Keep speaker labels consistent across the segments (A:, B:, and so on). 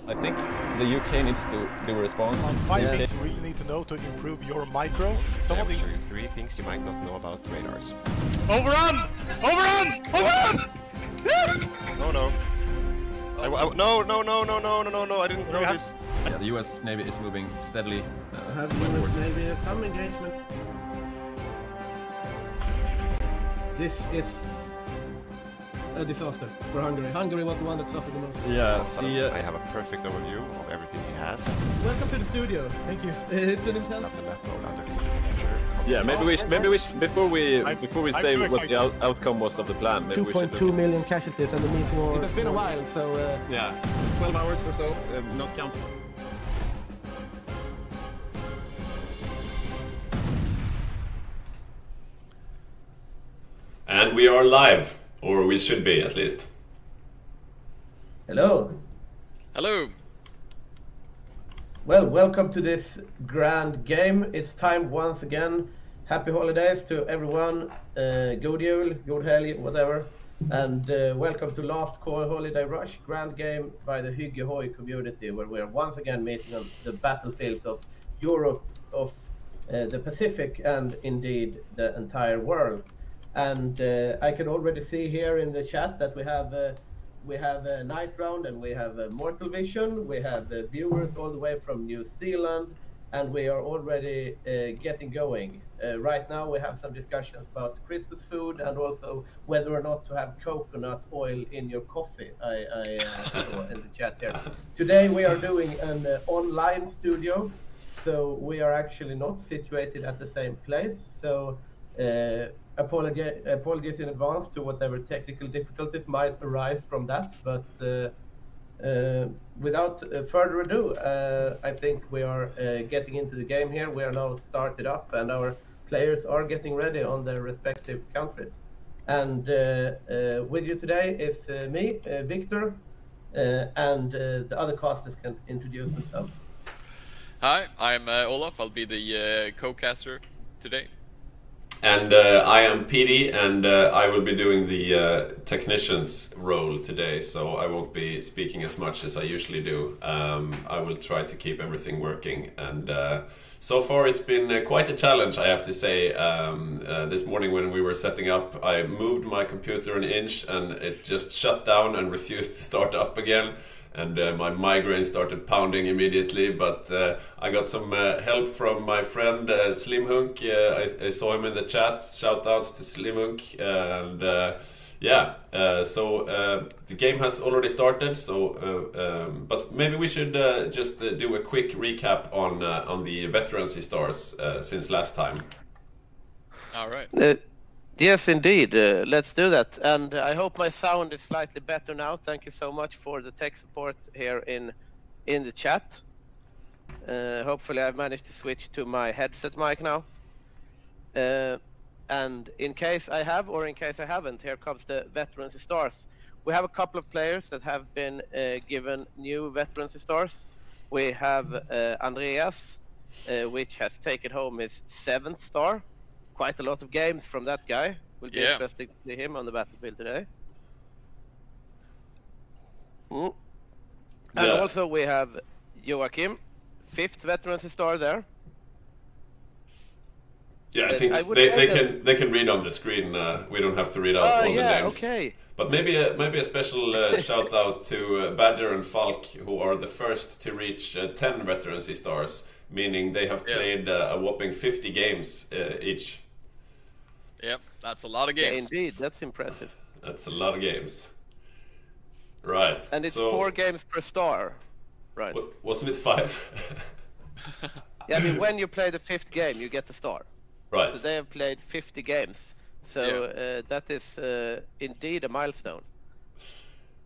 A: I think the UK needs to do a response.
B: 5 things you really need to know to improve your micro. Some of the
C: 3 things you might not know about radars.
B: overrun! Overrun! Overrun! Yes!
C: No, no. No, I didn't know this.
A: Yeah, the US Navy is moving steadily
D: Have
A: westwards.
D: maybe some engagement. This is a disaster for Hungary. Hungary was the one that suffered the most.
A: Yeah,
C: All of a sudden, I have a perfect overview of everything he has.
D: Welcome to the studio. Thank you. It's been
C: It's
D: intense.
C: not the map mode underneath the ledger.
A: yeah. Maybe we before we
B: I'm
A: say
B: too
A: what the
B: excited.
A: outcome was of the plan, maybe we should
D: 2.2 million casualties and the meat war. It has been a while, so
A: yeah, 12 hours or so, not counting.
E: And we are live, or we should be at least.
F: Hello.
G: Hello.
F: Well, welcome to this grand game. It's time once again. Happy holidays to everyone. God jul, god helg, whatever. And welcome to Last Call Holiday Rush grand game by the Hygge HOI community, where we are once again meeting on the battlefields of Europe, of the Pacific, and indeed the entire world. And I can already see here in the chat that we have a Night Round and we have a Mortal Vision. We have viewers all the way from New Zealand, and we are already getting going. Right now we have some discussions about Christmas food and also whether or not to have coconut oil in your coffee. I saw in the chat here. Today we are doing an online studio, so we are actually not situated at the same place. So apologies in advance to whatever technical difficulties might arise from that, but without further ado, I think we are getting into the game here. We are now started up and our players are getting ready on their respective countries. And with you today is me, Victor, and the other casters can introduce themselves.
G: Hi, I'm Olof. I'll be the co-caster today.
E: And I am Petey, and I will be doing the technician's role today, so I won't be speaking as much as I usually do. I will try to keep everything working, and so far it's been quite a challenge, I have to say. This morning when we were setting up, I moved my computer an inch and it just shut down and refused to start up again. And my migraine started pounding immediately, but I got some help from my friend Slim Hunk. I saw him in the chat. Shout out to Slim Hunk. And so the game has already started. So, but maybe we should just do a quick recap on the veterancy stars since last time.
G: All right.
F: Yes, indeed. Let's do that. And I hope my sound is slightly better now. Thank you so much for the tech support here in the chat. Hopefully I've managed to switch to my headset mic now. And in case I have, or in case I haven't, here comes the veterancy stars. We have a couple of players that have been given new veterancy stars. We have Andreas, which has taken home his 7th star. Quite a lot of games from that guy. Will be interesting to see him on the battlefield today. And also we have Joachim, 5th veterancy star there.
E: Yeah, I think they can read on the screen. We don't have to read out all the names.
F: Okay.
E: But maybe a special shout out to Badger and Falk, who are the first to reach 10 veterancy stars, meaning they have played a whopping 50 games each.
G: Yep, that's a lot of games.
F: Yeah, indeed, that's impressive.
E: That's a lot of games. Right.
F: And it's 4 games per star, right?
E: Wasn't it 5?
F: Yeah, I mean, when you play the 5th game, you get the star.
E: Right.
F: So they have played 50 games. So that is indeed a milestone.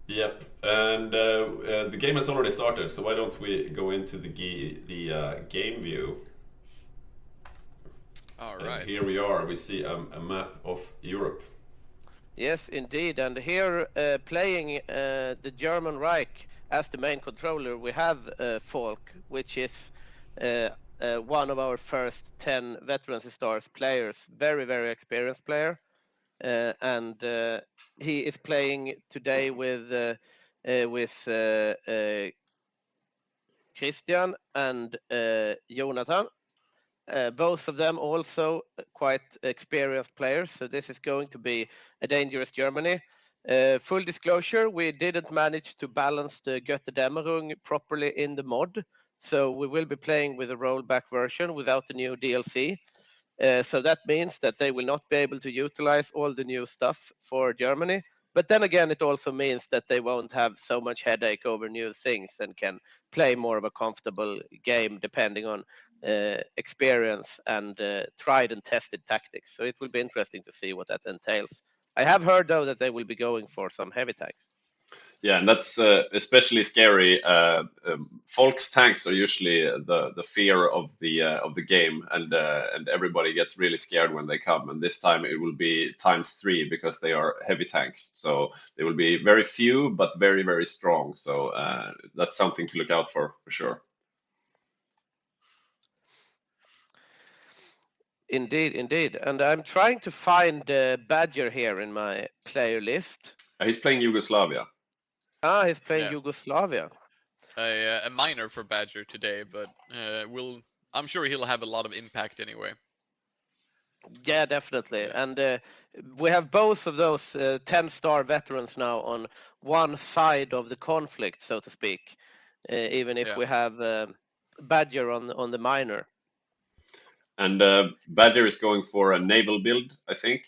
E: Yep, and the game has already started, so why don't we go into the game view?
G: All right.
E: And here we are. We see a map of Europe.
F: Yes, indeed. And here, playing the German Reich as the main controller, we have Falk, which is one of our first 10 veterancy stars players. Very, very experienced player. And he is playing today with Christian and Jonathan. Both of them also quite experienced players, so this is going to be a dangerous Germany. Full disclosure, we didn't manage to balance the Götterdämmerung properly in the mod, so we will be playing with a rollback version without the new DLC. So that means that they will not be able to utilize all the new stuff for Germany. But then again, it also means that they won't have so much headache over new things and can play more of a comfortable game depending on experience and tried and tested tactics. So it will be interesting to see what that entails. I have heard though that they will be going for some heavy tanks.
E: Yeah, and that's especially scary. Folk's tanks are usually the fear of the game, and everybody gets really scared when they come. And this time it will be ×3 because they are heavy tanks. So they will be very few but very very strong. So that's something to look out for sure.
F: Indeed, indeed. And I'm trying to find Badger here in my player list.
E: He's playing Yugoslavia.
F: Ah, he's playing
G: Yeah.
F: Yugoslavia.
G: A minor for Badger today, but I'm sure he'll have a lot of impact anyway.
F: Yeah, definitely.
G: Yeah.
F: And we have both of those 10-star veterans now on one side of the conflict, so to speak, even if we have Badger on the minor.
E: And Badger is going for a naval build, I think.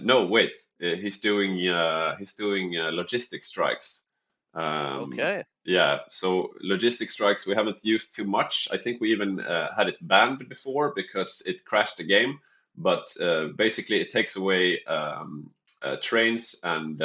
E: No, wait. He's doing logistic strikes.
F: Okay.
E: Yeah, so logistic strikes we haven't used too much. I think we even had it banned before because it crashed the game. But basically, it takes away trains and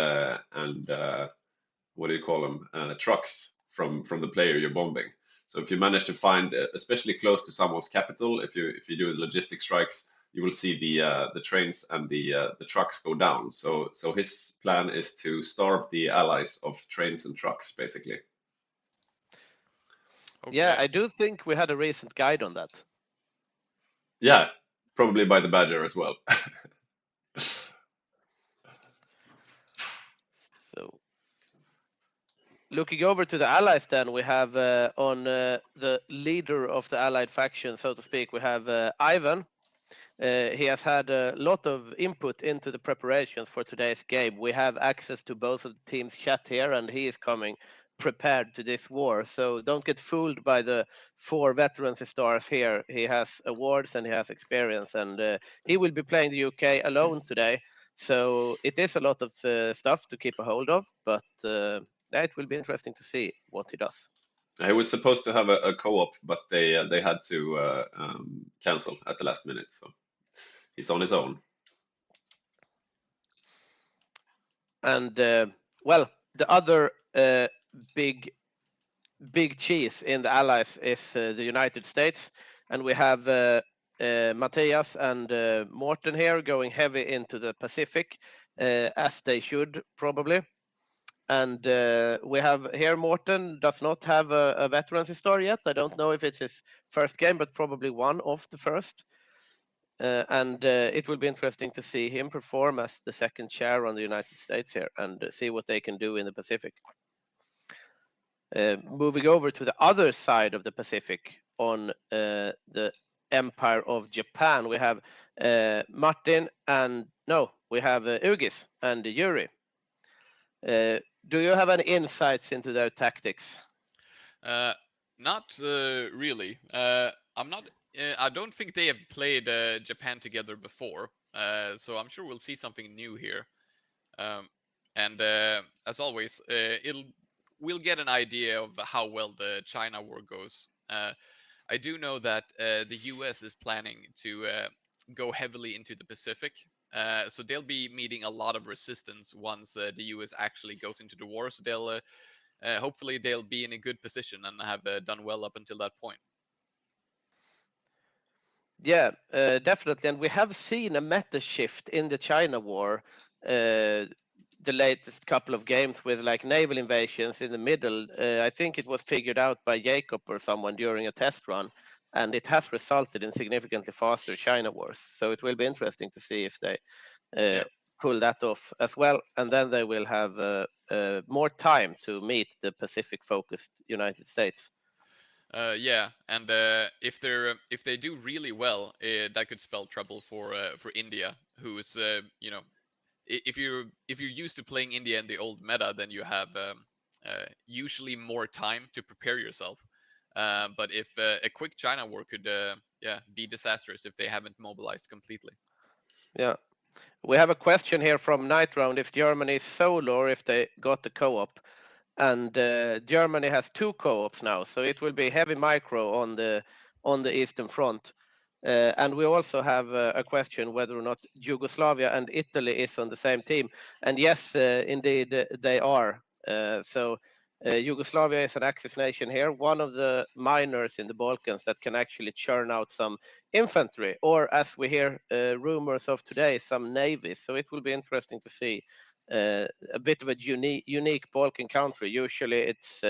E: what do you call them? Trucks from the player you're bombing. So if you manage to find, especially close to someone's capital, if you do logistic strikes, you will see the trains and the trucks go down. So his plan is to starve the allies of trains and trucks, basically.
G: Okay.
F: Yeah, I do think we had a recent guide on that.
E: Yeah, probably by the Badger as well.
F: So, looking over to the allies, then we have on the leader of the allied faction, so to speak, we have Ivan. He has had a lot of input into the preparations for today's game. We have access to both of the teams' chat here, and he is coming prepared to this war. So don't get fooled by the 4 veterans stars here. He has awards and he has experience, and he will be playing the UK alone today. So it is a lot of stuff to keep a hold of, but it will be interesting to see what he does.
E: He was supposed to have a co-op, but they had to cancel at the last minute. So he's on his own.
F: And well, the other big cheese in the allies is the United States, and we have Matthias and Morten here going heavy into the Pacific, as they should probably. And we have here Morten does not have a veterans star yet. I don't know if it's his first game, but probably one of the first. And it will be interesting to see him perform as the second chair on the United States here and see what they can do in the Pacific. Moving over to the other side of the Pacific on the Empire of Japan, we have Martin and we have Ugis and Yuri. Do you have any insights into their tactics?
G: Not really. I'm not. I don't think they have played Japan together before, so I'm sure we'll see something new here. And as always, we'll get an idea of how well the China war goes. I do know that the US is planning to go heavily into the Pacific, so they'll be meeting a lot of resistance once the US actually goes into the war. So they'll hopefully they'll be in a good position and have done well up until that point.
F: Yeah, definitely. And we have seen a meta shift in the China war the latest couple of games with like naval invasions in the middle. I think it was figured out by Jacob or someone during a test run, and it has resulted in significantly faster China wars. So it will be interesting to see if they pull that off as well, and then they will have more time to meet the Pacific-focused United States.
G: Yeah, and if they do really well, that could spell trouble for India, who is if you're used to playing India in the old meta, then you have usually more time to prepare yourself. But if a quick China war could be disastrous if they haven't mobilized completely.
F: Yeah. We have a question here from Night Round if Germany is solo or if they got the co-op. And Germany has 2 co-ops now, so it will be heavy micro on the Eastern Front. And we also have a question whether or not Yugoslavia and Italy is on the same team. And yes, indeed, they are. So Yugoslavia is an Axis nation here, one of the miners in the Balkans that can actually churn out some infantry, or as we hear rumors of today, some navies. So it will be interesting to see a bit of a unique Balkan country. Usually it's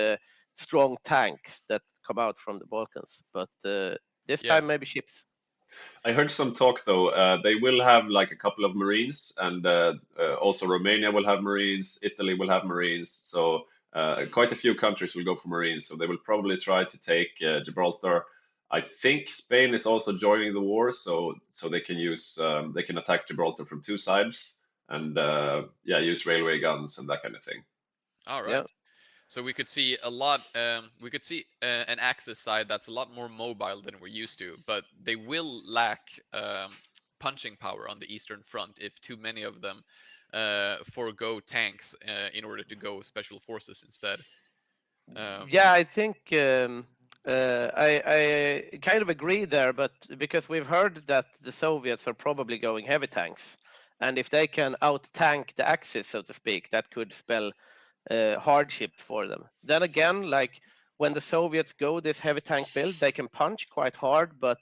F: strong tanks that come out from the Balkans, but this time maybe ships.
E: I heard some talk though. They will have like a couple of Marines, and also Romania will have Marines. Italy will have Marines. So quite a few countries will go for Marines. So they will probably try to take Gibraltar. I think Spain is also joining the war, so they can use they can attack Gibraltar from 2 sides, and use railway guns and that kind of thing.
G: All right.
F: Yeah.
G: So we could see a lot. We could see an Axis side that's a lot more mobile than we're used to, but they will lack punching power on the Eastern Front if too many of them forego tanks in order to go special forces instead.
F: Yeah, I think I kind of agree there, but because we've heard that the Soviets are probably going heavy tanks, and if they can out-tank the Axis, so to speak, that could spell hardship for them. Then again, like when the Soviets go this heavy tank build, they can punch quite hard, but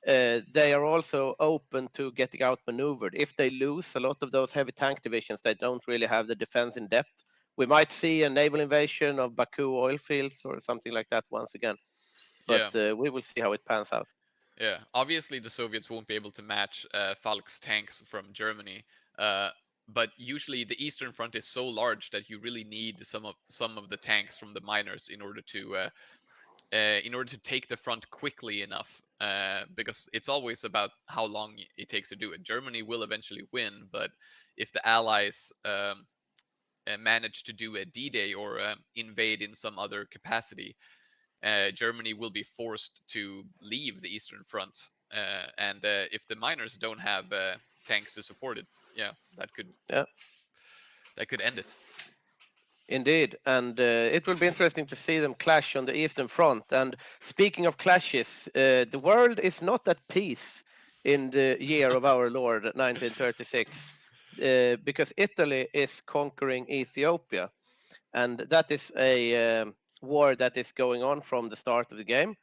F: they are also open to getting outmaneuvered. If they lose a lot of those heavy tank divisions, they don't really have the defense in depth. We might see a naval invasion of Baku oil fields or something like that once again. But we will see how it pans out.
G: Yeah, obviously the Soviets won't be able to match Falk's tanks from Germany, but usually the Eastern Front is so large that you really need some of the tanks from the miners in order to take the front quickly enough. Because it's always about how long it takes to do it. Germany will eventually win, but if the Allies manage to do a D-Day or invade in some other capacity, Germany will be forced to leave the Eastern Front. And if the miners don't have tanks to support it, that could end it.
F: Indeed, and it will be interesting to see them clash on the Eastern Front. And speaking of clashes, the world is not at peace in the year of our Lord 1936, because Italy is conquering Ethiopia, and that is a war that is going on from the start of the game.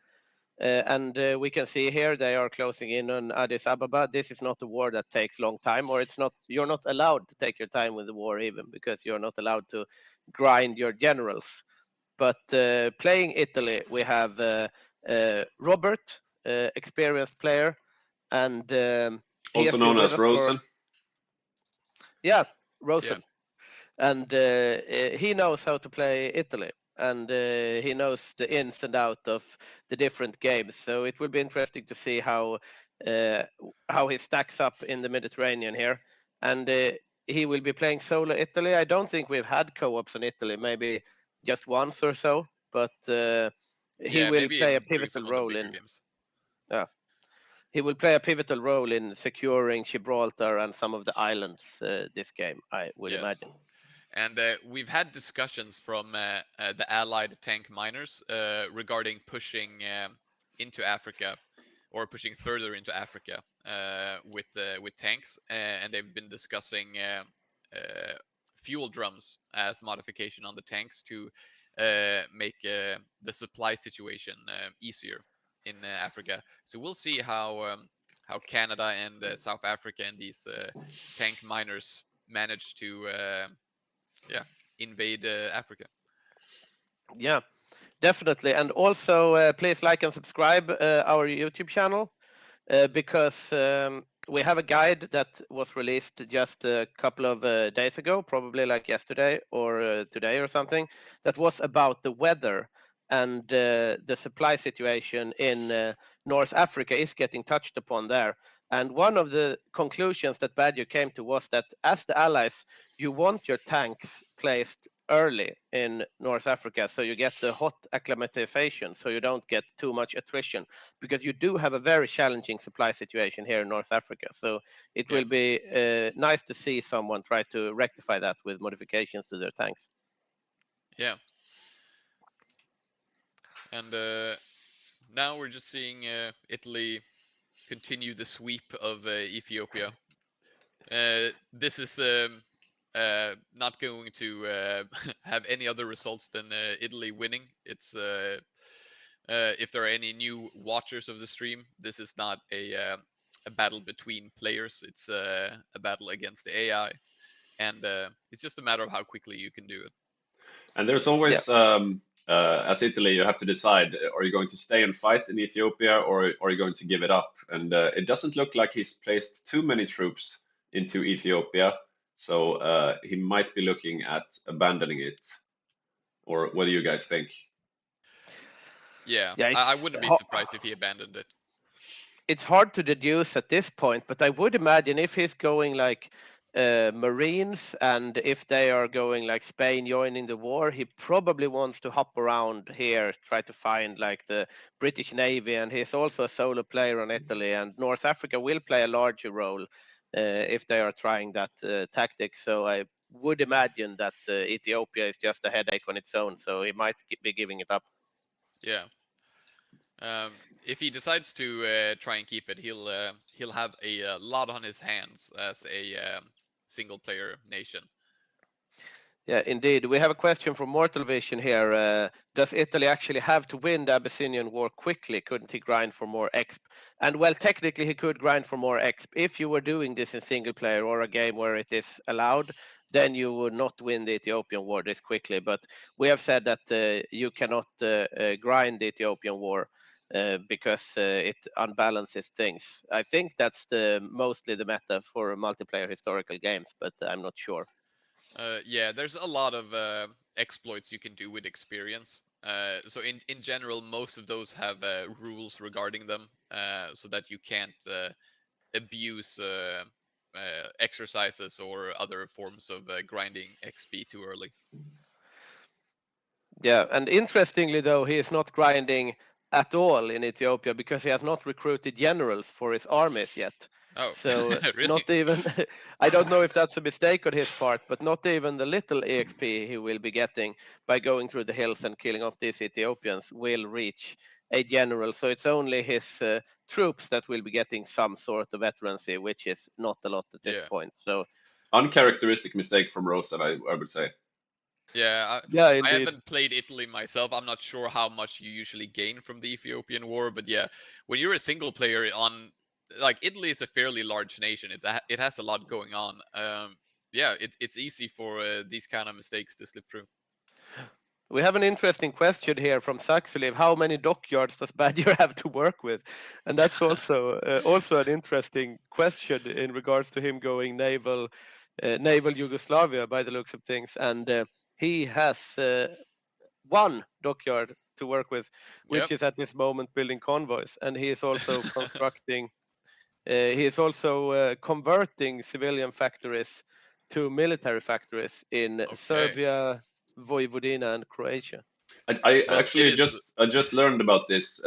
F: And we can see here they are closing in on Addis Ababa. This is not a war that takes long time, or you're not allowed to take your time with the war even, because you're not allowed to grind your generals. But playing Italy, we have Robert, experienced player, and
E: Also known as Rosen.
F: Yeah, Rosen. Yeah. And he knows how to play Italy, and he knows the ins and outs of the different games. So it will be interesting to see how he stacks up in the Mediterranean here. And he will be playing solo Italy. I don't think we've had co-ops in Italy, maybe just once or so, but he will play a pivotal role in games. Yeah. He will play a pivotal role in securing Gibraltar and some of the islands this game, I would imagine.
G: And we've had discussions from the allied tank miners regarding pushing into Africa, or pushing further into Africa with tanks, and they've been discussing fuel drums as modification on the tanks to make the supply situation easier in Africa. So we'll see how Canada and South Africa and these tank miners manage to invade Africa.
F: Yeah, definitely. And also please like and subscribe our YouTube channel, because we have a guide that was released just a couple of days ago, probably like yesterday or today or something, that was about the weather, and the supply situation in North Africa is getting touched upon there. And one of the conclusions that Badger came to was that as the allies, you want your tanks placed early in North Africa, so you get the hot acclimatization, so you don't get too much attrition, because you do have a very challenging supply situation here in North Africa. So it
G: Yeah.
F: will be nice to see someone try to rectify that with modifications to their tanks.
G: Yeah. And now we're just seeing Italy continue the sweep of Ethiopia. This is not going to have any other results than Italy winning. It's if there are any new watchers of the stream, this is not a battle between players. It's a battle against the AI, and it's just a matter of how quickly you can do it.
E: And there's always, as Italy, you have to decide: are you going to stay and fight in Ethiopia, or are you going to give it up? And it doesn't look like he's placed too many troops into Ethiopia, so he might be looking at abandoning it. Or what do you guys think?
G: Yeah,
F: Yeah,
G: I
F: it's
G: wouldn't be surprised if he abandoned it.
F: it's hard to deduce at this point, but I would imagine if he's going like Marines, and if they are going like Spain joining the war, he probably wants to hop around here, try to find like the British Navy, and he's also a solo player on Italy, and North Africa will play a larger role if they are trying that tactic. So I would imagine that Ethiopia is just a headache on its own, so he might be giving it up.
G: Yeah. If he decides to try and keep it, he'll have a lot on his hands as a single player nation.
F: Yeah, indeed. We have a question from Mortal Vision here. Does Italy actually have to win the Abyssinian War quickly? Couldn't he grind for more exp? And well, technically he could grind for more exp. If you were doing this in single player or a game where it is allowed, then you would not win the Ethiopian War this quickly. But we have said that you cannot grind the Ethiopian War because it unbalances things. I think that's mostly the meta for multiplayer historical games, but I'm not sure.
G: Yeah, there's a lot of exploits you can do with experience. So in general, most of those have rules regarding them, so that you can't abuse exercises or other forms of grinding XP too early.
F: Yeah, and interestingly though, he is not grinding at all in Ethiopia because he has not recruited generals for his armies yet.
G: Oh,
F: So
G: really?
F: not even, I don't know if that's a mistake on his part, but not even the little EXP he will be getting by going through the hills and killing off these Ethiopians will reach a general. So it's only his troops that will be getting some sort of veterancy, which is not a lot at this
G: Yeah.
F: point. So
E: Uncharacteristic mistake from Rosen, I would say.
G: Yeah,
F: yeah,
G: I
F: indeed.
G: haven't played Italy myself. I'm not sure how much you usually gain from the Ethiopian War, but yeah, when you're a single player on, like, Italy is a fairly large nation. It has a lot going on. Yeah, it's easy for these kind of mistakes to slip through.
F: We have an interesting question here from Saxeliv. How many dockyards does Badger have to work with? And that's also an interesting question in regards to him going naval Yugoslavia by the looks of things. And he has one dockyard to work with, which
G: Yep.
F: is at this moment building convoys, and he is also constructing. He is also converting civilian factories to military factories in
G: Okay.
F: Serbia, Vojvodina, and Croatia.
E: I
G: Well, it
E: actually
G: is.
E: I just learned about this.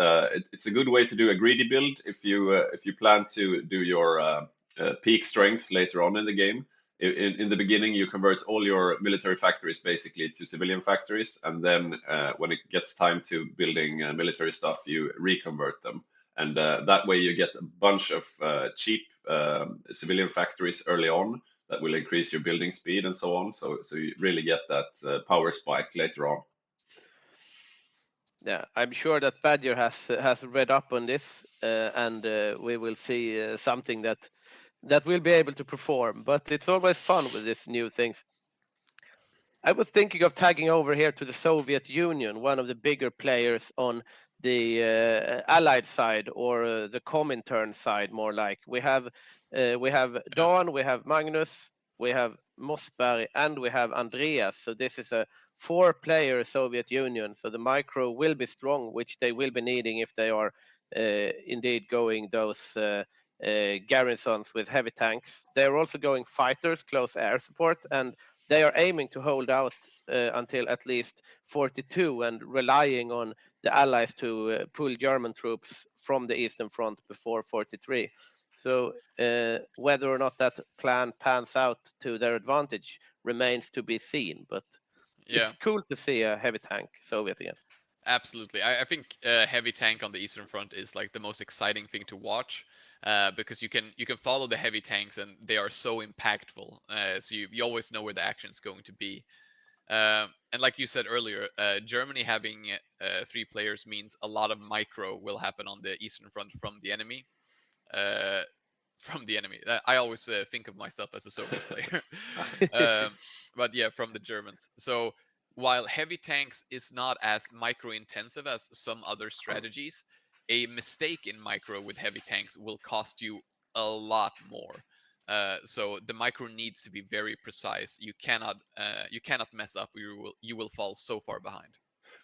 E: It's a good way to do a greedy build if you plan to do your peak strength later on in the game. In the beginning, you convert all your military factories basically to civilian factories, and then when it gets time to building military stuff, you reconvert them. And that way, you get a bunch of cheap civilian factories early on that will increase your building speed and so on. So you really get that power spike later on.
F: Yeah, I'm sure that Badger has read up on this, and we will see something that will be able to perform. But it's always fun with these new things. I was thinking of tagging over here to the Soviet Union, one of the bigger players on Allied side or the Comintern side, more like. We have Don, we have Magnus, we have Mossberg, and we have Andreas. So this is a 4-player Soviet Union. So the micro will be strong, which they will be needing if they are indeed going those garrisons with heavy tanks. They're also going fighters, close air support, and they are aiming to hold out until at least 42 and relying on the Allies to pull German troops from the Eastern Front before 43. So whether or not that plan pans out to their advantage remains to be seen, but
G: Yeah,
F: it's cool to see a heavy tank Soviet again.
G: absolutely. I think heavy tank on the Eastern Front is like the most exciting thing to watch. Because you can follow the heavy tanks and they are so impactful. So you always know where the action is going to be. And like you said earlier, Germany having 3 players means a lot of micro will happen on the Eastern Front from the enemy. I always think of myself as a Soviet player. But yeah, from the Germans. So while heavy tanks is not as micro intensive as some other strategies, a mistake in micro with heavy tanks will cost you a lot more. So the micro needs to be very precise. You cannot mess up. You will fall so far behind.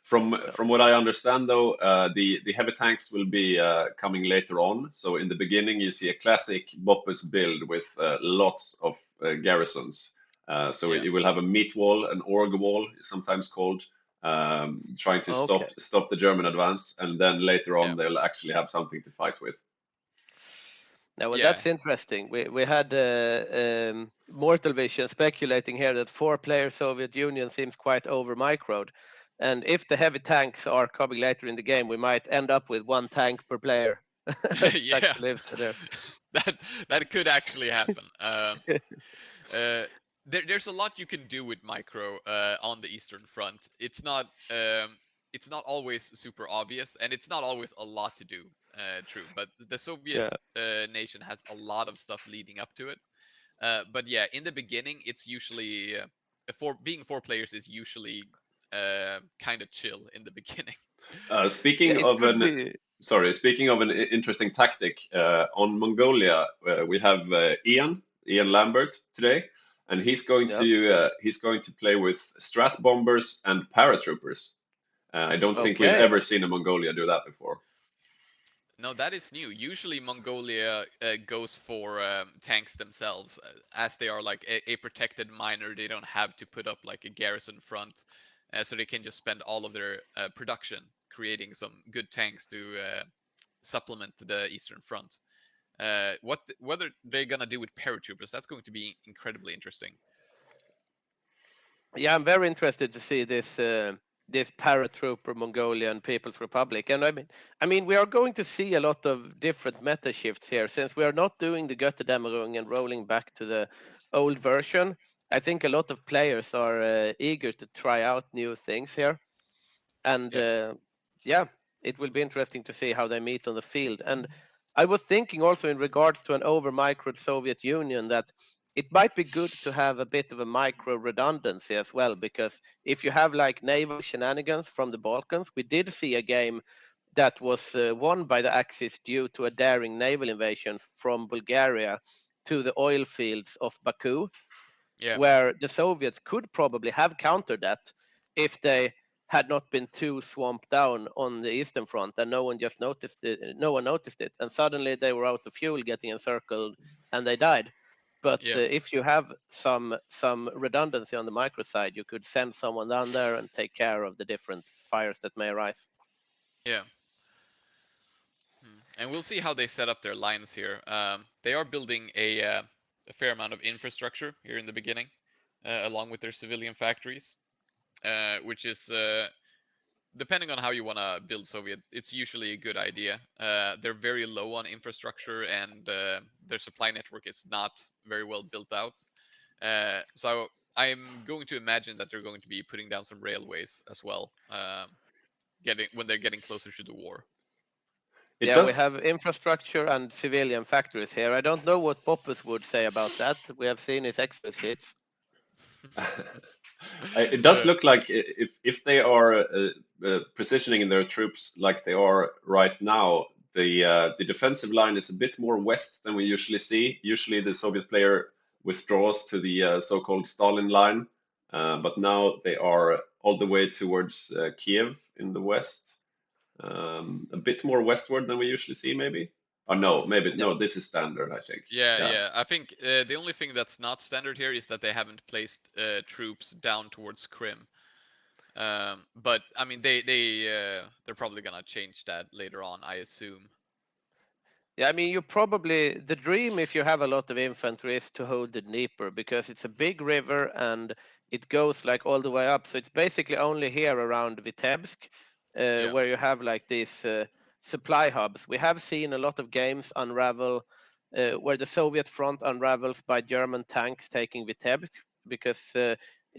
E: From what I understand, though, the heavy tanks will be coming later on. So in the beginning, you see a classic Boppus build with lots of garrisons. So
G: Yeah.
E: it will have a meat wall, an org wall, sometimes called, trying to stop the German advance, and then later on they'll actually have something to fight with.
F: Now, well, that's interesting. We had Mortal Vision speculating here that 4-player Soviet Union seems quite over microed. And if the heavy tanks are coming later in the game, we might end up with 1 tank per player.
G: Yeah, that could actually happen. There's a lot you can do with micro on the Eastern Front. It's not always super obvious, and it's not always a lot to do. True, but the Soviet nation has a lot of stuff leading up to it. But yeah, in the beginning, it's usually being 4 players is usually kind of chill in the beginning.
E: Speaking of an interesting tactic, on Mongolia, we have Ian Lambert today, and he's going to play with strat bombers and paratroopers. I don't think we've ever seen a Mongolia do that before.
G: No, that is new. Usually Mongolia goes for tanks themselves, as they are like a protected minor. They don't have to put up like a garrison front, so they can just spend all of their production creating some good tanks to supplement the Eastern Front. Whether they're gonna do with paratroopers, that's going to be incredibly interesting.
F: Yeah, I'm very interested to see this paratrooper Mongolian People's Republic. And I mean, we are going to see a lot of different meta shifts here, since we are not doing the Götterdämmerung and rolling back to the old version. I think a lot of players are eager to try out new things here. And it will be interesting to see how they meet on the field. And I was thinking also in regards to an over-microed Soviet Union that it might be good to have a bit of a micro redundancy as well, because if you have like naval shenanigans from the Balkans, we did see a game that was won by the Axis due to a daring naval invasion from Bulgaria to the oil fields of Baku, where the Soviets could probably have countered that if they had not been too swamped down on the Eastern Front and no one noticed it. And suddenly they were out of fuel, getting encircled, and they died. But if you have some redundancy on the micro side, you could send someone down there and take care of the different fires that may arise.
G: Yeah. And we'll see how they set up their lines here. They are building a fair amount of infrastructure here in the beginning, along with their civilian factories, which is, depending on how you want to build Soviet, it's usually a good idea. They're very low on infrastructure, and their supply network is not very well built out. So I'm going to imagine that they're going to be putting down some railways as well, when they're getting closer to the war.
F: We have infrastructure and civilian factories here. I don't know what Boppus would say about that. We have seen his Excel sheets.
E: It does look like if they are positioning their troops like they are right now, the defensive line is a bit more west than we usually see. Usually, the Soviet player withdraws to the so-called Stalin line, but now they are all the way towards Kiev in the west, a bit more westward than we usually see, maybe. Oh no, maybe no. This is standard, I think.
G: Yeah. I think the only thing that's not standard here is that they haven't placed troops down towards Crimea. But I mean, they're probably gonna change that later on, I assume.
H: Yeah, I mean, you probably, the dream if you have a lot of infantry is to hold the Dnieper because it's a big river and it goes like all the way up. So it's basically only here around Vitebsk where you have like these supply hubs. We have seen a lot of games unravel where the Soviet front unravels by German tanks taking Vitebsk because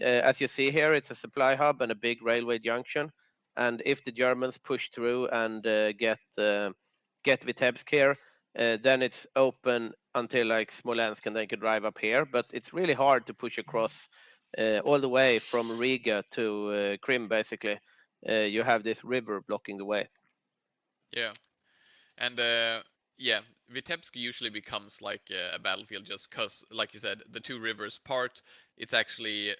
H: as you see here, it's a supply hub and a big railway junction. And if the Germans push through and get Vitebsk here, then it's open until like Smolensk and they can drive up here. But it's really hard to push across all the way from Riga to Crimea, basically. You have this river blocking the way.
G: Yeah. And yeah, Vitebsk usually becomes like a battlefield just because, like you said, the two rivers part. It's actually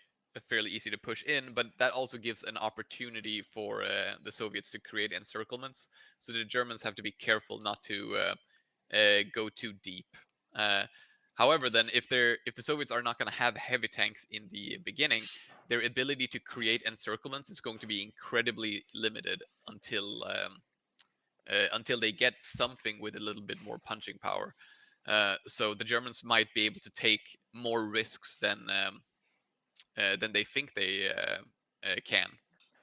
G: fairly easy to push in, but that also gives an opportunity for the Soviets to create encirclements. So the Germans have to be careful not to go too deep. However, then if the Soviets are not going to have heavy tanks in the beginning, their ability to create encirclements is going to be incredibly limited until they get something with a little bit more punching power. So the Germans might be able to take more risks than they think they can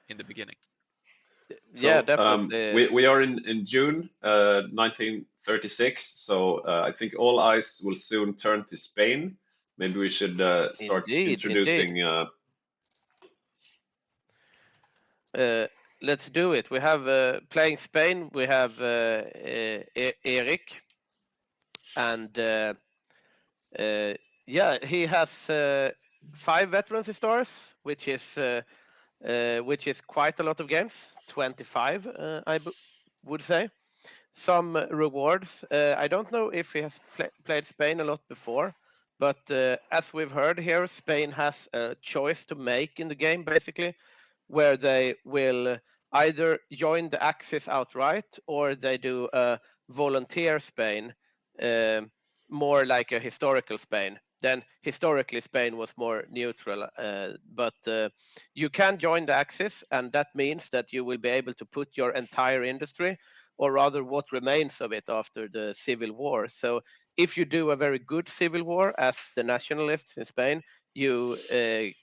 G: in the beginning.
H: Yeah, definitely.
E: We are in June 1936, so I think all eyes will soon turn to Spain. Maybe we should start introducing.
H: Let's do it. We have playing Spain. We have Eric, and yeah, he has 5 veterancy stars, which is quite a lot of games. 25, would say. Some rewards. I don't know if he has played Spain a lot before, but as we've heard here, Spain has a choice to make in the game, basically, where they will either join the Axis outright or they do a volunteer Spain, more like a historical Spain. Then historically Spain was more neutral, but you can join the Axis, and that means that you will be able to put your entire industry, or rather what remains of it after the civil war. So if you do a very good civil war as the Nationalists in Spain, you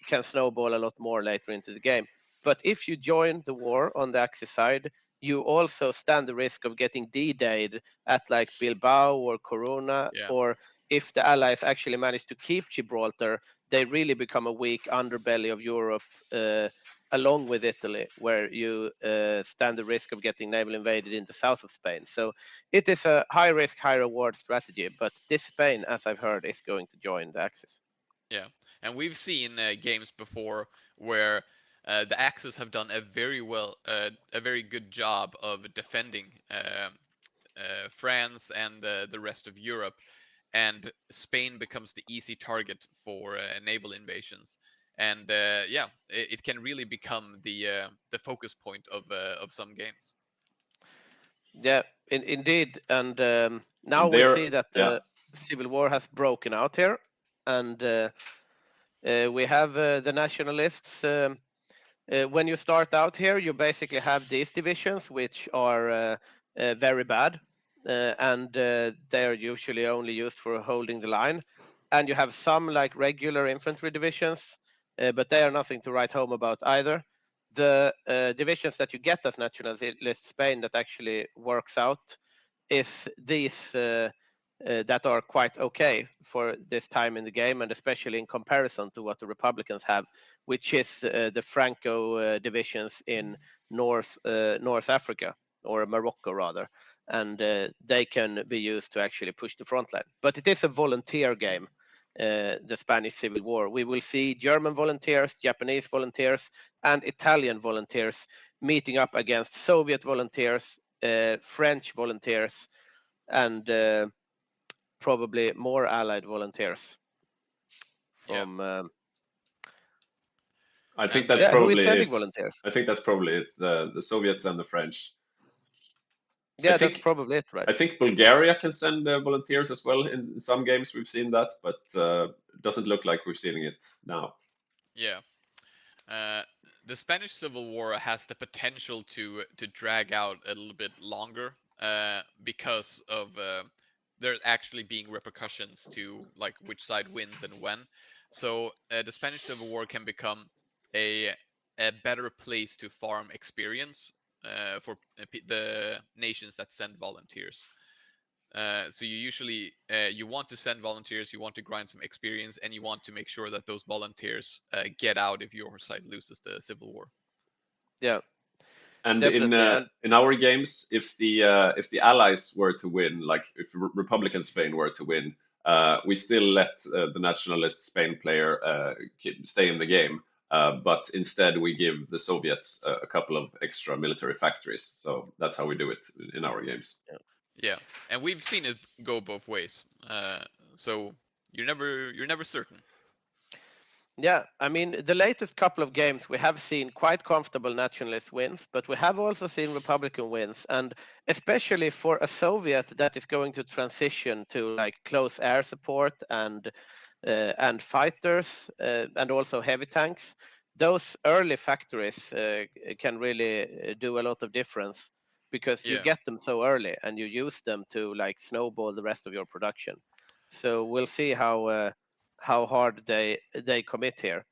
H: can snowball a lot more later into the game. But if you join the war on the Axis side, you also stand the risk of getting D-Dayed at like Bilbao or Coruna, or if the Allies actually manage to keep Gibraltar, they really become a weak underbelly of Europe, along with Italy, where you stand the risk of getting naval invaded in the south of Spain. So it is a high risk, high reward strategy, but this Spain, as I've heard, is going to join the Axis.
G: Yeah, and we've seen games before where the Axis have done a very good job of defending France and the rest of Europe, and Spain becomes the easy target for naval invasions. And yeah, it can really become the focus point of some games.
H: Yeah, indeed, and now we see that the civil war has broken out here, and we have the Nationalists. When you start out here, you basically have these divisions, which are very bad, and they are usually only used for holding the line. And you have some like regular infantry divisions, but they are nothing to write home about either. The divisions that you get as Nationalist Spain that actually works out is these that are quite okay for this time in the game, and especially in comparison to what the Republicans have, which is the Franco divisions in North Africa, or Morocco rather, and they can be used to actually push the front line. But it is a volunteer game, the Spanish Civil War. We will see German volunteers, Japanese volunteers, and Italian volunteers meeting up against Soviet volunteers, French volunteers, and probably more Allied volunteers. From
E: I think
G: And,
E: that's
H: yeah, who
E: probably
H: is sending
E: it.
H: volunteers?
E: I think that's probably it. The Soviets and the French.
H: Yeah,
E: think-
H: that's probably it, right?
E: I think Bulgaria can send volunteers as well. In some games we've seen that, but doesn't look like we're seeing it now.
G: yeah. The Spanish Civil War has the potential to drag out a little bit longer because of there actually being repercussions to like which side wins and when. So the Spanish Civil War can become a better place to farm experience for the nations that send volunteers. So you usually you want to send volunteers, you want to grind some experience, and you want to make sure that those volunteers get out if your side loses the civil war.
H: Yeah,
E: And
H: definitely.
E: in our games, if the Allies were to win, like if Republican Spain were to win, we still let the Nationalist Spain player stay in the game. But instead, we give the Soviets a couple of extra military factories. So that's how we do it in our games.
G: Yeah, and we've seen it go both ways. So you're never certain.
H: Yeah, I mean, the latest couple of games we have seen quite comfortable nationalist wins, but we have also seen Republican wins, and especially for a Soviet that is going to transition to like close air support and fighters and also heavy tanks. Those early factories can really do a lot of difference because you
G: Yeah.
H: get them so early and you use them to like snowball the rest of your production. So we'll see how hard they commit here.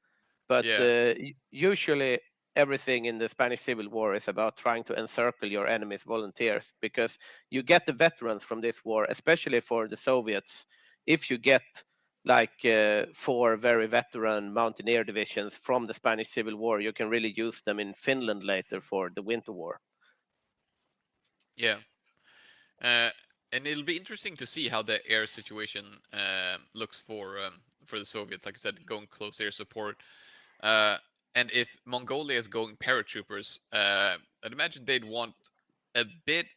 H: But
G: Yeah.
H: usually everything in the Spanish Civil War is about trying to encircle your enemy's volunteers because you get the veterans from this war, especially for the Soviets. If you get like 4 very veteran mountaineer divisions from the Spanish Civil War, you can really use them in Finland later for the Winter War.
G: Yeah. And it'll be interesting to see how the air situation looks for the Soviets. Like I said, going close air support. And if Mongolia is going paratroopers, I'd imagine they'd want a bit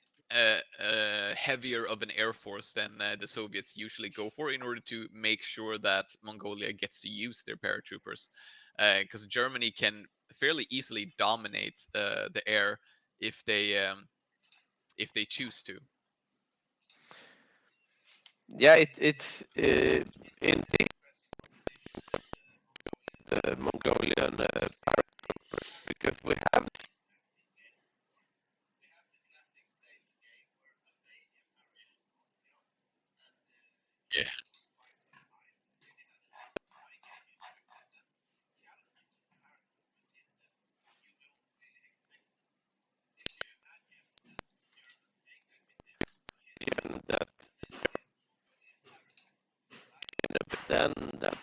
G: heavier of an air force than the Soviets usually go for in order to make sure that Mongolia gets to use their paratroopers. Because Germany can fairly easily dominate the air if they choose to.
H: Yeah, it's in the Mongolian paratroopers because we have
G: Yeah.
H: that, but then that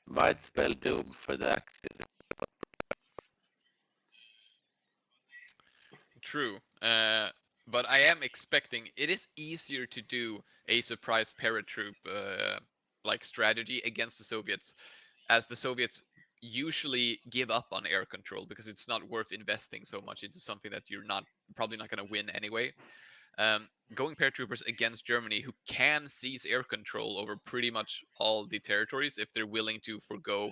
H: might spell doom for the Axis.
G: True. But I am expecting it is easier to do a surprise paratroop like strategy against the Soviets, as the Soviets usually give up on air control because it's not worth investing so much into something that you're probably not going to win anyway. Going paratroopers against Germany, who can seize air control over pretty much all the territories if they're willing to forgo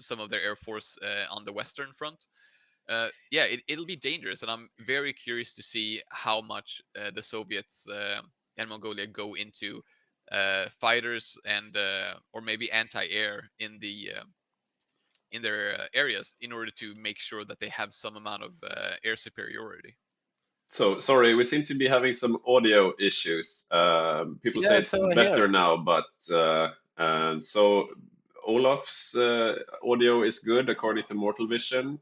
G: some of their air force on the Western Front. Yeah, it'll be dangerous, and I'm very curious to see how much the Soviets and Mongolia go into fighters and or maybe anti-air in their areas in order to make sure that they have some amount of air superiority.
E: So sorry, we seem to be having some audio issues. People say
H: Yeah,
E: it's
H: so
E: better
H: here.
E: now, but so Olaf's audio is good according to Mortal Vision.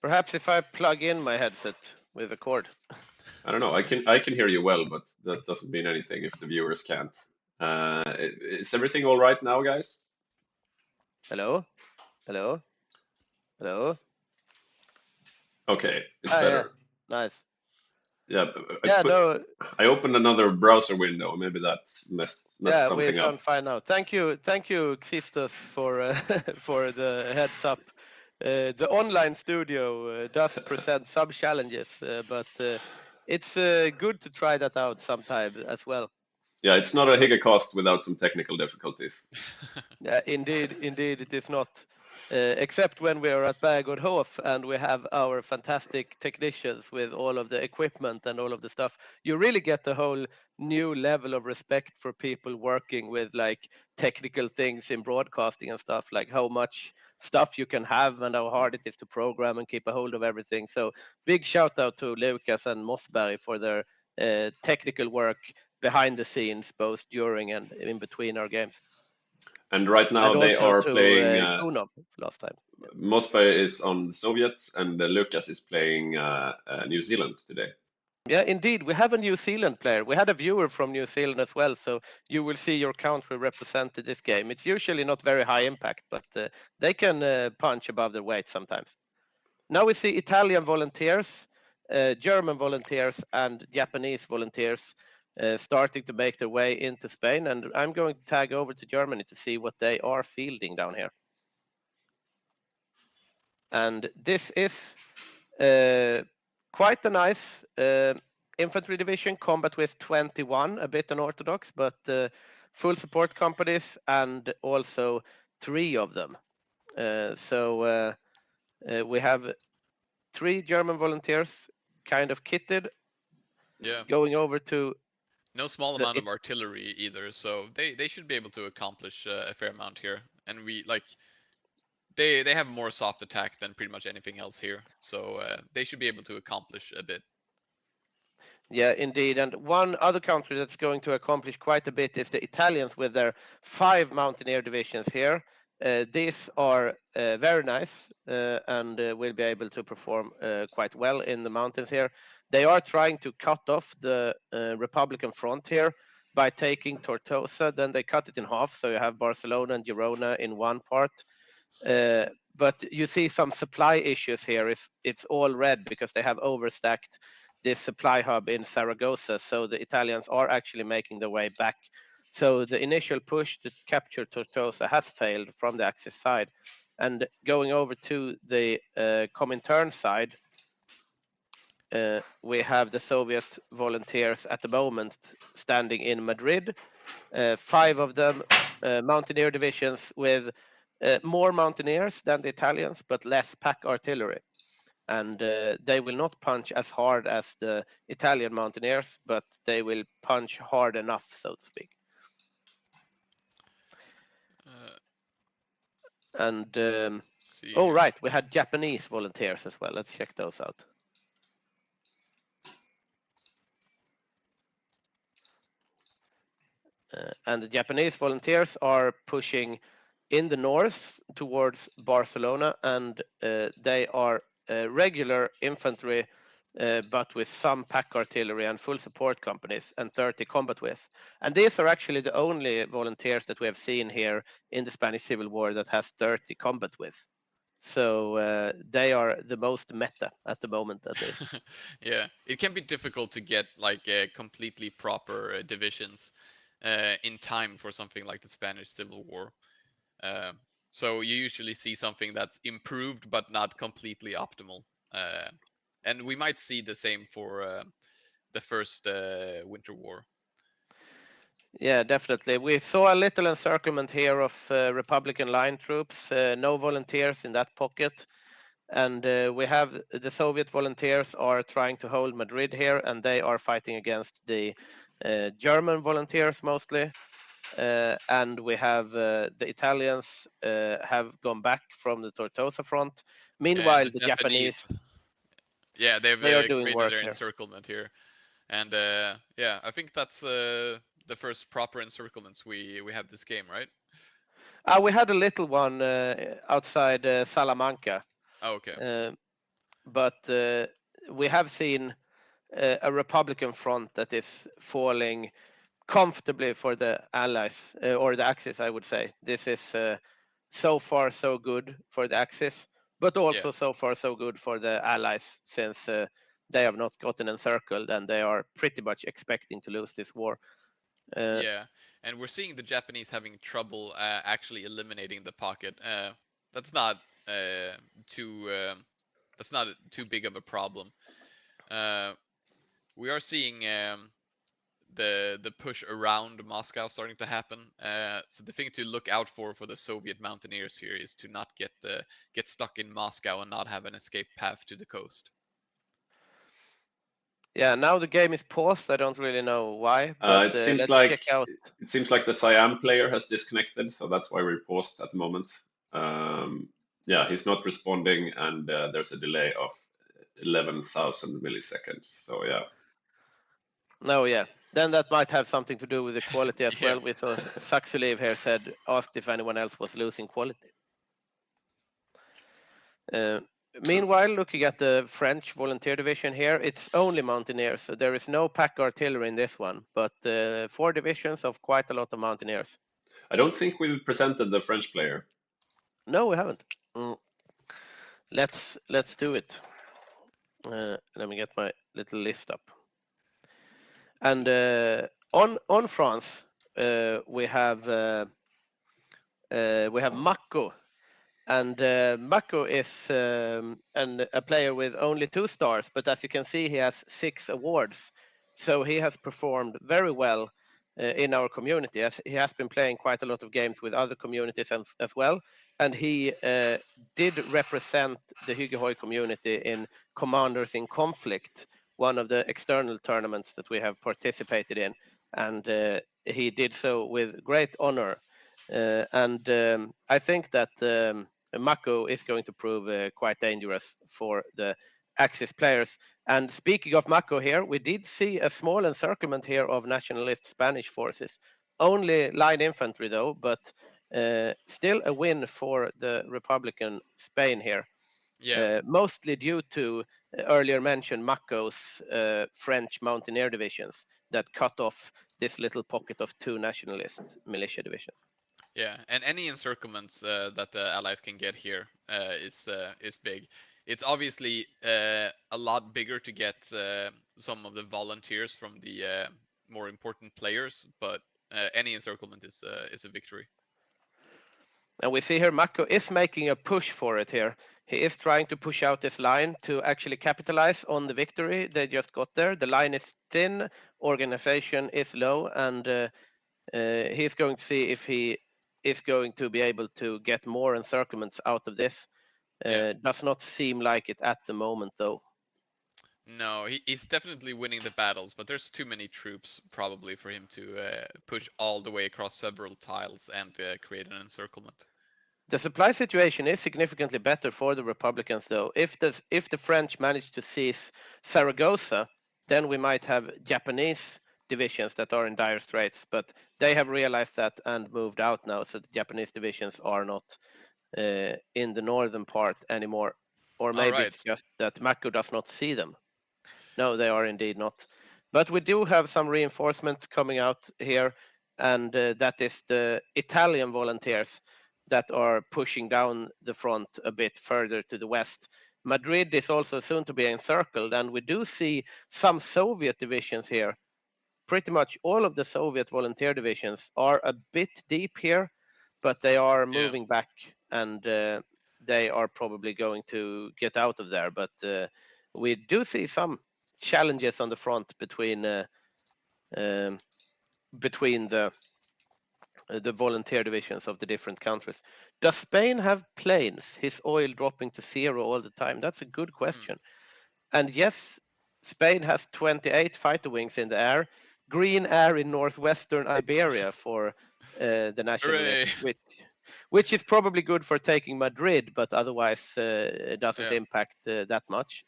H: Perhaps if I plug in my headset with a cord.
E: I don't know. I can hear you well, but that doesn't mean anything if the viewers can't. Is everything all right now, guys?
H: Hello? Hello? Hello?
E: Okay, it's
H: Ah, yeah.
E: better.
H: Nice.
E: Yeah,
H: Yeah, no,
E: I opened another browser window. Maybe that messed
H: yeah, we
E: something up.
H: sound fine now. Thank you, Xistus, for for the heads up. The online studio does present some challenges, but it's good to try that out sometime as well.
E: Yeah, it's not a Hygge cast without some technical difficulties.
H: Indeed, it is not. Except when we are at Bergårdhof and we have our fantastic technicians with all of the equipment and all of the stuff, you really get a whole new level of respect for people working with like technical things in broadcasting and stuff, like how much stuff you can have and how hard it is to program and keep a hold of everything. So big shout out to Lucas and Mossberg for their technical work behind the scenes, both during and in between our games.
E: And right now
H: And
E: they
H: also
E: are
H: to
E: playing.
H: Kunov last time.
E: Mossberg is on Soviets, and Lucas is playing New Zealand today.
H: Yeah, indeed. We have a New Zealand player. We had a viewer from New Zealand as well, so you will see your country represented this game. It's usually not very high impact, but they can punch above their weight sometimes. Now we see Italian volunteers, German volunteers, and Japanese volunteers starting to make their way into Spain. And I'm going to tag over to Germany to see what they are fielding down here. And this is quite a nice infantry division, combat with 21, a bit unorthodox, but full support companies and also 3 of them. So we have 3 German volunteers kind of kitted.
G: Yeah.
H: Going over to
G: no small amount of artillery either, so they should be able to accomplish a fair amount here. And we like they have more soft attack than pretty much anything else here, so they should be able to accomplish a bit.
H: Yeah, indeed. And one other country that's going to accomplish quite a bit is the Italians with their 5 mountaineer divisions here. These are very nice and will be able to perform quite well in the mountains here. They are trying to cut off the Republican front here by taking Tortosa. Then they cut it in half, so you have Barcelona and Girona in one part. But you see some supply issues here. It's all red because they have overstacked this supply hub in Zaragoza, so the Italians are actually making their way back. So the initial push to capture Tortosa has failed from the Axis side. And going over to the Comintern side, we have the Soviet volunteers at the moment standing in Madrid. 5 of them mountaineer divisions with more mountaineers than the Italians, but less pack artillery. And they will not punch as hard as the Italian mountaineers, but they will punch hard enough, so to speak. And oh, right, we had Japanese volunteers as well. Let's check those out. And the Japanese volunteers are pushing in the north towards Barcelona, and they are regular infantry, but with some pack artillery and full support companies and 30 combat with. And these are actually the only volunteers that we have seen here in the Spanish Civil War that has 30 combat with. So they are the most meta at the moment, at least.
G: Yeah, it can be difficult to get like completely proper divisions in time for something like the Spanish Civil War. So you usually see something that's improved but not completely optimal. And we might see the same for the first Winter War.
H: Yeah, definitely. We saw a little encirclement here of Republican line troops, no volunteers in that pocket. And we have the Soviet volunteers are trying to hold Madrid here, and they are fighting against the German volunteers mostly. And we have the Italians have gone back from the Tortosa front. Meanwhile, the Japanese.
G: Yeah, they
H: are doing
G: created
H: work
G: their
H: here.
G: encirclement here. And yeah, I think that's the first proper encirclements we have this game, right?
H: We had a little one outside Salamanca.
G: Oh, okay.
H: But we have seen a Republican front that is falling comfortably for the Allies, or the Axis, I would say. This is so far so good for the Axis, but also so far so good for the Allies, since they have not gotten encircled, and they are pretty much expecting to lose this war.
G: Yeah, and we're seeing the Japanese having trouble actually eliminating the pocket. That's not too that's not too big of a problem. We are seeing the push around Moscow starting to happen. So the thing to look out for the Soviet mountaineers here is to not get stuck in Moscow and not have an escape path to the coast.
H: Yeah, now the game is paused. I don't really know why, but
E: It seems
H: let's
E: like
H: check out.
E: it seems like the Siam player has disconnected, so that's why we're paused at the moment. Yeah, he's not responding, and there's a delay of 11,000 milliseconds. So yeah.
H: No, yeah. Then that might have something to do with the quality as
G: Yeah.
H: well. We saw Saxulev here asked if anyone else was losing quality. Meanwhile, looking at the French volunteer division here, it's only mountaineers, so there is no pack artillery in this one, but 4 divisions of quite a lot of mountaineers.
E: I don't think we've presented the French player.
H: No, we haven't. Let's do it. Let me get my little list up. And on France, we have Mako, and Mako is a player with only 2 stars, but as you can see, he has 6 awards, so he has performed very well in our community, as he has been playing quite a lot of games with other communities as well, and he did represent the Hygge HOI community in Commanders in Conflict, one of the external tournaments that we have participated in, and he did so with great honor. And I think that Mako is going to prove quite dangerous for the Axis players. And speaking of Mako here, we did see a small encirclement here of nationalist Spanish forces. Only line infantry though, but still a win for the Republican Spain here.
G: Yeah.
H: Mostly due to earlier mentioned Mako's French mountaineer divisions that cut off this little pocket of 2 nationalist militia divisions.
G: Yeah, and any encirclements that the allies can get here is big. It's obviously a lot bigger to get some of the volunteers from the more important players, but any encirclement is a victory.
H: And we see here Mako is making a push for it here. He is trying to push out this line to actually capitalize on the victory they just got there. The line is thin, organization is low, and he's going to see if he is going to be able to get more encirclements out of this. Does not seem like it at the moment though.
G: No, he's definitely winning the battles, but there's too many troops probably for him to push all the way across several tiles and create an encirclement.
H: The supply situation is significantly better for the Republicans though. If the French manage to seize Zaragoza, then we might have Japanese divisions that are in dire straits, but they have realized that and moved out now, so the Japanese divisions are not in the northern part anymore. Or maybe it's just that Mako does not see them. No, they are indeed not. But we do have some reinforcements coming out here, and that is the Italian volunteers that are pushing down the front a bit further to the west. Madrid is also soon to be encircled, and we do see some Soviet divisions here. Pretty much all of the Soviet volunteer divisions are a bit deep here, but they are moving back, and they are probably going to get out of there. But we do see some challenges on the front between the volunteer divisions of the different countries. Does Spain have planes? His oil dropping to 0 all the time? That's a good question. And yes, Spain has 28 fighter wings in the air. Green air in northwestern Iberia for the nationalists, which is probably good for taking Madrid, but otherwise it doesn't impact that much.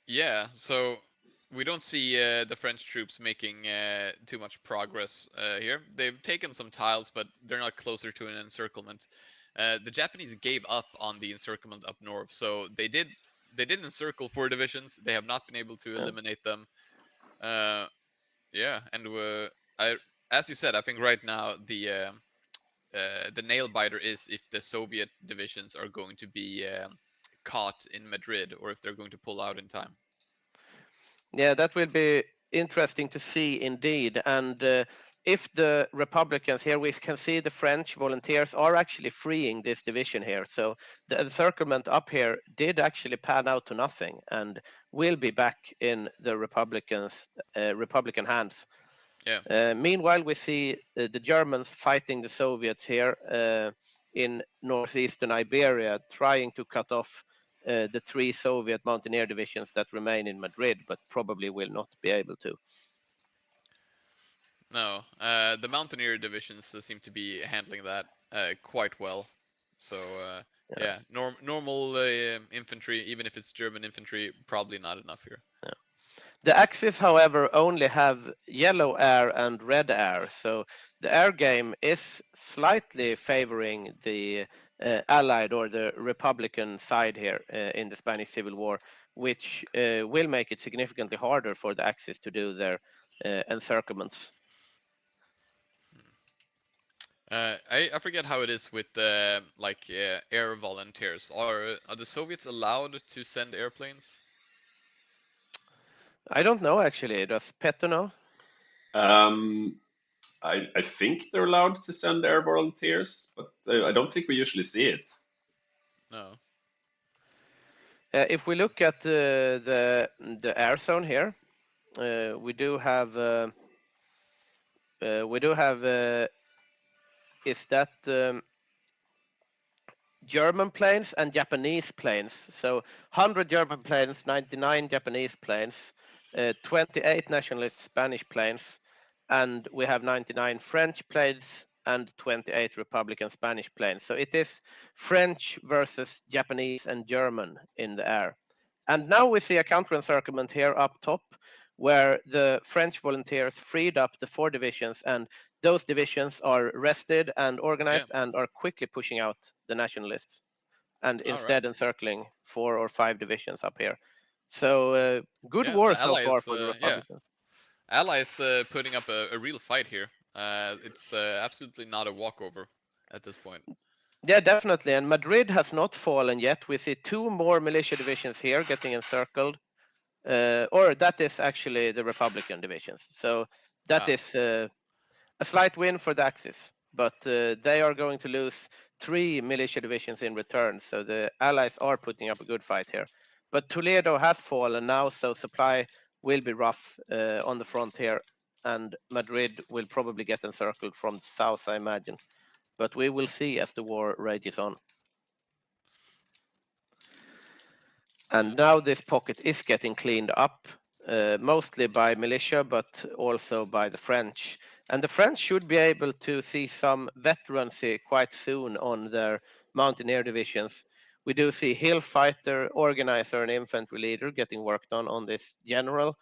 G: Yeah, so we don't see the French troops making too much progress here. They've taken some tiles, but they're not closer to an encirclement. The Japanese gave up on the encirclement up north, so they did encircle 4 divisions. They have not been able to eliminate them. Yeah, and as you said, I think right now the nail biter is if the Soviet divisions are going to be caught in Madrid or if they're going to pull out in time.
H: Yeah, that will be interesting to see indeed. And if the Republicans here, we can see the French volunteers are actually freeing this division here. So the encirclement up here did actually pan out to nothing and will be back in the Republican hands.
G: Yeah.
H: Meanwhile, we see the Germans fighting the Soviets here in northeastern Iberia, trying to cut off the 3 Soviet mountaineer divisions that remain in Madrid, but probably will not be able to.
G: No, the Mountaineer divisions seem to be handling that quite well. So yeah, normal infantry, even if it's German infantry, probably not enough here.
H: Yeah. The Axis, however, only have yellow air and red air, so the air game is slightly favoring the Allied or the Republican side here in the Spanish Civil War, which will make it significantly harder for the Axis to do their encirclements.
G: I forget how it is with like air volunteers. Are the Soviets allowed to send airplanes?
H: I don't know actually. Does Petto know?
E: I think they're allowed to send air volunteers, but I don't think we usually see it.
G: No.
H: If we look at the air zone here, we do have is that German planes and Japanese planes. So 100 German planes, 99 Japanese planes, 28 nationalist Spanish planes, and we have 99 French planes and 28 Republican Spanish planes. So it is French versus Japanese and German in the air. And now we see a counter-encirclement here up top, where the French volunteers freed up the 4 divisions, and those divisions are rested and organized and are quickly pushing out the nationalists and instead encircling 4 or 5 divisions up here. So good war so far for the Republicans.
G: Yeah. Allies putting up a real fight here. It's absolutely not a walkover at this point.
H: Yeah, definitely. And Madrid has not fallen yet. We see 2 more militia divisions here getting encircled. Or that is actually the Republican divisions. So that is a slight win for the Axis, but they are going to lose 3 militia divisions in return. So the Allies are putting up a good fight here. But Toledo has fallen now, so supply will be rough on the front here, and Madrid will probably get encircled from the south, I imagine. But we will see as the war rages on. And now this pocket is getting cleaned up, mostly by militia, but also by the French. And the French should be able to see some veterancy quite soon on their mountaineer divisions. We do see hill fighter, organizer, and infantry leader getting worked on this general.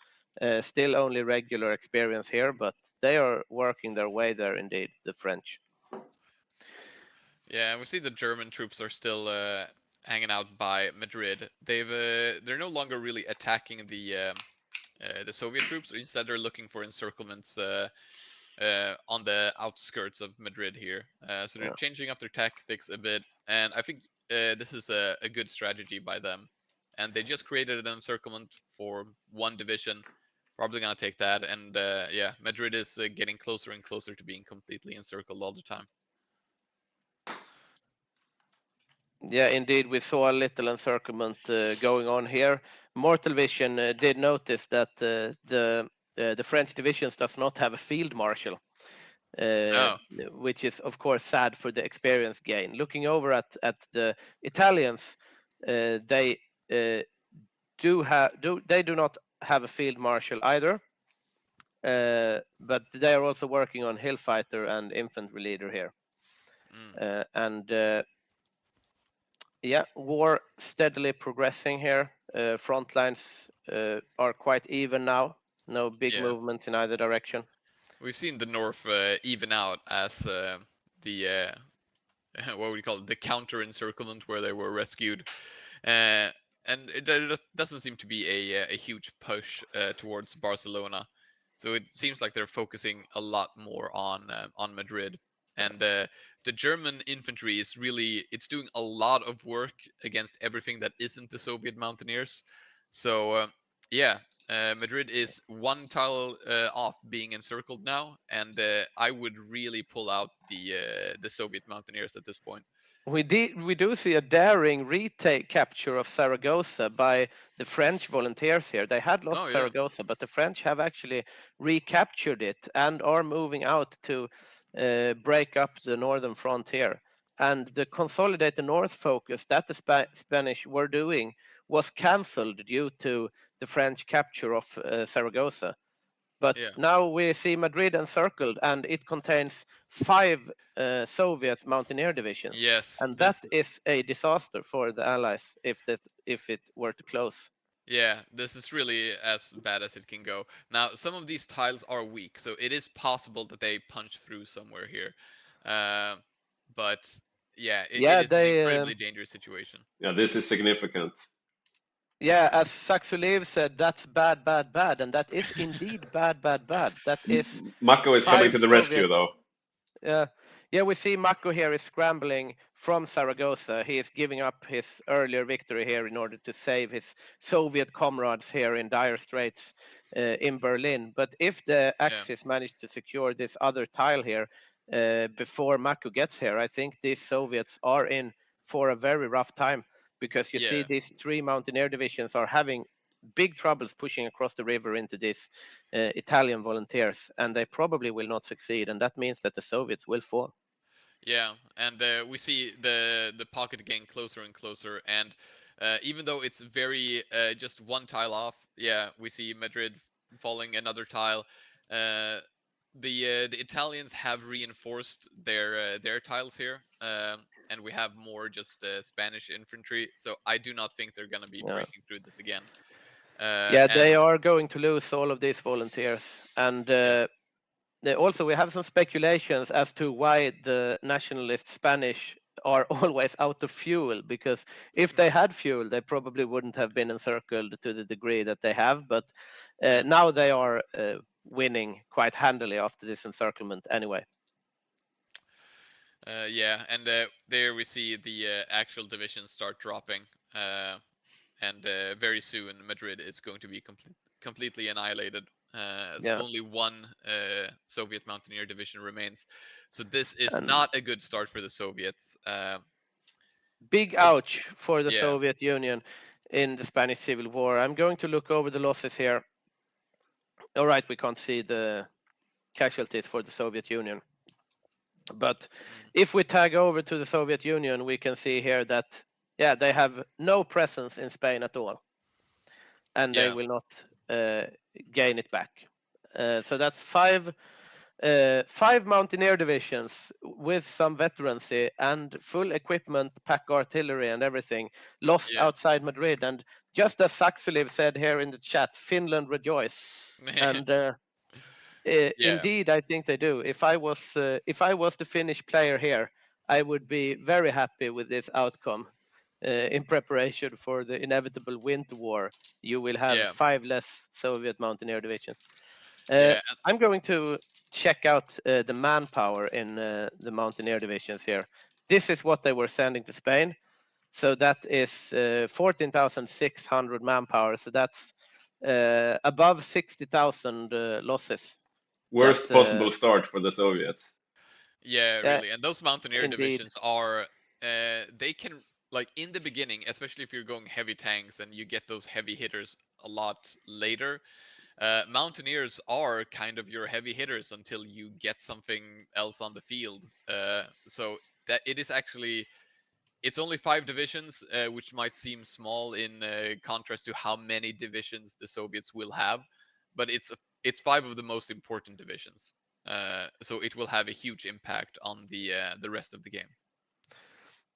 H: Still only regular experience here, but they are working their way there indeed, the French.
G: Yeah, we see the German troops are still hanging out by Madrid. They're no longer really attacking the Soviet troops. Instead, they're looking for encirclements on the outskirts of Madrid here. So they're changing up their tactics a bit, and I think this is a good strategy by them. And they just created an encirclement for 1 division. Probably gonna take that, and yeah, Madrid is getting closer and closer to being completely encircled all the time.
H: Yeah, indeed, we saw a little encirclement going on here. Mortal Vision did notice that the French divisions does not have a field marshal, which is of course sad for the experience gain. Looking over at the Italians, they do not have a field marshal either, but they are also working on hill fighter and infantry leader here, and. Yeah, war steadily progressing here. Front lines are quite even now. No big movements in either direction.
G: We've seen the north even out as the what would you call it? The counter encirclement where they were rescued, and it doesn't seem to be a huge push towards Barcelona. So it seems like they're focusing a lot more on Madrid, and the German infantry is really it's doing a lot of work against everything that isn't the Soviet mountaineers. So yeah, Madrid is one tile off being encircled now, and I would really pull out the Soviet mountaineers at this point.
H: We do see a daring retake capture of Zaragoza by the French volunteers here. They had lost
G: Oh, yeah.
H: Zaragoza, but the French have actually recaptured it and are moving out to break up the northern frontier. And the Consolidate the North focus that the Spanish were doing was cancelled due to the French capture of Zaragoza. But
G: Yeah.
H: now we see Madrid encircled, and it contains 5 Soviet mountaineer divisions.
G: Yes,
H: And that is a disaster for the Allies if it were to close.
G: Yeah, this is really as bad as it can go. Now, some of these tiles are weak, so it is possible that they punch through somewhere here. But yeah,
H: Yeah,
G: it is
H: they,
G: an incredibly dangerous situation.
E: Yeah, this is significant.
H: Yeah, as Saxuliv said, that's bad, bad, bad, and that is indeed bad, bad, bad. That is
E: Mako is coming
H: 5
E: to the rescue,
H: Soviet-
E: though.
H: Yeah, we see Mako here is scrambling from Zaragoza. He is giving up his earlier victory here in order to save his Soviet comrades here in dire straits in Berlin. But if the Axis manage to secure this other tile here before Mako gets here, I think these Soviets are in for a very rough time, because you see these 3 mountaineer divisions are having big troubles pushing across the river into these Italian volunteers, and they probably will not succeed, and that means that the Soviets will fall.
G: Yeah, and we see the pocket getting closer and closer, and even though it's very just one tile off, yeah, we see Madrid falling another tile. The Italians have reinforced their tiles here, and we have more just Spanish infantry. So I do not think they're gonna be breaking through this again.
H: Yeah, they are going to lose all of these volunteers, and also we have some speculations as to why the nationalist Spanish are always out of fuel, because if they had fuel, they probably wouldn't have been encircled to the degree that they have. But now they are winning quite handily after this encirclement anyway.
G: Yeah, and there we see the actual divisions start dropping, and very soon Madrid is going to be completely annihilated. Only one Soviet mountaineer division remains. So this is not a good start for the Soviets.
H: Big ouch for the Soviet Union in the Spanish Civil War. I'm going to look over the losses here. All right, we can't see the casualties for the Soviet Union. But if we tag over to the Soviet Union, we can see here that, they have no presence in Spain at all. And they will not gain it back. So that's 5 mountaineer divisions with some veterancy and full equipment, pack artillery and everything lost outside Madrid. And just as Saxuliv said here in the chat, Finland rejoice. And indeed, I think they do. If I was the Finnish player here, I would be very happy with this outcome. In preparation for the inevitable winter war, you will have 5 less Soviet mountaineer divisions. I'm going to check out the manpower in the mountaineer divisions here. This is what they were sending to Spain. So that is 14,600 manpower. So that's above 60,000 losses.
E: Worst possible start for the Soviets.
G: Yeah, really. And those mountaineer divisions are, they can, like in the beginning, especially if you're going heavy tanks and you get those heavy hitters a lot later, mountaineers are kind of your heavy hitters until you get something else on the field. So that it is actually, it's only 5 divisions, which might seem small in contrast to how many divisions the Soviets will have, but it's 5 of the most important divisions. So it will have a huge impact on the rest of the game.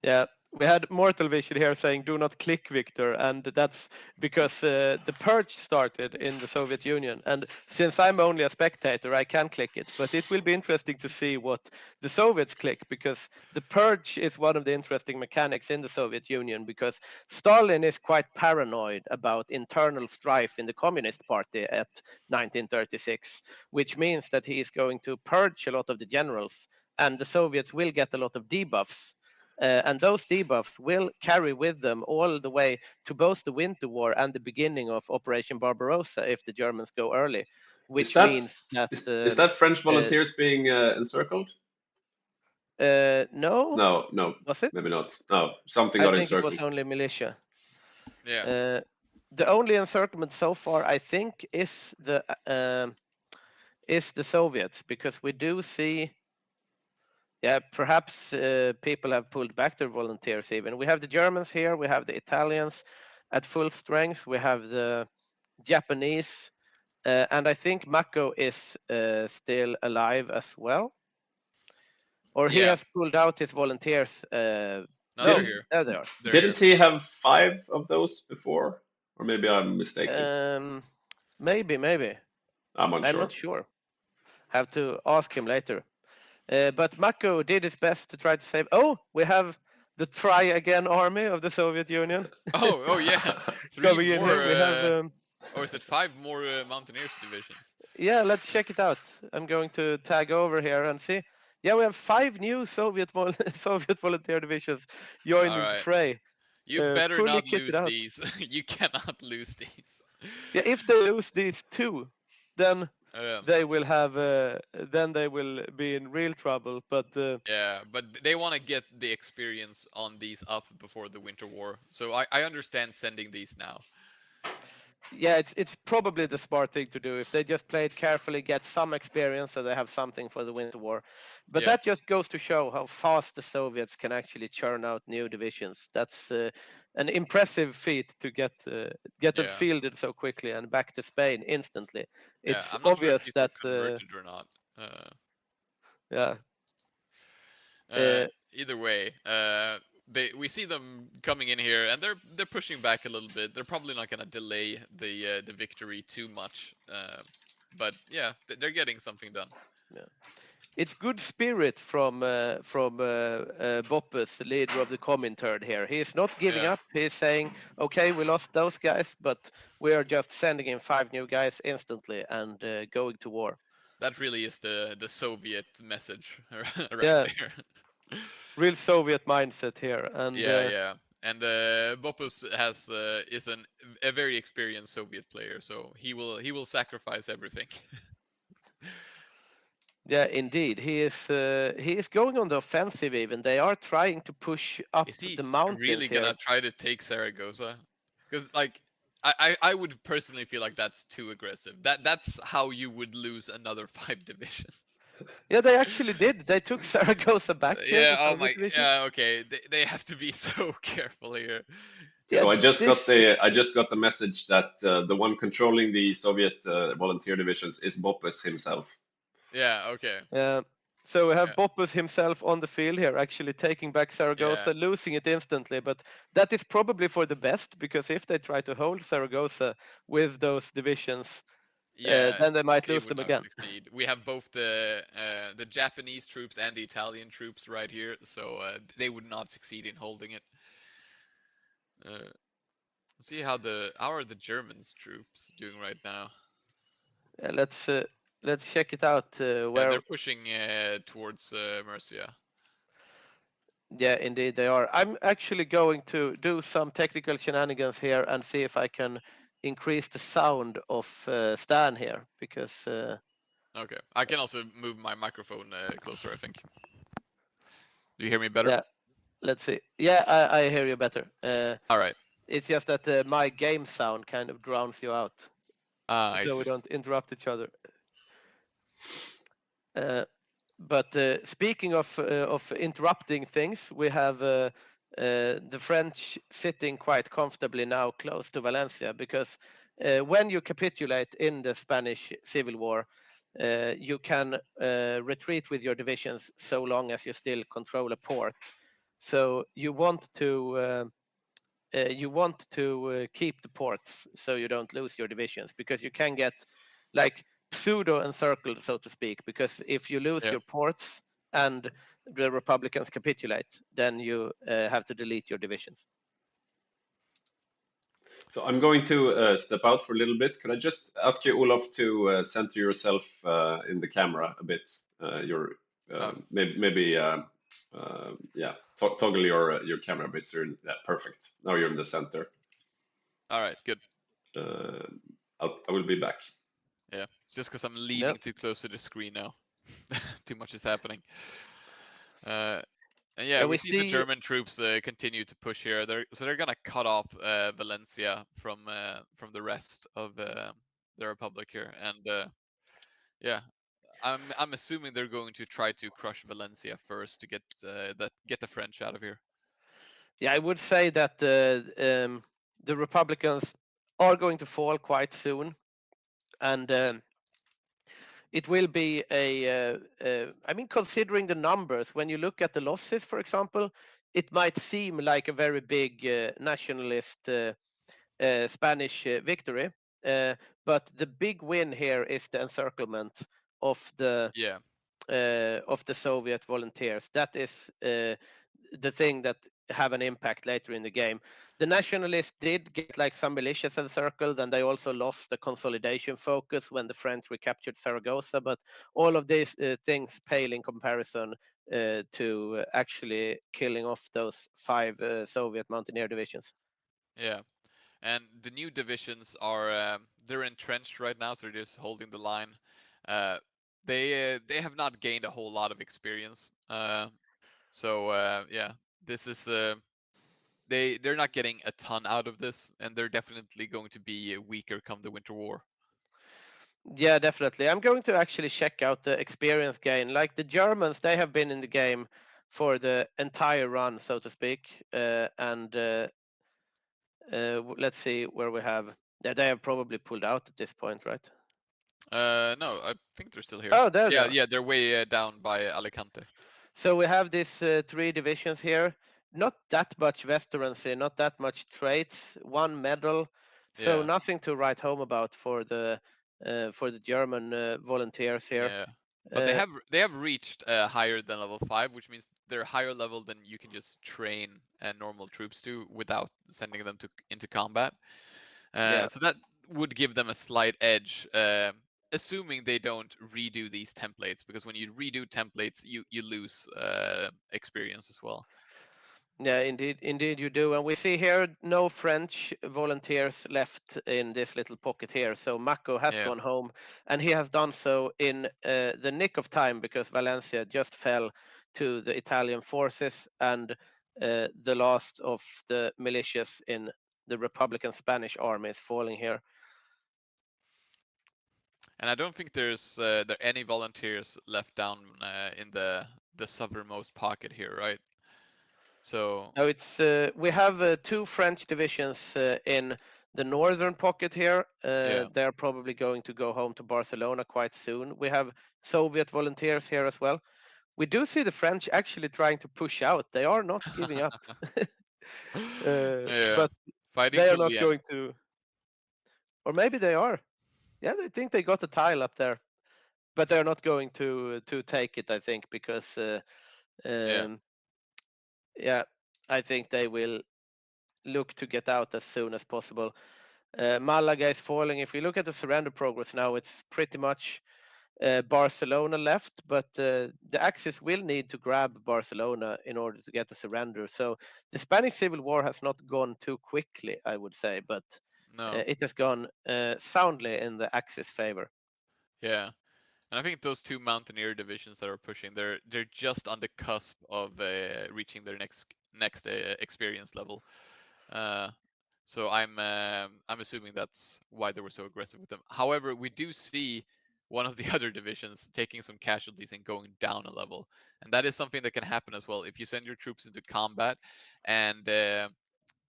H: Yeah, we had Mortal Vision here saying "Do not click, Victor," and that's because the purge started in the Soviet Union. And since I'm only a spectator, I can click it. But it will be interesting to see what the Soviets click, because the purge is one of the interesting mechanics in the Soviet Union. Because Stalin is quite paranoid about internal strife in the Communist Party at 1936, which means that he is going to purge a lot of the generals and the Soviets will get a lot of debuffs. And those debuffs will carry with them all the way to both the Winter War and the beginning of Operation Barbarossa if the Germans go early, which means that...
E: Is that French volunteers being encircled?
H: No.
E: No,
H: Was it?
E: maybe not. No, something
H: I
E: got
H: think it
E: encircled.
H: was only militia.
G: Yeah.
H: The only encirclement so far, I think, is the Soviets, because we do see, perhaps people have pulled back their volunteers even. We have the Germans here, we have the Italians at full strength, we have the Japanese, and I think Mako is still alive as well. Or he has pulled out his volunteers.
G: No, they're here.
H: There they are.
E: Didn't he have 5 of those before? Or maybe I'm mistaken.
H: Maybe.
E: I'm unsure.
H: I'm not sure. Have to ask him later. But Mako did his best to try to save. Oh, we have the try again army of the Soviet Union.
G: Oh yeah. 3
H: Coming in
G: more.
H: here. We have.
G: Or is it 5 more Mountaineers divisions?
H: Yeah, let's check it out. I'm going to tag over here and see. Yeah, we have 5 new Soviet volunteer divisions joining the fray.
G: You better not lose
H: out.
G: these. You cannot lose these.
H: Yeah, if they lose these 2, then they will have. Then they will be in real trouble. But
G: yeah, but they want to get the experience on these up before the Winter War. So I understand sending these now.
H: Yeah, it's probably the smart thing to do if they just play it carefully, get some experience, so they have something for the Winter War. But that just goes to show how fast the Soviets can actually churn out new divisions. That's an impressive feat to get them fielded so quickly and back to Spain instantly. It's
G: I'm not
H: obvious
G: sure if
H: that
G: converted or not. Either way, we see them coming in here, and they're pushing back a little bit. They're probably not going to delay the victory too much, but yeah, they're getting something done.
H: Yeah. It's good spirit from Boppus, the leader of the Comintern here. He is not giving up. He's saying, okay, we lost those guys, but we are just sending in 5 new guys instantly and going to war.
G: That really is the Soviet message right
H: there. Real Soviet mindset here. And
G: and Boppus is a very experienced Soviet player, so he will sacrifice everything.
H: Yeah, indeed. He is going on the offensive even. They are trying to push up the mountains.
G: Is he really gonna try to take Zaragoza? Because like I would personally feel like that's too aggressive. That's how you would lose another 5 divisions.
H: Yeah, they actually did. They took Zaragoza back.
G: Yeah, oh my. Yeah, okay. They have to be so careful here.
E: So I just got the message that the one controlling the Soviet volunteer divisions is Boppus himself.
G: Yeah. Okay.
H: Yeah. So we have Boppus himself on the field here, actually taking back Zaragoza, losing it instantly. But that is probably for the best, because if they try to hold Zaragoza with those divisions, then they might lose them again.
G: Succeed. We have both the Japanese troops and the Italian troops right here, so they would not succeed in holding it. See how are the Germans troops doing right now?
H: Yeah, let's check it out. Where
G: they're pushing towards Murcia.
H: Yeah, indeed they are. I'm actually going to do some technical shenanigans here and see if I can increase the sound of Stan here, because
G: okay, I can also move my microphone closer, I think. Do you hear me better?
H: Yeah, let's see. Yeah, I hear you better.
G: All right.
H: It's just that my game sound kind of drowns you out, so we don't interrupt each other. But speaking of interrupting things, we have the French sitting quite comfortably now close to Valencia, because when you capitulate in the Spanish Civil War, you can retreat with your divisions so long as you still control a port. So you want to keep the ports so you don't lose your divisions, because you can get like pseudo encircled, so to speak, because if you lose your ports and the Republicans capitulate, then you have to delete your divisions.
E: So I'm going to step out for a little bit. Could I just ask you, Olof, to center yourself in the camera a bit? Your Maybe yeah, toggle your camera a bit. So perfect. Now you're in the center.
G: All right, good.
E: I will be back.
G: Yeah, just because I'm leaning too close to the screen now. Too much is happening. And yeah, we see the German troops continue to push here. They're gonna cut off Valencia from the rest of the Republic here, and yeah, I'm assuming they're going to try to crush Valencia first to get the French out of here.
H: Yeah, I would say that the Republicans are going to fall quite soon, and it will be I mean, considering the numbers, when you look at the losses, for example, it might seem like a very big nationalist Spanish victory, but the big win here is the encirclement of the Soviet volunteers. That is the thing that have an impact later in the game. The Nationalists did get like some militias encircled, and they also lost the consolidation focus when the French recaptured Zaragoza. But all of these things pale in comparison to actually killing off those 5 Soviet mountaineer divisions.
G: Yeah, and the new divisions are they're entrenched right now, so they're just holding the line. They have not gained a whole lot of experience. So yeah, this is they're not getting a ton out of this, and they're definitely going to be weaker come the Winter War.
H: Yeah, definitely. I'm going to actually check out the experience gain. Like the Germans, they have been in the game for the entire run, so to speak. Let's see where we have. Yeah, they have probably pulled out at this point, right?
G: No, I think they're still here.
H: Oh, there they are.
G: Yeah, they're way down by Alicante.
H: So we have these 3 divisions here. Not that much veterancy, not that much traits, 1 medal. So nothing to write home about for the German volunteers here.
G: Yeah, but they have reached higher than level 5, which means they're higher level than you can just train normal troops to without sending them into combat. So that would give them a slight edge, assuming they don't redo these templates, because when you redo templates, you lose experience as well.
H: Yeah, indeed you do. And we see here no French volunteers left in this little pocket here. So Mako has gone home, and he has done so in the nick of time, because Valencia just fell to the Italian forces, and the last of the militias in the Republican Spanish army is falling here.
G: And I don't think there's there any volunteers left down in the southernmost pocket here, right? So
H: no, it's we have 2 French divisions in the northern pocket here. They're probably going to go home to Barcelona quite soon. We have Soviet volunteers here as well. We do see the French actually trying to push out. They are not giving up. But
G: fighting
H: they are not going to. Or maybe they are. Yeah, they think they got a tile up there, but they're not going to take it, I think, because yeah, I think they will look to get out as soon as possible. Malaga is falling. If you look at the surrender progress now, it's pretty much Barcelona left, but the Axis will need to grab Barcelona in order to get the surrender. So the Spanish Civil War has not gone too quickly, I would say, but it has gone soundly in the Axis favor.
G: Yeah. And I think those 2 mountaineer divisions that are pushing, they're just on the cusp of reaching their next experience level. So I'm assuming that's why they were so aggressive with them. However, we do see one of the other divisions taking some casualties and going down a level, and that is something that can happen as well if you send your troops into combat and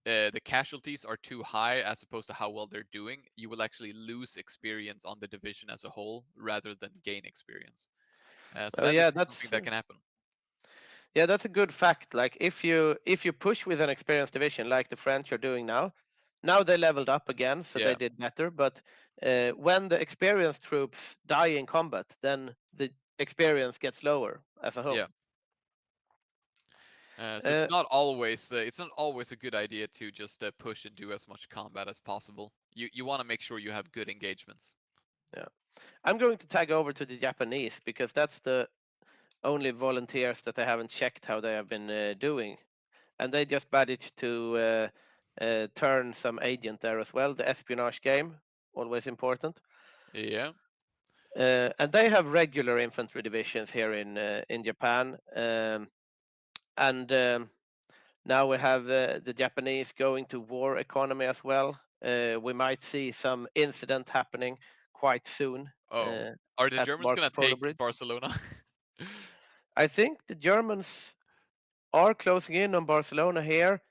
G: the casualties are too high as opposed to how well they're doing. You will actually lose experience on the division as a whole rather than gain experience. So that's something that can happen.
H: Yeah, that's a good fact. Like if you push with an experienced division like the French are doing now they leveled up again, so they did better. But when the experienced troops die in combat, then the experience gets lower as a whole.
G: Yeah. So it's not always a good idea to just push and do as much combat as possible. You want to make sure you have good engagements.
H: Yeah, I'm going to tag over to the Japanese because that's the only volunteers that I haven't checked how they have been doing. And they just managed to turn some agent there as well. The espionage game, always important.
G: Yeah.
H: And they have regular infantry divisions here in Japan. And now we have the Japanese going to war economy as well. We might see some incident happening quite soon.
G: Oh, are the
H: at
G: Germans
H: Marco
G: gonna
H: Polo
G: take
H: Bridge.
G: Barcelona?
H: I think the Germans are closing in on Barcelona here.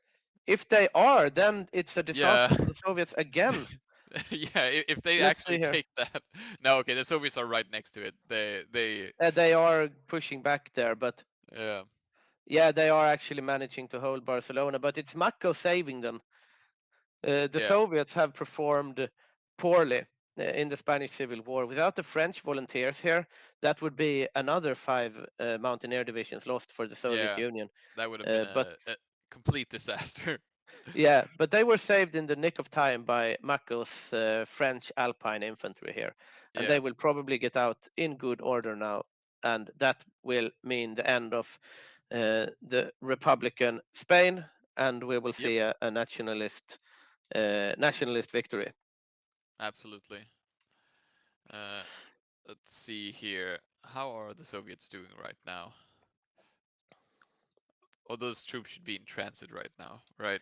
H: If they are, then it's a disaster
G: Yeah.
H: for the Soviets again.
G: Yeah, if they
H: Let's see
G: actually
H: here.
G: take that. No, okay, the Soviets are right next to it.
H: They are pushing back there, but
G: Yeah.
H: yeah, they are actually managing to hold Barcelona, but it's Mako saving them. The
G: Yeah.
H: Soviets have performed poorly in the Spanish Civil War. Without the French volunteers here, that would be another 5 mountaineer divisions lost for the Soviet
G: Yeah.
H: Union.
G: That would have been
H: But
G: a complete disaster.
H: yeah, but they were saved in the nick of time by Mako's French Alpine infantry here, and
G: Yeah.
H: they will probably get out in good order now, and that will mean the end of the Republican Spain, and we will see a nationalist victory.
G: Absolutely. Let's see here. How are the Soviets doing right now? Oh, those troops should be in transit right now, right?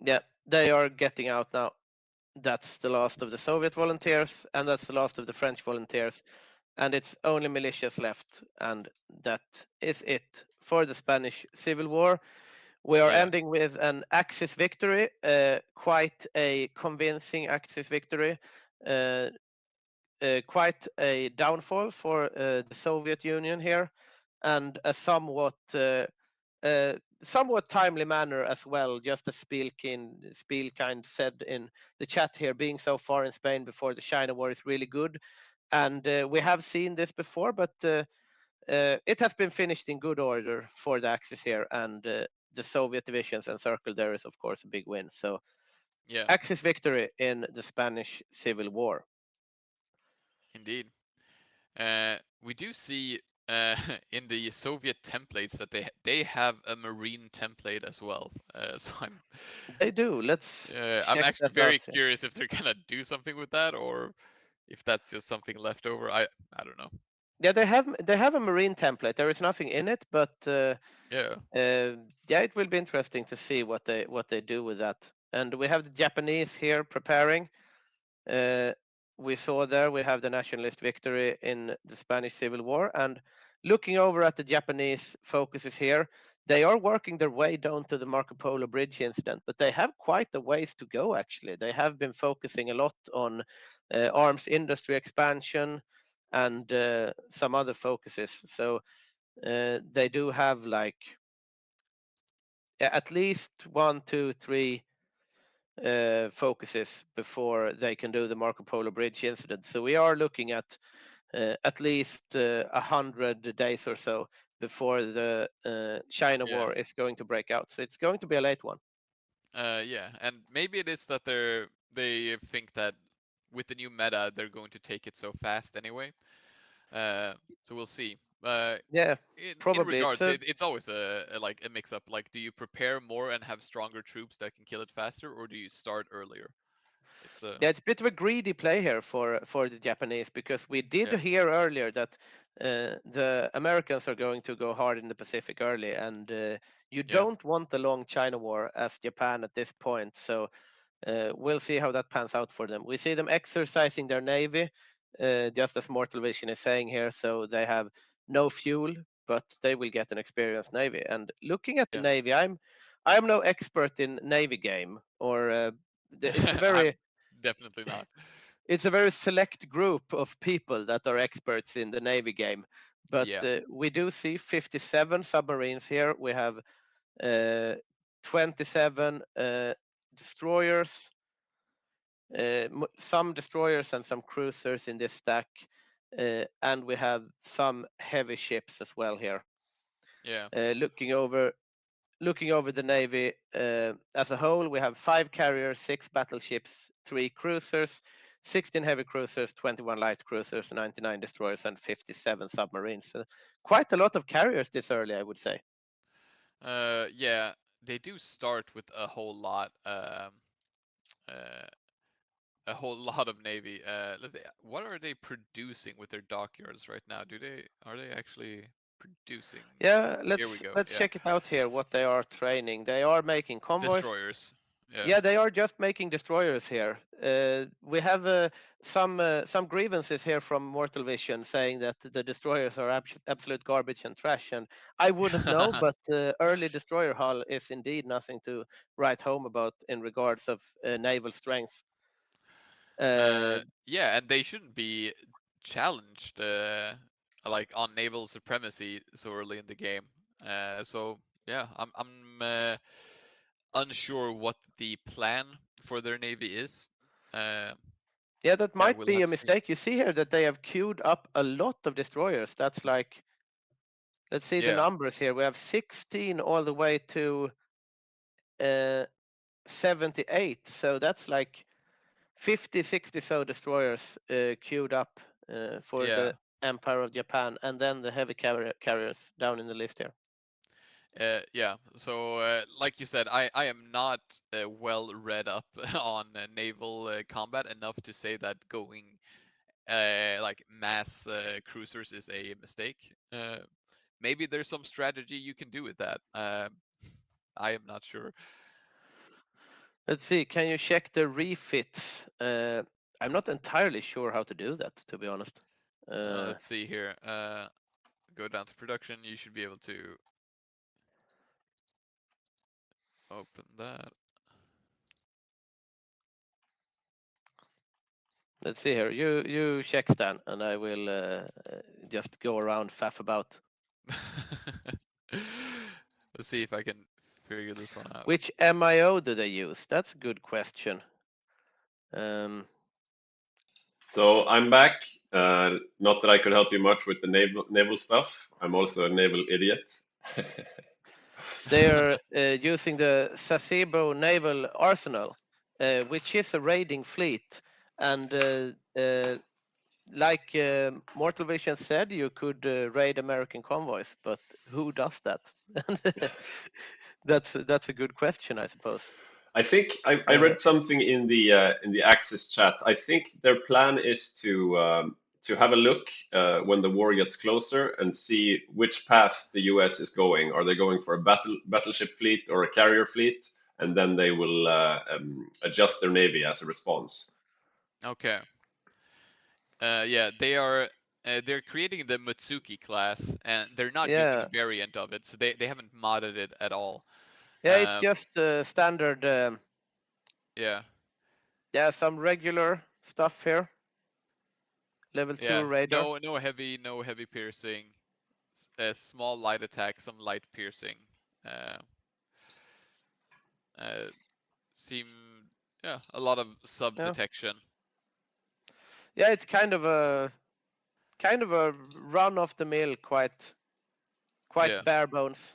H: Yeah, they are getting out now. That's the last of the Soviet volunteers, and that's the last of the French volunteers, and it's only militias left, and that is it for the Spanish Civil War. We are
G: Yeah.
H: ending with an Axis victory, quite a convincing Axis victory, quite a downfall for the Soviet Union here, and a somewhat timely manner as well. Just as Spielkind said in the chat here, being so far in Spain before the China War is really good, and we have seen this before, but it has been finished in good order for the Axis here, and the Soviet divisions encircled there is of course a big win. So
G: Yeah.
H: Axis victory in the Spanish Civil War.
G: Indeed. We do see in the Soviet templates that they have a marine template as well. So
H: They do. Let's
G: I'm
H: check
G: actually
H: that
G: very
H: out here.
G: curious if they're gonna do something with that or if that's just something left over. I don't know.
H: Yeah, they have a marine template. There is nothing in it, but
G: Yeah.
H: yeah, it will be interesting to see what they do with that. And we have the Japanese here preparing. We saw there we have the nationalist victory in the Spanish Civil War, and looking over at the Japanese focuses here, they are working their way down to the Marco Polo Bridge incident, but they have quite a ways to go actually. They have been focusing a lot on arms industry expansion and some other focuses. So they do have like at least 1, 2, 3 focuses before they can do the Marco Polo Bridge incident. So we are looking at least 100 days or so before the China
G: Yeah.
H: War is going to break out. So it's going to be a late one.
G: Yeah, and maybe it is that they think that with the new meta they're going to take it so fast anyway. So we'll see.
H: Yeah,
G: In
H: probably.
G: regards, it's always like a mix up. Like, do you prepare more and have stronger troops that can kill it faster, or do you start earlier?
H: Yeah, it's a bit of a greedy play here for the Japanese, because we did
G: Yeah.
H: hear earlier that the Americans are going to go hard in the Pacific early, and you don't want a long China War as Japan at this point. So we'll see how that pans out for them. We see them exercising their navy, just as Mortal Vision is saying here. So they have no fuel, but they will get an experienced navy. And looking at the navy, I'm no expert in navy game, or it's a very
G: I'm definitely not.
H: it's a very select group of people that are experts in the navy game. But we do see 57 submarines here. We have 27 destroyers, some destroyers and some cruisers in this stack, and we have some heavy ships as well here.
G: Yeah.
H: Looking over the navy as a whole, we have 5 carriers, 6 battleships, 3 cruisers, 16 heavy cruisers, 21 light cruisers, 99 destroyers, and 57 submarines. Quite a lot of carriers this early, I would say.
G: Yeah, they do start with a whole lot. A whole lot of navy. Let's see, what are they producing with their dockyards right now? Are they actually producing?
H: Yeah,
G: Here we go.
H: let's
G: Yeah,
H: check it out here. What they are training. They are making convoys.
G: destroyers.
H: Yeah, they are just making destroyers here. We have some grievances here from Mortal Vision saying that the destroyers are absolute garbage and trash, and I wouldn't know, but early destroyer hull is indeed nothing to write home about in regards of naval strength.
G: Yeah, and they shouldn't be challenged like on naval supremacy so early in the game. So yeah, I'm unsure what the plan for their navy is.
H: Yeah, that might
G: we'll
H: be
G: have
H: a
G: to see.
H: mistake. You see here that they have queued up a lot of destroyers. That's like, let's see the
G: Yeah,
H: numbers here. We have 16 all the way to 78. So that's like 50, 60 so destroyers queued up for
G: yeah.
H: the Empire of Japan, and then the heavy carriers down in the list here.
G: Yeah, so like you said, I am not well read up on naval combat enough to say that going like mass cruisers is a mistake. Maybe there's some strategy you can do with that. I am not sure.
H: Let's see, can you check the refits? I'm not entirely sure how to do that, to be honest.
G: Let's see here. Go down to production. You should be able to open that.
H: Let's see here. You check, Stan, and I will just go around faff about.
G: Let's see if I can figure this one out.
H: Which MIO do they use? That's a good question.
E: So I'm back. Not that I could help you much with the naval stuff. I'm also a naval idiot.
H: They are using the Sasebo Naval Arsenal, which is a raiding fleet. And like Mortal Vision said, you could raid American convoys, but who does that? That's a good question, I suppose.
E: I think I read something in the Axis chat. I think their plan is to have a look when the war gets closer and see which path the US is going. Are they going for a battleship fleet or a carrier fleet? And then they will adjust their navy as a response.
G: Okay. Yeah, they're creating the Mutsuki class, and they're not using a variant of it, so they haven't modded it at all.
H: Yeah, it's just standard.
G: Yeah.
H: Yeah, some regular stuff here. Level 2 radar.
G: No heavy piercing. Small light attack, some light piercing. Seem a lot of sub detection.
H: Yeah, it's kind of a run of the mill, quite bare bones.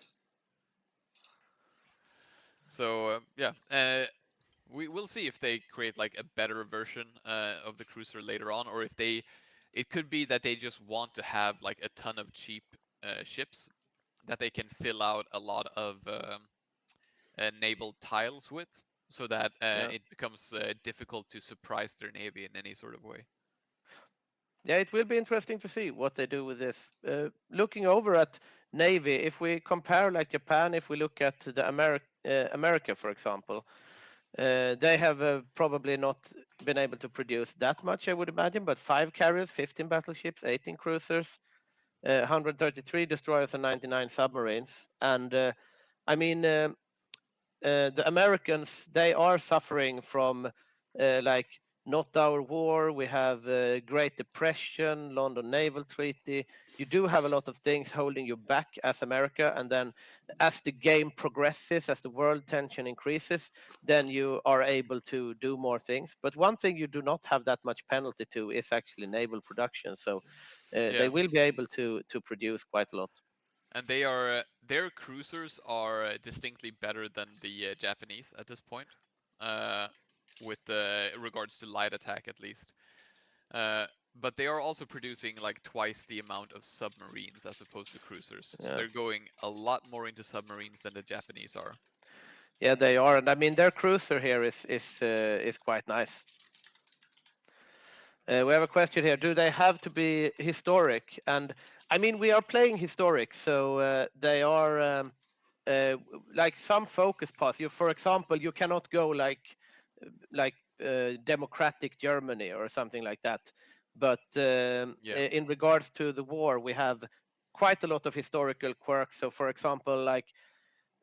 G: So we will see if they create like a better version of the cruiser later on, or if it could be that they just want to have like a ton of cheap ships that they can fill out a lot of naval tiles with, so that it becomes difficult to surprise their navy in any sort of way.
H: Yeah, it will be interesting to see what they do with this. Looking over at Navy, if we compare like Japan, if we look at the America, for example, they have probably not been able to produce that much, I would imagine, but 5 carriers, 15 battleships, 18 cruisers, 133 destroyers, and 99 submarines. And I mean, the Americans, they are suffering from like not our war. We have Great Depression, London Naval Treaty. You do have a lot of things holding you back as America. And then as the game progresses, as the world tension increases, then you are able to do more things. But one thing you do not have that much penalty to is actually naval production. So they will be able to produce quite a lot.
G: And they are their cruisers are distinctly better than the Japanese at this point, with regards to light attack at least. But they are also producing like twice the amount of submarines as opposed to cruisers. So
H: Yeah.
G: they're going a lot more into submarines than the Japanese are.
H: Yeah, they are, and I mean their cruiser here is quite nice. We have a question here. Do they have to be historic? And I mean, we are playing historic, so they are like some focus paths. You, for example, you cannot go like democratic Germany or something like that. But in regards to the war, we have quite a lot of historical quirks. So, for example, like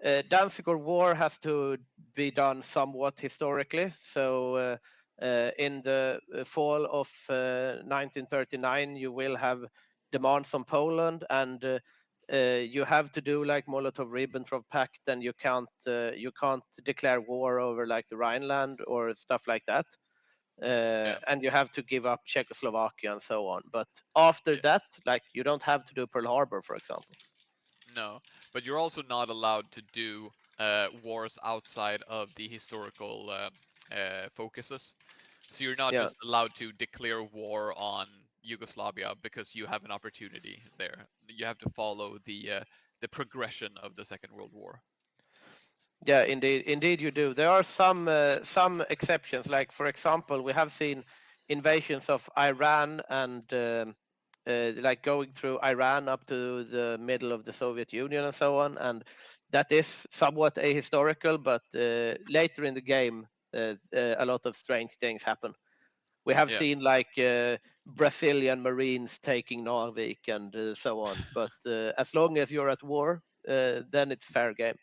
H: Danziger War has to be done somewhat historically. So in the fall of 1939, you will have demands on Poland, and you have to do like Molotov-Ribbentrop Pact, and you can't declare war over like the Rhineland or stuff like that. And you have to give up Czechoslovakia and so on. But after that, like you don't have to do Pearl Harbor, for example.
G: No, but you're also not allowed to do wars outside of the historical focuses. So you're not just allowed to declare war on Yugoslavia because you have an opportunity there. You have to follow the progression of the Second World War.
H: Yeah, indeed you do. There are some exceptions. Like for example, we have seen invasions of Iran and like going through Iran up to the middle of the Soviet Union and so on, and that is somewhat ahistorical. But later in the game, a lot of strange things happen. We have seen like Brazilian Marines taking Narvik and so on. But as long as you're at war, then it's fair game.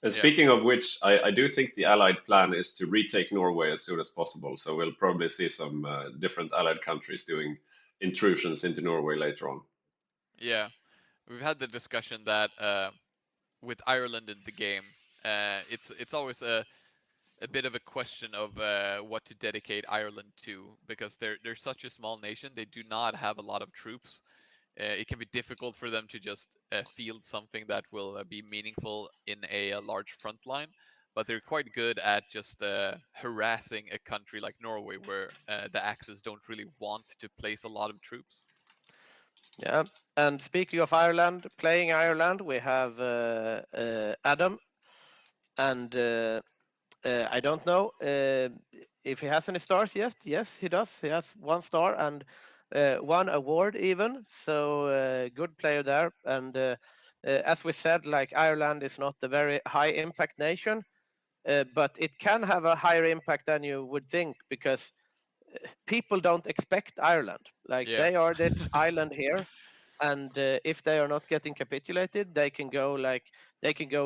E: And speaking of which, I do think the Allied plan is to retake Norway as soon as possible. So we'll probably see some different Allied countries doing intrusions into Norway later on.
G: Yeah, we've had the discussion that with Ireland in the game, it's always a bit of a question of what to dedicate Ireland to, because they're such a small nation. They do not have a lot of troops. It can be difficult for them to just field something that will be meaningful in a large front line, but they're quite good at just harassing a country like Norway, where the Axis don't really want to place a lot of troops.
H: Yeah, and speaking of Ireland, playing Ireland, we have Adam, and I don't know if he has any stars yet. Yes, he does. He has 1 star and 1 award even. So good player there. And as we said, like Ireland is not a very high impact nation, but it can have a higher impact than you would think, because people don't expect Ireland. Like they are this island here, and if they are not getting capitulated, they can go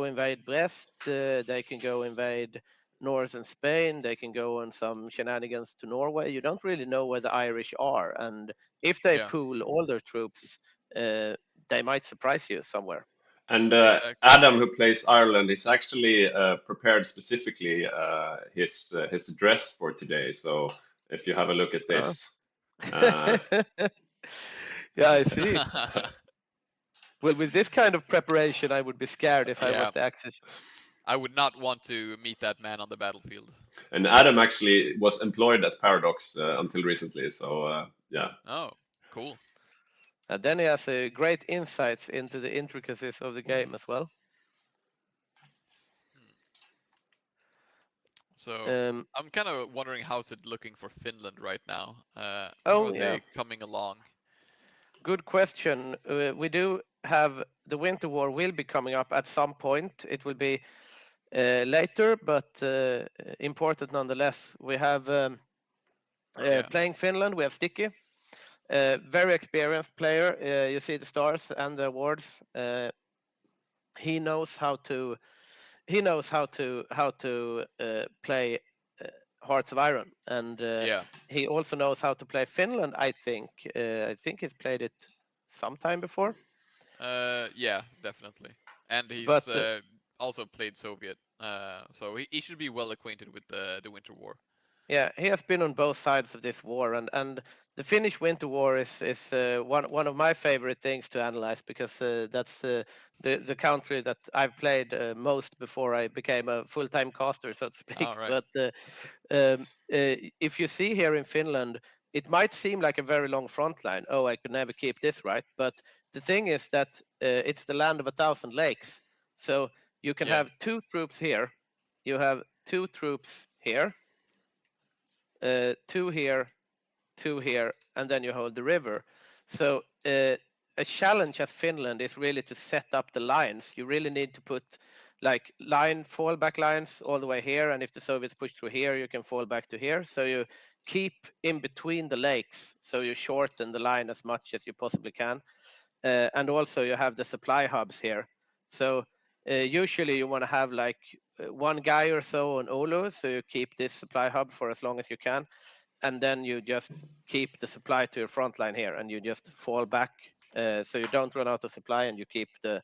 H: invade Brest, they can go invade northern Spain, they can go on some shenanigans to Norway. You don't really know where the Irish are, and if they pool all their troops, they might surprise you somewhere.
E: And Adam, who plays Ireland, is actually prepared specifically his dress for today. So if you have a look at this.
H: Yeah, I see. Well, with this kind of preparation, I would be scared if I was the Axis.
G: I would not want to meet that man on the battlefield.
E: And Adam actually was employed at Paradox until recently, so yeah.
G: Oh, cool.
H: And then he has great insights into the intricacies of the game as well.
G: So I'm kind of wondering how's it looking for Finland right now. How are they coming along?
H: Good question. We do have the Winter War will be coming up at some point. It will be later, but important nonetheless. We have playing Finland. We have Sticky, very experienced player. You see the stars and the awards. He knows how to play Hearts of Iron, and he also knows how to play Finland. I think he's played it sometime before.
G: Yeah, definitely. And he's also played Soviet, so he should be well acquainted with the Winter War.
H: Yeah, he has been on both sides of this war, and the Finnish Winter War is one of my favorite things to analyze, because that's the country that I've played most before I became a full-time caster, so to speak.
G: Right.
H: But if you see here in Finland, it might seem like a very long front line. Oh, I could never keep this, right? But the thing is that it's the land of 1,000 lakes. So you can have 2 troops here. You have 2 troops here, 2 here, 2 here, and then you hold the river. So a challenge as Finland is really to set up the lines. You really need to put like fallback lines all the way here, and if the Soviets push through here, you can fall back to here. So you keep in between the lakes, so you shorten the line as much as you possibly can. And also you have the supply hubs here. So usually you want to have like 1 guy or so on Oulu, so you keep this supply hub for as long as you can, and then you just keep the supply to your front line here, and you just fall back, so you don't run out of supply, and you keep the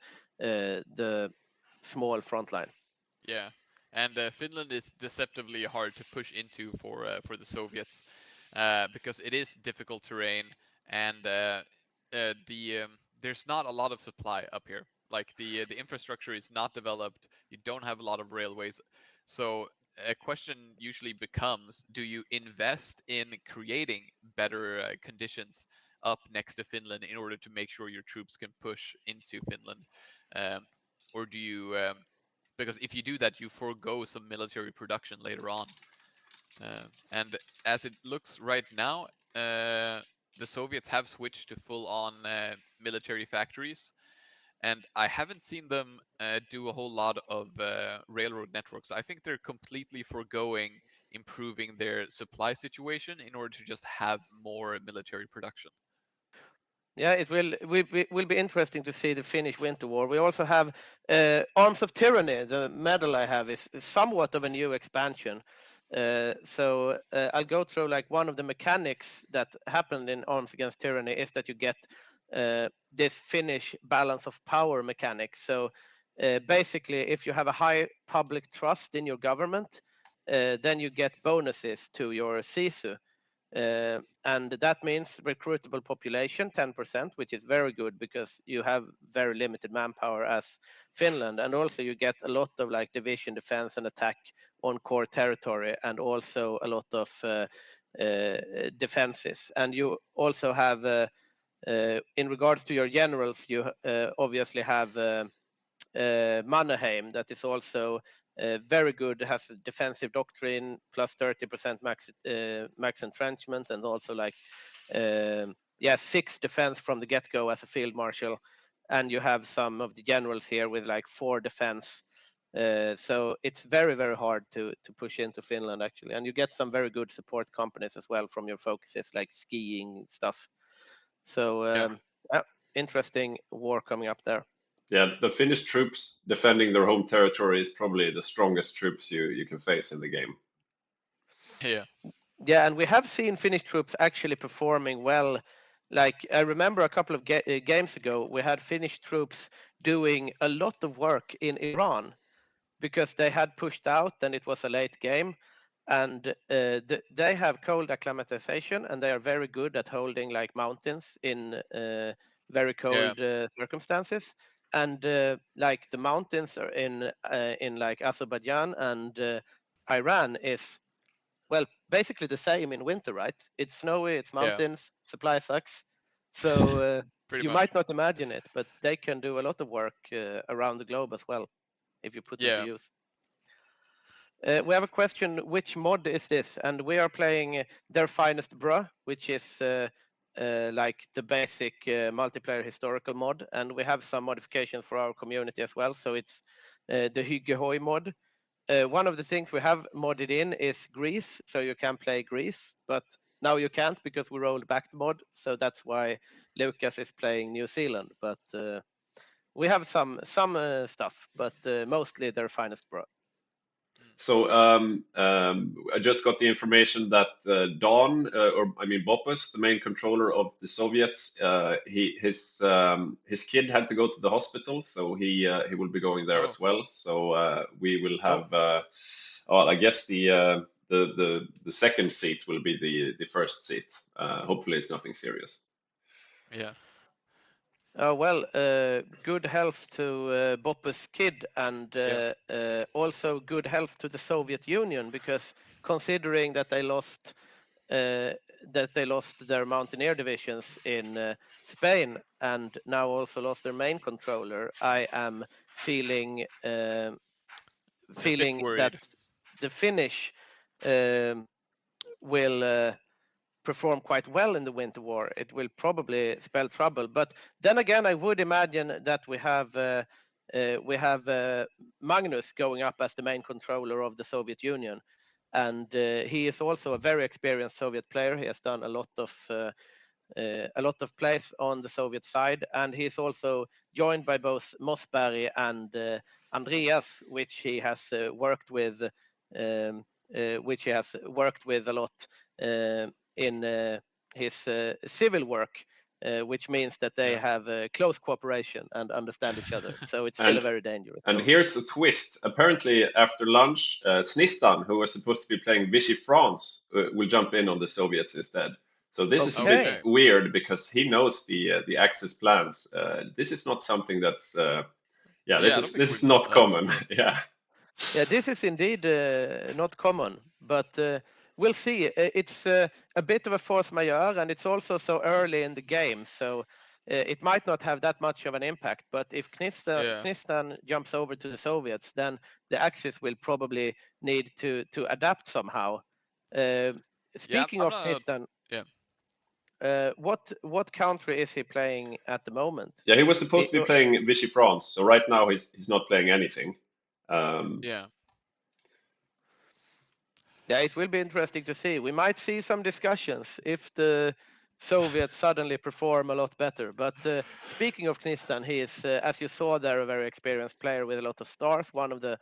H: small front line.
G: Yeah, and Finland is deceptively hard to push into for the Soviets because it is difficult terrain, and there's not a lot of supply up here. Like the infrastructure is not developed. You don't have a lot of railways, so a question usually becomes: do you invest in creating better conditions up next to Finland in order to make sure your troops can push into Finland, or do you? Because if you do that, you forego some military production later on. And as it looks right now, the Soviets have switched to full-on military factories, and I haven't seen them do a whole lot of railroad networks. I think they're completely foregoing improving their supply situation in order to just have more military production.
H: Yeah, it will be interesting to see the Finnish Winter War. We also have Arms of Tyranny. The medal I have is somewhat of a new expansion. So I'll go through like one of the mechanics that happened in Arms Against Tyranny is that you get this Finnish balance of power mechanic. So basically, if you have a high public trust in your government, then you get bonuses to your sisu. And that means recruitable population 10%, which is very good because you have very limited manpower as Finland, and also you get a lot of like division defense and attack on core territory, and also a lot of defenses. And you also have in regards to your generals, you obviously have Mannerheim, that is also very good, has a defensive doctrine plus 30% max entrenchment, and also like 6 defense from the get-go as a field marshal. And you have some of the generals here with like 4 defense. So it's very, very hard to push into Finland actually, and you get some very good support companies as well from your focuses like skiing stuff. So interesting war coming up there.
E: Yeah, the Finnish troops defending their home territory is probably the strongest troops you can face in the game.
H: Yeah, and we have seen Finnish troops actually performing well. Like I remember a couple of games ago, we had Finnish troops doing a lot of work in Iran because they had pushed out and it was a late game. And they have cold acclimatization, and they are very good at holding like mountains in very cold circumstances. And like the mountains are in like Azerbaijan and Iran is, well, basically the same in winter, right? It's snowy, it's mountains, supply sucks. So you might not imagine it, but they can do a lot of work around the globe as well if you put them to use. We have a question, which mod is this? And we are playing Their Finest Bruh, which is like the basic multiplayer historical mod. And we have some modifications for our community as well. So it's the Hygge HOI mod. One of the things we have modded in is Greece, so you can play Greece, but now you can't because we rolled back the mod. So that's why Lucas is playing New Zealand. But we have some stuff, but mostly Their Finest Bruh.
E: So I just got the information that Don, Boppus, the main controller of the Soviets, his kid had to go to the hospital, so he will be going there as well. So we will have, I guess the second seat will be the first seat. Hopefully, it's nothing serious.
G: Yeah.
H: Well, good health to Boppus' kid, and also good health to the Soviet Union, because considering that they lost that they lost their mountaineer divisions in Spain and now also lost their main controller, I am feeling that
G: worried.
H: the Finnish will perform quite well in the Winter War. It will probably spell trouble. But then again, I would imagine that we have Magnus going up as the main controller of the Soviet Union, and he is also a very experienced Soviet player. He has done a lot of plays on the Soviet side, and he is also joined by both Mossberg and Andreas, which he has worked with. A lot in his civil work, which means that they have close cooperation and understand each other. So it's still a very dangerous.
E: And here's a twist. Apparently, after lunch, Snistan, who was supposed to be playing Vichy France, will jump in on the Soviets instead. So this is a bit weird because he knows the Axis plans. This is not something that's this is not common.
H: Yeah, this is indeed not common, but we'll see. It's a bit of a force majeure, and it's also so early in the game, so it might not have that much of an impact. But if Knistan jumps over to the Soviets, then the Axis will probably need to adapt somehow. Speaking of Knistan, what country is he playing at the moment?
E: Yeah, he was supposed to be playing Vichy France, so right now he's not playing anything.
H: Yeah, it will be interesting to see. We might see some discussions if the Soviets suddenly perform a lot better. But speaking of Knistan, he is, as you saw there, a very experienced player with a lot of stars, one of the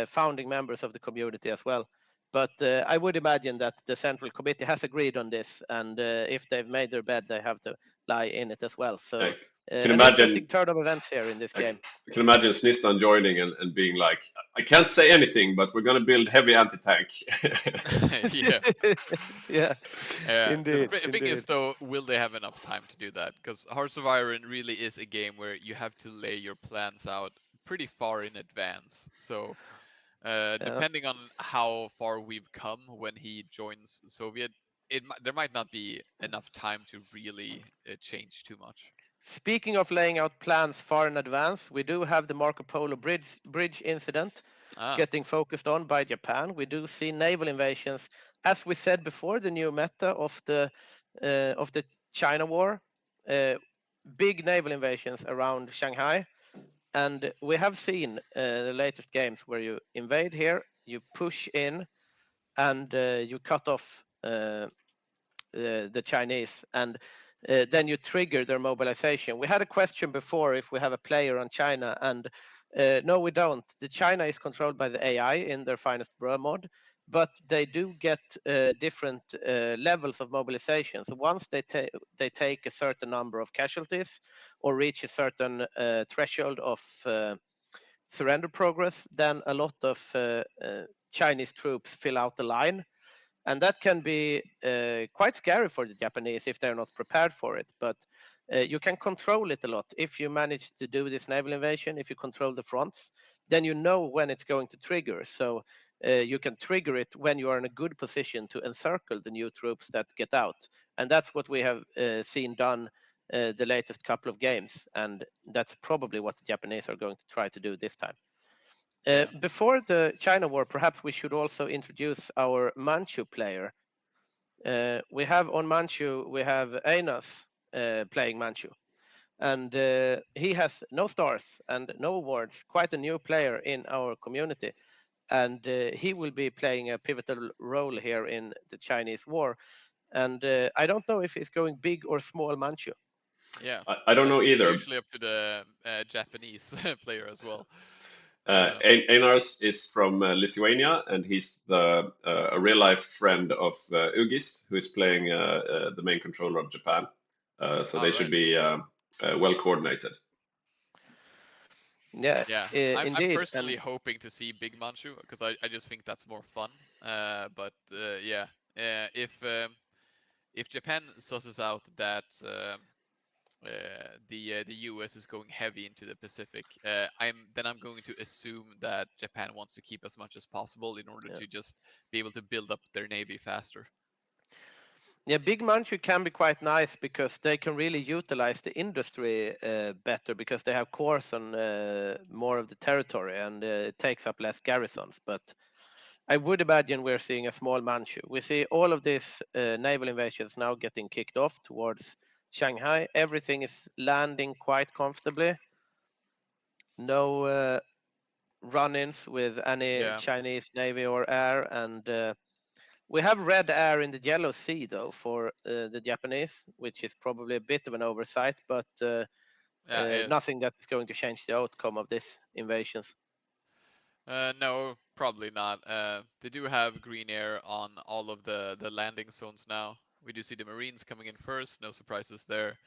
H: founding members of the community as well. But I would imagine that the Central Committee has agreed on this, and if they've made their bed, they have to lie in it as well. So an interesting turn of events here in this game.
E: I can imagine Snistan joining and being like, I can't say anything, but we're going to build heavy anti-tank.
H: Yeah. Indeed.
G: The thing is, though, will they have enough time to do that? Because Hearts of Iron really is a game where you have to lay your plans out pretty far in advance. So depending on how far we've come when he joins Soviet, there might not be enough time to really change too much.
H: Speaking of laying out plans far in advance, we do have the Marco Polo bridge incident getting focused on by Japan. We do see naval invasions, as we said before, the new meta of the China War, big naval invasions around Shanghai, and we have seen the latest games where you invade here, you push in, and you cut off the Chinese, and then you trigger their mobilization. We had a question before if we have a player on China, and no, we don't. The China is controlled by the AI in their finest bro mod, but they do get different levels of mobilization. So once they take a certain number of casualties or reach a certain threshold of surrender progress, then a lot of Chinese troops fill out the line. And that can be quite scary for the Japanese if they're not prepared for it. But you can control it a lot. If you manage to do this naval invasion, if you control the fronts, then you know when it's going to trigger. So you can trigger it when you are in a good position to encircle the new troops that get out. And that's what we have seen done the latest couple of games. And that's probably what the Japanese are going to try to do this time. Before the China War, perhaps we should also introduce our Manchu player. We have on Manchu, we have Einas playing Manchu. And he has no stars and no awards, quite a new player in our community. And he will be playing a pivotal role here in the Chinese War. And I don't know if he's going big or small Manchu.
G: Yeah,
E: I don't know either.
G: Usually up to the Japanese player as well.
E: Einars is from Lithuania, and he's a real-life friend of Ugis, who is playing the main controller of Japan. So they should be well coordinated.
H: Yeah,
G: I'm
H: indeed.
G: personally hoping to see Big Manchu because I just think that's more fun. But if Japan susses out that the US is going heavy into the Pacific, I'm going to assume that Japan wants to keep as much as possible in order to just be able to build up their navy faster.
H: Yeah, big Manchu can be quite nice because they can really utilize the industry better because they have cores on more of the territory and it takes up less garrisons. But I would imagine we're seeing a small Manchu. We see all of these naval invasions now getting kicked off towards Shanghai. Everything is landing quite comfortably. No run-ins with any
G: Yeah.
H: Chinese Navy or air, and we have red air in the Yellow Sea though for the Japanese, which is probably a bit of an oversight, but nothing that is going to change the outcome of this invasions.
G: No, probably not. They do have green air on all of the landing zones now. We do see the Marines coming in first, no surprises there.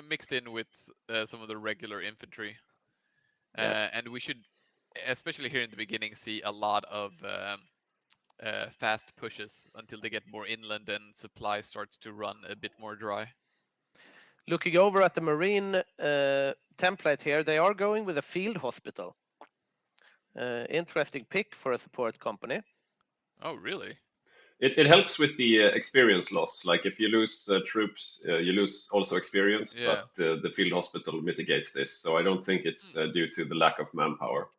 G: Mixed in with some of the regular infantry.
H: Yeah.
G: And we should, especially here in the beginning, see a lot of fast pushes until they get more inland and supply starts to run a bit more dry.
H: Looking over at the Marine template here, they are going with a field hospital. Interesting pick for a support company.
G: Oh, really?
E: It helps with the experience loss. Like if you lose troops, you lose also experience,
G: Yeah.
E: but the field hospital mitigates this. So I don't think it's due to the lack of manpower.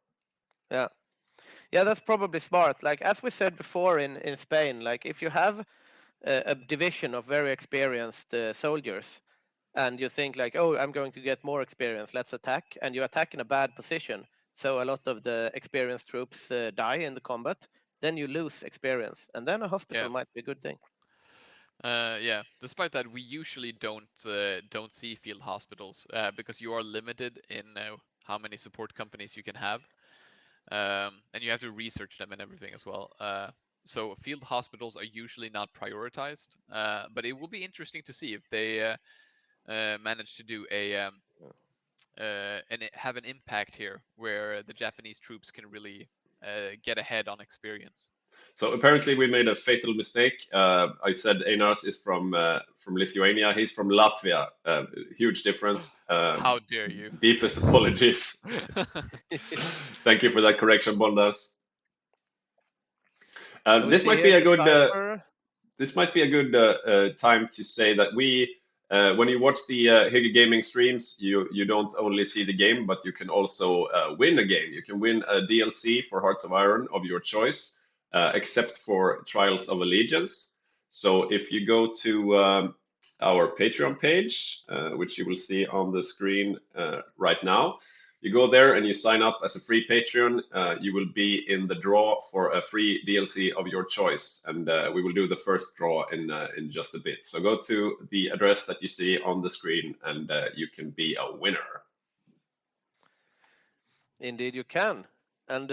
H: Yeah. Yeah, that's probably smart. Like as we said before in Spain, like if you have a division of very experienced soldiers and you think like, oh, I'm going to get more experience, let's attack, and you attack in a bad position, so a lot of the experienced troops die in the combat, then you lose experience, and then a hospital might be a good thing.
G: Yeah. Despite that, we usually don't see field hospitals because you are limited in how many support companies you can have, and you have to research them and everything as well. So field hospitals are usually not prioritized, but it will be interesting to see if they manage to do and have an impact here where the Japanese troops can really get ahead on experience.
E: So apparently we made a fatal mistake. I said Einars is from Lithuania. He's from Latvia. Huge difference.
G: How dare you?
E: Deepest apologies. Thank you for that correction, Bondas. This might be a good. This might be a good time to say that when you watch the Hygge Gaming streams, you don't only see the game, but you can also win a game. You can win a DLC for Hearts of Iron of your choice, except for Trials of Allegiance. So if you go to our Patreon page, which you will see on the screen right now, you go there and you sign up as a free Patreon. You will be in the draw for a free DLC of your choice, and we will do the first draw in just a bit. So go to the address that you see on the screen, and you can be a winner.
H: Indeed, you can. And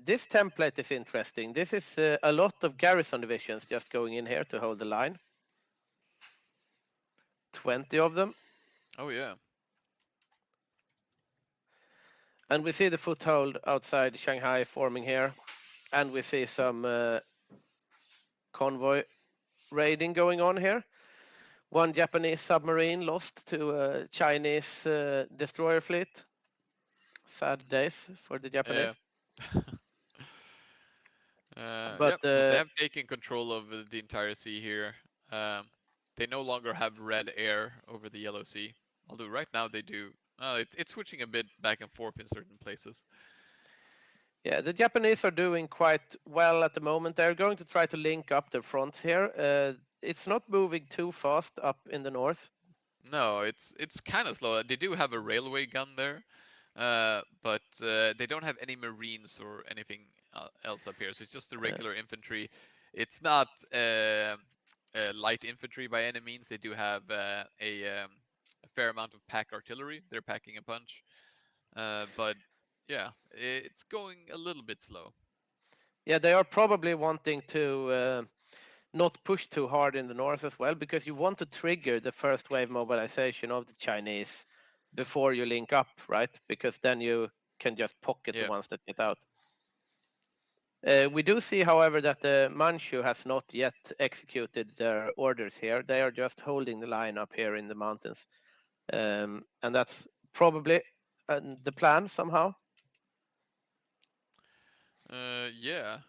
H: this template is interesting. This is a lot of garrison divisions just going in here to hold the line. 20 of them.
G: Oh yeah.
H: And we see the foothold outside Shanghai forming here. And we see some convoy raiding going on here. One Japanese submarine lost to a Chinese destroyer fleet. Sad days for the Japanese.
G: But they have taken control of the entire sea here. They no longer have red air over the Yellow Sea, although right now they do. It's switching a bit back and forth in certain places.
H: Yeah, the Japanese are doing quite well at the moment. They're going to try to link up their fronts here. It's not moving too fast up in the north.
G: No, it's kind of slow. They do have a railway gun there, but they don't have any marines or anything else up here. So it's just the regular infantry. It's not light infantry by any means. They do have a fair amount of pack artillery. They're packing a punch, but yeah, it's going a little bit slow.
H: Yeah, they are probably wanting to not push too hard in the north as well, because you want to trigger the first wave mobilization of the Chinese before you link up, right? Because then you can just pocket the ones that get out. We do see, however, that the Manchu has not yet executed their orders here. They are just holding the line up here in the mountains. And that's probably the plan somehow.
G: Yeah.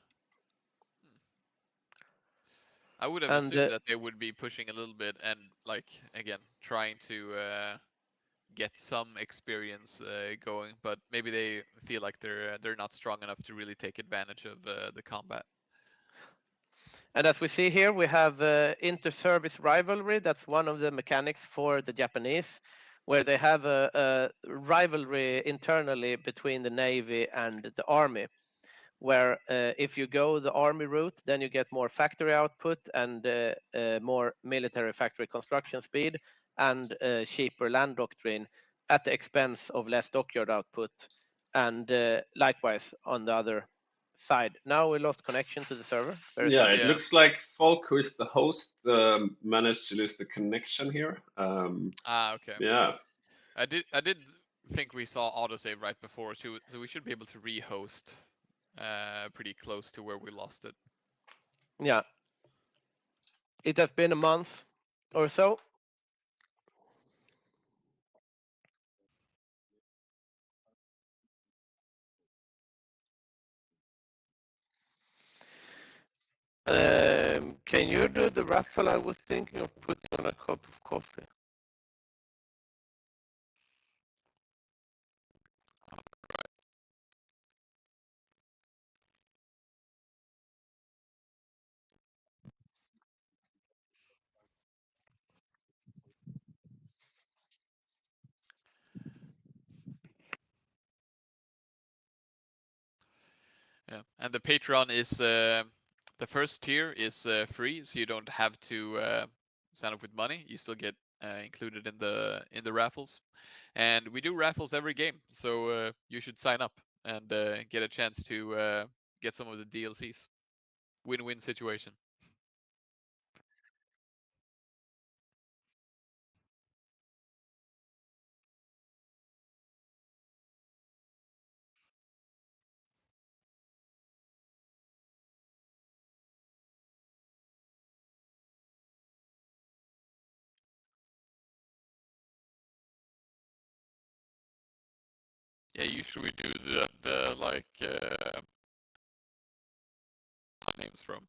G: I would have
H: And,
G: assumed that they would be pushing a little bit and, like, again, trying to get some experience going, but maybe they feel like they're not strong enough to really take advantage of the combat.
H: And as we see here, we have inter-service rivalry. That's one of the mechanics for the Japanese, where they have a rivalry internally between the Navy and the Army, where if you go the Army route, then you get more factory output and more military factory construction speed and cheaper land doctrine at the expense of less dockyard output. And likewise on the other side. Now we lost connection to the server. Very
E: Yeah,
H: sad.
E: it looks like Folk, who is the host, managed to lose the connection here.
G: Okay.
E: Yeah.
G: I did think we saw autosave right before, so we should be able to rehost pretty close to where we lost it.
H: Yeah. It has been a month or so. Can you do the raffle? I was thinking of putting on a cup of coffee.
G: Yeah, and the Patreon is the first tier is free, so you don't have to sign up with money. You still get included in the raffles, and we do raffles every game, so you should sign up and get a chance to get some of the DLCs. Win-win situation. Yeah, usually we do the like names from.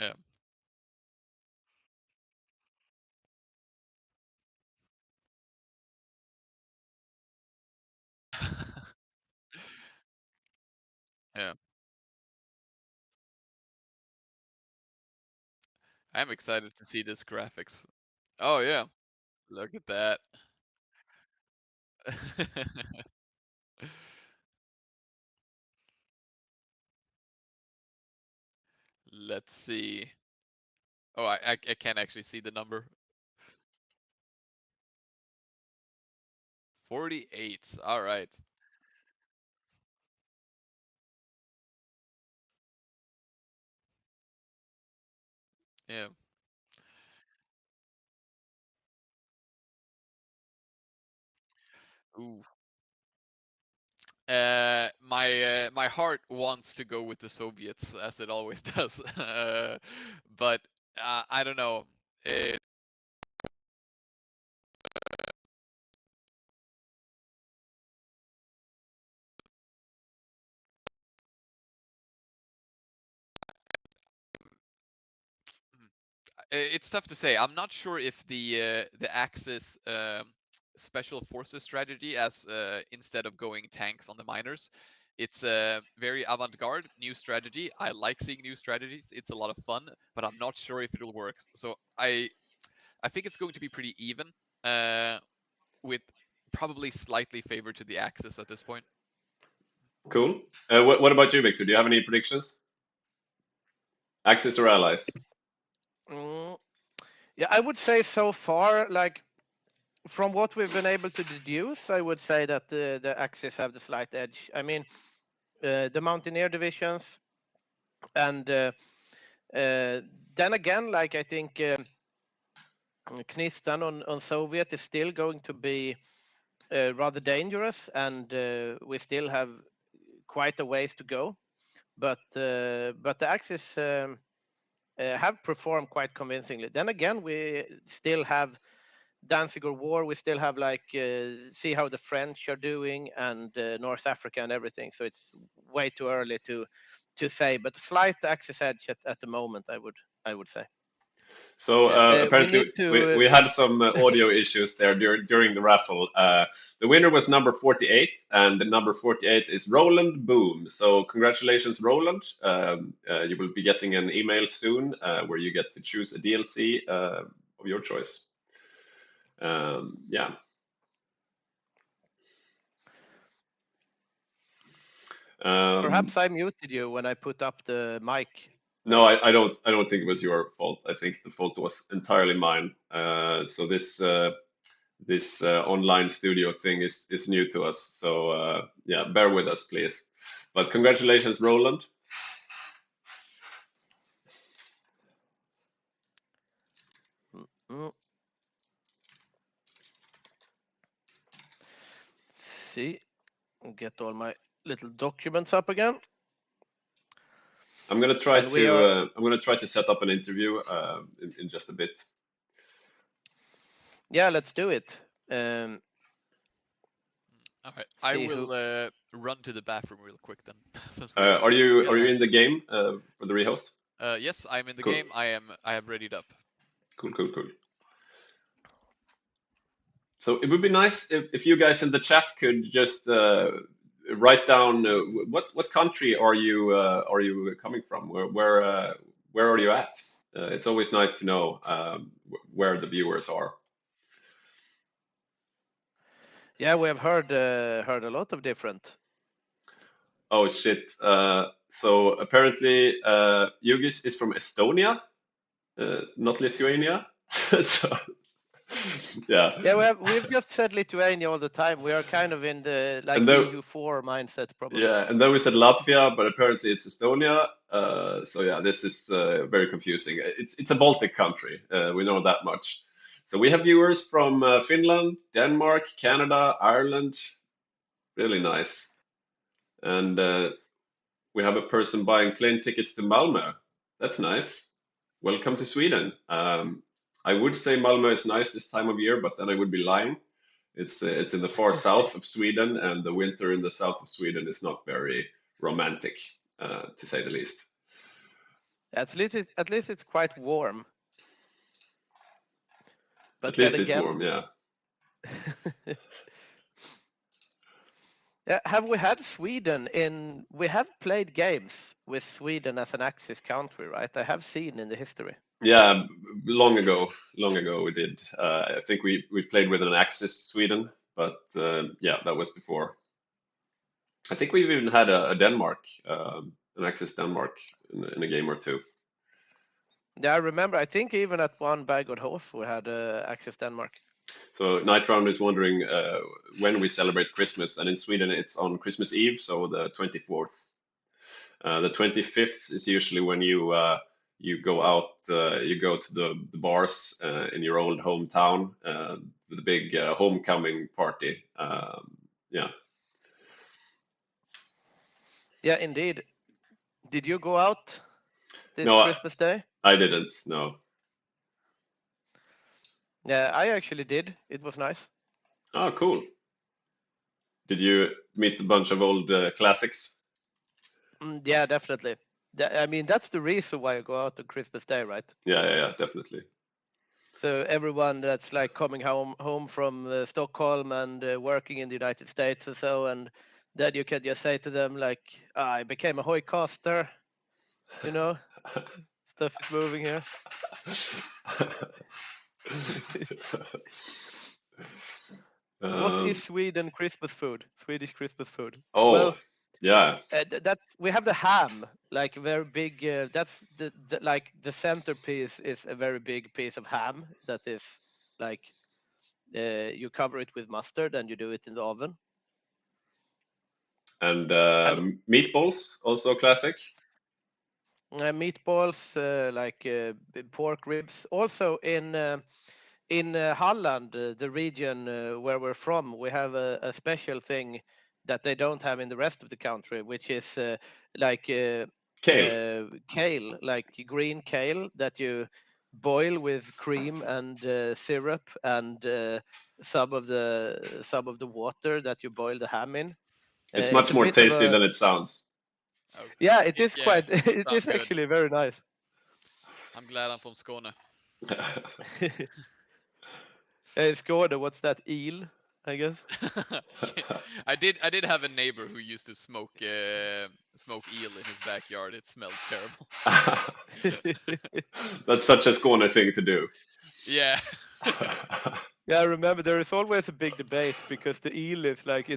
G: Yeah. Yeah. I'm excited to see this graphics. Oh yeah, look at that. Let's see. Oh, I can't actually see the number. 48. All right. Yeah. Ooh. My heart wants to go with the Soviets as it always does, but I don't know. It's tough to say. I'm not sure if the Axis special forces strategy, as instead of going tanks on the miners, it's a very avant-garde new strategy. I like seeing new strategies. It's a lot of fun, but I'm not sure if it'll work. So I think it's going to be pretty even, with probably slightly favored to the Axis at this point.
E: Cool. What about you, Victor? Do you have any predictions? Axis or allies?
H: Yeah, I would say so far, like from what we've been able to deduce, I would say that the Axis have the slight edge. I mean, the Mountaineer divisions, and then again, like I think Knistan on Soviet is still going to be rather dangerous, and we still have quite a ways to go. But the Axis have performed quite convincingly. Then again, we still have Danziger War, we still have like see how the French are doing and North Africa and everything. So it's way too early to say, but slight access edge at the moment, I would say.
E: So
H: we
E: apparently
H: need to.
E: we had some audio issues there during the raffle. The winner was number 48, and the number 48 is Roland Boom. So congratulations, Roland. You will be getting an email soon where you get to choose a DLC of your choice. Yeah.
H: Perhaps I muted you when I put up the mic.
E: No, I don't think it was your fault. I think the fault was entirely mine. So this online studio thing is new to us. So yeah, bear with us, please. But congratulations, Roland.
H: See, get all my little documents up again.
E: I'm gonna try to set up an interview in just a bit.
H: Yeah, let's do it.
G: All right, I will run to the bathroom real quick then.
E: Are you in the game for the rehost?
G: Yes, I'm in the
E: Cool.
G: game. I have readied up.
E: Cool. So it would be nice if you guys in the chat could just write down what country are you coming from? Where are you at? It's always nice to know where the viewers are.
H: Yeah, we have heard a lot of different.
E: Oh shit! So apparently, Yugis is from Estonia, not Lithuania. So yeah.
H: Yeah, we've just said Lithuania all the time. We are kind of in the like EU4 mindset, probably.
E: Yeah, and then we said Latvia, but apparently it's Estonia. So yeah, this is very confusing. It's a Baltic country. We know that much. So we have viewers from Finland, Denmark, Canada, Ireland. Really nice. And we have a person buying plane tickets to Malmö. That's nice. Welcome to Sweden. I would say Malmö is nice this time of year, but then I would be lying. It's in the far south of Sweden, and the winter in the south of Sweden is not very romantic, to say the least.
H: At least it's quite warm. But
E: at least it's warm, yeah.
H: Yeah, have we had Sweden in? We have played games with Sweden as an Axis country, right? I have seen in the history.
E: Yeah, long ago we did. I think we played with an Axis Sweden, but yeah, that was before. I think we've even had a Denmark, an Axis Denmark in a game or two.
H: Yeah, I remember. I think even at one Bag of Hof we had Axis Denmark.
E: So Night Round is wondering when we celebrate Christmas, and in Sweden it's on Christmas Eve, so the 24th. The 25th is usually when you go out, you go to the bars in your old hometown, the big homecoming party. Yeah.
H: Yeah, indeed. Did you go out this
E: No,
H: Christmas Day?
E: I didn't. No.
H: Yeah, I actually did. It was nice.
E: Oh, cool. Did you meet a bunch of old classics?
H: Yeah, definitely. I mean, that's the reason why you go out on Christmas Day, right?
E: Yeah, definitely.
H: So everyone that's like coming home from Stockholm and working in the United States and so, and then you can just say to them like, I became a HOI caster, you know, stuff is moving here. What is Sweden Christmas food? Swedish Christmas food.
E: Oh,
H: well,
E: yeah.
H: That we have the ham, like very big. That's the like the centerpiece is a very big piece of ham that is like you cover it with mustard and you do it in the oven.
E: And meatballs, also classic.
H: Meatballs, like pork ribs. Also in Holland, the region where we're from, we have a special thing that they don't have in the rest of the country, which is like
E: kale,
H: like green kale that you boil with cream and syrup and some of the water that you boil the ham in.
E: It's
H: It's
E: much
H: a
E: more
H: bit of
E: tasty
H: a
E: than it sounds.
G: Oh,
H: yeah. It is
G: yeah,
H: quite. It
G: sounds
H: is
G: good.
H: actually very nice.
G: I'm glad I'm from Skåne.
H: Skåne, what's that? Eel, I guess.
G: I did have a neighbor who used to smoke eel in his backyard. It smelled terrible.
E: That's such a Skåne thing to do.
G: Yeah.
H: Yeah, I remember there is always a big debate because the eel is like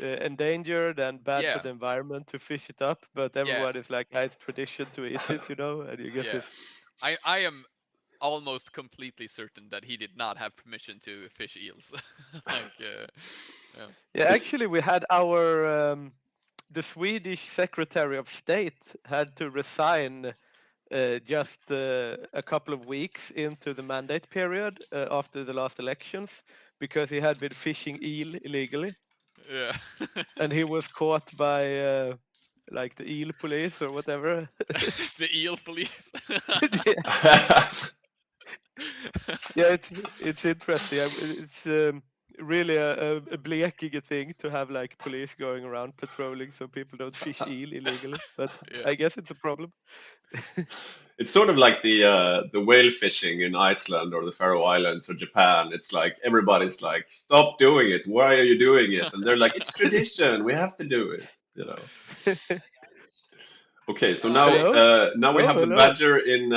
H: endangered and bad for
G: Yeah.
H: the environment to fish it up, but
G: Yeah.
H: everyone is like, it's tradition to eat it, and you get
G: Yeah.
H: this.
G: I am almost completely certain that he did not have permission to fish eels. Like, yeah.
H: Yeah, actually, we had our the Swedish Secretary of State had to resign just a couple of weeks into the mandate period after the last elections because he had been fishing eel illegally.
G: Yeah.
H: And he was caught by like the eel police or whatever.
G: The eel police.
H: Yeah, it's interesting. It's really a Blekinge thing to have like police going around patrolling so people don't fish eel illegally. But
G: Yeah.
H: I guess it's a problem.
E: It's sort of like the whale fishing in Iceland or the Faroe Islands or Japan. It's like everybody's like, stop doing it. Why are you doing it? And they're like, it's tradition. We have to do it. Okay, so now now we have the
H: Hello.
E: Badger in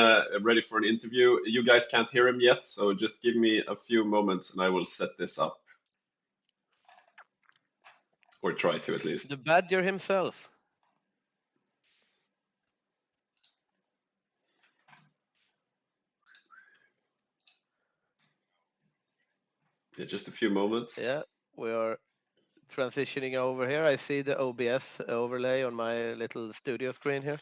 E: ready for an interview. You guys can't hear him yet, so just give me a few moments and I will set this up. Or try to at least.
H: The Badger himself.
E: Yeah, just a few moments.
H: Yeah, we are transitioning over here. I see the OBS overlay on my little studio screen here.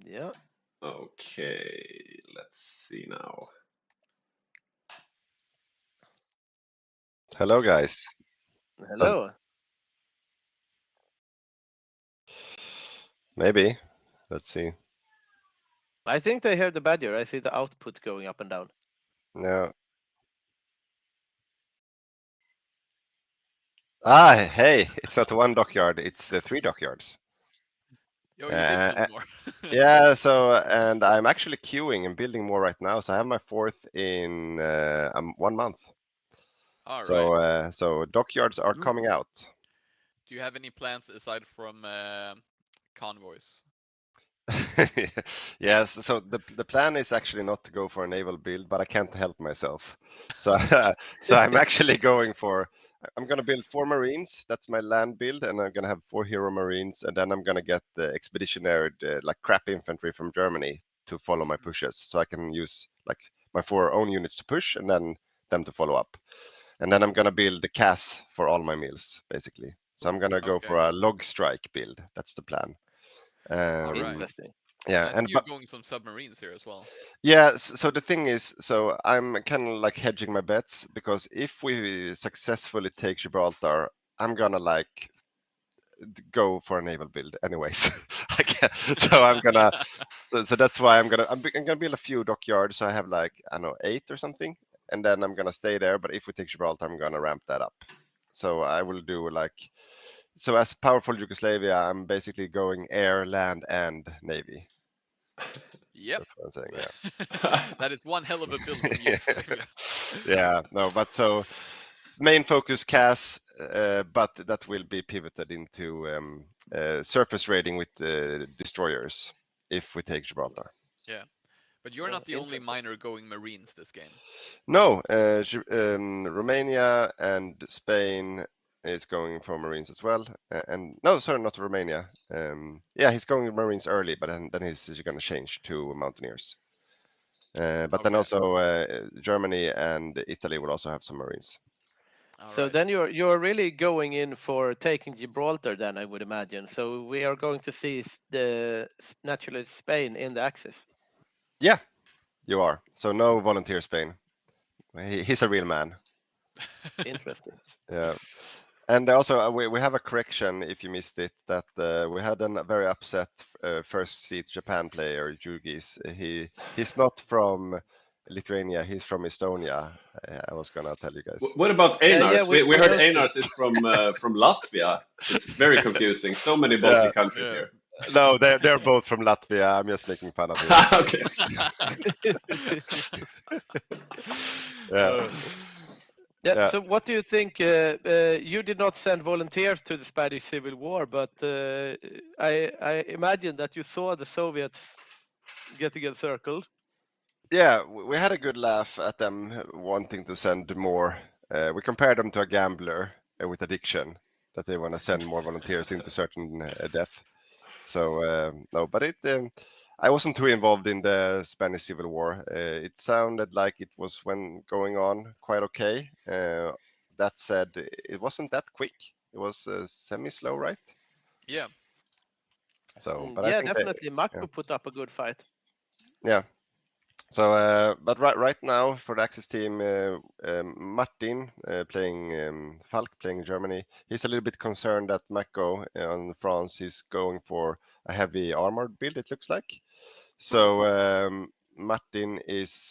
H: Yeah.
E: Okay, let's see now.
I: Hello, guys.
H: Hello.
I: Maybe. Let's see.
H: I think they hear the Badger. I see the output going up and down.
I: No. Ah, hey, it's not one dockyard, it's 3 dockyards.
G: Yo, you did build more.
I: Yeah, so, and I'm actually queuing and building more right now. So I have my 4th in 1 month.
G: All
I: So,
G: right.
I: so dockyards are coming out.
G: Do you have any plans aside from convoys?
I: Yes, so the plan is actually not to go for a naval build, but I can't help myself. So so I'm actually going for, I'm gonna build 4 Marines. That's my land build, and I'm gonna have 4 Hero Marines, and then I'm gonna get the expeditionary like crap infantry from Germany to follow my pushes, so I can use like my 4 own units to push, and then them to follow up. And then I'm gonna build the CAS for all my meals, basically. So I'm gonna go for a log strike build. That's the plan.
G: All right.
H: Interesting.
I: Yeah,
G: I
I: and
G: think you're going some submarines here as well.
I: yeah, so the thing is, so I'm kind of like hedging my bets because if we successfully take Gibraltar, I'm gonna like go for a naval build anyways. So I'm gonna, so that's why I'm gonna build a few dockyards. So I have like, I don't know, 8 or something, and then I'm gonna stay there. But if we take Gibraltar, I'm gonna ramp that up. So I will do like, so as powerful Yugoslavia, I'm basically going air, land, and navy.
G: Yep.
I: That's what I'm saying. Yeah.
G: That is one hell of a build from Yugoslavia.
I: Yeah, no, but so main focus CAS, but that will be pivoted into surface raiding with destroyers if we take Gibraltar.
G: Yeah, but you're not the only miner going Marines this game.
I: No, Romania and Spain is going for Marines as well. And no, sorry, not Romania. Yeah, he's going Marines early, but then he's going to change to Mountaineers. But then also Germany and Italy will also have some Marines.
H: So
G: Alright.
H: then you're really going in for taking Gibraltar, then I would imagine. So we are going to see the Nationalist Spain in the Axis.
I: Yeah, you are. So no volunteer Spain. He's a real man.
H: Interesting.
I: Yeah. And also, we have a correction if you missed it, that we had a very upset first seat Japan player, Jugis. He's not from Lithuania, he's from Estonia. I was gonna tell you guys.
E: What about
H: Yeah,
E: Einars?
H: we
E: We heard
H: noticed.
E: Einars is from Latvia. It's very confusing. So many
I: Yeah.
E: Baltic countries
G: Yeah.
E: here.
I: No, they're both from Latvia. I'm just making fun of him.
E: Okay.
I: Yeah.
H: Yeah.
I: Yeah.
H: So what do you think? You did not send volunteers to the Spanish Civil War, but I imagine that you saw the Soviets getting encircled.
I: Yeah, we had a good laugh at them wanting to send more. We compared them to a gambler with addiction, that they want to send more volunteers into certain death. So no, but I wasn't too involved in the Spanish Civil War. It sounded like it was going on quite okay. That said, it wasn't that quick. It was semi-slow, right?
G: Yeah.
I: So, but I
H: Yeah,
I: think
H: definitely. Mako put up a good fight.
I: yeah. So, but right now for the Axis team, Martin playing Falk, playing Germany, he's a little bit concerned that Mako on France is going for a heavy armored build, it looks like. So Martin is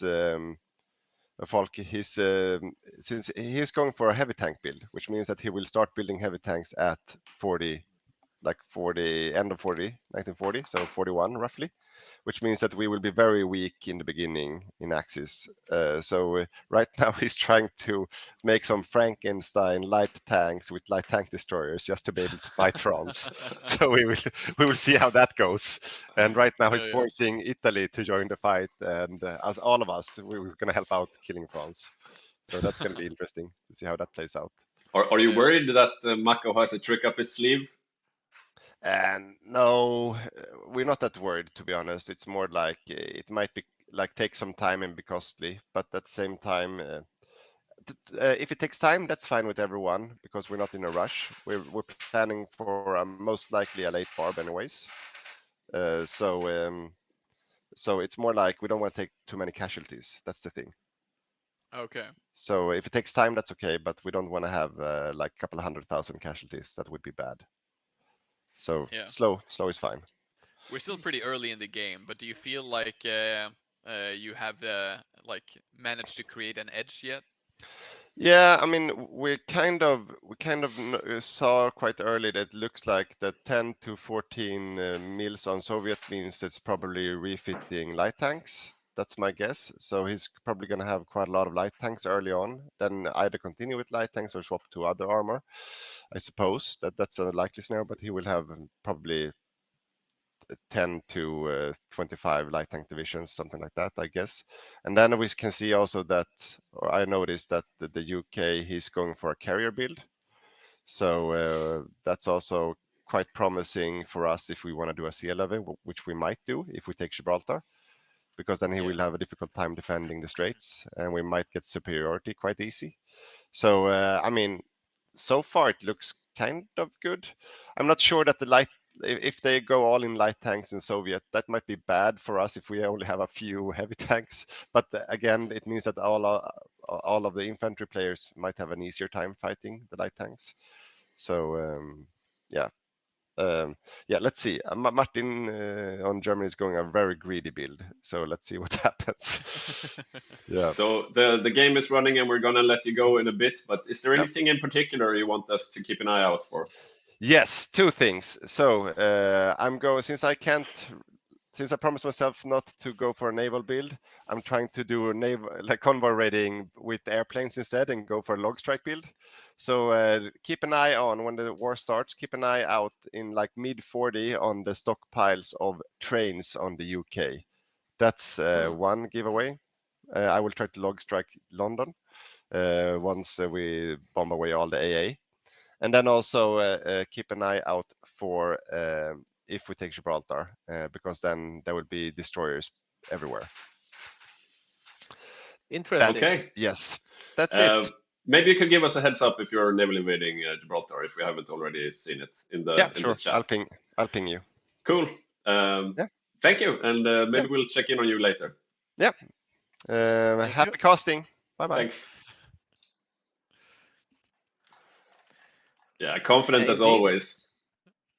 I: Falk. Since he's going for a heavy tank build, which means that he will start building heavy tanks at 40, end of 1940, so 41 roughly, which means that we will be very weak in the beginning in Axis. So right now he's trying to make some Frankenstein light tanks with light tank destroyers just to be able to fight France. So we will see how that goes. And right now he's forcing Italy to join the fight, and as all of us, we're going to help out killing France. So that's going to be interesting to see how that plays out.
E: Are you worried that Mako has a trick up his sleeve?
I: And no, we're not that worried, to be honest. It's more like it might be like take some time and be costly, but at the same time, if it takes time, that's fine with everyone because we're not in a rush. We're planning for most likely a late barb anyways. So it's more like we don't want to take too many casualties. That's the thing.
G: Okay.
I: So if it takes time, that's okay, but we don't want to have like a couple of 100,000 casualties. That would be bad. So
G: Yeah.
I: slow is fine.
G: We're still pretty early in the game, but do you feel like you have like managed to create an edge yet?
I: Yeah, I mean, we kind of saw quite early that it looks like the 10 to 14 mils on Soviet means it's probably refitting light tanks. That's my guess. So he's probably going to have quite a lot of light tanks early on, then either continue with light tanks or swap to other armor. I suppose that's a likely scenario, but he will have probably 10 to 25 light tank divisions, something like that, I guess. And then we can see also that, or I noticed that the UK, he's going for a carrier build. So that's also quite promising for us if we want to do a CLV, which we might do if we take Gibraltar, because then he will have a difficult time defending the straits and we might get superiority quite easy. So, I mean, so far it looks kind of good. I'm not sure that if they go all in light tanks in Soviet, that might be bad for us if we only have a few heavy tanks. But again, it means that all of the infantry players might have an easier time fighting the light tanks. So yeah, let's see. Martin on Germany is going a very greedy build, so let's see what happens. Yeah.
E: So the game is running, and we're gonna let you go in a bit. But is there anything in particular you want us to keep an eye out for?
I: Yes, two things. So I'm going since I promised myself not to go for a naval build. I'm trying to do a naval convoy raiding with airplanes instead and go for a log strike build. So keep an eye on when the war starts. Keep an eye out in like mid 40 on the stockpiles of trains on the UK. That's one giveaway. I will try to log strike London once we bomb away all the AA. And then also keep an eye out for if we take Gibraltar, because then there will be destroyers everywhere.
H: Interesting.
E: Okay.
I: Yes, that's it.
A: Maybe you could give us a heads up if you're naval invading Gibraltar, if we haven't already seen it in the
I: Yeah,
A: in
I: sure.
A: the chat.
I: I'll ping you.
A: Cool.
I: Yeah.
A: Thank you, and maybe we'll check in on you later.
I: Yeah. Happy casting. Bye bye.
A: Thanks. Yeah, confident as
H: Indeed.
A: always.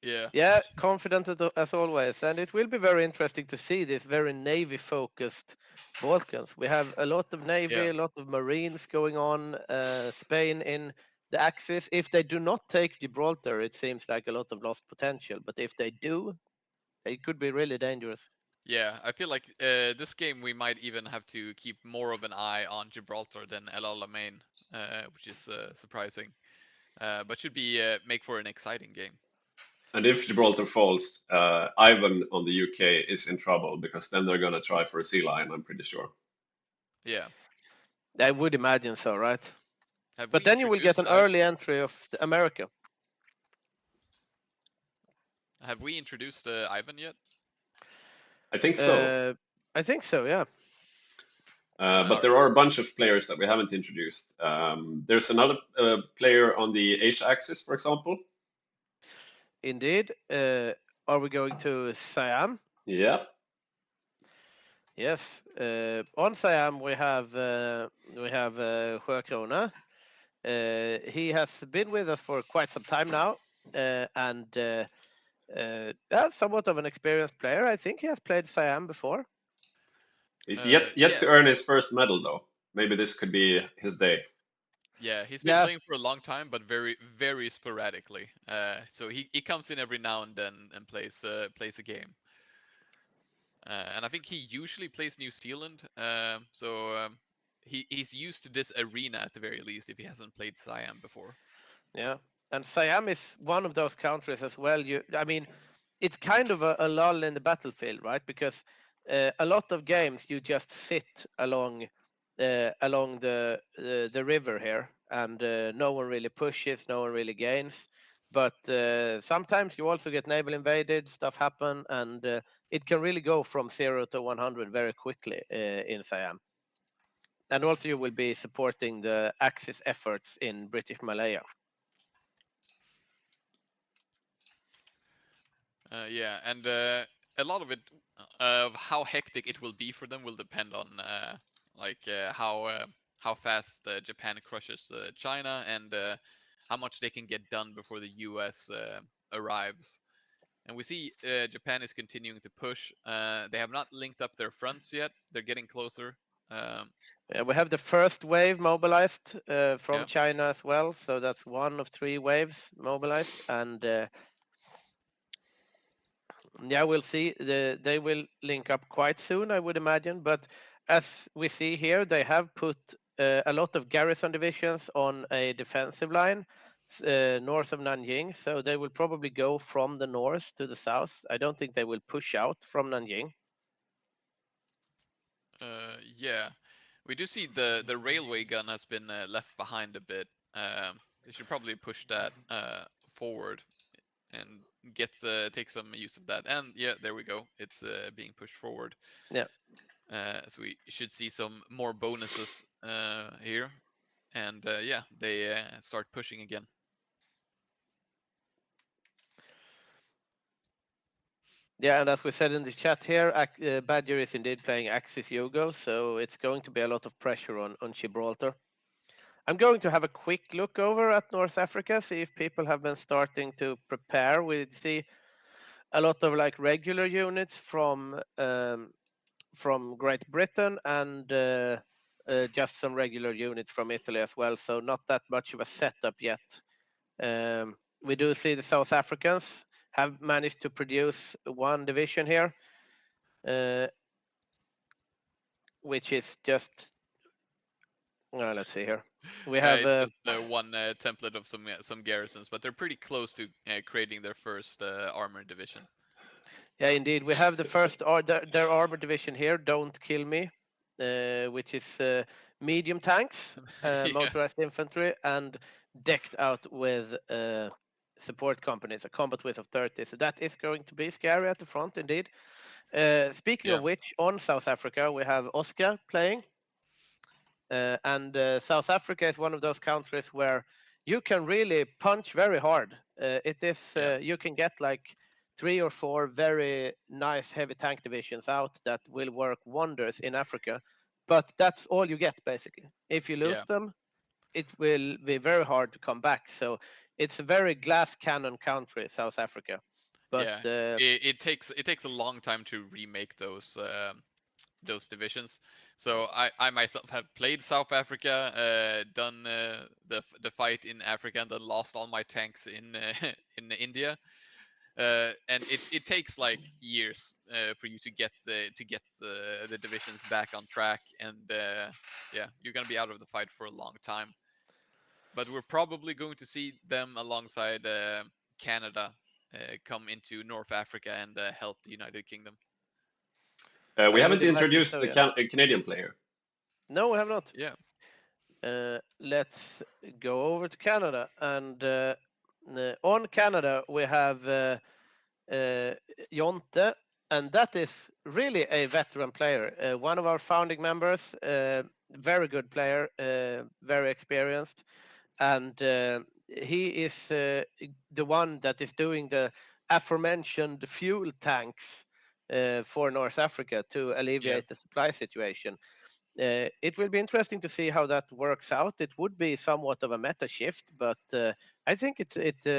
G: Yeah.
H: Yeah, confident as always, and it will be very interesting to see this very navy-focused Balkans. We have a lot of navy,
G: Yeah.
H: a lot of marines going on. Spain in the Axis. If they do not take Gibraltar, it seems like a lot of lost potential. But if they do, it could be really dangerous.
G: Yeah, I feel like this game we might even have to keep more of an eye on Gibraltar than El Alamein, which is surprising. But should be make for an exciting game.
A: And if Gibraltar falls, Ivan on the UK is in trouble because then they're gonna try for a sea lion, I'm pretty sure.
G: Yeah.
H: I would imagine so, right?
G: Have
H: But
G: we
H: then you will get an
G: introduced
H: early entry of America.
G: Have we introduced Ivan yet?
A: I think so.
H: I think so, yeah.
A: But there are a bunch of players that we haven't introduced. There's another player on the Asia axis, for example.
H: Indeed. Are we going to Siam?
A: Yeah.
H: Yes. On Siam we have Sjökrona. He has been with us for quite some time now, and somewhat of an experienced player. I think he has played Siam before.
A: He's yet to earn his first medal, though. Maybe this could be his day.
G: Yeah, he's been playing for a long time, but very, very sporadically. So he comes in every now and then and plays a game. And I think he usually plays New Zealand. He's used to this arena at the very least if he hasn't played Siam before.
H: Yeah, and Siam is one of those countries as well. I mean, it's kind of a lull in the battlefield, right? Because a lot of games you just sit along the river here, and no one really pushes, no one really gains. But sometimes you also get naval invaded, stuff happen, and it can really go from 0 to 100 very quickly in Siam. And also you will be supporting the Axis efforts in British Malaya.
G: Yeah, and a lot of it, of how hectic it will be for them, will depend on how fast Japan crushes China and how much they can get done before the U.S. Arrives. And we see Japan is continuing to push. They have not linked up their fronts yet. They're getting closer.
H: Yeah, we have the first wave mobilized from China as well. So that's one of 3 waves mobilized. And yeah, we'll see. They will link up quite soon, I would imagine. But as we see here, they have put a lot of garrison divisions on a defensive line north of Nanjing. So they will probably go from the north to the south. I don't think they will push out from Nanjing.
G: Yeah, we do see the railway gun has been left behind a bit. They should probably push that forward and take some use of that. And yeah, there we go. It's being pushed forward.
H: Yeah.
G: So we should see some more bonuses here, and yeah, they start pushing again.
H: Yeah, and as we said in the chat here, Badger is indeed playing Axis Yugo, so it's going to be a lot of pressure on Gibraltar. I'm going to have a quick look over at North Africa, see if people have been starting to prepare. We see a lot of like regular units from Great Britain and just some regular units from Italy as well, so not that much of a setup yet. We do see the South Africans have managed to produce 1 division here, which is just, let's see here. We have
G: just one template of some garrisons, but they're pretty close to creating their first armored division.
H: Yeah, indeed. We have the first their armor division here, Don't Kill Me, which is medium tanks, motorized infantry, and decked out with support companies, a combat width of 30. So that is going to be scary at the front, indeed. Speaking of which, on South Africa, we have Oscar playing. And South Africa is one of those countries where you can really punch very hard. It is you can get like 3 or 4 very nice heavy tank divisions out that will work wonders in Africa, but that's all you get basically. If you lose them, it will be very hard to come back. So it's a very glass cannon country, South Africa. But
G: it takes a long time to remake those divisions. So I myself have played South Africa, done the fight in Africa, and then lost all my tanks in in India. And it takes like years for you to get the divisions back on track, and yeah, you're gonna be out of the fight for a long time. But we're probably going to see them alongside Canada come into North Africa and help the United Kingdom.
A: We
H: I
A: haven't
H: would imagine
A: introduced
H: so,
A: the
H: yeah.
A: Canadian player.
H: No, we have not.
G: Yeah.
H: Let's go over to Canada, and on Canada we have Jonte, and that is really a veteran player, one of our founding members, very good player, very experienced, and he is the one that is doing the aforementioned fuel tanks for North Africa to alleviate the supply situation. It will be interesting to see how that works out. It would be somewhat of a meta shift, but I think it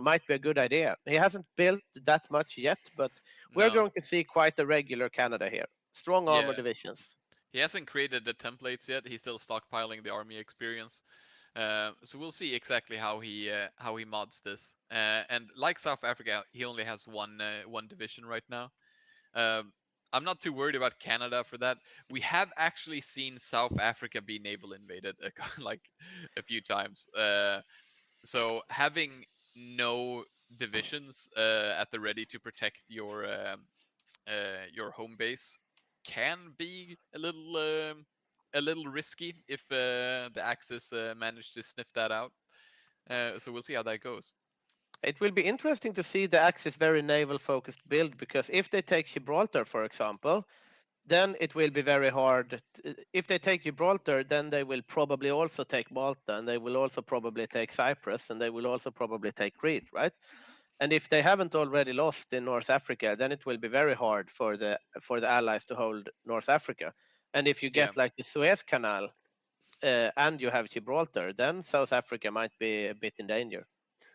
H: might be a good idea. He hasn't built that much yet, but we're going to see quite a regular Canada here. Strong armor divisions.
G: He hasn't created the templates yet. He's still stockpiling the army experience. So we'll see exactly how he mods this. And like South Africa, he only has one division right now. I'm not too worried about Canada for that. We have actually seen South Africa be naval invaded like a few times. So having no divisions at the ready to protect your home base can be a little risky if the Axis manage to sniff that out. So we'll see how that goes.
H: It will be interesting to see the Axis very naval focused build, because if they take Gibraltar, for example, then it will be very hard. If they take Gibraltar, then they will probably also take Malta, and they will also probably take Cyprus, and they will also probably take Crete, right? And if they haven't already lost in North Africa, then it will be very hard for the Allies to hold North Africa. And if you get like the Suez Canal and you have Gibraltar, then South Africa might be a bit in danger.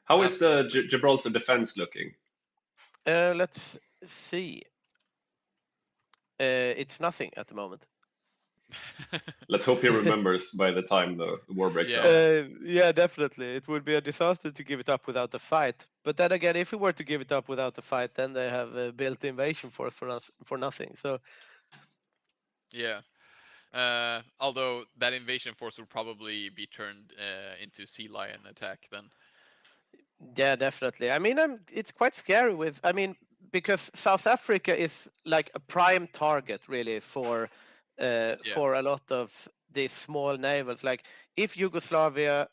A: How is the Gibraltar defense looking?
H: Let's see. It's nothing at the moment.
A: Let's hope he remembers by the time the war breaks out.
H: Yeah, definitely. It would be a disaster to give it up without a fight. But then again, if we were to give it up without a fight, then they have built the invasion force for nothing. So
G: yeah. Although that invasion force will probably be turned into Sea Lion attack then.
H: Yeah, definitely. I mean, it's quite scary because South Africa is like a prime target really for a lot of these small navals. Like if Yugoslavia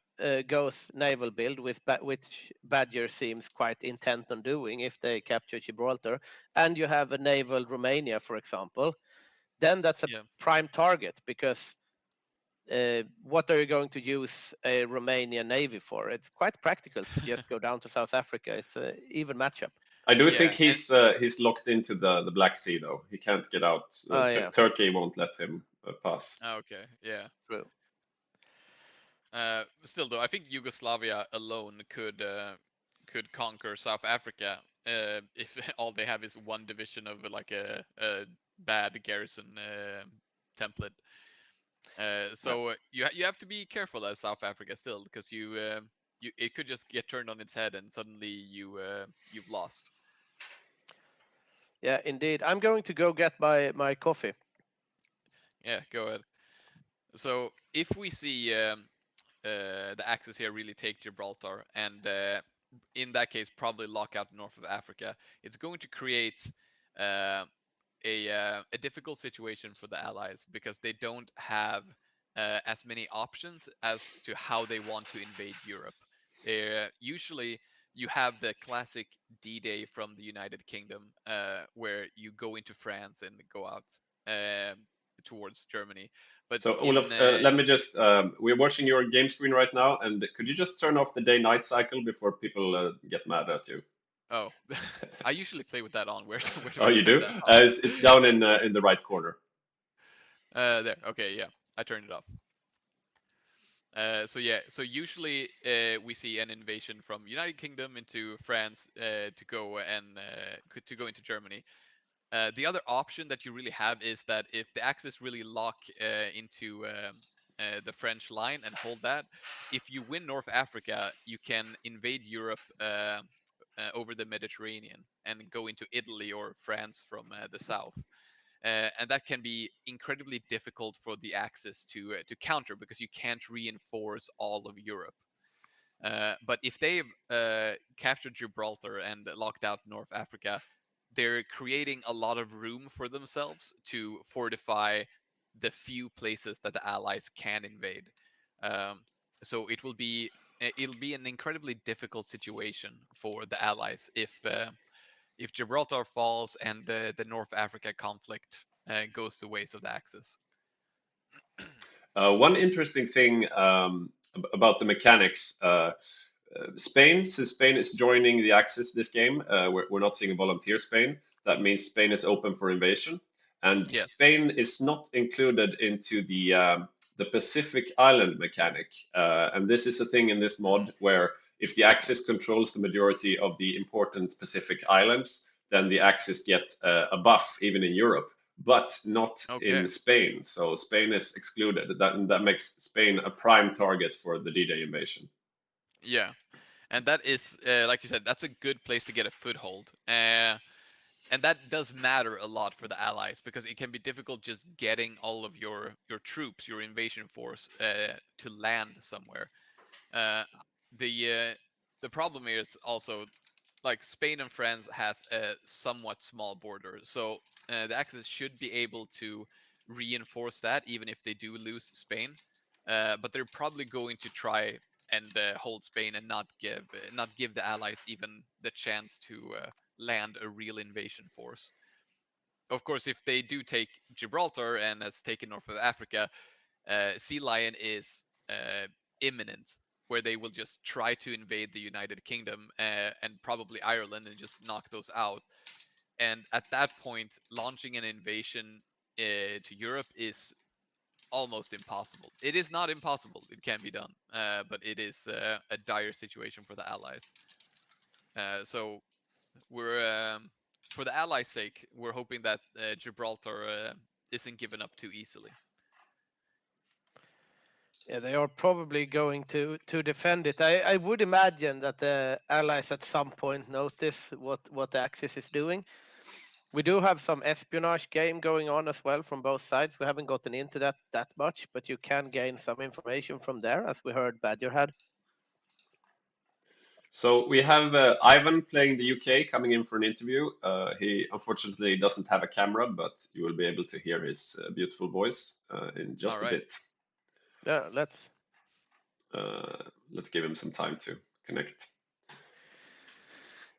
H: goes naval build, which Badger seems quite intent on doing if they capture Gibraltar, and you have a naval Romania, for example, then that's a prime target, because what are you going to use a Romanian navy for? It's quite practical to just go down to South Africa. It's an even matchup.
A: I do think he's locked into the Black Sea though. He can't get out. Turkey won't let him pass.
G: Okay, yeah.
H: True.
G: Still though, I think Yugoslavia alone could conquer South Africa if all they have is one division of like a bad garrison template. So you have to be careful as South Africa still, because it could just get turned on its head and suddenly you've lost.
H: Yeah, indeed. I'm going to go get my coffee.
G: Yeah, go ahead. So if we see the Axis here really take Gibraltar, and in that case probably lock out north of Africa, it's going to create a difficult situation for the Allies, because they don't have as many options as to how they want to invade Europe. Usually you have the classic D-Day from the United Kingdom, where you go into France and go out. towards Germany. But
A: So Olof, let me just, we're watching your game screen right now, and could you just turn off the day-night cycle before people get mad at you?
G: Oh, I usually play with that on. Where do
A: Oh,
G: I
A: you
G: turn
A: do?
G: that on?
A: It's down in the right corner.
G: There. Okay, yeah, I turned it off. So yeah, so usually we see an invasion from United Kingdom into France to go into Germany. The other option that you really have is that if the Axis really lock into the French line and hold that, if you win North Africa, you can invade Europe over the Mediterranean and go into Italy or France from the south. And that can be incredibly difficult for the Axis to counter because you can't reinforce all of Europe. But if they've captured Gibraltar and locked out North Africa, they're creating a lot of room for themselves to fortify the few places that the Allies can invade. So it'll be an incredibly difficult situation for the Allies if Gibraltar falls and the North Africa conflict goes the ways of the Axis.
A: One interesting thing about the mechanics, Spain, since Spain is joining the Axis this game, we're not seeing a volunteer Spain. That means Spain is open for invasion, and
G: Yes.
A: Spain is not included into the Pacific Island mechanic. And this is a thing in this mod where if the Axis controls the majority of the important Pacific islands, then the Axis get a buff even in Europe, but not in Spain. So Spain is excluded. That makes Spain a prime target for the D-Day invasion.
G: Yeah, and that is, like you said, that's a good place to get a foothold. And that does matter a lot for the Allies because it can be difficult just getting all of your troops, your invasion force, to land somewhere. The problem is also like Spain and France has a somewhat small border, so the Axis should be able to reinforce that even if they do lose Spain. But they're probably going to try and hold Spain and not give the Allies even the chance to land a real invasion force. Of course, if they do take Gibraltar and has taken North of Africa, Sea Lion is imminent, where they will just try to invade the United Kingdom and probably Ireland and just knock those out. And at that point, launching an invasion to Europe is almost impossible. It is not impossible. It can be done, but it is a dire situation for the Allies. So we're for the Allies' sake, we're hoping that Gibraltar isn't given up too easily.
H: Yeah, they are probably going to defend it. I would imagine that the Allies at some point notice what the Axis is doing. We do have some espionage game going on as well from both sides. We haven't gotten into that much, but you can gain some information from there, as we heard Badger had.
A: So we have Ivan playing the UK coming in for an interview. He unfortunately doesn't have a camera, but you will be able to hear his beautiful voice in just a bit.
H: Yeah, let's
A: give him some time to connect.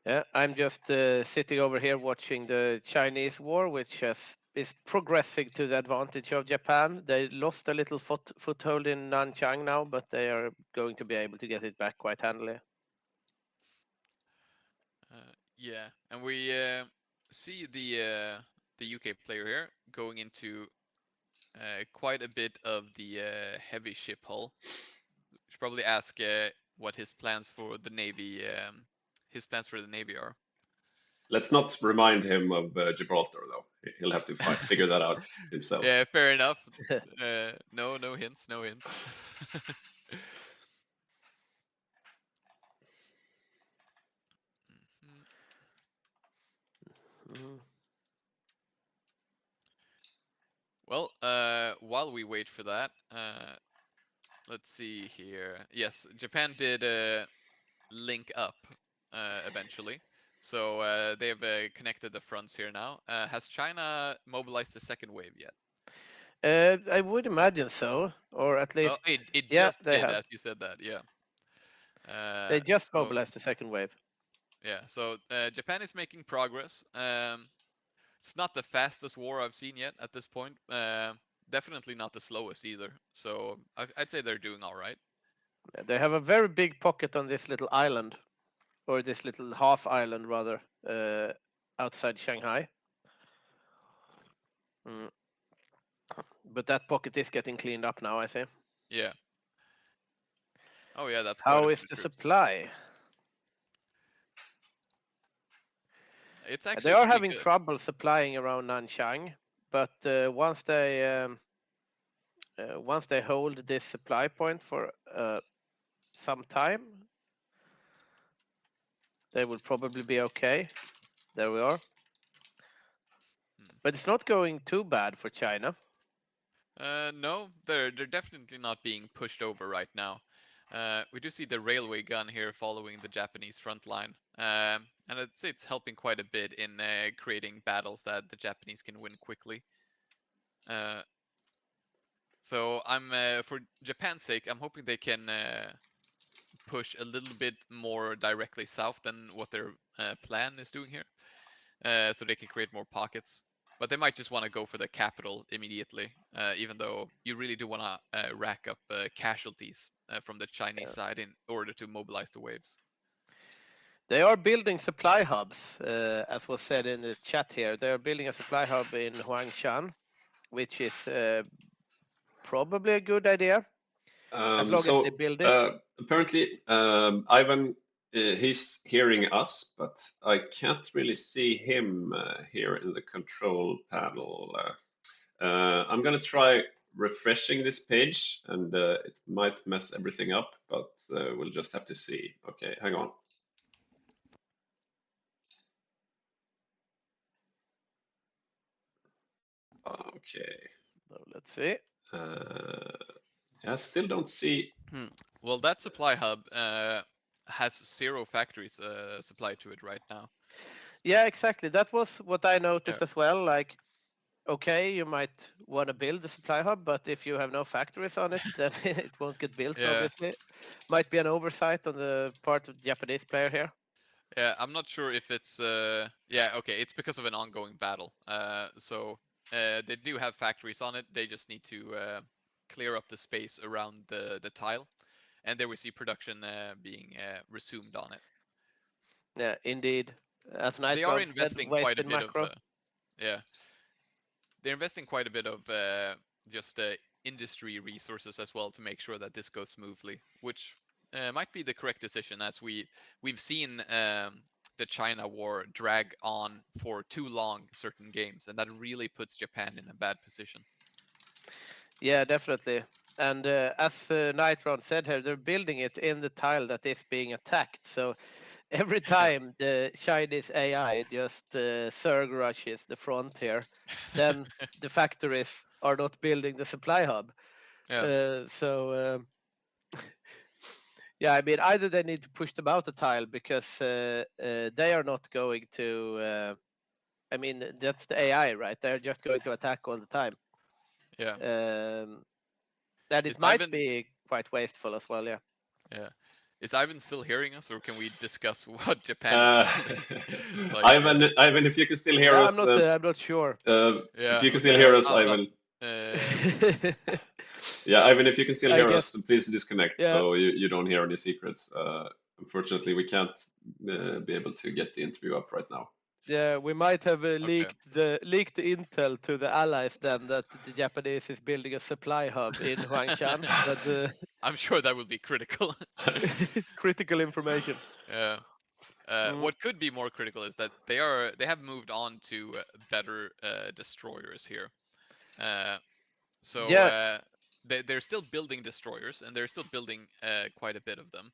H: Yeah, I'm just sitting over here watching the Chinese war, which is progressing to the advantage of Japan. They lost a little foothold in Nanchang now, but they are going to be able to get it back quite handily.
G: Yeah, and we see the UK player here going into quite a bit of the heavy ship hull. Should probably ask what his plans for the Navy are.
A: Let's not remind him of Gibraltar, though. He'll have to figure that out himself.
G: Yeah, fair enough. No hints, no hints. Well, while we wait for that, let's see here. Yes, Japan did link up eventually. So they've connected the fronts here now. Has China mobilized the second wave yet?
H: I would imagine so, or at least
G: it
H: yeah,
G: just
H: they
G: did,
H: have.
G: as you said that, yeah.
H: They just mobilized the second wave.
G: Yeah, so Japan is making progress. It's not the fastest war I've seen yet at this point, definitely not the slowest either. So I'd say they're doing all right.
H: They have a very big pocket on this little island, or this little half island rather, outside Shanghai. But that pocket is getting cleaned up now, I think.
G: Yeah. Oh yeah, that's
H: How
G: quite a
H: is
G: bit of
H: the
G: troops.
H: supply?
G: It's actually
H: They are
G: pretty
H: having
G: good.
H: trouble supplying around Nanchang, but once they hold this supply point for some time, they will probably be okay. There we are. But it's not going too bad for China.
G: No, they're definitely not being pushed over right now. We do see the railway gun here following the Japanese front line, and I'd say it's helping quite a bit in creating battles that the Japanese can win quickly. So I'm for Japan's sake, I'm hoping they can push a little bit more directly south than what their plan is doing here, so they can create more pockets. But they might just want to go for the capital immediately, even though you really do want to rack up casualties from the Chinese side in order to mobilize the waves.
H: They are building supply hubs, as was said in the chat here. They are building a supply hub in Huangshan, which is probably a good idea, as long as they build it.
A: Apparently, Ivan, he's hearing us, but I can't really see him here in the control panel. I'm gonna try refreshing this page, and it might mess everything up, but we'll just have to see. Okay, hang on. Okay.
H: So let's see.
A: I still don't see.
G: Well, that supply hub has 0 factories supplied to it right now.
H: Yeah, exactly. That was what I noticed as well. Like, okay, you might want to build a supply hub, but if you have no factories on it, then it won't get built,
G: Yeah.
H: obviously. Might be an oversight on the part of the Japanese player here.
G: Yeah, I'm not sure if it's yeah, okay, it's because of an ongoing battle. So they do have factories on it. They just need to clear up the space around the tile, and there we see production being resumed on it.
H: Yeah, indeed. As
G: They are
H: Nightcrown said,
G: investing quite a
H: wasted
G: bit
H: macro.
G: of yeah, they're investing quite a bit of just industry resources as well to make sure that this goes smoothly, which might be the correct decision, as we've seen the China war drag on for too long certain games, and that really puts Japan in a bad position.
H: Yeah, definitely. And as Nightcrown said here, they're building it in the tile that is being attacked. So every time the Chinese AI just surge rushes the front here, then the factories are not building the supply hub.
G: Yeah.
H: Yeah, I mean, either they need to push them out the tile because they are not going to. I mean, that's the AI, right? They're just going to attack all the time.
G: Yeah.
H: That
G: Is
H: it might
G: Ivan-
H: be quite wasteful as well. Yeah.
G: Yeah. Is Ivan still hearing us, or can we discuss what Japan is building? Like,
A: Ivan, if you can still hear
H: Yeah,
A: us,
H: I'm not sure.
G: yeah,
A: if you can
G: okay,
A: still hear us,
G: I'm not-
A: Ivan. Yeah, Ivan, if you can still
H: I
A: hear
H: guess-
A: us, please disconnect
H: Yeah.
A: so you don't hear any secrets. Unfortunately, we can't be able to get the interview up right now.
H: Yeah, we might have leaked the intel to the allies then that the Japanese is building a supply hub in Huangshan, but
G: I'm sure that would be critical.
H: critical information.
G: Yeah. What could be more critical is that they have moved on to better destroyers here. So
H: Yeah.
G: they're still building destroyers, and they're still building quite a bit of them,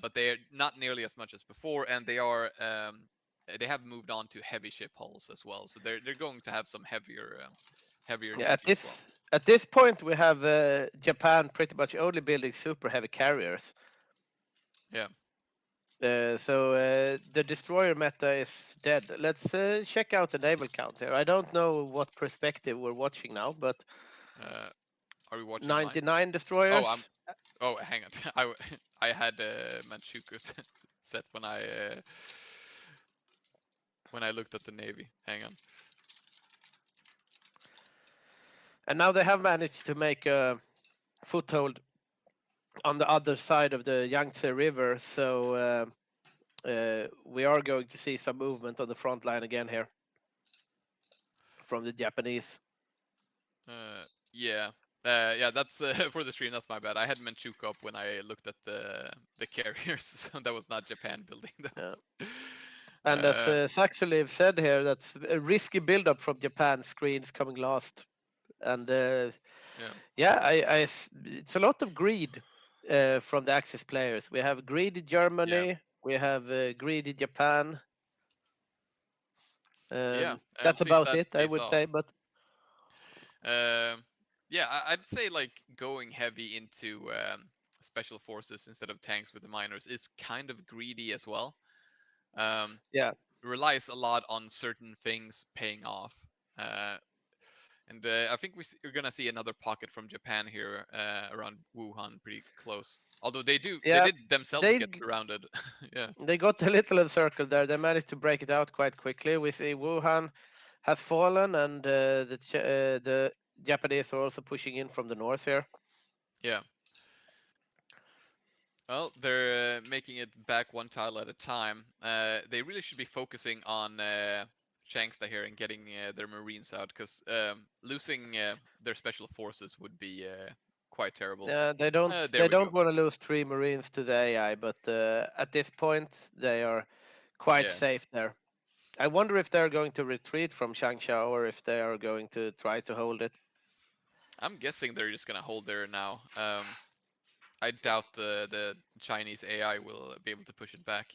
G: but they're not nearly as much as before, and they have moved on to heavy ship hulls as well. So they're going to have some heavier
H: Yeah,
G: duty as well.
H: at this point, we have Japan pretty much only building super heavy carriers.
G: Yeah.
H: So the destroyer meta is dead. Let's check out the naval count here. I don't know what perspective we're watching now, but
G: are we watching
H: 99
G: mine?
H: destroyers.
G: Oh, hang on. I had Manchukuo set when I looked at the navy. Hang on.
H: And now they have managed to make a foothold on the other side of the Yangtze River, so we are going to see some movement on the front line again here from the Japanese.
G: Yeah. Yeah, that's for the stream. That's my bad. I had Manchukuo up when I looked at the carriers, so that was not Japan building those.
H: And as Saxolive said here, that's a risky build-up from Japan. Screens coming last, and it's a lot of greed from the Axis players. We have greedy Germany, we have greedy Japan. That's about it, I would say. But
G: yeah, I'd say like going heavy into special forces instead of tanks with the miners is kind of greedy as well.
H: Yeah,
G: relies a lot on certain things paying off. And I think we're gonna see another pocket from Japan here around Wuhan, pretty close. Although they did themselves get surrounded. Yeah.
H: They got a little encircled there. They managed to break it out quite quickly. We see Wuhan has fallen, and the Japanese are also pushing in from the north here.
G: Yeah. Well, they're making it back one tile at a time. They really should be focusing on Changsta here and getting their Marines out, because losing their special forces would be quite terrible.
H: Yeah, they don't want to lose 3 Marines to the AI, but at this point they are quite safe there. I wonder if they're going to retreat from Changsha or if they are going to try to hold it.
G: I'm guessing they're just gonna hold there now. I doubt the Chinese AI will be able to push it back.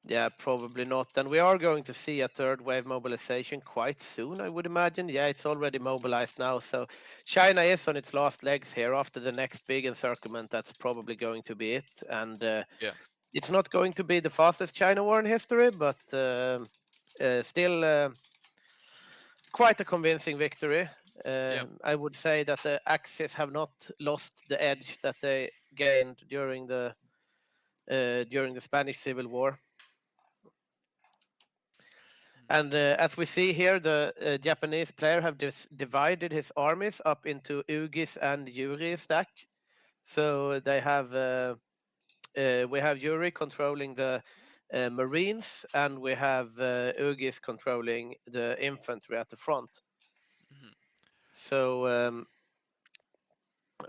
H: Yeah, probably not. And we are going to see a third wave mobilization quite soon, I would imagine. Yeah, it's already mobilized now. So China is on its last legs here. After the next big encirclement, that's probably going to be it. And it's not going to be the fastest China war in history, but still quite a convincing victory. I would say that the Axis have not lost the edge that they gained during the Spanish Civil War. And as we see here, the Japanese player have just divided his armies up into Ugis and Yuri stack. So they have we have Yuri controlling the Marines, and we have Ugis controlling the infantry at the front.
G: Mm-hmm.
H: So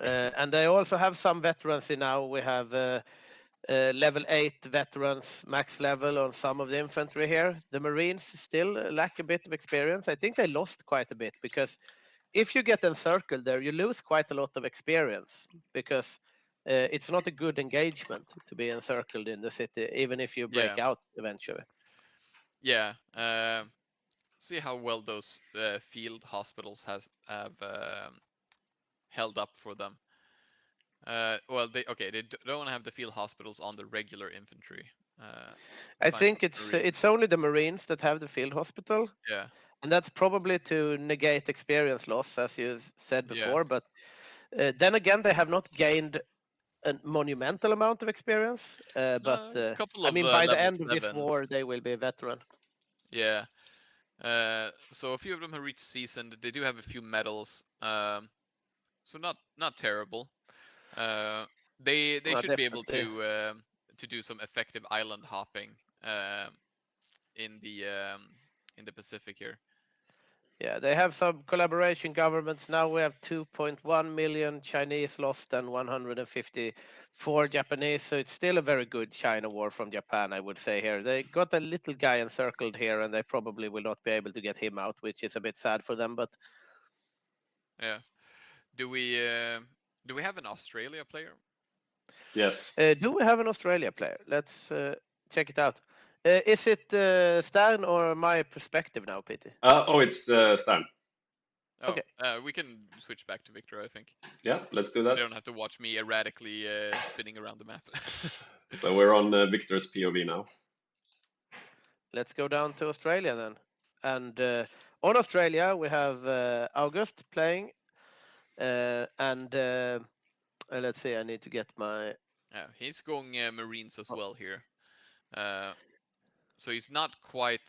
H: and they also have some veterans in now. We have level 8 veterans max level on some of the infantry here. The Marines still lack a bit of experience. I think they lost quite a bit, because if you get encircled there, you lose quite a lot of experience, because it's not a good engagement to be encircled in the city, even if you break out eventually.
G: Yeah. See how well those field hospitals have held up for them. Well, they don't have the field hospitals on the regular infantry.
H: I think it's only the Marines that have the field hospital.
G: Yeah.
H: And that's probably to negate experience loss, as you said before. But then again, they have not gained a monumental amount of experience. But I mean, by the end of this war, they will be a veteran.
G: Yeah. So a few of them have reached seasoned. They do have a few medals. So not terrible. They should be able to do some effective island hopping in the Pacific here.
H: Yeah, they have some collaboration governments now. We have 2.1 million Chinese lost and 154 Japanese. So it's still a very good China war from Japan, I would say here. They got a little guy encircled here, and they probably will not be able to get him out, which is a bit sad for them. But
G: yeah, do we have an Australia player?
A: Yes.
H: Do we have an Australia player? Let's check it out. Is it Stan or my perspective now, Petey?
A: It's Stan.
G: Oh, okay. We can switch back to Victor, I think.
A: Yeah, let's do that.
G: You don't have to watch me erratically spinning around the map.
A: So we're on Victor's POV now.
H: Let's go down to Australia then. And on Australia, we have August playing. And let's see, I need to get my...
G: Yeah, he's going Marines as well here. So he's not quite...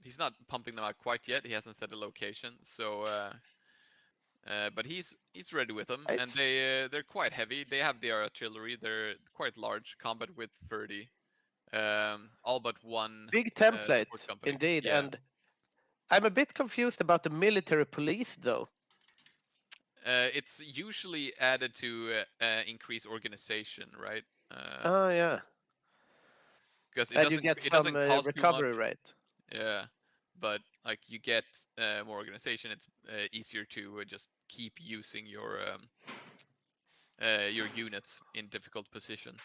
G: he's not pumping them out quite yet. He hasn't set a location. So But he's ready with them, and they're quite heavy. They have their artillery. They're quite large, combat with 30. All but one
H: Big
G: support
H: templates,
G: company.
H: indeed.
G: Yeah.
H: And I'm a bit confused about the military police, though.
G: It's usually added to increase organization, right?
H: Oh yeah.
G: Because it
H: And
G: doesn't
H: you get
G: it
H: some
G: doesn't cost too
H: recovery
G: much.
H: rate.
G: Yeah, but like you get more organization. It's easier to just keep using your units in difficult positions.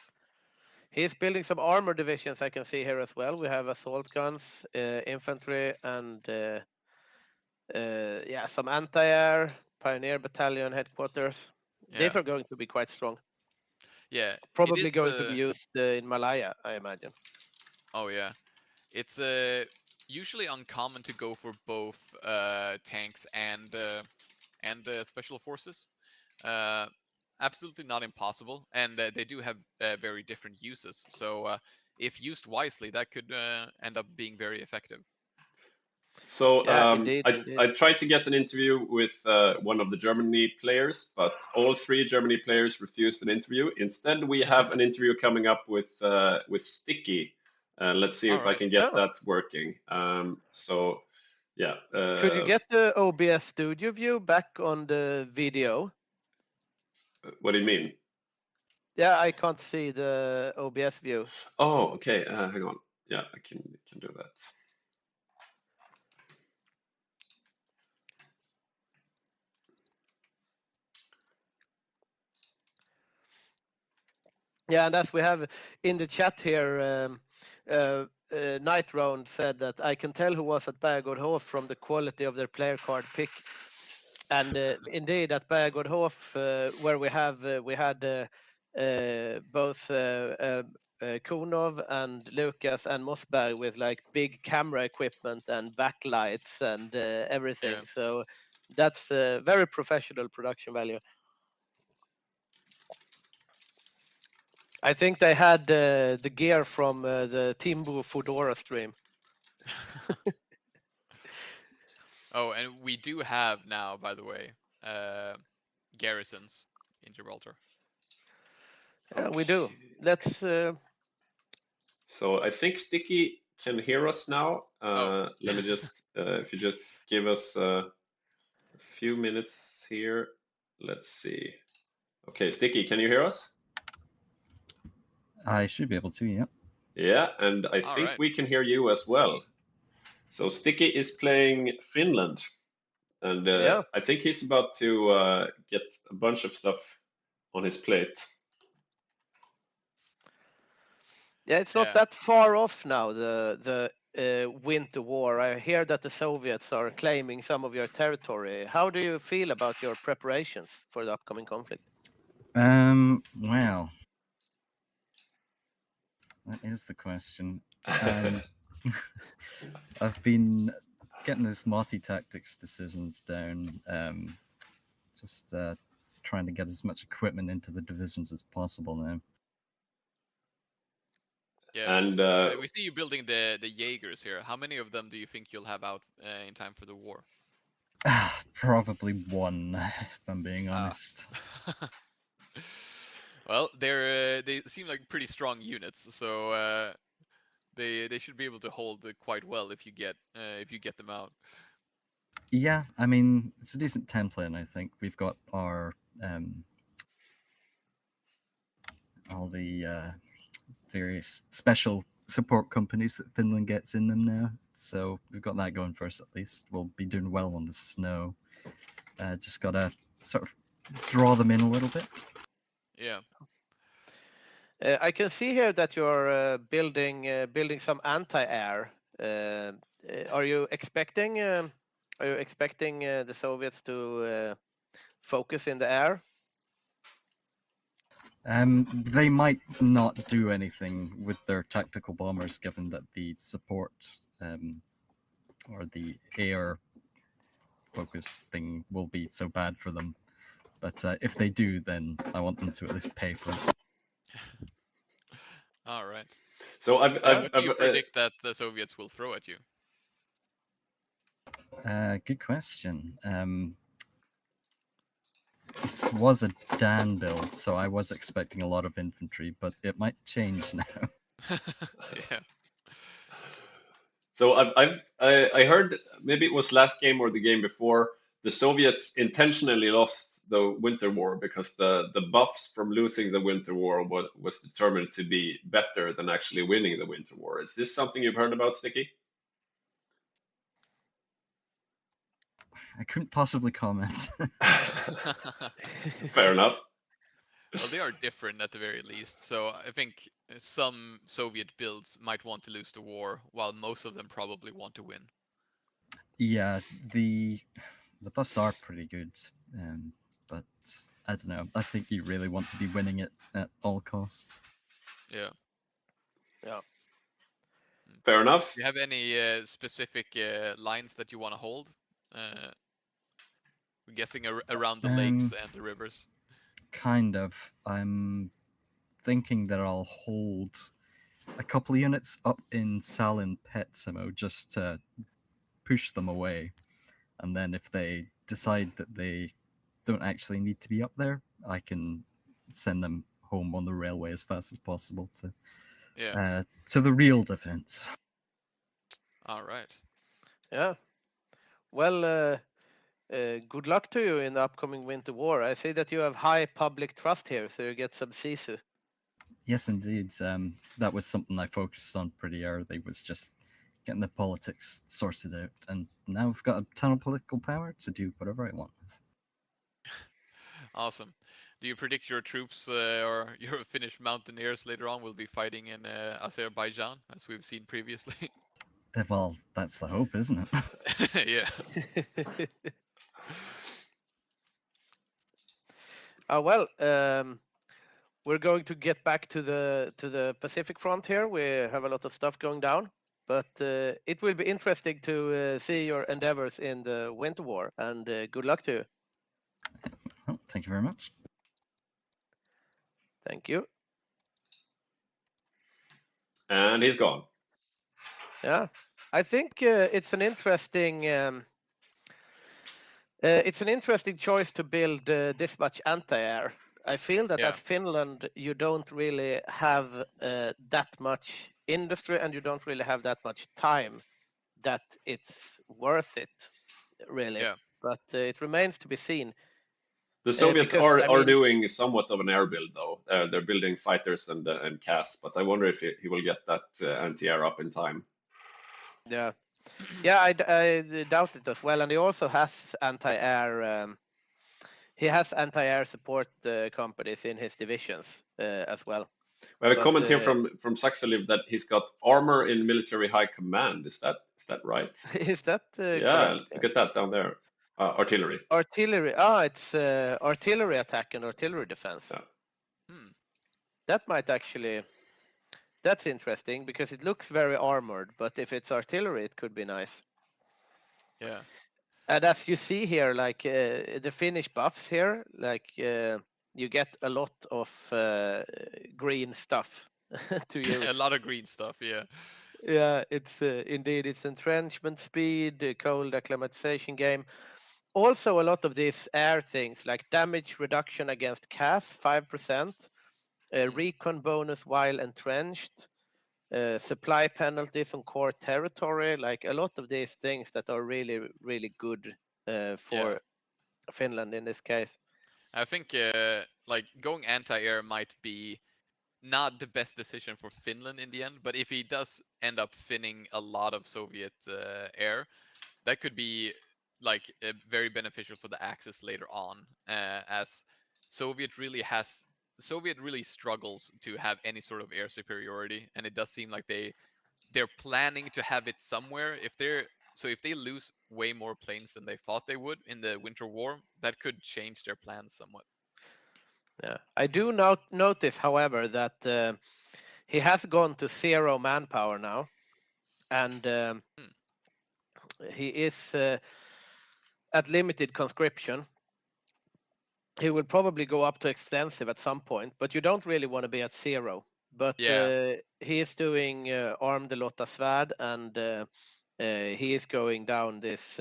H: He's building some armor divisions. I can see here as well. We have assault guns, infantry, and yeah, some anti-air, pioneer battalion headquarters.
G: Yeah.
H: These are going to be quite strong.
G: Yeah,
H: Probably going to be used in Malaya, I imagine.
G: Oh yeah, it's usually uncommon to go for both tanks and special forces. Absolutely not impossible, and they do have very different uses. So if used wisely, that could end up being very effective.
A: So
H: Yeah, indeed.
A: I tried to get an interview with one of the Germany players, but all 3 Germany players refused an interview. Instead, we have an interview coming up with Sticky. Let's see if I can get that working. So yeah.
H: Could you get the OBS studio view back on the video?
A: What do you mean?
H: Yeah, I can't see the OBS view.
A: Oh, okay. Hang on. Yeah, I can do that.
H: Yeah, and as we have in the chat here, Night Round said that I can tell who was at Bergårdhof from the quality of their player card pick. And indeed, at Bergårdhof, where we had both Kunov and Lucas and Mossberg with like big camera equipment and backlights and everything.
G: Yeah.
H: So that's very professional production value. I think they had the gear from the Timbu Foodora stream.
G: Oh, and we do have now, by the way, garrisons in Gibraltar.
H: We do. Let's.
A: So I think Sticky can hear us now. Let me just, if you just give us a few minutes here. Let's see. Okay, Sticky, can you hear us?
J: I should be able to, yeah.
A: Yeah, and I think we can hear you as well. So Sticky is playing Finland, and I think he's about to get a bunch of stuff on his plate.
H: Yeah, it's not that far off now, the winter war. I hear that the Soviets are claiming some of your territory. How do you feel about your preparations for the upcoming conflict?
J: Well, that is the question. I've been getting this multi-tactics decisions down, just trying to get as much equipment into the divisions as possible now.
G: Yeah,
A: and
G: we see you building the Jaegers here. How many of them do you think you'll have out in time for the war?
J: Probably one, if I'm being honest.
G: Well, they seem like pretty strong units, so they should be able to hold quite well if you get them out.
J: Yeah, I mean, it's a decent template, I think. We've got our all the various special support companies that Finland gets in them now. So we've got that going for us at least. We'll be doing well on the snow. Just got to sort of draw them in a little bit.
G: Yeah.
H: I can see here that you're building some anti-air. Are you expecting the Soviets to focus in the air?
J: They might not do anything with their tactical bombers, given that the support or the air focus thing will be so bad for them. But if they do, then I want them to at least pay for it.
G: All right.
A: So
G: what do you predict that the Soviets will throw at you?
J: Good question. This was a Dan build, so I was expecting a lot of infantry, but it might change now.
G: Yeah.
A: So I heard, maybe it was last game or the game before, the Soviets intentionally lost the Winter War because the buffs from losing the Winter War was determined to be better than actually winning the Winter War. Is this something you've heard about, Sticky?
J: I couldn't possibly comment.
A: Fair enough.
G: Well, they are different at the very least. So I think some Soviet builds might want to lose the war, while most of them probably want to win.
J: Yeah, the buffs are pretty good, but I don't know. I think you really want to be winning it at all costs.
G: Yeah.
H: Yeah.
A: Fair enough.
G: Do you have any specific lines that you want to hold? I'm guessing around the lakes and the rivers.
J: Kind of. I'm thinking that I'll hold a couple of units up in Salin Petsimo just to push them away. And then if they decide that they don't actually need to be up there, I can send them home on the railway as fast as possible to the real defense.
G: All right.
H: Yeah. Well, good luck to you in the upcoming Winter War. I see that you have high public trust here, so you get some sisu.
J: Yes, indeed. That was something I focused on pretty early, was just getting the politics sorted out. And now I've got a ton of political power to do whatever I want.
G: Awesome. Do you predict your troops or your Finnish mountaineers later on will be fighting in Azerbaijan, as we've seen previously?
J: Well, that's the hope, isn't it?
G: Yeah.
H: Well, we're going to get back to the Pacific front here. We have a lot of stuff going down, but it will be interesting to see your endeavors in the Winter War, and good luck to you.
J: Well, thank you very much.
H: Thank you.
A: And he's gone.
H: Yeah, I think it's an interesting choice to build this much anti-air. I feel that as Finland, you don't really have that much industry, and you don't really have that much time that it's worth it, really.
G: Yeah.
H: But it remains to be seen.
A: The Soviets
H: because,
A: are doing somewhat of an air build, though. They're building fighters and CAS, but I wonder if he will get that anti-air up in time.
H: Yeah, yeah, I doubt it as well. And he also has anti-air. He has anti-air support companies in his divisions as well.
A: We have a comment here from Saxoliv that he's got armor in military high command. Is that right?
H: Is that
A: yeah,
H: correct?
A: look at that down there. Artillery.
H: Artillery. It's artillery attack and artillery defense.
A: Yeah.
H: That might actually. That's interesting because it looks very armored, but if it's artillery, it could be nice.
G: Yeah.
H: And as you see here, like the Finnish buffs here, like you get a lot of green stuff to use.
G: A lot of green stuff, yeah.
H: Yeah, it's indeed, it's entrenchment speed, cold acclimatization game. Also, a lot of these air things like damage reduction against CAS, 5%, recon bonus while entrenched, supply penalties on core territory, like a lot of these things that are really, really good for Finland in this case.
G: I think like going anti-air might be not the best decision for Finland in the end, but if he does end up finning a lot of Soviet air, that could be like very beneficial for the Axis later on, as Soviet really struggles to have any sort of air superiority, and it does seem like they're planning to have it somewhere. If they lose way more planes than they thought they would in the Winter War, that could change their plans somewhat.
H: Yeah, I do notice, however, that he has gone to 0 manpower now, and he is at limited conscription. He will probably go up to extensive at some point, but you don't really want to be at 0. But he is doing armed Lotta Svärd, and he is going down this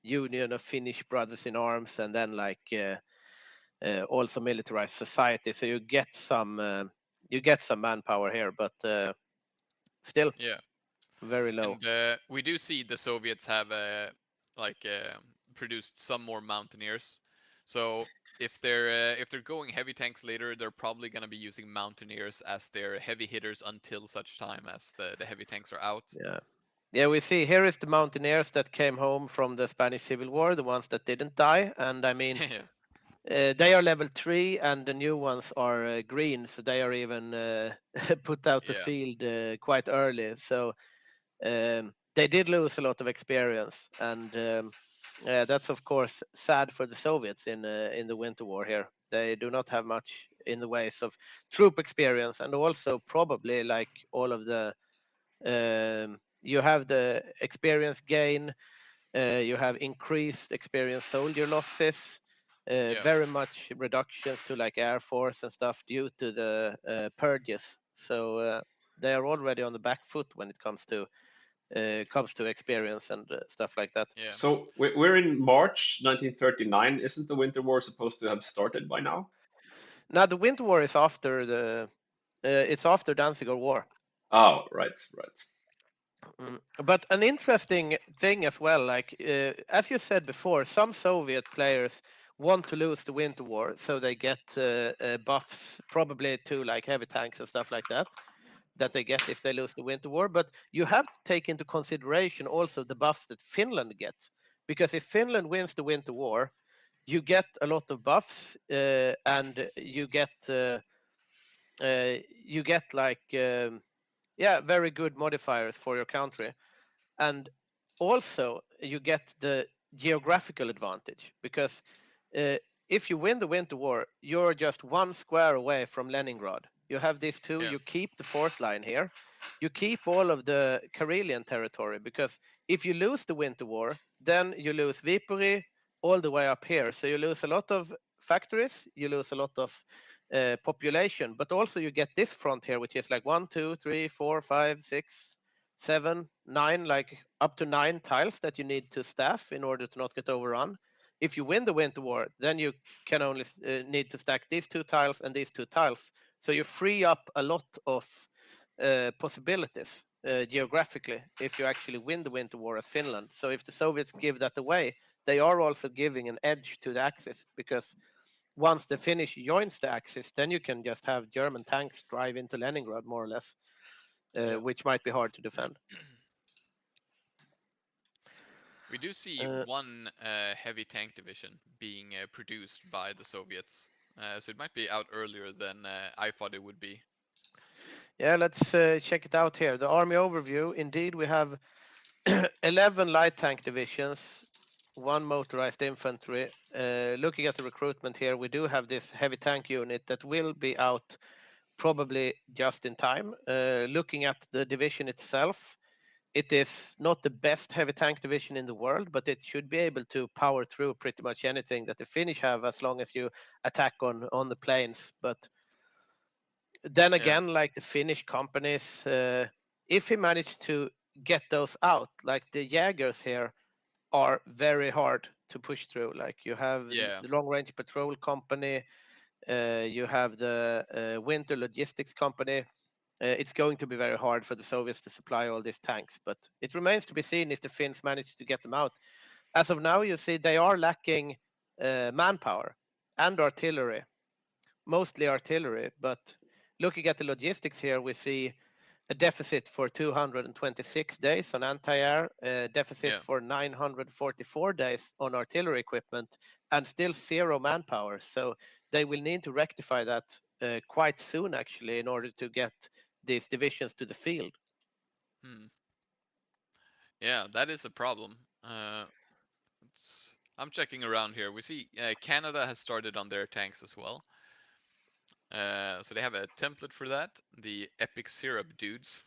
H: union of Finnish brothers in arms, and then like also militarized society. So you get some manpower here, but still
G: Yeah.
H: very low.
G: And we do see the Soviets have produced some more mountaineers. So if they're going heavy tanks later, they're probably going to be using mountaineers as their heavy hitters until such time as the heavy tanks are out.
H: Yeah. Yeah, we see here is the mountaineers that came home from the Spanish Civil War, the ones that didn't die. And I mean, they are level 3 and the new ones are green, so they are even put out the
G: Yeah.
H: field quite early. So they did lose a lot of experience, and that's of course sad for the Soviets in the Winter War here. They do not have much in the ways of troop experience, and also probably like all of the you have the experience gain, you have increased experience soldier losses, very much reductions to like Air Force and stuff due to the purges. So they are already on the back foot when it comes to experience and stuff like that.
G: Yeah.
A: So we're in March 1939. Isn't the Winter War supposed to have started by now?
H: Now the Winter War is after it's after Danziger War.
A: Oh, right, right.
H: But an interesting thing as well, like as you said before, some Soviet players want to lose the Winter War, so they get buffs, probably to like heavy tanks and stuff like that they get if they lose the Winter War. But you have to take into consideration also the buffs that Finland gets, because if Finland wins the Winter War, you get a lot of buffs, and you get like very good modifiers for your country. And also you get the geographical advantage, because if you win the Winter War, you're just 1 square away from Leningrad. You have these two, you keep the fourth line here, you keep all of the Karelian territory, because if you lose the Winter War, then you lose Viipuri all the way up here. So you lose a lot of factories, you lose a lot of population, but also you get this front here, which is like 1, 2, 3, 4, 5, 6, 7, 9, like up to 9 tiles that you need to staff in order to not get overrun. If you win the Winter War, then you can only need to stack these 2 tiles and these 2 tiles. So you free up a lot of possibilities geographically if you actually win the Winter War as Finland. So if the Soviets give that away, they are also giving an edge to the Axis, because once the Finnish joins the Axis, then you can just have German tanks drive into Leningrad more or less, which might be hard to defend.
G: We do see one heavy tank division being produced by the Soviets, so it might be out earlier than I thought it would be.
H: Yeah, let's check it out here. The army overview. Indeed, we have 11 light tank divisions, 1 motorized infantry. Looking at the recruitment here, we do have this heavy tank unit that will be out probably just in time. Looking at the division itself, it is not the best heavy tank division in the world, but it should be able to power through pretty much anything that the Finnish have, as long as you attack on the plains. But then again, like the Finnish companies, if he managed to get those out, like the Jägers here are very hard to push through. Like you have the long range patrol company, you have the winter logistics company. It's going to be very hard for the Soviets to supply all these tanks, but it remains to be seen if the Finns manage to get them out. As of now, you see they are lacking manpower and artillery, mostly artillery. But looking at the logistics here, we see a deficit for 226 days on anti-air, deficit for 944 days on artillery equipment, and still 0 manpower. So they will need to rectify that quite soon, actually, in order to get these divisions to the field.
G: Yeah, that is a problem. I'm checking around here. We see Canada has started on their tanks as well. So they have a template for that. The Epic Syrup dudes.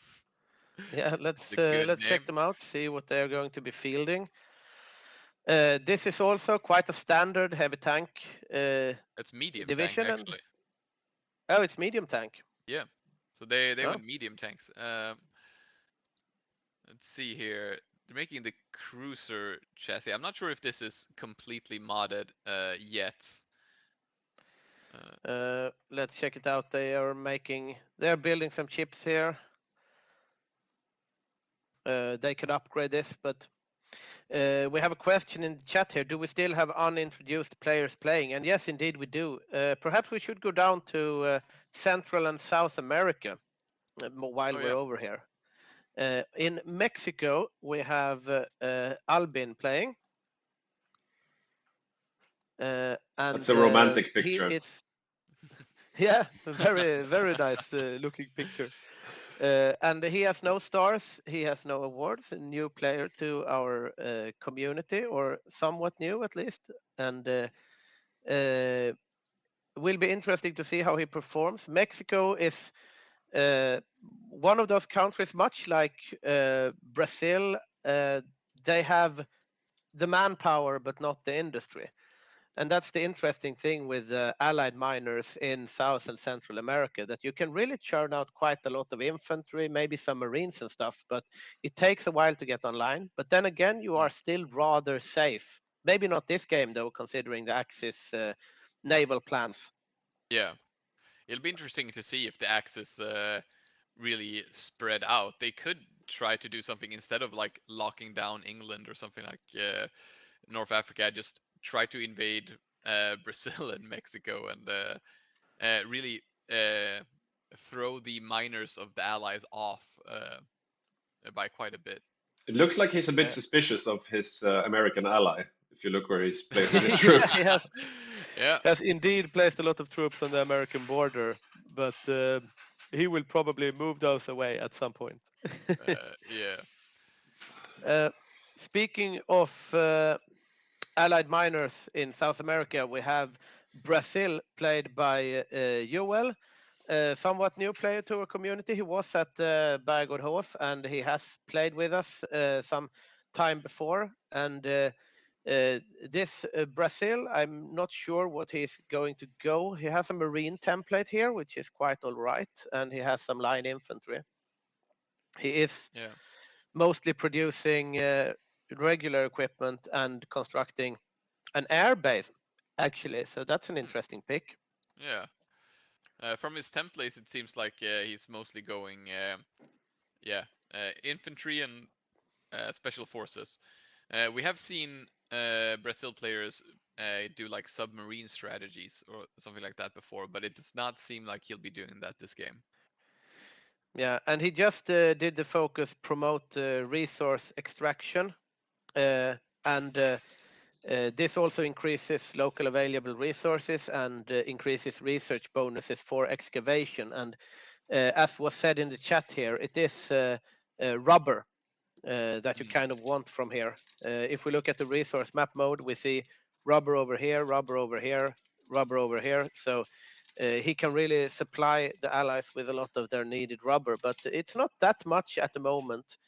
H: Yeah, let's check them out, see what they're going to be fielding. This is also quite a standard heavy tank
G: it's medium
H: division.
G: Tank, actually.
H: Oh, it's medium tank.
G: Yeah, so they went medium tanks. Let's see here. They're making the cruiser chassis. I'm not sure if this is completely modded yet.
H: Let's check it out. They're building some chips here. They could upgrade this, but we have a question in the chat here. Do we still have unintroduced players playing? And yes, indeed we do. Perhaps we should go down to Central and South America while we're over here. In Mexico, we have Albin playing. And
A: That's a romantic picture.
H: Yeah, very, very nice looking picture. And he has no stars, he has no awards, a new player to our community, or somewhat new at least. And will be interesting to see how he performs. Mexico is one of those countries, much like Brazil. They have the manpower, but not the industry. And that's the interesting thing with allied miners in South and Central America, that you can really churn out quite a lot of infantry, maybe some marines and stuff, but it takes a while to get online. But then again, you are still rather safe. Maybe not this game, though, considering the Axis naval plans.
G: Yeah. It'll be interesting to see if the Axis really spread out. They could try to do something instead of like locking down England or something like North Africa, just try to invade Brazil and Mexico and really throw the miners of the allies off by quite a bit.
A: It looks like he's a bit suspicious of his American ally, if you look where he's placing his troops.
H: He has indeed placed a lot of troops on the American border, but he will probably move those away at some point. Speaking of allied miners in South America, we have Brazil, played by Joel, somewhat new player to our community. He was at Bergårdhof and he has played with us some time before. And this Brazil, I'm not sure what he's going to go. He has a marine template here, which is quite all right, and he has some line infantry. He is mostly producing regular equipment and constructing an air base, actually. So that's an interesting pick.
G: Yeah. From his templates, it seems like he's mostly going, infantry and special forces. We have seen Brazil players do like submarine strategies or something like that before, but it does not seem like he'll be doing that this game.
H: Yeah, and he just did the focus promote resource extraction, and this also increases local available resources and increases research bonuses for excavation. And as was said in the chat here, it is rubber that you kind of want from here. If we look at the resource map mode, we see rubber over here, rubber over here, rubber over here. So he can really supply the allies with a lot of their needed rubber, but it's not that much at the moment.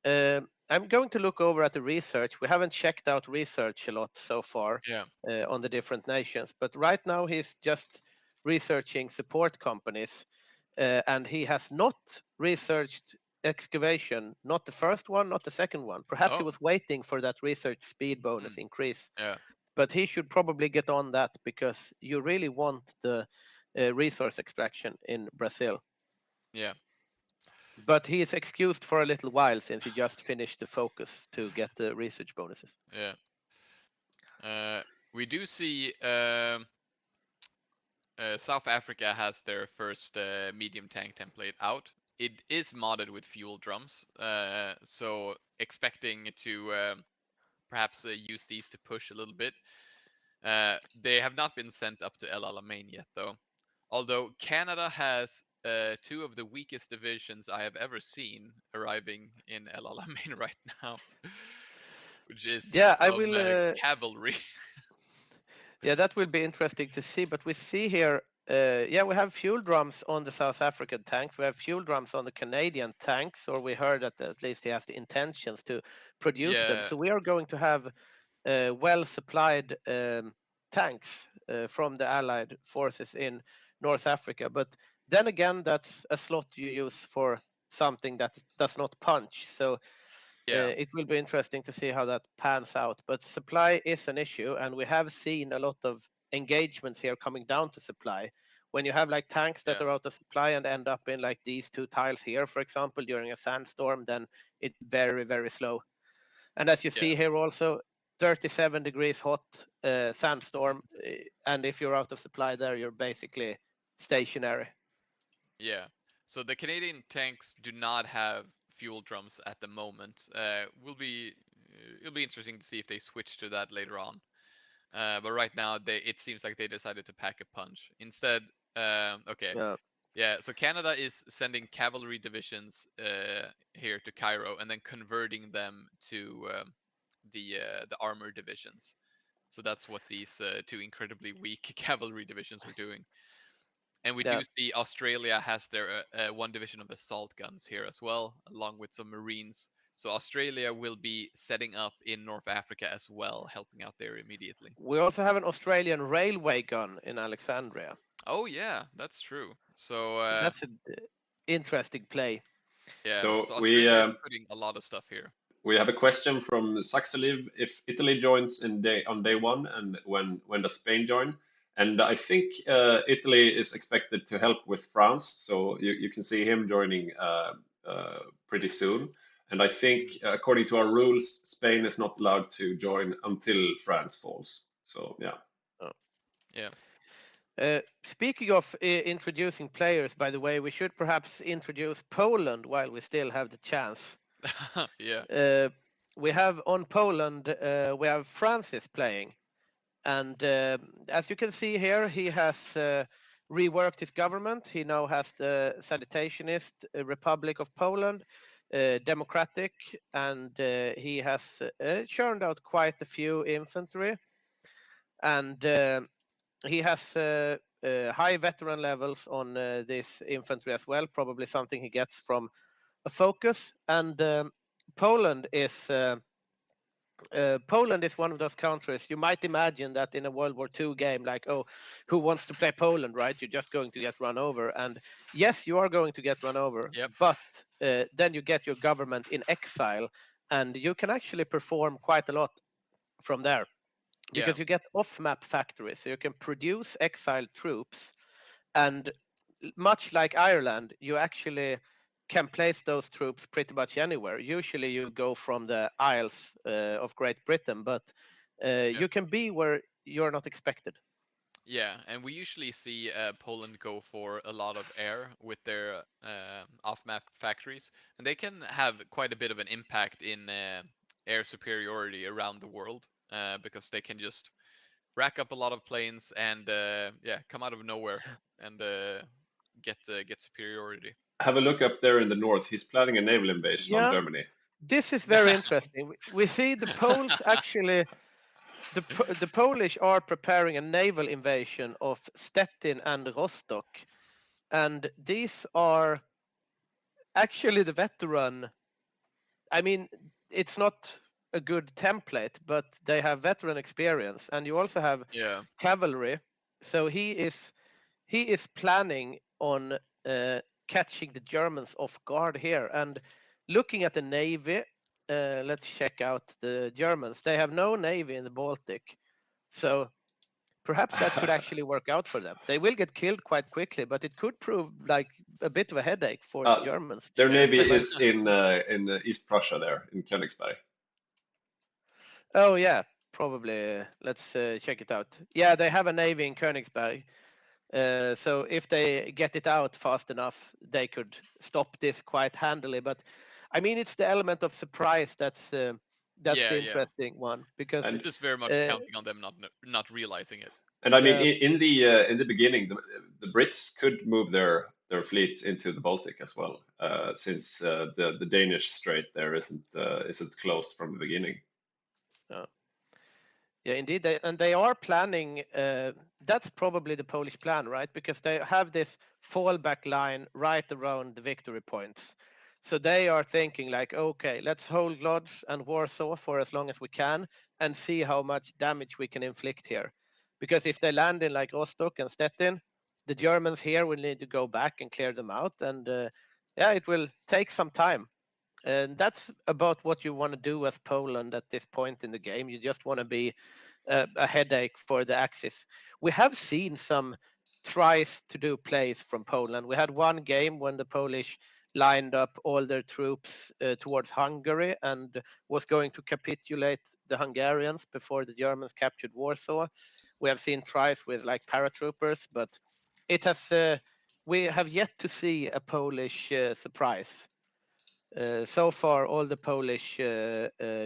H: I'm going to look over at the research. We haven't checked out research a lot so far on the different nations, but right now he's just researching support companies, and he has not researched excavation, not the first one, not the second one. Perhaps he was waiting for that research speed bonus increase. But he should probably get on that, because you really want the resource extraction in Brazil.
G: Yeah.
H: But he is excused for a little while since he just finished the focus to get the research bonuses.
G: Yeah. We do see South Africa has their first medium tank template out. It is modded with fuel drums, so expecting to perhaps use these to push a little bit. They have not been sent up to El Alamein yet, though. Although Canada has two of the weakest divisions I have ever seen arriving in El Alamein right now, which is cavalry.
H: Yeah, that will be interesting to see. But we see here, we have fuel drums on the South African tanks. We have fuel drums on the Canadian tanks, or we heard that at least he has the intentions to produce them. So we are going to have well-supplied tanks from the Allied forces in North Africa. But then again, that's a slot you use for something that does not punch. So it will be interesting to see how that pans out. But supply is an issue, and we have seen a lot of engagements here coming down to supply. When you have like tanks that are out of supply and end up in like these 2 tiles here, for example, during a sandstorm, then it's very, very slow. And as you see here also, 37 degrees hot sandstorm, and if you're out of supply there, you're basically stationary.
G: Yeah. So the Canadian tanks do not have fuel drums at the moment. It'll be interesting to see if they switch to that later on. But right now, it seems like they decided to pack a punch instead. Okay. Yeah. So Canada is sending cavalry divisions here to Cairo and then converting them to the armor divisions. So that's what these 2 incredibly weak cavalry divisions are doing. And we do see Australia has their 1 division of assault guns here as well, along with some Marines. So Australia will be setting up in North Africa as well, helping out there immediately.
H: We also have an Australian railway gun in Alexandria.
G: Oh yeah, that's true. So
H: that's an interesting play.
G: Yeah,
A: So
G: Australia is putting a lot of stuff here.
A: We have a question from Saxaliv. If Italy joins on day 1, and when does Spain join? And I think Italy is expected to help with France, so you can see him joining pretty soon. And I think, according to our rules, Spain is not allowed to join until France falls. So yeah.
H: Speaking of introducing players, by the way, we should perhaps introduce Poland while we still have the chance. We have on Poland, we have Francis playing. And as you can see here, he has reworked his government. He now has the Sanitation Republic of Poland, democratic, and he has churned out quite a few infantry. And he has high veteran levels on this infantry as well, probably something he gets from a focus. And Poland is one of those countries. You might imagine that in a World War II game, like, oh, who wants to play Poland, right? You're just going to get run over. And yes, you are going to get run over, but then you get your government in exile, and you can actually perform quite a lot from there. Because you get off-map factories, so you can produce exiled troops, and much like Ireland, you actually can place those troops pretty much anywhere. Usually you go from the Isles of Great Britain, but you can be where you're not expected.
G: Yeah, and we usually see Poland go for a lot of air with their off-map factories, and they can have quite a bit of an impact in air superiority around the world. Because they can just rack up a lot of planes and come out of nowhere and get superiority.
A: Have a look up there in the north. He's planning a naval invasion on Germany.
H: This is very interesting. We see the Poles actually, the Polish are preparing a naval invasion of Stettin and Rostock, and these are actually the veteran. I mean, it's not a good template, but they have veteran experience, and you also have cavalry. So he is planning on catching the Germans off guard here. And looking at the navy, let's check out the Germans. They have no navy in the Baltic, so perhaps that could actually work out for them. They will get killed quite quickly, but it could prove like a bit of a headache for the Germans.
A: Their navy is in East Prussia, there in Königsberg.
H: Oh yeah, probably. Let's check it out. Yeah, they have a navy in Königsberg. So if they get it out fast enough, they could stop this quite handily. But I mean, it's the element of surprise that's the interesting one, because
G: it's just very much counting on them not realizing it.
A: And I mean, in the beginning, the Brits could move their fleet into the Baltic as well, since the Danish Strait there isn't closed from the beginning.
H: Yeah, indeed. They are planning, that's probably the Polish plan, right? Because they have this fallback line right around the victory points. So they are thinking like, okay, let's hold Lodz and Warsaw for as long as we can and see how much damage we can inflict here. Because if they land in like Rostock and Stettin, the Germans here will need to go back and clear them out. And it will take some time. And that's about what you want to do as Poland at this point in the game. You just want to be a headache for the Axis. We have seen some tries to do plays from Poland. We had one game when the Polish lined up all their troops towards Hungary and was going to capitulate the Hungarians before the Germans captured Warsaw. We have seen tries with like paratroopers, but it has we have yet to see a Polish surprise. So far, all the Polish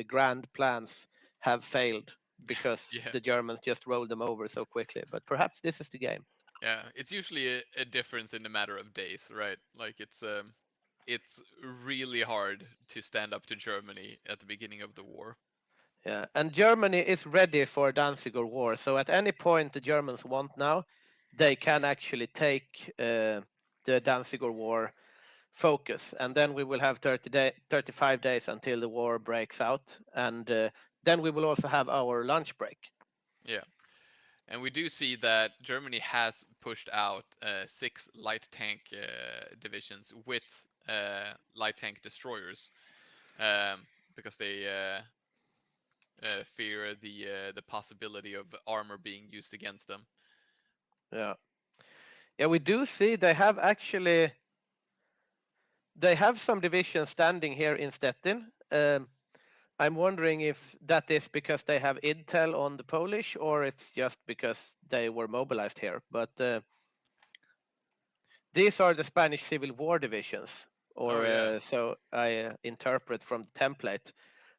H: grand plans have failed because
G: Yeah.
H: the Germans just rolled them over so quickly. But perhaps this is the game.
G: Yeah, it's usually a difference in a matter of days, right? Like it's really hard to stand up to Germany at the beginning of the war.
H: Yeah, and Germany is ready for Danziger War. So at any point the Germans want now, they can actually take the Danziger War focus, and then we will have 35 days until the war breaks out, and then we will also have our lunch break.
G: Yeah. And we do see that Germany has pushed out 6 light tank divisions with light tank destroyers because they fear the possibility of armor being used against them.
H: Yeah, yeah, we do see they have some divisions standing here in Stettin. I'm wondering if that is because they have intel on the Polish, or it's just because they were mobilized here. But these are the Spanish Civil War divisions, or so I interpret from the template.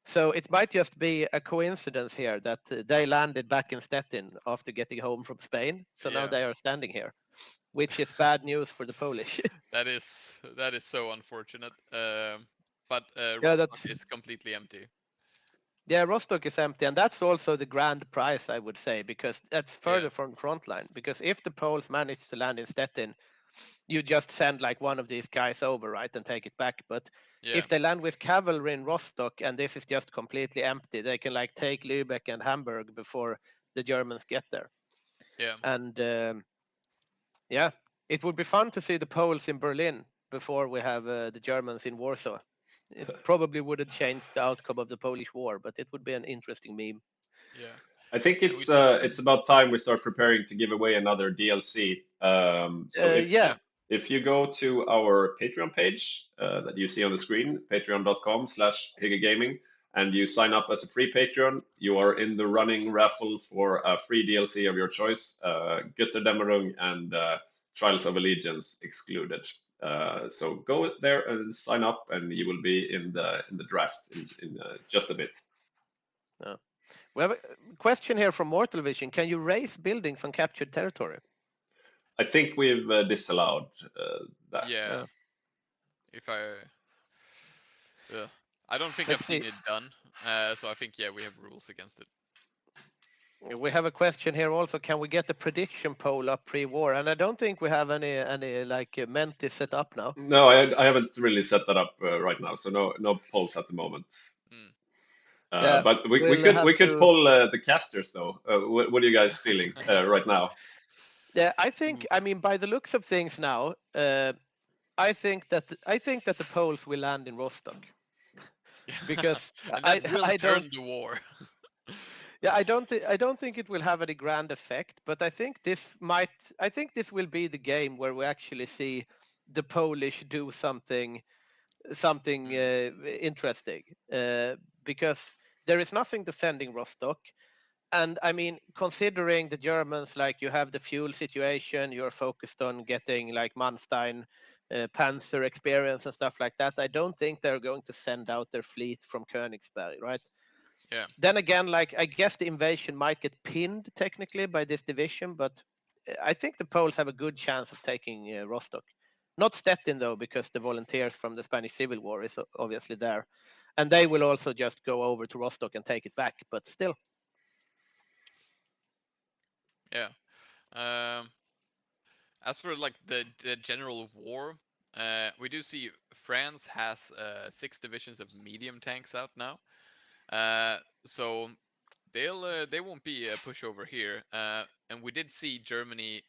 H: So it might just be a coincidence here that they landed back in Stettin after getting home from Spain. So now they are standing here, which is bad news for the Polish.
G: That is so unfortunate. But
H: Yeah,
G: Rostock is completely empty.
H: Yeah, Rostock is empty, and that's also the grand prize, I would say, because that's further from the front line. Because if the Poles manage to land in Stettin, you just send like one of these guys over, right, and take it back. But if they land with cavalry in Rostock and this is just completely empty, they can like take Lübeck and Hamburg before the Germans get there.
G: Yeah.
H: And yeah, it would be fun to see the Poles in Berlin before we have the Germans in Warsaw. It probably wouldn't change the outcome of the Polish war, but it would be an interesting meme.
G: Yeah.
A: I think it's about time we start preparing to give away another DLC. So if you go to our Patreon page that you see on the screen, patreon.com/Hygge Gaming, and you sign up as a free Patreon, you are in the running raffle for a free DLC of your choice, Götterdämmerung and Trials of Allegiance excluded. So go there and sign up, and you will be in the draft in just a bit.
H: We have a question here from Mortal Vision. Can you raise buildings on captured territory?
A: I think we've disallowed that.
G: Yeah. If I don't think I've seen it done. So I think we have rules against it.
H: We have a question here also. Can we get the prediction poll up pre-war? And I don't think we have any like Menti set up now.
A: No, I haven't really set that up right now, so no polls at the moment. But we could poll the casters though. What are you guys feeling right now?
H: Yeah, I mean by the looks of things now, I think that the Poles will land in Rostock because
G: I turn the war.
H: Yeah, I don't think it will have any grand effect, but I think this will be the game where we actually see the Polish do something interesting, because there is nothing defending Rostock. And I mean, considering the Germans, like you have the fuel situation, you're focused on getting like Manstein, Panzer experience and stuff like that. I don't think they're going to send out their fleet from Königsberg, right?
G: Yeah.
H: Then again, like I guess the invasion might get pinned technically by this division, but I think the Poles have a good chance of taking Rostock. Not Stettin though, because the volunteers from the Spanish Civil War is obviously there, and they will also just go over to Rostock and take it back. But still.
G: Yeah. As for like the general war, we do see France has 6 divisions of medium tanks out now. So they won't be a pushover here. And we did see Germany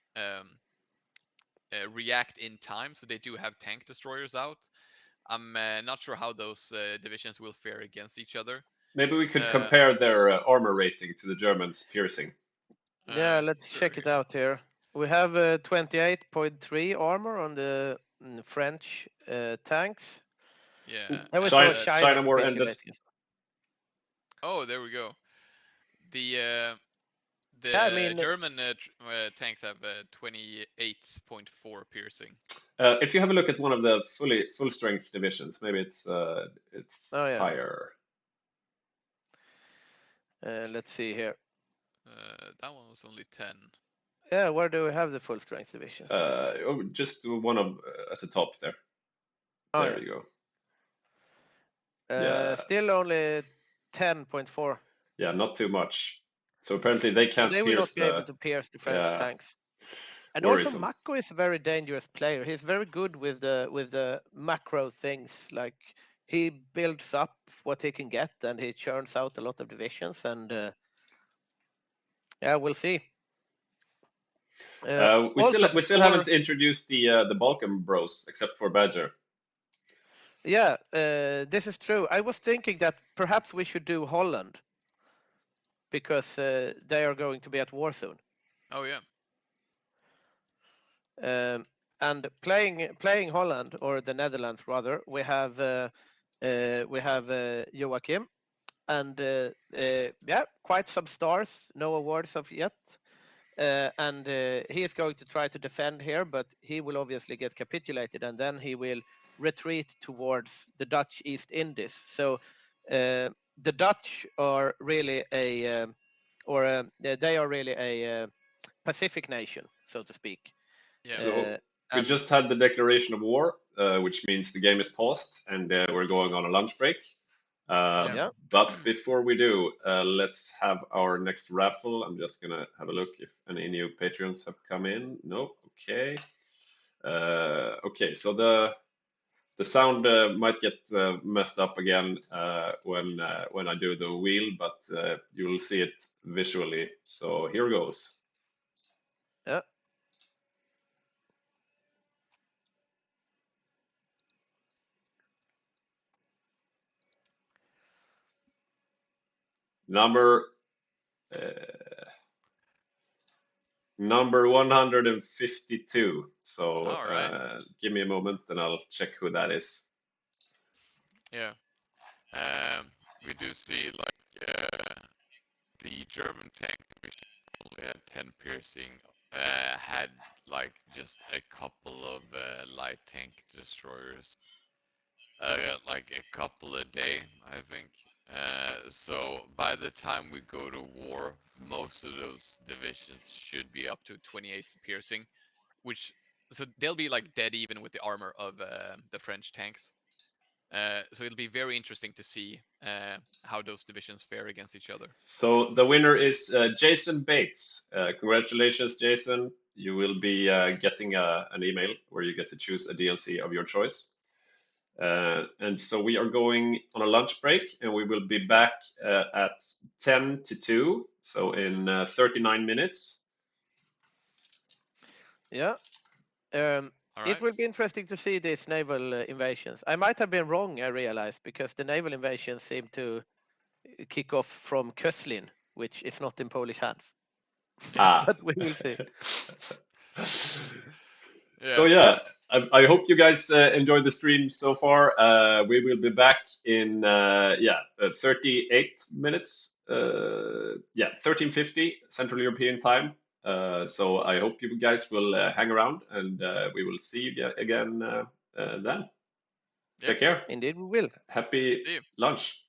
G: react in time, so they do have tank destroyers out. I'm not sure how those divisions will fare against each other.
A: Maybe we could
G: Uh,
A: compare their armor rating to the Germans' piercing.
H: Yeah, let's
G: sure,
H: check it out here. We have 28.3 armor on the French tanks.
G: Yeah.
H: And we
A: China-
H: saw
A: China
H: China
A: more ended.
H: capitulating.
G: Oh, there we go. The
H: I mean,
G: German tanks have 28.4 piercing.
A: If you have a look at one of the full strength divisions, maybe it's
H: Oh, yeah.
A: higher.
H: Let's see here.
G: That one was only 10.
H: Yeah, where do we have the full strength divisions?
A: Just one of at the top there.
H: Oh,
A: There
H: yeah.
A: you go. Yeah.
H: Still only 10.4.
A: Yeah, not too much. So apparently they
H: So
A: can't
H: they will not
A: pierce
H: be able to pierce the French
A: yeah,
H: tanks. And also
A: worrisome.
H: Mako is a very dangerous player. He's very good with the macro things. Like he builds up what he can get and he churns out a lot of divisions and yeah, we'll see.
A: We
H: also
A: still haven't introduced the Balkan Bros except for Badger.
H: Yeah, this is true. I was thinking that perhaps we should do Holland because they are going to be at war soon.
G: Oh yeah.
H: And playing Holland or the Netherlands rather, we have Joachim, and yeah, quite some stars. No awards of yet, and he is going to try to defend here, but he will obviously get capitulated, and then he will retreat towards the Dutch East Indies. So the Dutch are really they are really a Pacific nation, so to speak.
G: Yeah.
A: So we just had the declaration of war, which means the game is paused and we're going on a lunch break.
H: Yeah.
A: But before we do, let's have our next raffle. I'm just gonna have a look if any new Patreons have come in. No, okay. Okay, so the sound might get messed up again when I do the wheel, but you will see it visually. So here goes.
H: Yeah.
A: Number 152. So
G: All right.
A: give me a moment and I'll check who that is.
G: Yeah. We do see like the German tank division only had 10 piercing. Had like just a couple of light tank destroyers. Like a couple a day, I think. So by the time we go to war, most of those divisions should be up to 28 piercing, which so they'll be like dead even with the armor of the French tanks. So it'll be very interesting to see how those divisions fare against each other.
A: So the winner is Jason Bates. Congratulations, Jason. You will be getting an email where you get to choose a DLC of your choice. And so we are going on a lunch break and we will be back at 10 to 2, so in 39 minutes.
H: Yeah. It will be interesting to see these naval invasions. I might have been wrong, I realized, because the naval invasions seem to kick off from Köslin, which is not in Polish hands. But we will see.
A: So yeah, I hope you guys enjoyed the stream so far. We will be back in 38 minutes. 13:50 Central European time. So I hope you guys will hang around, and we will see you again then. Take care.
H: Indeed, we will.
A: Happy lunch.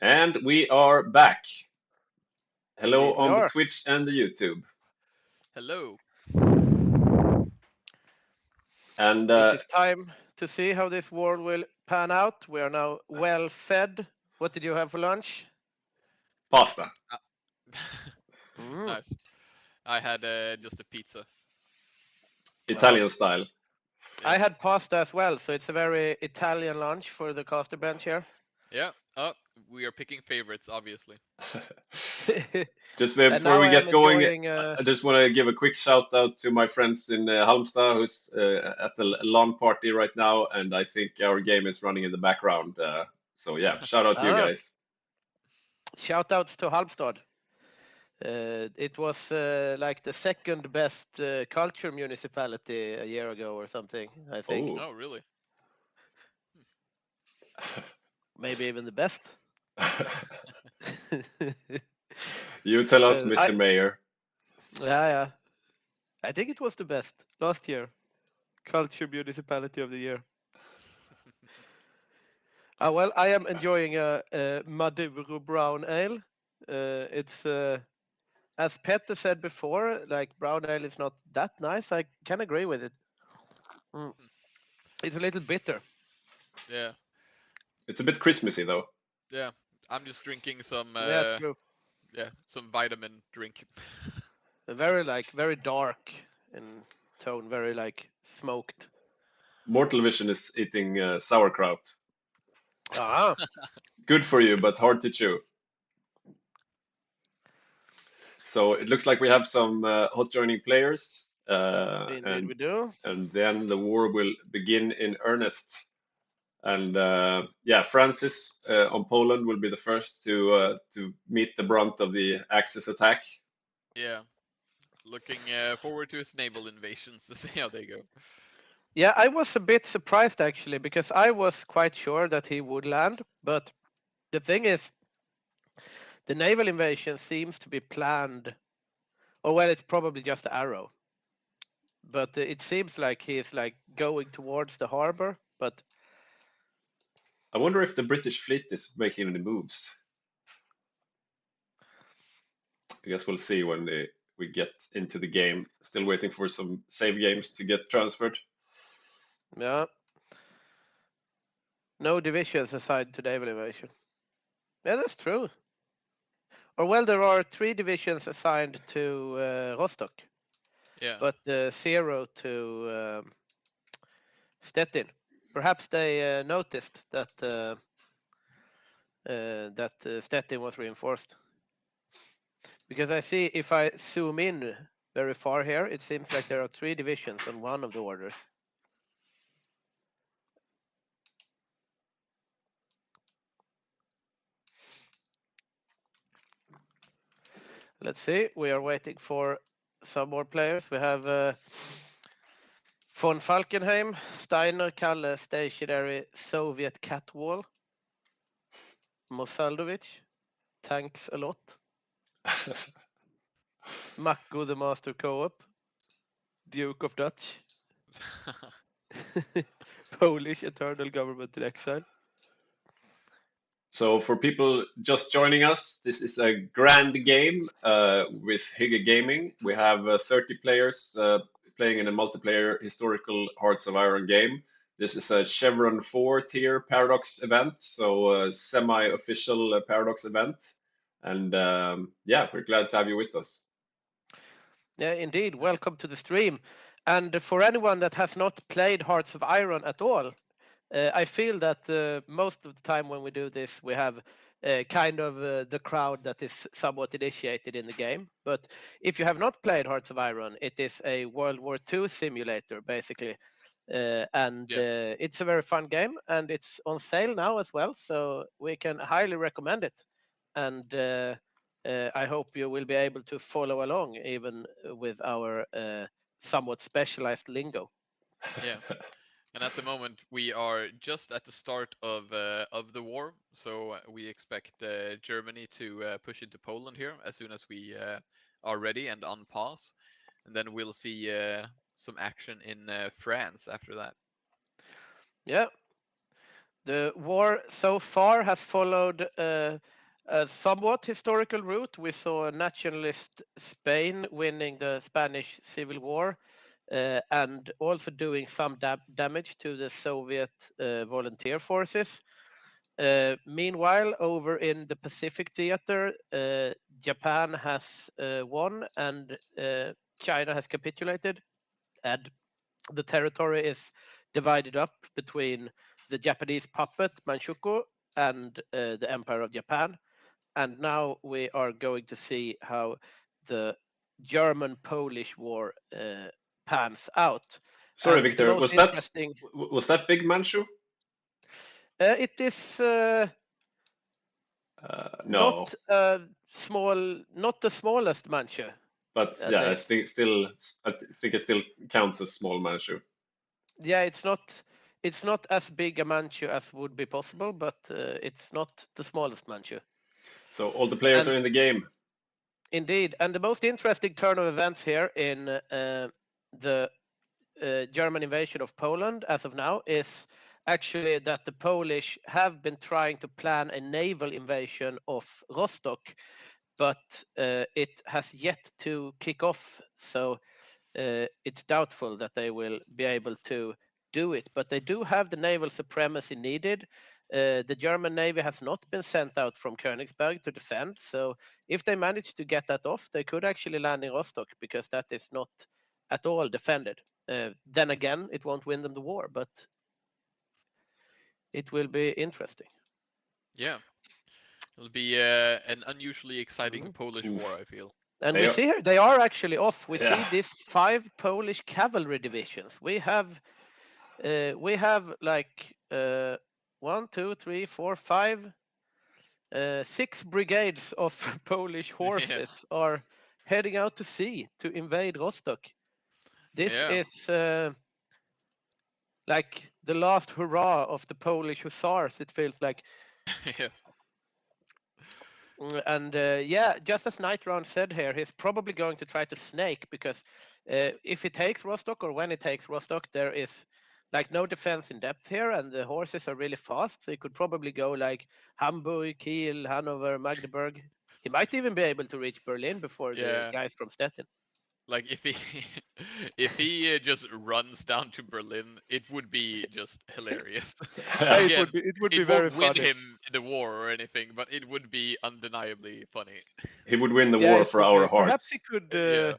A: And we are back. Hello
H: Indeed we
A: on the
H: are.
A: Twitch and the YouTube.
G: Hello.
A: And
H: It is time to see how this war will pan out. We are now well fed. What did you have for lunch?
A: pasta.
H: Mm.
G: Nice. I had just a pizza.
A: Italian style.
H: I had pasta as well, so it's a very Italian lunch for the caster bench here.
G: Yeah. Oh, we are picking favorites, obviously.
A: Just
H: And
A: before
H: now
A: we
H: I
A: get
H: am
A: going,
H: enjoying,
A: I just want to give a quick shout out to my friends in Halmstad who's at the lawn party right now, and I think our game is running in the background. So yeah, shout out to you guys.
H: Shout outs to Halmstad. It was like the second best culture municipality a year ago or something, I think.
G: Oh, really?
H: Maybe even the best.
A: You tell us, Mr. Mayor.
H: Yeah. I think it was the best last year. Culture municipality of the year. Well, I am enjoying a Maduro brown ale. It's as Petter said before, like brown ale is not that nice. I can agree with it. It's a little bitter.
G: Yeah.
A: It's a bit Christmassy though.
G: Yeah. I'm just drinking some
H: Yeah, true.
G: yeah, some vitamin drink.
H: Very dark in tone, very like smoked.
A: Mortal Vision is eating sauerkraut.
H: Ah,
A: Good for you, but hard to chew. So it looks like we have some hot joining players.
H: indeed we do.
A: And then the war will begin in earnest. And yeah, Francis on Poland will be the first to meet the brunt of the Axis attack.
G: Yeah. Looking forward to his naval invasions to see how they go.
H: Yeah, I was a bit surprised actually because I was quite sure that he would land, but the thing is, the naval invasion seems to be planned. Or well, it's probably just Arrow, but it seems like he's like going towards the harbor. But
A: I wonder if the British fleet is making any moves. I guess we'll see when we get into the game. Still waiting for some save games to get transferred.
H: yeah, no divisions assigned to naval invasion. Yeah, that's true. Or well, there are 3 divisions assigned to Rostock.
G: Yeah.
H: But 0 to Stettin. Perhaps they noticed that Stettin was reinforced. Because I see if I zoom in very far here, it seems like there are 3 divisions on one of the orders. Let's see. We are waiting for some more players. We have von Falkenheim, Steiner, Kalle, Stationary, Soviet Catwall, Mosaldovic, thanks a lot. Mako the Master Co-op, Duke of Dutch, Polish Eternal Government in Exile.
A: So for people just joining us, this is a grand game with Hygge Gaming. We have 30 players playing in a multiplayer historical Hearts of Iron game. This is a Chevron 4 tier Paradox event, so a semi-official Paradox event. And yeah, we're glad to have you with us.
H: Yeah, indeed. Welcome to the stream. And for anyone that has not played Hearts of Iron at all, I feel that most of the time when we do this, we have kind of the crowd that is somewhat initiated in the game. But if you have not played Hearts of Iron, it is a World War II simulator, basically. It's a very fun game, and it's on sale now as well, so we can highly recommend it. And I hope you will be able to follow along, even with our somewhat specialized lingo.
G: Yeah. And at the moment, we are just at the start of the war, so we expect Germany to push into Poland here as soon as we are ready and on pause, and then we'll see some action in France after that.
H: Yeah, The war so far has followed a somewhat historical route. We saw nationalist Spain winning the Spanish Civil War and also doing some damage to the Soviet volunteer forces. Meanwhile, over in the Pacific theater, Japan has won and China has capitulated, and the territory is divided up between the Japanese puppet Manchukuo and the Empire of Japan. And now we are going to see how the German-Polish war pans out.
A: Sorry,
H: And
A: Victor, was that Big Manchu?
H: It is
A: No,
H: not small, not the smallest Manchu.
A: but
H: at
A: yeah,
H: least.
A: I think it still counts as small Manchu.
H: Yeah, it's not as big a Manchu as would be possible, but it's not the smallest Manchu.
A: So all the players are in the game.
H: Indeed, and the most interesting turn of events here in the German invasion of Poland as of now is actually that the Polish have been trying to plan a naval invasion of Rostock, but it has yet to kick off. So it's doubtful that they will be able to do it, but they do have the naval supremacy needed. The German Navy has not been sent out from Königsberg to defend, so if they manage to get that off, they could actually land in Rostock because that is not at all defended. Then again, it won't win them the war, but it will be interesting.
G: Yeah, it'll be an unusually exciting Polish war, I feel.
H: And we see here they are actually off. We see these 5 Polish cavalry divisions. We have like 1, 2, 3, 4, 5, 6 brigades of Polish horses are heading out to sea to invade Rostock. This is like the last hurrah of the Polish hussars, it feels like. And just as Night Round said here, he's probably going to try to snake because if he takes Rostock or when he takes Rostock, there is like no defense in depth here, and the horses are really fast. So he could probably go like Hamburg, Kiel, Hanover, Magdeburg. He might even be able to reach Berlin before the guys from Stettin.
G: Like if he just runs down to Berlin, it would be just hilarious. Again,
H: it would be
G: it
H: very
G: won't win
H: funny.
G: him the war or anything, but it would be undeniably funny.
A: He would win the war for our hearts.
H: Perhaps he could.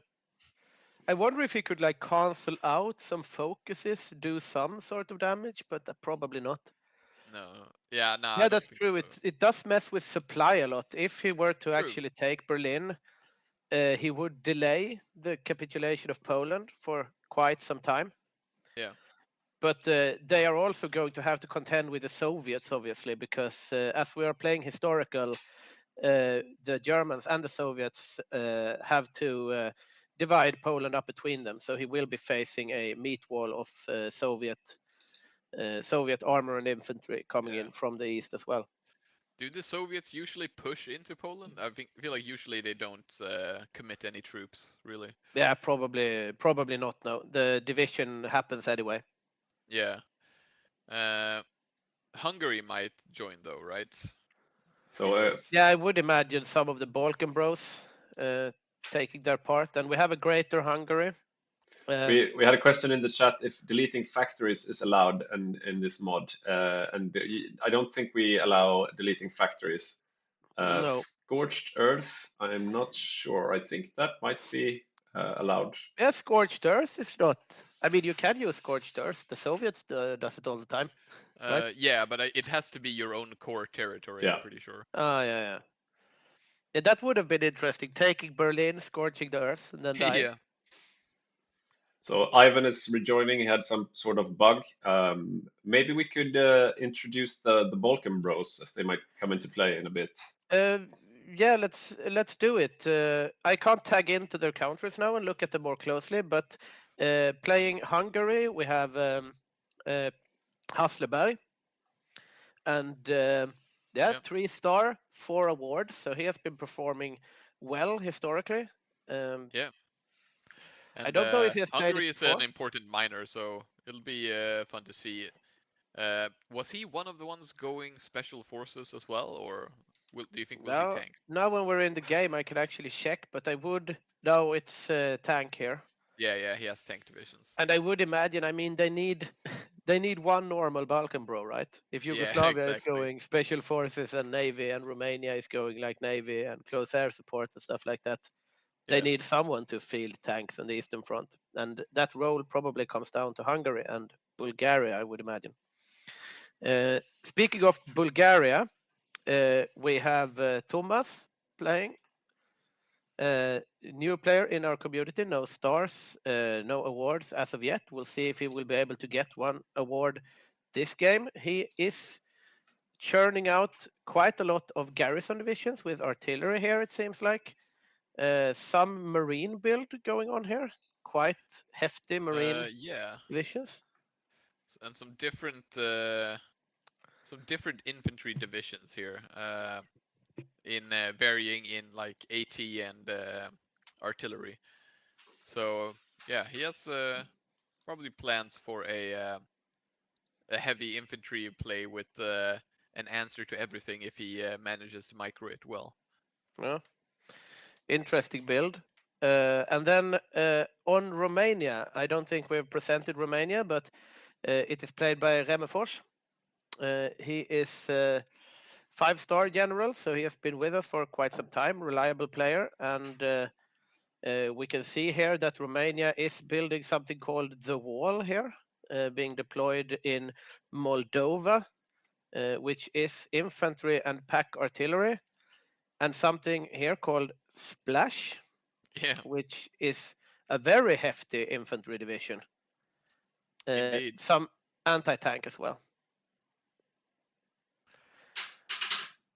H: I wonder if he could like cancel out some focuses, do some sort of damage, but probably not.
G: No. Yeah, no.
H: Yeah, that's true. It does mess with supply a lot. If he were to
G: True.
H: actually take Berlin, he would delay the capitulation of Poland for quite some time.
G: Yeah.
H: But they are also going to have to contend with the Soviets, obviously, because as we are playing historical, the Germans and the Soviets have to divide Poland up between them. So he will be facing a meat wall of Soviet armor and infantry coming in from the east as well.
G: Do the Soviets usually push into Poland? I feel like usually they don't commit any troops, really.
H: Yeah, probably not. No, the division happens anyway.
G: Yeah. Hungary might join though, right?
A: So
H: yeah, I would imagine some of the Balkan bros taking their part, and we have a greater Hungary.
A: We had a question in the chat if deleting factories is allowed in this mod, and I don't think we allow deleting factories.
H: No.
A: Scorched Earth, I'm not sure. I think that might be allowed.
H: Yeah, Scorched Earth is not. I mean, you can use Scorched Earth. The Soviets does it all the time. Right?
G: Yeah, but it has to be your own core territory, I'm pretty sure.
H: Oh, yeah. Yeah, that would have been interesting. Taking Berlin, scorching the earth, and then dying.
G: Yeah.
A: So Ivan is rejoining. He had some sort of bug. Maybe we could introduce the Balkan Bros as they might come into play in a bit.
H: Yeah, let's do it. I can't tag into their countries now and look at them more closely, but playing Hungary, we have Hasleberg, and 3-star, 4 awards. So he has been performing well historically.
G: Yeah. And,
H: I don't know if he has played
G: Hungary
H: it
G: is
H: before.
G: an important minor, so it'll be fun to see Was he one of the ones going special forces as well, or do you think we'll see
H: Now,
G: tanks?
H: now when we're in the game, I can actually check, but I would. No, it's tank here.
G: Yeah, he has tank divisions.
H: And I would imagine, I mean, they need they need one normal Balkan bro, right? If
G: Yeah,
H: Yugoslavia is
G: exactly.
H: going special forces and navy, and Romania is going like navy and close air support and stuff like that, they
G: Yeah.
H: need someone to field tanks on the Eastern Front, and that role probably comes down to Hungary and Bulgaria, I would imagine. Speaking of Bulgaria, we have Thomas playing. New player in our community, no stars, no awards as of yet. We'll see if he will be able to get one award this game. He is churning out quite a lot of garrison divisions with artillery here, it seems like. Some marine build going on here, quite hefty marine
G: Yeah,
H: divisions.
G: and some different infantry divisions here. In varying in like AT and artillery. So yeah, he has probably plans for a heavy infantry play with an answer to everything if he manages to micro it well.
H: Yeah. Interesting build. And then on Romania, I don't think we've presented Romania, but it is played by Remefors. He is 5-star general, so he has been with us for quite some time, reliable player. And we can see here that Romania is building something called the Wall here, being deployed in Moldova, which is infantry and pack artillery, and something here called Splash,
G: Yeah,
H: which is a very hefty infantry division.
G: indeed.
H: Some anti-tank as well.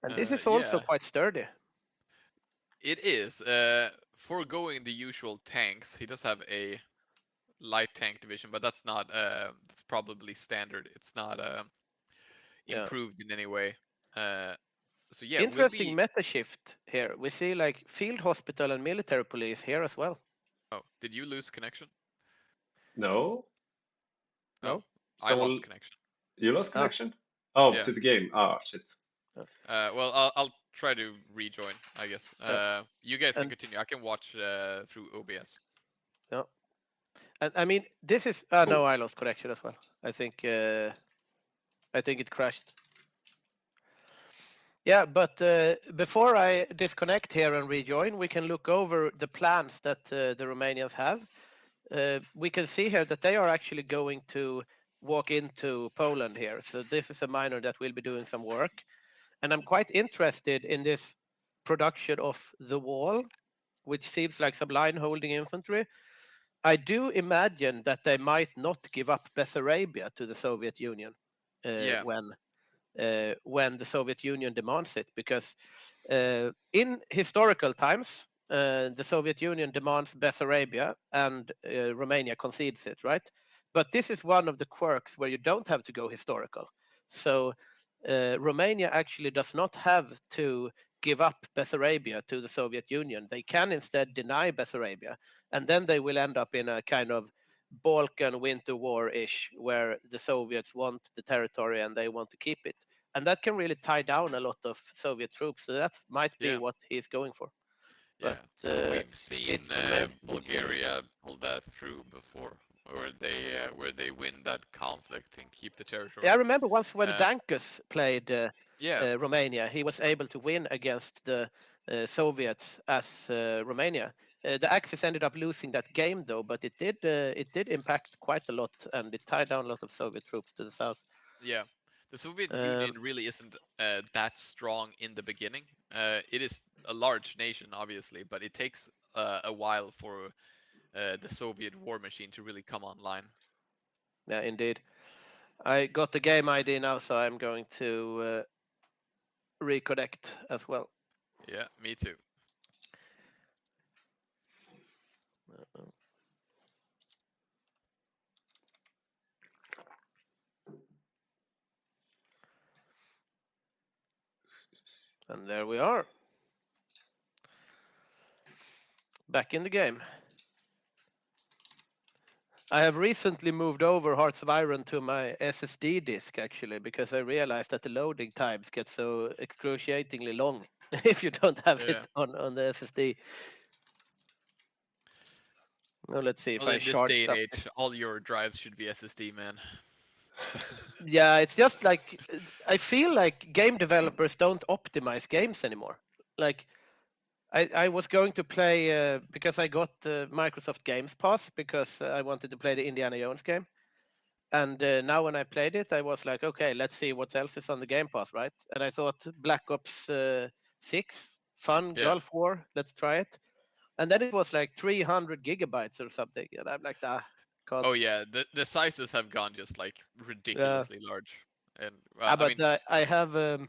H: And this is also
G: Yeah,
H: quite sturdy.
G: it is. Foregoing the usual tanks, he does have a light tank division, but that's not. That's probably standard. It's not improved in any way. So yeah, we'll
H: Interesting
G: be.
H: meta shift here. We see like field hospital and military police here as well.
G: Oh, did you lose connection?
A: No,
H: No?
G: I lost connection.
A: you lost
H: Ah.
A: connection. Oh,
G: Yeah.
A: to the game. Ah, shit.
G: Well, I'll try to rejoin, I guess. You guys can
H: And-
G: continue. I can watch through OBS.
H: Yeah. And I mean, this is.
A: Cool.
H: No, I lost connection as well. I think it crashed. Yeah, but before I disconnect here and rejoin, we can look over the plans that the Romanians have. We can see here that they are actually going to walk into Poland here. So this is a minor that will be doing some work. And I'm quite interested in this production of the Wall, which seems like some line holding infantry. I do imagine that they might not give up Bessarabia to the Soviet Union
G: Yeah.
H: when the Soviet Union demands it, because in historical times, the Soviet Union demands Bessarabia and Romania concedes it, right? But this is one of the quirks where you don't have to go historical. So Romania actually does not have to give up Bessarabia to the Soviet Union. They can instead deny Bessarabia, and then they will end up in a kind of Balkan Winter War-ish, where the Soviets want the territory and they want to keep it. And that can really tie down a lot of Soviet troops. So that might be what he's going for.
G: Yeah,
H: But,
G: we've seen Bulgaria pull that through before, where they win that conflict and keep the territory.
H: Yeah, I remember once when Dankus played Romania, he was able to win against the Soviets as Romania. The Axis ended up losing that game though, but it did impact quite a lot, and it tied down a lot of Soviet troops to the south.
G: Yeah, the Soviet Union really isn't that strong in the beginning. It is a large nation, obviously, but it takes a while for the Soviet war machine to really come online.
H: Yeah, indeed. I got the game ID now, so I'm going to reconnect as well.
G: Yeah, me too.
H: And there we are. Back in the game. I have recently moved over Hearts of Iron to my SSD disk actually because I realized that the loading times get so excruciatingly long if you don't have
G: Yeah.
H: it on the SSD. Now let's see if
G: Well,
H: I
G: in this day
H: charged
G: and
H: up
G: age,
H: this.
G: all your drives should be SSD, man.
H: Yeah, it's just like I feel like game developers don't optimize games anymore. Like I was going to play because I got Microsoft Games Pass because I wanted to play the Indiana Jones game. And now when I played it, I was like, okay, let's see what else is on the Game Pass, right? And I thought Black Ops 6, fun,
G: Yeah.
H: Gulf War, let's try it. And then it was like 300 gigabytes or something. And I'm like, can't.
G: Oh yeah, the sizes have gone just like ridiculously large. And I mean,
H: But I have an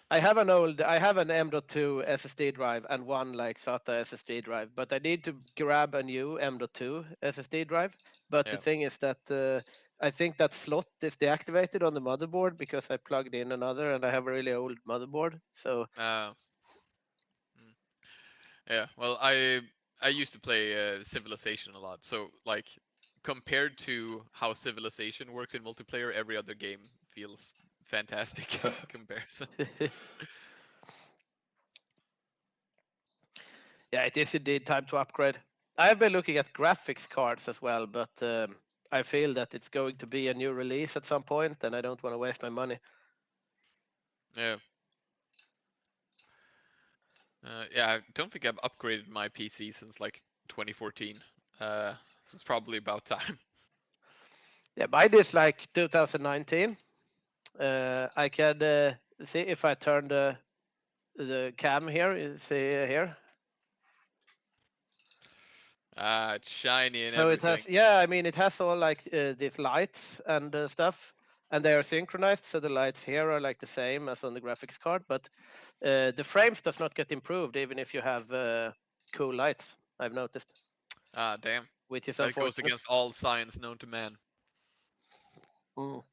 H: M.2 SSD drive and one like SATA SSD drive, but I need to grab a new M.2 SSD drive. But the
G: Yeah.
H: thing is that I think that slot is deactivated on the motherboard because I plugged in another and I have a really old motherboard. So
G: yeah, well, I used to play Civilization a lot, so like compared to how Civilization works in multiplayer, every other game feels fantastic in comparison.
H: yeah, it is indeed time to upgrade. I've been looking at graphics cards as well, but I feel that it's going to be a new release at some point, and I don't want to waste my money.
G: Yeah. Yeah, I don't think I've upgraded my PC since like 2014. So it's probably about time.
H: Yeah, mine is like 2019. I can see if I turn the cam here. See here.
G: Ah, it's shiny and
H: So it
G: everything.
H: has, yeah, I mean, it has all like these lights and stuff, and they are synchronized. So the lights here are like the same as on the graphics card, but the frames does not get improved even if you have cool lights. I've noticed.
G: Ah, damn.
H: Which is
G: That goes
H: unfortunate.
G: against all science known to man.
H: Mm.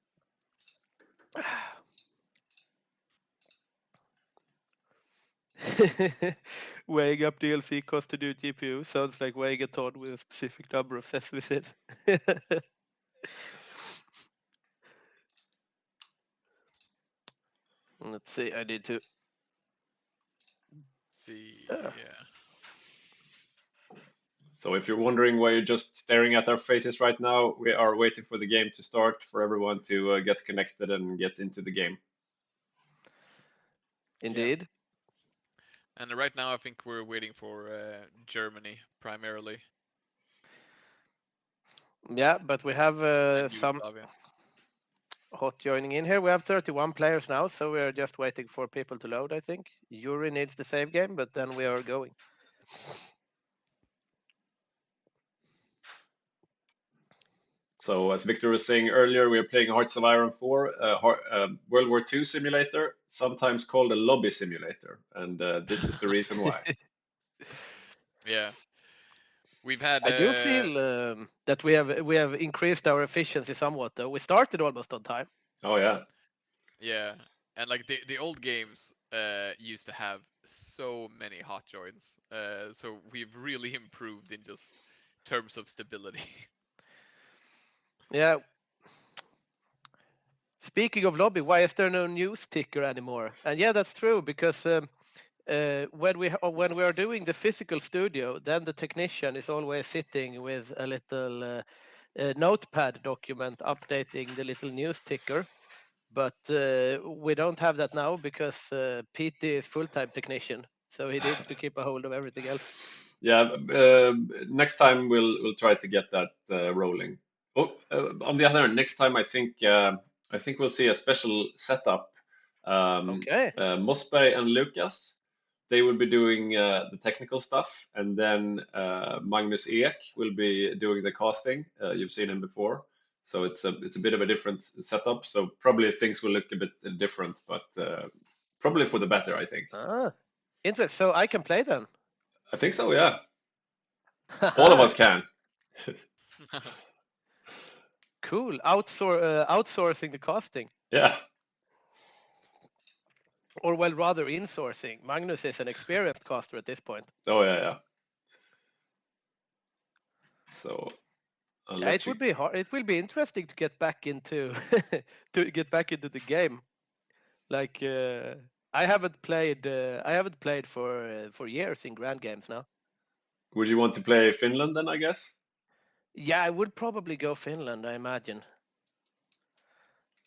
H: Weighing up DLC cost to do GPU sounds like weighing a ton with a specific number of sesame seeds. Let's see, I need to.
G: See, yeah.
A: So if you're wondering why you're just staring at our faces right now, we are waiting for the game to start for everyone to get connected and get into the game.
H: Indeed.
G: And right now, I think we're waiting for Germany primarily.
H: Yeah, but we have
G: And
H: some
G: Yugoslavia.
H: hot joining in here. We have 31 players now, so we are just waiting for people to load, I think. Yuri needs the save game, but then we are going.
A: So as Victor was saying earlier, we are playing Hearts of Iron 4, World War II simulator, sometimes called a lobby simulator, and this is the reason why.
G: Yeah. We've had.
H: I do feel that we have increased our efficiency somewhat, though. We started almost on time.
A: Oh yeah.
G: Yeah, and like the old games used to have so many hot joins. So we've really improved in just terms of stability.
H: Yeah. Speaking of lobby, why is there no news ticker anymore? And yeah, that's true because when we are doing the physical studio, then the technician is always sitting with a little notepad document updating the little news ticker. But we don't have that now because Petey is full-time technician, so he needs to keep a hold of everything else.
A: Yeah, next time we'll try to get that rolling. Oh, on the other hand, next time I think we'll see a special setup.
H: Okay.
A: Mosberg and Lucas, they will be doing the technical stuff, and then Magnus Ek will be doing the casting. You've seen him before, so it's a bit of a different setup. So probably things will look a bit different, but probably for the better, I think.
H: Ah, interesting. So I can play then.
A: I think so, yeah. All of us can.
H: Cool. Outsourcing the casting.
A: Yeah.
H: Or well, rather insourcing. Magnus is an experienced caster at this point.
A: Oh yeah, yeah. So I'll
H: Yeah,
A: let
H: it
A: you.
H: would be hard. It will be interesting to get back into to get back into the game. Like I haven't played for years in Grand Games now.
A: Would you want to play Finland then? I guess.
H: Yeah, I would probably go Finland, I imagine.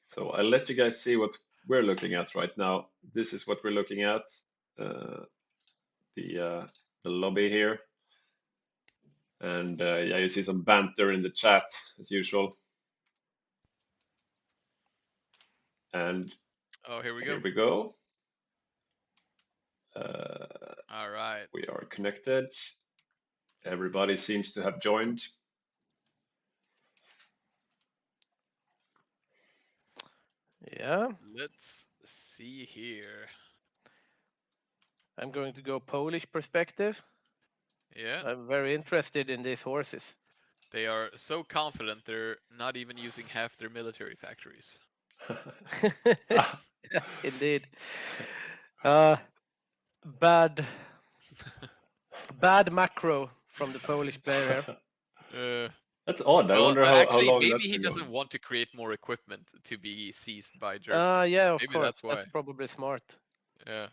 A: So I'll let you guys see what we're looking at right now. This is what we're looking at. The lobby here, and yeah, you see some banter in the chat as usual. And
G: Oh, here we go.
A: here we go.
G: All right.
A: We are connected. Everybody seems to have joined.
H: Yeah,
G: Let's see here.
H: I'm going to go Polish perspective.
G: Yeah,
H: I'm very interested in these horses.
G: they are so confident they're not even using half their military factories.
H: Indeed. Bad macro from the Polish player here.
A: That's odd. I
G: Well,
A: wonder how
G: actually,
A: long
G: maybe
A: that's
G: he
A: been
G: doesn't
A: going.
G: want to create more equipment to be seized by Germany.
H: Yeah, of
G: Maybe
H: course.
G: that's why.
H: That's probably smart.
G: Yeah,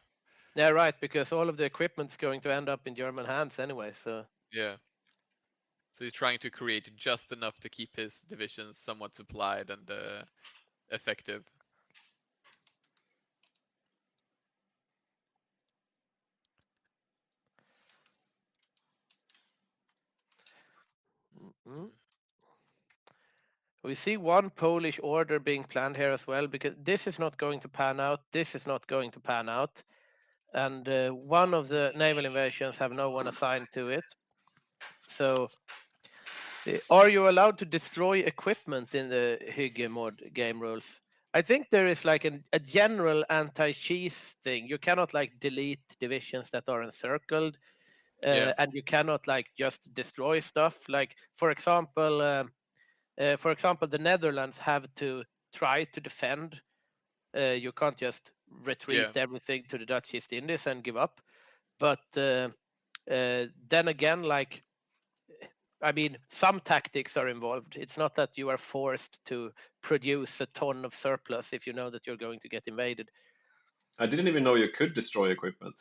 H: Yeah, right, because all of the equipment's going to end up in German hands anyway, so.
G: yeah. So he's trying to create just enough to keep his divisions somewhat supplied and effective.
H: Mm-hmm. We see one Polish order being planned here as well, because this is not going to pan out, this is not going to pan out, and one of the naval invasions have no one assigned to it. So, are you allowed to destroy equipment in the Hygge mod game rules? I think there is like a general anti-cheese thing. You cannot like delete divisions that are encircled, and you cannot like just destroy stuff. Like for example, the Netherlands have to try to defend. You can't just retreat everything to the Dutch East Indies and give up. But then again, like, I mean, some tactics are involved. It's not that you are forced to produce a ton of surplus if you know that you're going to get invaded.
A: I didn't even know you could destroy equipment.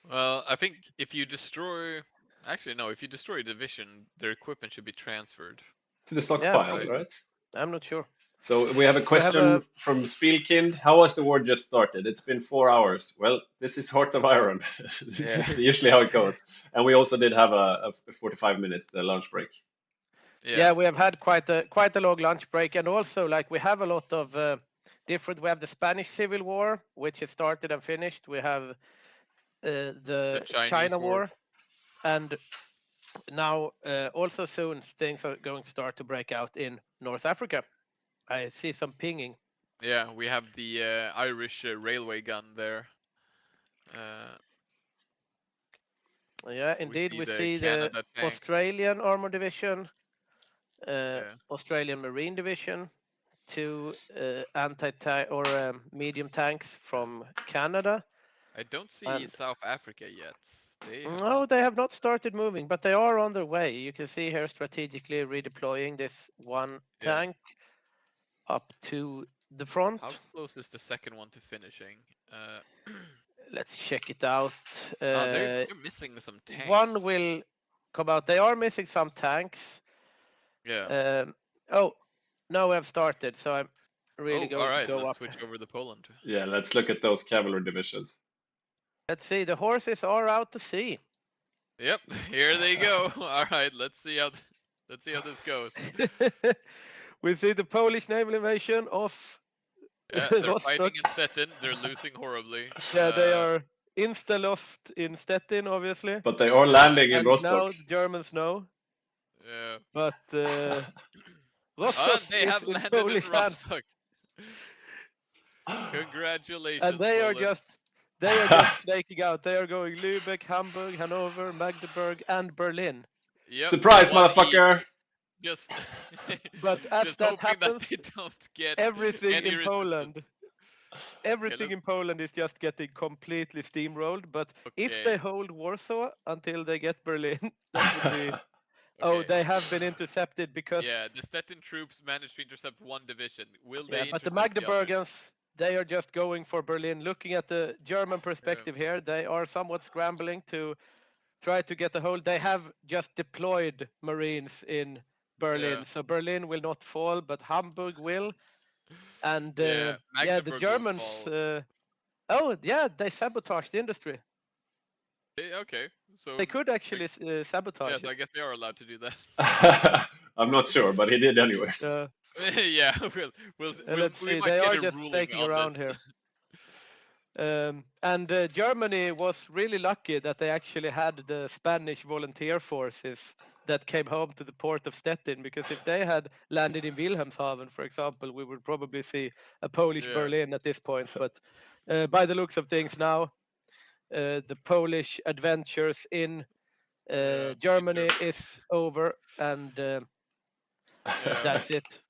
G: Well, I think if you destroy, actually no, if you destroy a division, their equipment should be transferred
A: to the stockpile, right?
H: I'm not sure.
A: So we have a question from Spielkind. How has the war just started? It's been 4 hours. Well, this is Heart of Iron. This is usually how it goes. And we also did have a 45-minute lunch break.
H: Yeah, we have had quite a long lunch break, and also like we have a lot of different. We have the Spanish Civil War, which has started and finished. We have the China War, and now also soon things are going to start to break out in North Africa. I see some pinging.
G: Yeah, we have the Irish railway gun there.
H: Yeah, indeed, we see the Australian Armor Division, Australian Marine Division, 2 medium tanks from Canada.
G: I don't see South Africa yet.
H: They have not started moving, but they are on their way. You can see here strategically redeploying this one tank up to the front.
G: How close is the second one to finishing?
H: Let's check it out.
G: They're missing some tanks.
H: One will come out. They are missing some tanks.
G: Yeah.
H: Oh, no, we have started, so I'm really going to go
G: let's
H: up.
G: Switch over to Poland.
A: Yeah, let's look at those cavalry divisions.
H: Let's see. The horses are out to sea.
G: Yep, here they go. All right, let's see how this goes.
H: We see the Polish naval invasion of.
G: Yeah, they're fighting in Stettin. They're losing horribly.
H: Yeah, they are insta-lost in Stettin, obviously.
A: But they are landing in Rostock.
H: Now the Germans know.
G: Yeah.
H: But Rostock
G: they have
H: in
G: landed
H: Polish
G: in Rostock. Congratulations.
H: And they are just snaking out. They are going Lübeck, Hamburg, Hanover, Magdeburg, and Berlin.
G: Yep.
A: Surprise, motherfucker!
G: Just
H: but as
G: just
H: that
G: hoping
H: happens,
G: that they don't get
H: everything in Poland. Everything in Poland is just getting completely steamrolled. But if they hold Warsaw until they get Berlin, that would be Oh,
G: Okay.
H: they have been intercepted because
G: Yeah, the Stettin troops managed to intercept one division. Will
H: yeah,
G: they
H: but the
G: intercept the others?
H: Magdeburgens, they are just going for Berlin. Looking at the German perspective here, they are somewhat scrambling to try to get a hold. They have just deployed Marines in Berlin,
G: Yeah.
H: so Berlin will not fall, but Hamburg will. And
G: Yeah,
H: yeah, the
G: Magdeburg will
H: Germans.
G: fall.
H: Oh yeah, they sabotaged the industry.
G: Okay, so
H: They could actually sabotage
G: yes, I
H: it.
G: guess they are allowed to do that.
A: I'm not sure, but he did anyways.
G: Yeah,
H: Let's
G: we
H: see,
G: might
H: they
G: get
H: are
G: a
H: just
G: ruling
H: snaking
G: on
H: around
G: this.
H: here. And Germany was really lucky that they actually had the Spanish volunteer forces that came home to the port of Stettin, because if they had landed in Wilhelmshaven, for example, we would probably see a Polish
G: Yeah.
H: Berlin at this point. But by the looks of things now, the Polish adventures in Germany is over, and that's it.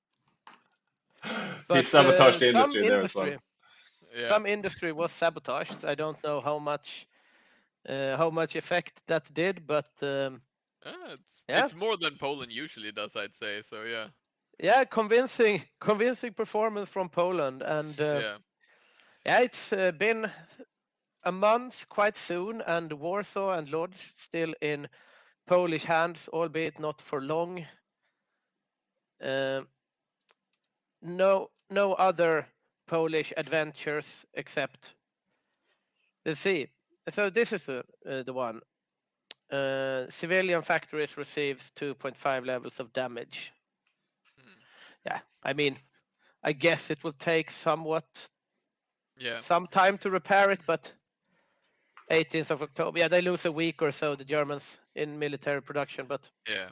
A: He
H: But
A: sabotaged the
H: some
A: industry there as well.
H: some industry was sabotaged. I don't know how much effect that did, but
G: It's more than Poland usually does, I'd say. So yeah.
H: Yeah, convincing performance from Poland, and
G: Yeah.
H: it's been a month quite soon, and Warsaw and Lodz still in Polish hands, albeit not for long. No other Polish adventures except. Let's see. So this is the one. Civilian factories receives 2.5 levels of damage. Yeah, I mean, I guess it will take some time to repair it, but 18th of October, yeah, they lose a week or so, the Germans, in military production, but
G: Yeah.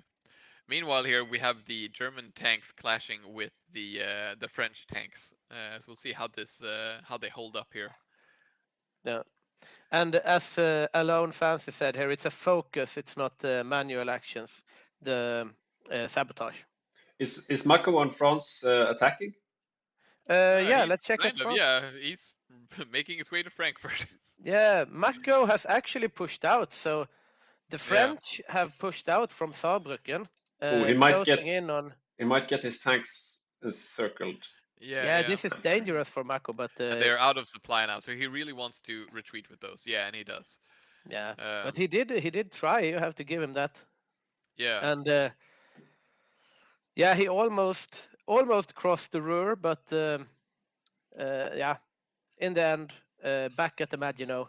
G: Meanwhile, here we have the German tanks clashing with the French tanks. So we'll see how they hold up here.
H: yeah. And as Alone Fancy said here, it's a focus, it's not manual actions, the sabotage.
A: Is Mako on France attacking?
H: Yeah, let's check
G: kind
H: at
G: of,
H: France.
G: yeah, he's making his way to Frankfurt.
H: Yeah, Mako has actually pushed out, so the French have pushed out from Saarbrücken,
A: He might
H: closing in on.
A: He might get his tanks circled.
H: Yeah, this is dangerous for Mako, but
G: And they're out of supply now, so he really wants to retreat with those. Yeah, and he does.
H: Yeah, but he did try. You have to give him that.
G: Yeah.
H: And yeah, he almost crossed the Ruhr, but yeah, in the end, back at the Maginot.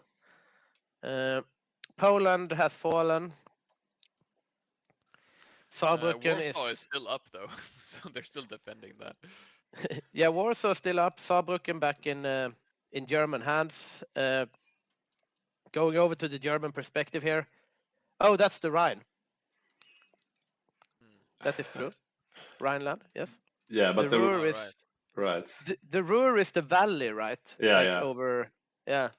H: Poland has fallen. Saarbrücken
G: Warsaw is still up though, so they're still defending that.
H: Yeah, Warsaw still up. Saarbrücken back in German hands. Going over to the German perspective here. Oh, that's the Rhine. That is true. Rhineland, yes.
A: Yeah, but
H: the Ruhr is
A: right.
H: The Ruhr is the valley, right?
A: Yeah,
H: like
A: yeah.
H: Over, yeah.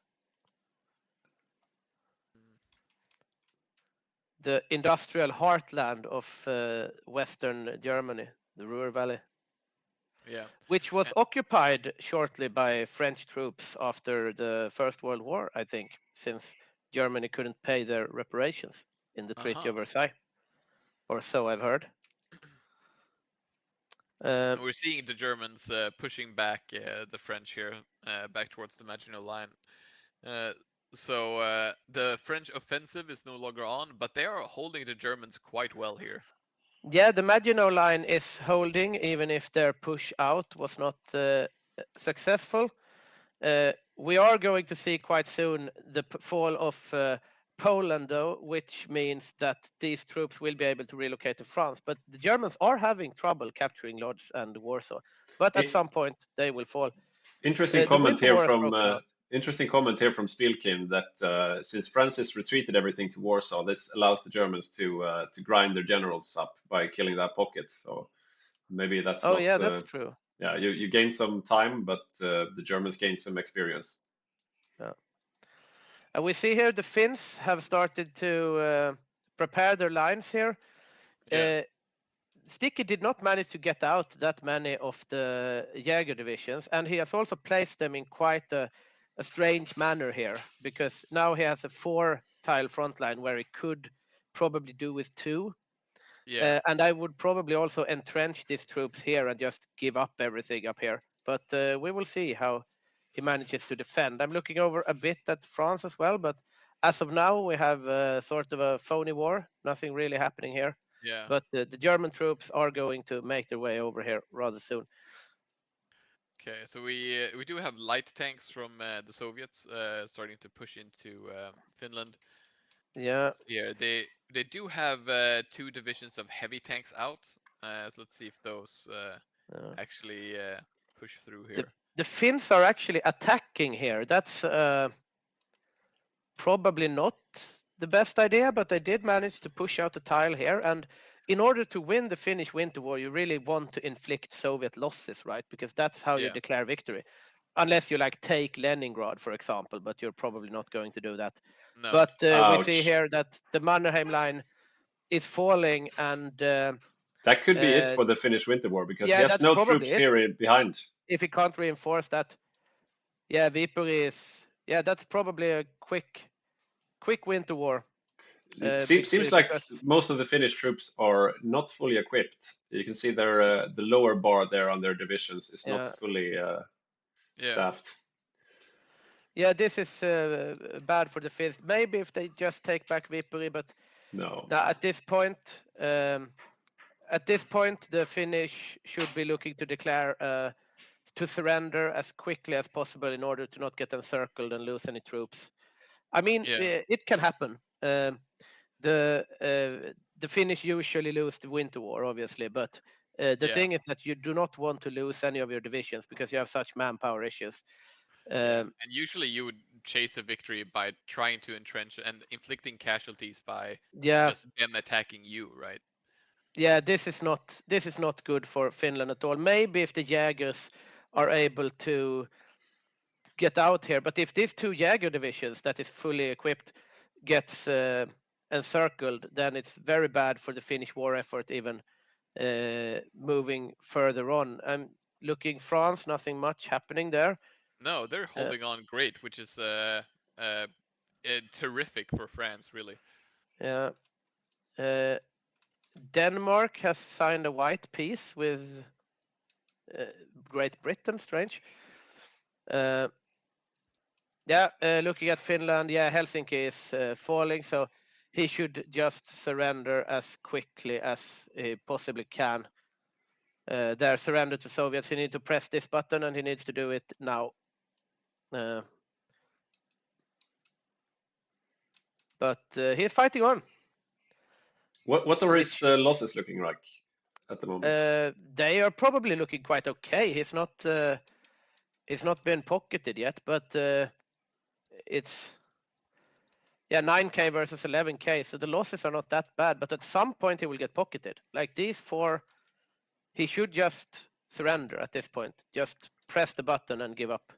H: The industrial heartland of Western Germany, the Ruhr Valley.
G: Yeah.
H: Which was occupied shortly by French troops after the First World War, I think, since Germany couldn't pay their reparations in the Treaty of Versailles. Or so I've heard.
G: We're seeing the Germans pushing back the French here, back towards the Maginot Line. So the French offensive is no longer on, but they are holding the Germans quite well here.
H: Yeah, the Maginot Line is holding, even if their push out was not successful. We are going to see quite soon the fall of Poland, though, which means that these troops will be able to relocate to France. But the Germans are having trouble capturing Lodz and Warsaw. But at some point, they will fall.
A: Interesting comment here from Spielkin that since Francis retreated everything to Warsaw, this allows the Germans to grind their generals up by killing that pocket. So maybe that's not.
H: Yeah, that's true.
A: Yeah, you gain some time, but the Germans gain some experience.
H: Yeah. And we see here the Finns have started to prepare their lines here.
G: Yeah.
H: Sticky did not manage to get out that many of the Jäger divisions, and he has also placed them in quite a strange manner here, because now he has a 4-tile front line where he could probably do with 2.
G: Yeah.
H: And I would probably also entrench these troops here and just give up everything up here. But we will see how he manages to defend. I'm looking over a bit at France as well, but as of now, we have sort of a phony war. Nothing really happening here.
G: Yeah.
H: But the German troops are going to make their way over here rather soon.
G: Okay, so we do have light tanks from the Soviets starting to push into Finland.
H: Yeah.
G: Yeah, they do have 2 divisions of heavy tanks out. So let's see if those actually push through here.
H: The Finns are actually attacking here. That's probably not the best idea, but they did manage to push out a tile here. And in order to win the Finnish Winter War, you really want to inflict Soviet losses, right? Because that's how you
G: Yeah.
H: declare victory. Unless you like take Leningrad, for example, but you're probably not going to do that.
G: No.
H: But we
A: Ouch.
H: see here that the Mannerheim line is falling, and
A: That could be it for the Finnish Winter War, because
H: yeah,
A: he has
H: that's
A: no
H: probably
A: troops
H: it.
A: here behind.
H: If he can't reinforce that, yeah, Viipuri is, yeah, that's probably a quick Winter War.
A: It
H: victory
A: seems like
H: because-
A: most of the Finnish troops are not fully equipped. You can see their the lower bar there on their divisions is
H: Yeah.
A: not fully
G: Yeah.
A: staffed.
H: Yeah, this is bad for the Finns. Maybe if they just take back Viipuri, but
A: No.
H: at this point, the Finnish should be looking to declare to surrender as quickly as possible in order to not get encircled and lose any troops. I mean,
G: Yeah.
H: it can happen. The Finnish usually lose the Winter War, obviously, but the
G: Yeah.
H: thing is that you do not want to lose any of your divisions because you have such manpower issues.
G: Yeah. And usually you would chase a victory by trying to entrench and inflicting casualties by
H: Yeah,
G: just them attacking you, right?
H: yeah, this is not good for Finland at all. Maybe if the Jägers are able to get out here, but if these 2 Jäger divisions that is fully equipped gets encircled, then it's very bad for the Finnish war effort even moving further on. I'm looking France, nothing much happening there.
G: No, they're holding on great, which is terrific for France, really.
H: Yeah. Denmark has signed a white peace with Great Britain, strange. Looking at Finland, Helsinki is falling, so he should just surrender as quickly as he possibly can. Their surrender to Soviets, he needs to press this button and he needs to do it now. But he's fighting on.
A: What are his losses looking like at the moment?
H: They are probably looking quite okay. He's not been pocketed yet, but it's 9k versus 11k, so the losses are not that bad. But at some point he will get pocketed. Like these 4, he should just surrender at this point. Just press the button and give up.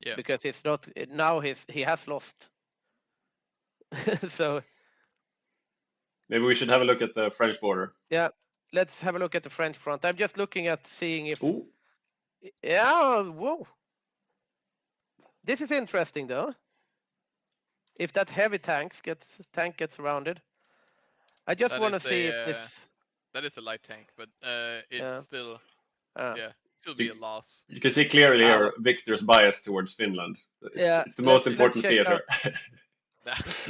G: Yeah.
H: Because it's not now. He has lost. So
A: Maybe we should have a look at the French border.
H: yeah, let's have a look at the French front. I'm just looking at seeing if.
A: Ooh.
H: Yeah, whoa. This is interesting though. If that heavy tank gets surrounded, I just want to see if this.
G: That is a light tank, but it's
H: Yeah.
G: still still be a loss.
A: You can see clearly here Victor's bias towards Finland. It's the most important theater.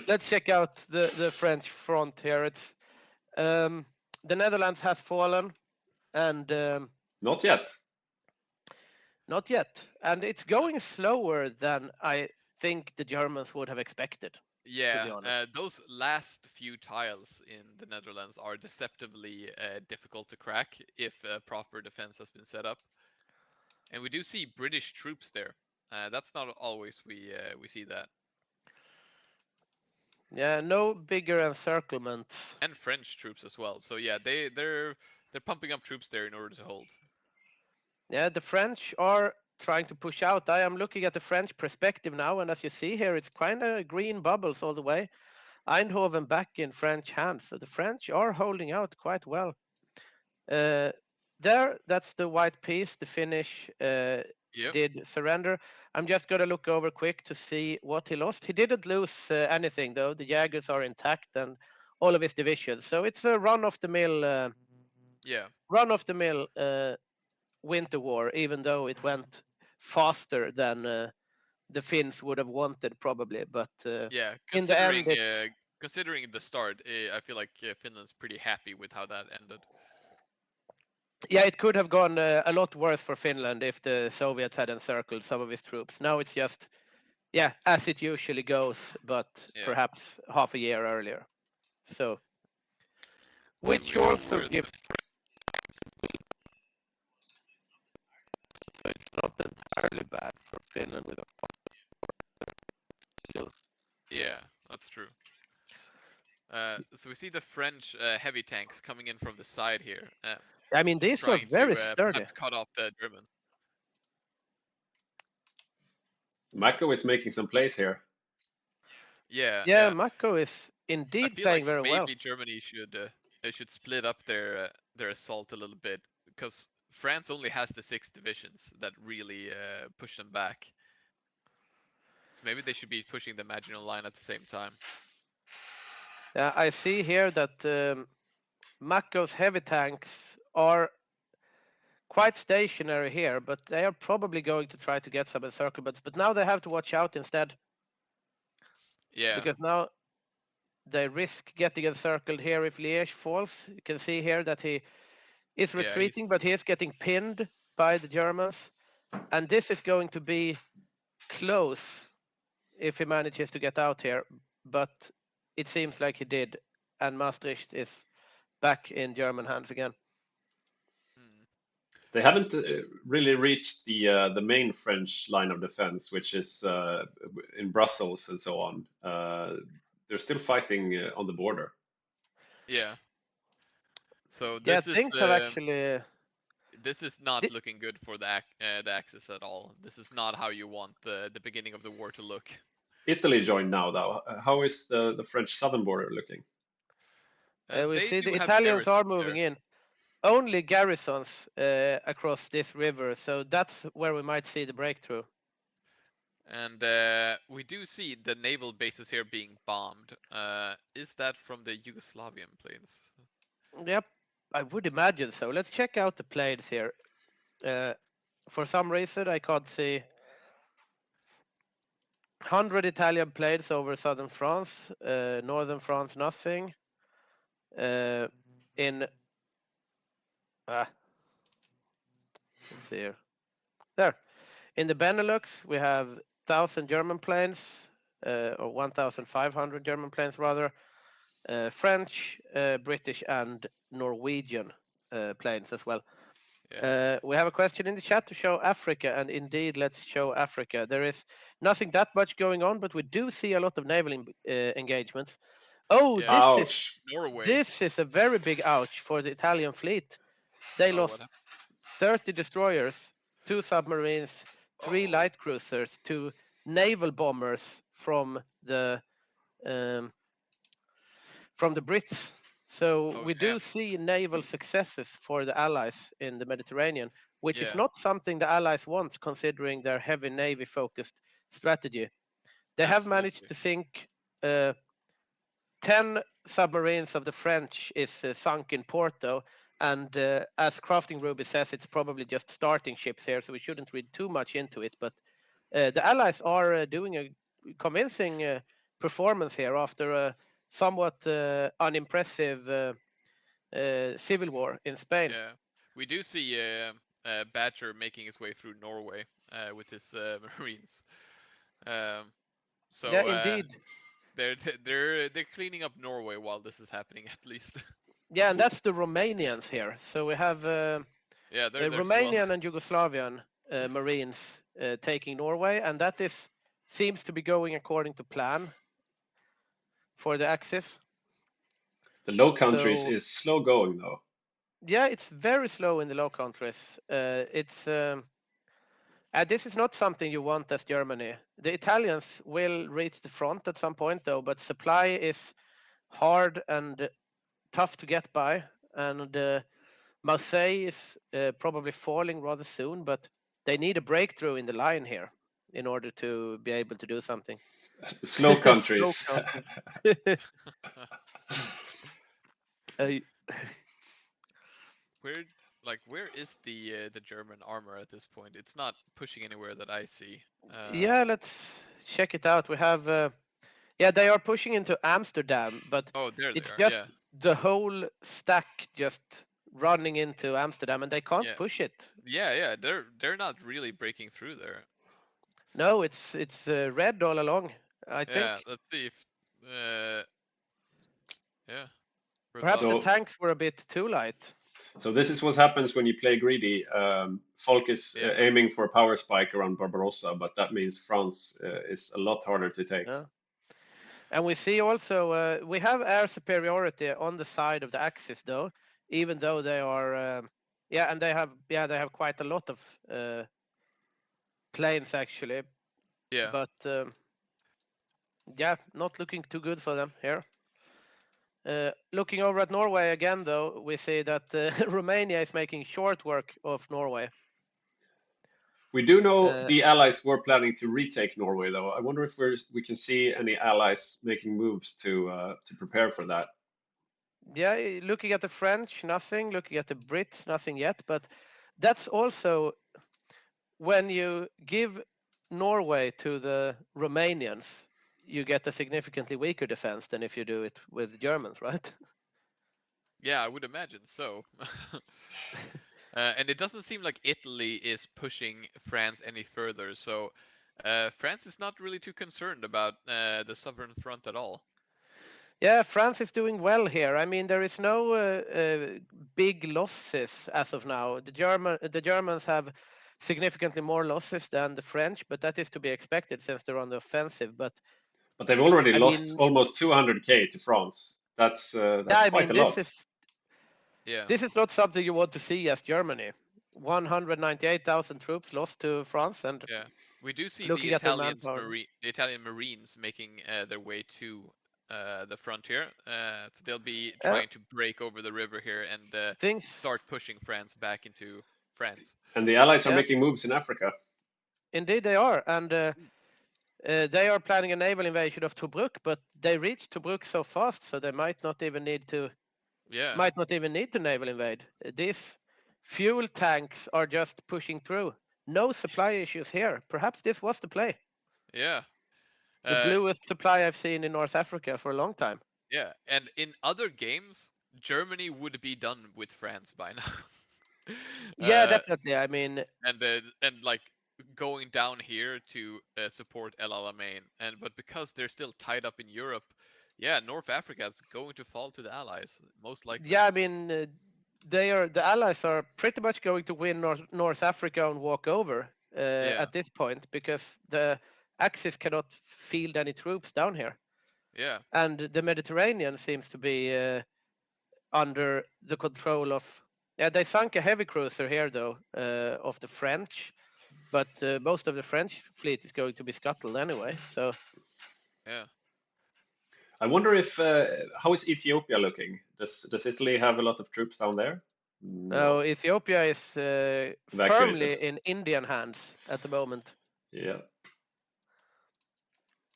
H: Let's check out the French front here. It's the Netherlands has fallen, and
A: Not yet.
H: Not yet, and it's going slower than I think the Germans would have expected.
G: Yeah, those last few tiles in the Netherlands are deceptively difficult to crack if proper defense has been set up. And we do see British troops there. That's not always we see that.
H: Yeah, no bigger encirclements.
G: And French troops as well. So yeah, they're pumping up troops there in order to hold.
H: Yeah, the French are trying to push out. I am looking at the French perspective now, and as you see here, it's kind of green bubbles all the way. Eindhoven back in French hands, so the French are holding out quite well. That's the white piece. The Finnish did surrender. I'm just gonna look over quick to see what he lost. He didn't lose anything though. The Jaegers are intact, and all of his divisions. So it's a run-of-the-mill winter war, even though it went faster than the Finns would have wanted, probably. But in the end,
G: considering the start, I feel like Finland's pretty happy with how that ended.
H: Yeah, it could have gone a lot worse for Finland if the Soviets had encircled some of his troops. Now it's just, as it usually goes, but perhaps half a year earlier. So, which also gives. So it's not entirely bad for Finland with a.
G: Yeah, that's true. So we see the French heavy tanks coming in from the side here.
H: I mean, these are very sturdy.
G: Cut off the Germans.
A: Mako is making some plays here.
G: Yeah.
H: Mako is indeed playing very well.
G: Maybe Germany should split up their assault a little bit, because France only has the 6 divisions that really push them back. So maybe they should be pushing the Maginot Line at the same time.
H: I see here that Mako's heavy tanks are quite stationary here, but they are probably going to try to get some encirclements. But now they have to watch out instead.
G: Yeah.
H: Because now they risk getting encircled here if Liège falls. You can see here that he is retreating, but he is getting pinned by the Germans. And this is going to be close if he manages to get out here. But it seems like he did. And Maastricht is back in German hands again.
A: They haven't really reached the main French line of defense, which is in Brussels and so on. They're still fighting on the border.
G: Yeah. So this is
H: things have actually.
G: This is not looking good for the Axis at all. This is not how you want the beginning of the war to look.
A: Italy joined now, though. How is the French southern border looking?
H: We see the Italians are moving in. Only garrisons across this river, so that's where we might see the breakthrough.
G: And we do see the naval bases here being bombed. Is that from the Yugoslavian planes?
H: Yep, I would imagine so. Let's check out the planes here. For some reason, I can't see 100 Italian planes over southern France, northern France, nothing. Let's see here. There. In the Benelux, we have 1,000 German planes, or 1,500 German planes rather. French, British, and Norwegian planes as well.
G: Yeah.
H: We have a question in the chat to show Africa, and indeed, let's show Africa. There is nothing that much going on, but we do see a lot of naval engagements. Oh,
G: Yeah.
H: Norway. This is a very big ouch for the Italian fleet. They lost 30 destroyers, 2 submarines, 3 light cruisers, 2 naval bombers from the Brits. So we do see naval successes for the Allies in the Mediterranean, which is not something the Allies want, considering their heavy navy-focused strategy. They have managed to sink 10 submarines of the French is sunk in Porto, and as Crafting Ruby says, it's probably just starting ships here, so we shouldn't read too much into it. But the Allies are doing a convincing performance here after a somewhat unimpressive civil war in Spain.
G: Yeah, we do see Badger making his way through Norway with his Marines. So
H: yeah, indeed.
G: They're cleaning up Norway while this is happening, at least.
H: Yeah, and that's the Romanians here. So we have the Romanian and Yugoslavian Marines taking Norway, and that seems to be going according to plan for the Axis.
A: The Low Countries is slow going, though.
H: Yeah, it's very slow in the Low Countries. This is not something you want as Germany. The Italians will reach the front at some point, though, but supply is hard and tough to get by. And Marseille is probably falling rather soon, but they need a breakthrough in the line here in order to be able to do something.
A: Slow countries.
H: Uh,
G: Where is the German armor at this point? It's not pushing anywhere that I see.
H: yeah, let's check it out. We have. Yeah, they are pushing into Amsterdam, but
G: Oh, there they
H: it's
G: are.
H: just
G: Yeah,
H: the whole stack just running into Amsterdam, and they can't
G: yeah,
H: push it.
G: yeah. They're not really breaking through there.
H: No, it's red all along. I think
G: Yeah, let's see if. Yeah.
H: perhaps the
A: So-
H: tanks were a bit too light.
A: So this is what happens when you play greedy. Folk is
G: Yeah.
A: aiming for a power spike around Barbarossa, but that means France is a lot harder to take.
H: Yeah. And we see also we have air superiority on the side of the Axis, though, even though they are and they have quite a lot of planes actually,
G: Yeah.
H: but not looking too good for them here. Looking over at Norway again, though, we see that Romania is making short work of Norway.
A: We do know the Allies were planning to retake Norway, though. I wonder if we can see any allies making moves to prepare for that.
H: Yeah, looking at the French, nothing. Looking at the Brits, nothing yet. But that's also when you give Norway to the Romanians, you get a significantly weaker defense than if you do it with the Germans, right?
G: Yeah, I would imagine so. And it doesn't seem like Italy is pushing France any further, so France is not really too concerned about the southern front at all.
H: Yeah, France is doing well here. I mean, there is no big losses as of now. The Germans have significantly more losses than the French, but that is to be expected since they're on the offensive. But
A: they've already
H: I
A: lost
H: mean,
A: almost 200k to France. That's quite a lot.
H: This is not something you want to see as Germany. 198,000 troops lost to France, and
G: yeah, we do see
H: looking
G: the
H: at their
G: Italians,
H: manpower.
G: the Italian Marines making their way to the frontier. So they'll be trying to break over the river here and start pushing France back into France.
A: And the Allies are making moves in Africa.
H: Indeed, they are, and they are planning a naval invasion of Tobruk, but they reached Tobruk so fast, so they might not even need to.
G: Yeah.
H: Might not even need to naval invade. These fuel tanks are just pushing through. No supply issues here. Perhaps this was the play.
G: Yeah.
H: The bluest supply I've seen in North Africa for a long time.
G: Yeah, and in other games, Germany would be done with France by now.
H: Yeah, definitely. I mean,
G: and like going down here to support El Alamein, but because they're still tied up in Europe, yeah, North Africa is going to fall to the Allies most likely.
H: Yeah, I mean, the Allies are pretty much going to win North Africa and walk over at this point because the Axis cannot field any troops down here.
G: Yeah.
H: And the Mediterranean seems to be under the control of. Yeah, they sunk a heavy cruiser here though of the French, but most of the French fleet is going to be scuttled anyway. So.
G: Yeah.
A: I wonder if how is Ethiopia looking? Does Italy have a lot of troops down there?
H: No, Ethiopia is firmly in Indian hands at the moment.
A: Yeah.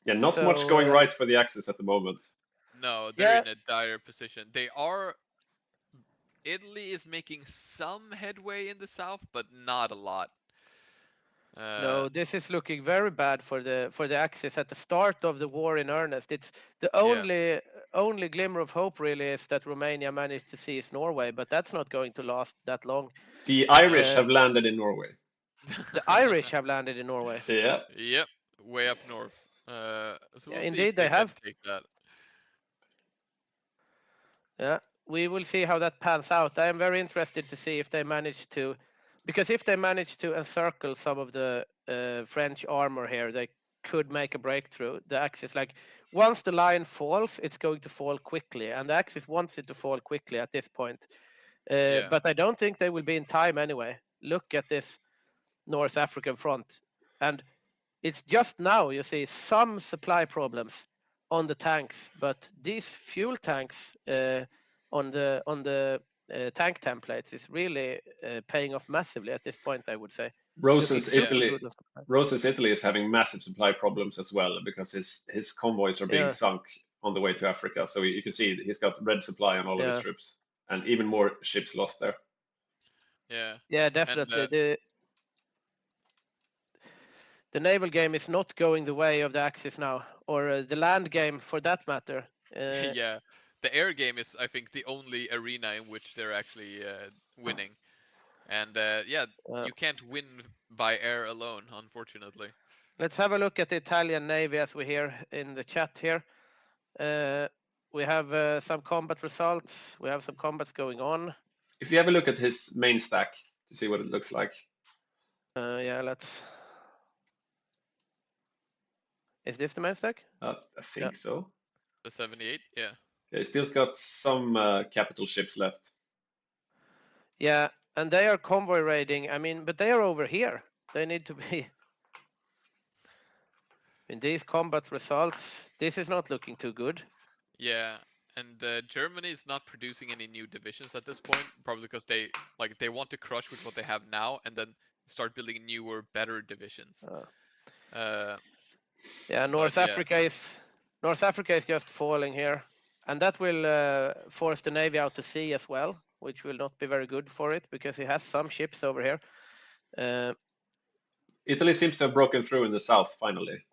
A: Yeah, not much going right for the Axis at the moment.
G: No, they're in a dire position. Italy is making some headway in the south, but not a lot.
H: No, this is looking very bad for the Axis at the start of the war in earnest. It's the only glimmer of hope really is that Romania managed to seize Norway, but that's not going to last that long.
A: The Irish have landed in Norway.
H: The Irish have landed in Norway.
A: Yeah.
G: Yep, way up north. So we'll see
H: indeed,
G: if they
H: have.
G: can take that.
H: Yeah, we will see how that pans out. I am very interested to see if they manage to. Because if they manage to encircle some of the French armor here, they could make a breakthrough. The Axis, like once the line falls, it's going to fall quickly, and the Axis wants it to fall quickly at this point. But I don't think they will be in time anyway. Look at this North African front, and it's just now you see some supply problems on the tanks, but these fuel tanks on the tank templates is really paying off massively at this point, I would say.
A: Rosen's Italy is having massive supply problems as well because his convoys are being sunk on the way to Africa. So you can see he's got red supply on all of his
H: Yeah.
A: troops, and even more ships lost there.
G: Yeah.
H: Yeah, definitely. The naval game is not going the way of the Axis now, or the land game for that matter.
G: Yeah. The air game is, I think, the only arena in which they're actually winning. And yeah, you can't win by air alone, unfortunately.
H: Let's have a look at the Italian Navy as we hear in the chat here. We have some combat results. We have some combats going on.
A: If you have a look at his main stack to see what it looks like.
H: Yeah, let's. Is this the main stack?
A: I think so.
G: The 78, yeah.
A: Yeah, he still's got some capital ships left.
H: Yeah, and they are convoy raiding. I mean, but they are over here. They need to be. In these combat results, this is not looking too good.
G: Yeah, and Germany is not producing any new divisions at this point, probably because they want to crush with what they have now and then start building newer, better divisions.
H: Yeah, North Africa is just falling here, and that will force the navy out to sea as well, which will not be very good for it because it has some ships over here.
A: Italy seems to have broken through in the south finally.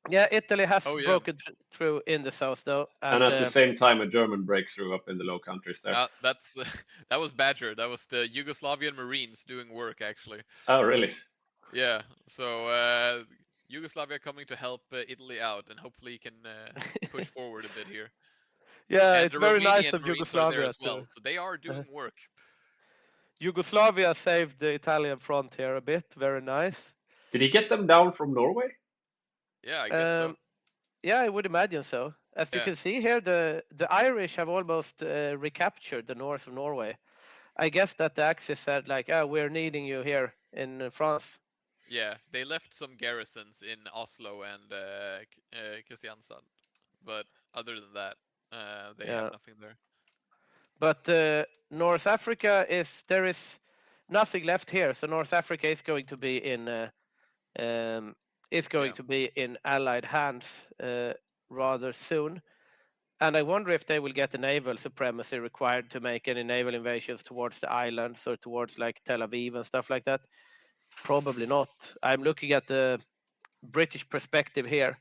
H: Yeah, Italy has broken through in the south though,
A: and at the same time a German breakthrough up in the Low Countries there.
G: That was Badger. That was the Yugoslavian Marines doing work actually.
A: Oh really?
G: Yeah. So Yugoslavia coming to help Italy out, and hopefully he can push forward a bit here.
H: Yeah,
G: and
H: it's
G: the
H: very
G: Romanian
H: nice of
G: Marines are there
H: Yugoslavia
G: as well, so they are doing work.
H: Yugoslavia saved the Italian front here a bit. Very nice.
A: Did he get them down from Norway?
G: Yeah, I guess so.
H: Yeah, I would imagine so. As you can see here, the Irish have almost recaptured the north of Norway. I guess that the Axis said like, "Oh, we're needing you here in France."
G: Yeah, they left some garrisons in Oslo and Kristiansand, but other than that, they have nothing there.
H: But North Africa there is nothing left here, so North Africa is going to be in Allied hands rather soon. And I wonder if they will get the naval supremacy required to make any naval invasions towards the islands or towards like Tel Aviv and stuff like that. Probably not. I'm looking at the British perspective here.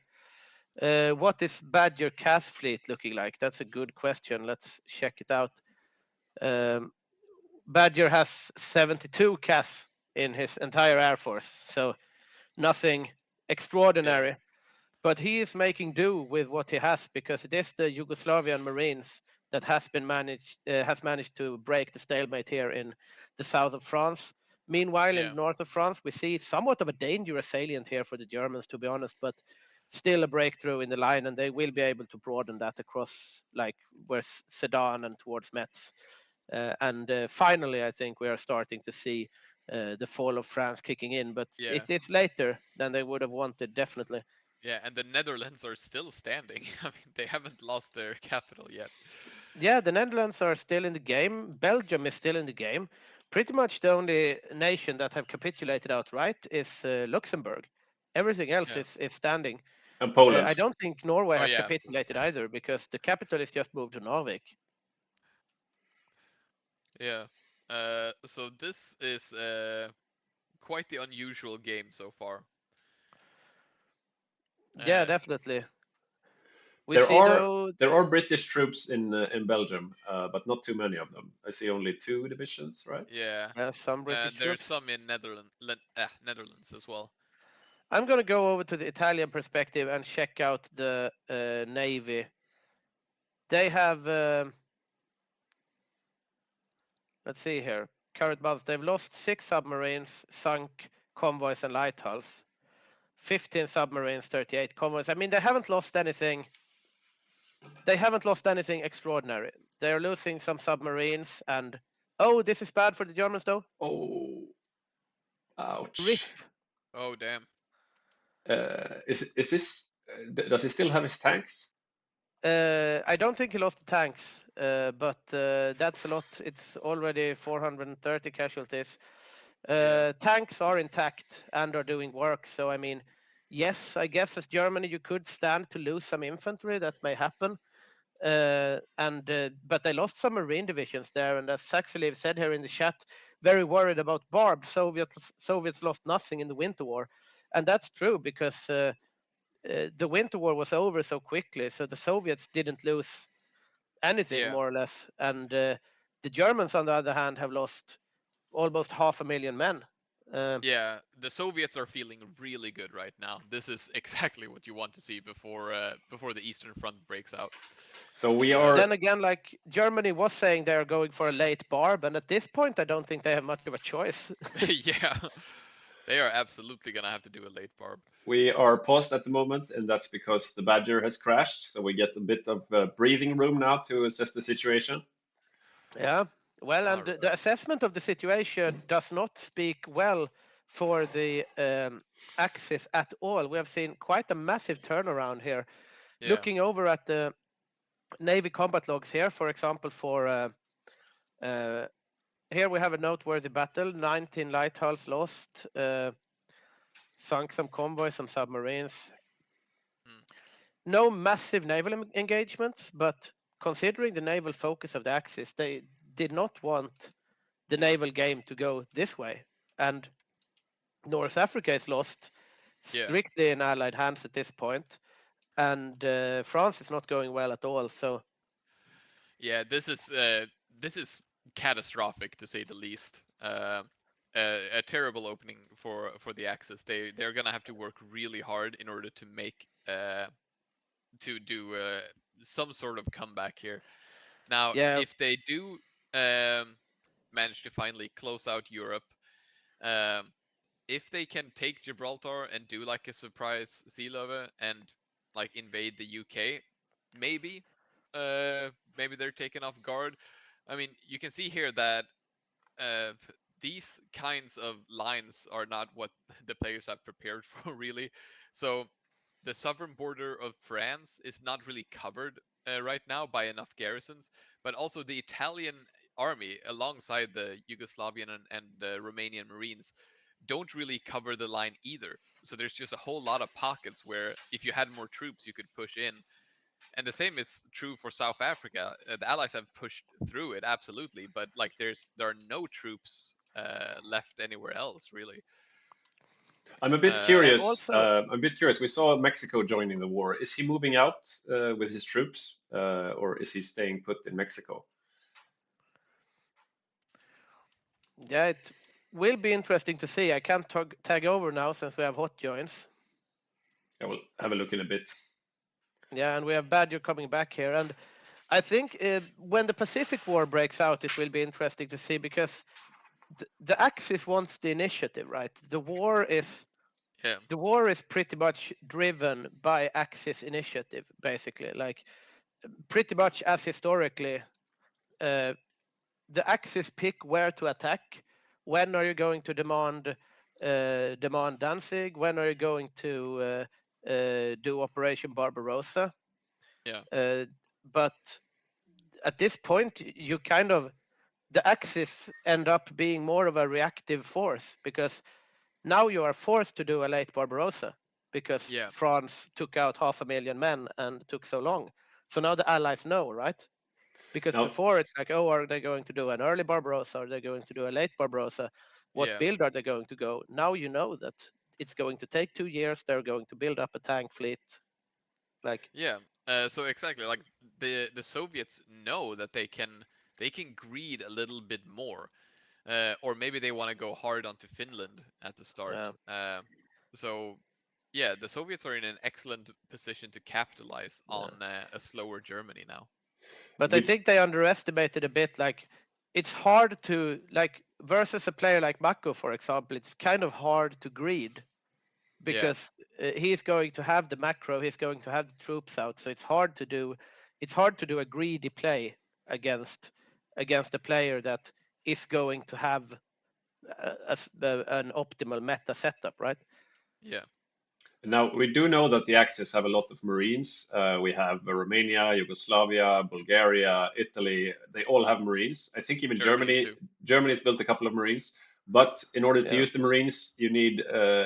H: What is Badger CAS fleet looking like? That's a good question. Let's check it out. Badger has 72 CAS in his entire air force, so nothing extraordinary. Yeah. But he is making do with what he has because it is the Yugoslavian Marines that has managed to break the stalemate here in the south of France. Meanwhile, in the north of France, we see somewhat of a dangerous salient here for the Germans, to be honest, but still a breakthrough in the line, and they will be able to broaden that across like where Sedan and towards Metz. And finally, I think we are starting to see the fall of France kicking in, but it is later than they would have wanted, definitely.
G: Yeah, and the Netherlands are still standing. I mean, they haven't lost their capital yet.
H: Yeah, the Netherlands are still in the game. Belgium is still in the game. Pretty much the only nation that have capitulated outright is Luxembourg. Everything else is standing.
A: And Poland.
H: I don't think Norway has capitulated either because the capital is just moved to Narvik.
G: Yeah. So this is quite the unusual game so far.
H: Yeah, definitely.
A: There are British troops in Belgium, but not too many of them. I see only 2 divisions, right?
G: Yeah.
H: Some British
G: there's
H: troops.
G: some in Netherlands as well.
H: I'm going to go over to the Italian perspective and check out the Navy. They have, let's see here, current months. They've lost 6 submarines, sunk convoys and light hulls. 15 submarines, 38 convoys. I mean, they haven't lost anything. They haven't lost anything extraordinary. They're losing some submarines and... Oh, this is bad for the Germans, though.
A: Oh. Ouch.
H: Rip.
G: Oh, damn.
A: Is this... does he still have his tanks?
H: I don't think he lost the tanks, but that's a lot. It's already 430 casualties. Tanks are intact and are doing work. So, I mean, yes, I guess as Germany, you could stand to lose some infantry. That may happen. But they lost some marine divisions there, and as Saxeliv said here in the chat, very worried about Barb. Soviets lost nothing in the Winter War, and that's true because the Winter War was over so quickly, so the Soviets didn't lose anything
G: Yeah.
H: more or less, and the Germans, on the other hand, have lost almost 500,000 men.
G: Yeah, the Soviets are feeling really good right now. This is exactly what you want to see before the Eastern Front breaks out.
A: So we are.
H: Then again, like Germany was saying, they're going for a late Barb, and at this point, I don't think they have much of a choice.
G: Yeah, they are absolutely gonna have to do a late Barb.
A: We are paused at the moment, and that's because the Badger has crashed. So we get a bit of breathing room now to assess the situation.
H: Yeah, well, and
G: Alright.
H: the assessment of the situation does not speak well for the Axis at all. We have seen quite a massive turnaround here.
G: Yeah.
H: Looking over at the Navy combat logs here, for example, for here we have a noteworthy battle, 19 light hulls lost, sunk some convoys, some submarines. No massive naval engagements, but considering the naval focus of the Axis, they did not want the naval game to go this way. And North Africa is lost strictly in Allied hands at this point, and France is not going well at all. So
G: yeah, this is catastrophic to say the least. A terrible opening for the Axis. They're gonna have to work really hard in order to make to do some sort of comeback here. Now,
H: yeah,
G: if they do manage to finally close out Europe, if they can take Gibraltar and do like a surprise sea level and like invade the UK, maybe maybe they're taken off guard. I mean, you can see here that these kinds of lines are not what the players have prepared for, really. So the southern border of France is not really covered right now by enough garrisons, but also the Italian army, alongside the Yugoslavian and Romanian Marines, don't really cover the line either. So there's just a whole lot of pockets where if you had more troops, you could push in. And the same is true for South Africa. The Allies have pushed through it, absolutely, but like there are no troops left anywhere else, really.
A: I'm a bit
G: And
A: curious.
H: also-
A: I'm a bit curious. We saw Mexico joining the war. Is he moving out with his troops, or is he staying put in Mexico?
H: yeah, it will be interesting to see. I can't tag over now since we have hot joins.
A: I will have a look in a bit.
H: Yeah, and we have Badger coming back here. And I think when the Pacific War breaks out, it will be interesting to see because the Axis wants the initiative, right? The war is pretty much driven by Axis initiative, basically. Like pretty much as historically, the Axis pick where to attack. When are you going to demand Danzig? When are you going to do Operation Barbarossa?
G: Yeah.
H: But at this point, you kind of the Axis end up being more of a reactive force because now you are forced to do a late Barbarossa because France took out 500,000 men and took so long. So now the Allies know, right? Because before it's like, oh, are they going to do an early Barbarossa? Are they going to do a late Barbarossa? What build are they going to go? Now you know that it's going to take 2 years. They're going to build up a tank fleet. Like
G: so exactly, like the Soviets know that they can greed a little bit more, or maybe they want to go hard onto Finland at the start. So yeah, the Soviets are in an excellent position to capitalize on a slower Germany now.
H: But I think they underestimated a bit. Like it's hard to like versus a player like Mako, for example. It's kind of hard to greed because he's going to have the macro, he's going to have the troops out. So it's hard to do a greedy play against a player that is going to have an optimal meta setup, right?
G: Yeah.
A: Now, we do know that the Axis have a lot of Marines. We have Romania, Yugoslavia, Bulgaria, Italy. They all have Marines. I think even Germany's built a couple of Marines. But in order to use the Marines, you need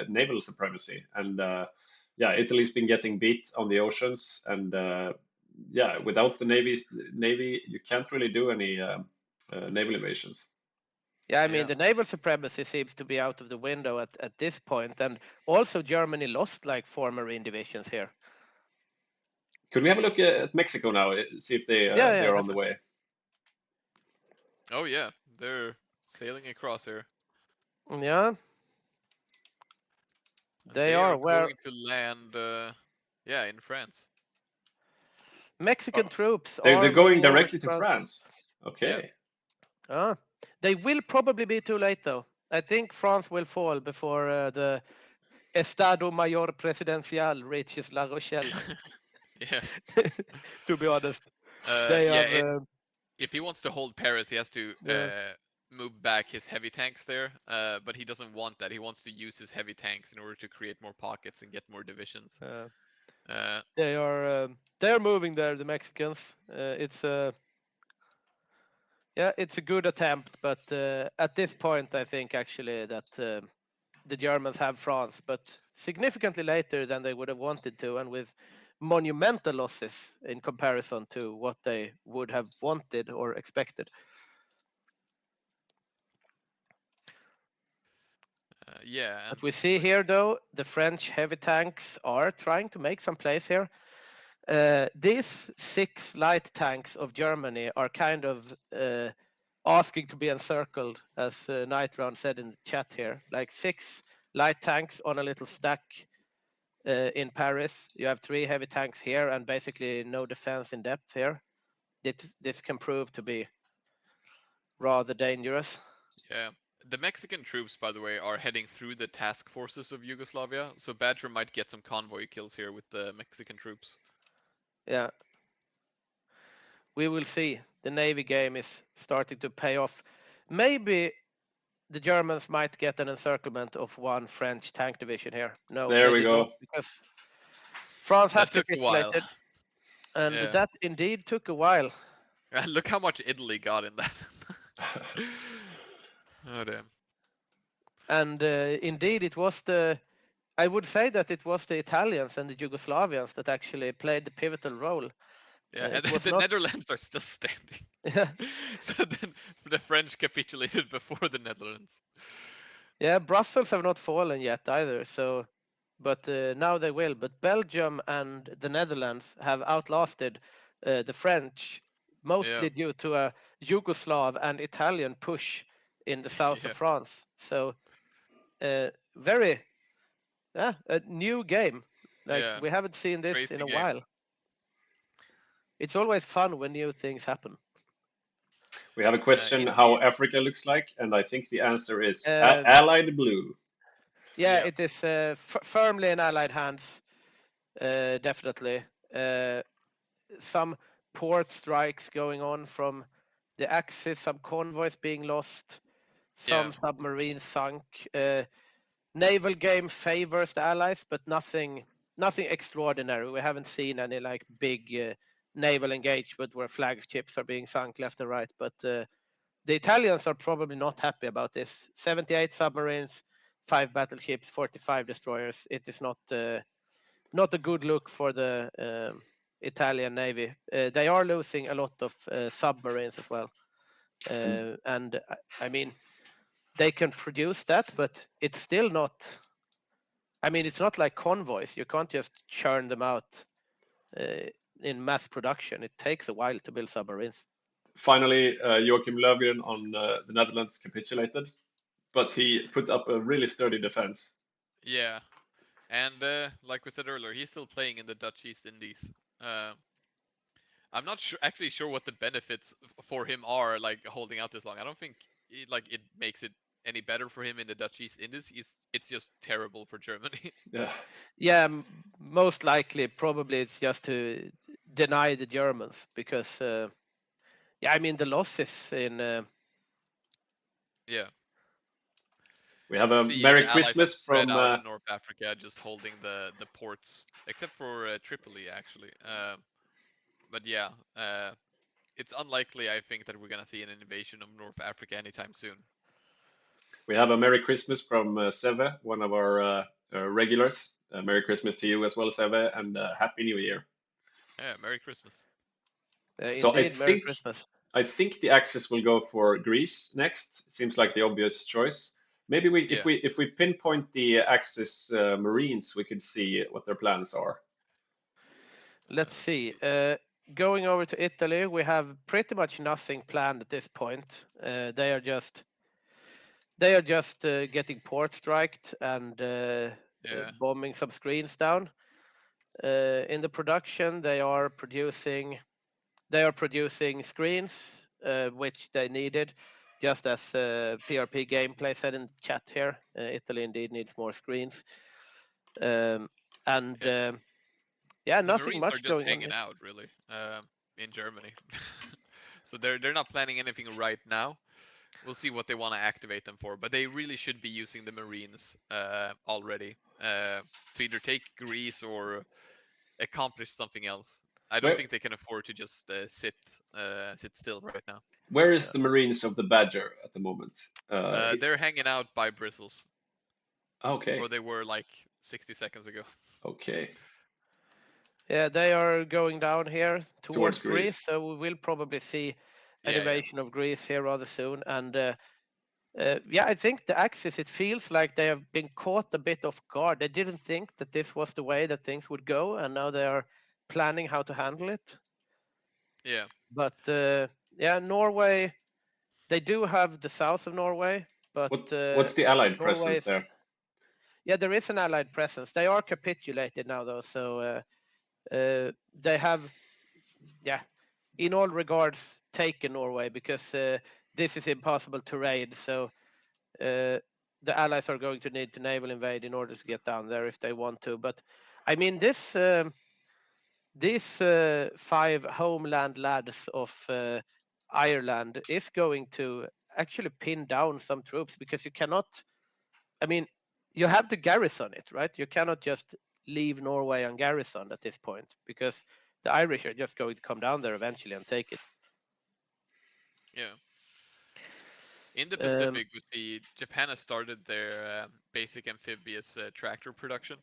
A: naval supremacy. And yeah, Italy's been getting beat on the oceans, and yeah, without the navy, you can't really do any naval invasions.
H: Yeah, I mean,
G: Yeah.
H: the naval supremacy seems to be out of the window at this point, and also Germany lost like 4 marine divisions here.
A: Could we have a look at Mexico now? See if they
H: Yeah,
A: they're on the way.
G: Oh yeah, they're sailing across here.
H: Yeah,
G: And
H: they
G: they
H: are.
G: are
H: Where
G: going to land, yeah, in France.
H: Mexican troops
A: They're
H: are
A: going
H: moving over
A: directly
H: to
A: to France. Okay.
H: Ah, they will probably be too late though. I think France will fall before the Estado Mayor Presidencial reaches La Rochelle.
G: Yeah.
H: To be honest, they
G: Yeah.
H: have.
G: If he wants to hold Paris, he has to
H: Yeah.
G: move back his heavy tanks there. But he doesn't want that. He wants to use his heavy tanks in order to create more pockets and get more divisions.
H: They are moving there. The Mexicans. It's a yeah, it's a good attempt, but at this point, I think actually that the Germans have France, but significantly later than they would have wanted to, and with monumental losses in comparison to what they would have wanted or expected.
G: Yeah.
H: But we see here, though, the French heavy tanks are trying to make some place here. These 6 light tanks of Germany are kind of asking to be encircled, as Night Round said in the chat here. Like 6 light tanks on a little stack in Paris. You have 3 heavy tanks here and basically no defense in depth here. This can prove to be rather dangerous.
G: Yeah. The Mexican troops, by the way, are heading through the task forces of Yugoslavia, so Badger might get some convoy kills here with the Mexican troops.
H: Yeah. We will see. The Navy game is starting to pay off. Maybe the Germans might get an encirclement of 1 French tank division here. No,
A: There
H: they
A: we
H: did
A: go.
H: not, because France has
G: That took a while.
H: capitulated, and
G: Yeah.
H: that indeed took a while.
G: Look how much Italy got in that. Oh damn.
H: And indeed, it was I would say that it was the Italians and the Yugoslavians that actually played the pivotal role.
G: Yeah,
H: It
G: and
H: was
G: the
H: not-
G: Netherlands are still standing.
H: Yeah.
G: So then the French capitulated before the Netherlands.
H: Yeah, Brussels have not fallen yet either. So, but now they will. But Belgium and the Netherlands have outlasted the French, mostly
G: Yeah.
H: due to a Yugoslav and Italian push in the south
G: Yeah.
H: of France. So, very, yeah, a new game. Like
G: Yeah.
H: we haven't seen this
G: Crazy
H: in a
G: game.
H: while. It's always fun when new things happen.
A: We have a question how Africa looks like, and I think the answer is Allied Blue.
H: Yeah,
G: Yeah.
H: it is firmly in Allied hands, definitely. Some port strikes going on from the Axis, some convoys being lost, some
G: Yeah.
H: submarines sunk. Naval game favors the Allies, but nothing extraordinary. We haven't seen any like big naval engagement where flagships are being sunk left and right. But the Italians are probably not happy about this. 78 submarines, 5 battleships, 45 destroyers. It is not a good look for the Italian Navy. They are losing a lot of submarines as well. And I mean, they can produce that, but it's still not. I mean, it's not like convoys. You can't just churn them out in mass production. It takes a while to build submarines.
A: Finally, Joachim Löfgren on the Netherlands capitulated, but he put up a really sturdy defense.
G: Yeah. And like we said earlier, he's still playing in the Dutch East Indies. I'm not actually sure what the benefits for him are, like holding out this long. I don't think it makes it any better for him in the Dutch East Indies. It's just terrible for Germany.
A: Yeah.
H: Yeah, most likely, probably it's just to deny the Germans because, yeah, I mean the losses in.
G: Yeah.
A: We have a
G: See,
A: Merry
G: the Allies have
A: Christmas
G: spread
A: from.
G: out in North Africa, just holding the ports, except for Tripoli actually. But yeah, it's unlikely, I think, that we're gonna see an invasion of North Africa anytime soon.
A: We have a Merry Christmas from Seve, one of our regulars. Merry Christmas to you as well, Seve, and Happy New Year.
G: Yeah, Merry Christmas.
A: So
H: Indeed, Merry Christmas.
A: I think the Axis will go for Greece next. Seems like the obvious choice. Maybe if we pinpoint the Axis Marines, we could see what their plans are.
H: Let's see. Going over to Italy, we have pretty much nothing planned at this point. They are just getting port striked and bombing some screens down. In the production, they are producing screens, which they needed, just as PRP Gameplay said in the chat here. Italy indeed needs more screens.
G: The
H: nothing
G: Marines
H: much
G: are just
H: going
G: hanging
H: on.
G: out really in Germany. So they're not planning anything right now. We'll see what they want to activate them for, but they really should be using the Marines already to either take Greece or accomplish something else. I don't think they can afford to just sit still right now.
A: Where is the Marines of the Badger at the moment?
G: They're hanging out by Bristles.
A: Okay.
G: Or they were like 60 seconds ago.
A: Okay.
H: Yeah, they are going down here towards Greece, so we will probably see an invasion of Greece here rather soon. And I think the Axis, it feels like they have been caught a bit off guard. They didn't think that this was the way that things would go, and now they are planning how to handle it.
G: Yeah.
H: But Norway, they do have the south of Norway, but
A: what's the Allied presence there?
H: Yeah, there is an Allied presence. They are capitulated now, though, so they have, in all regards, taken Norway because this is impossible to raid. So the Allies are going to need to naval invade in order to get down there if they want to. But I mean, these 5 homeland lads of Ireland is going to actually pin down some troops because you cannot. I mean, you have to garrison it, right? You cannot just leave Norway ungarrisoned at this point because the Irish are just going to come down there eventually and take it.
G: Yeah. In the Pacific, we see Japan has started their basic amphibious tractor production.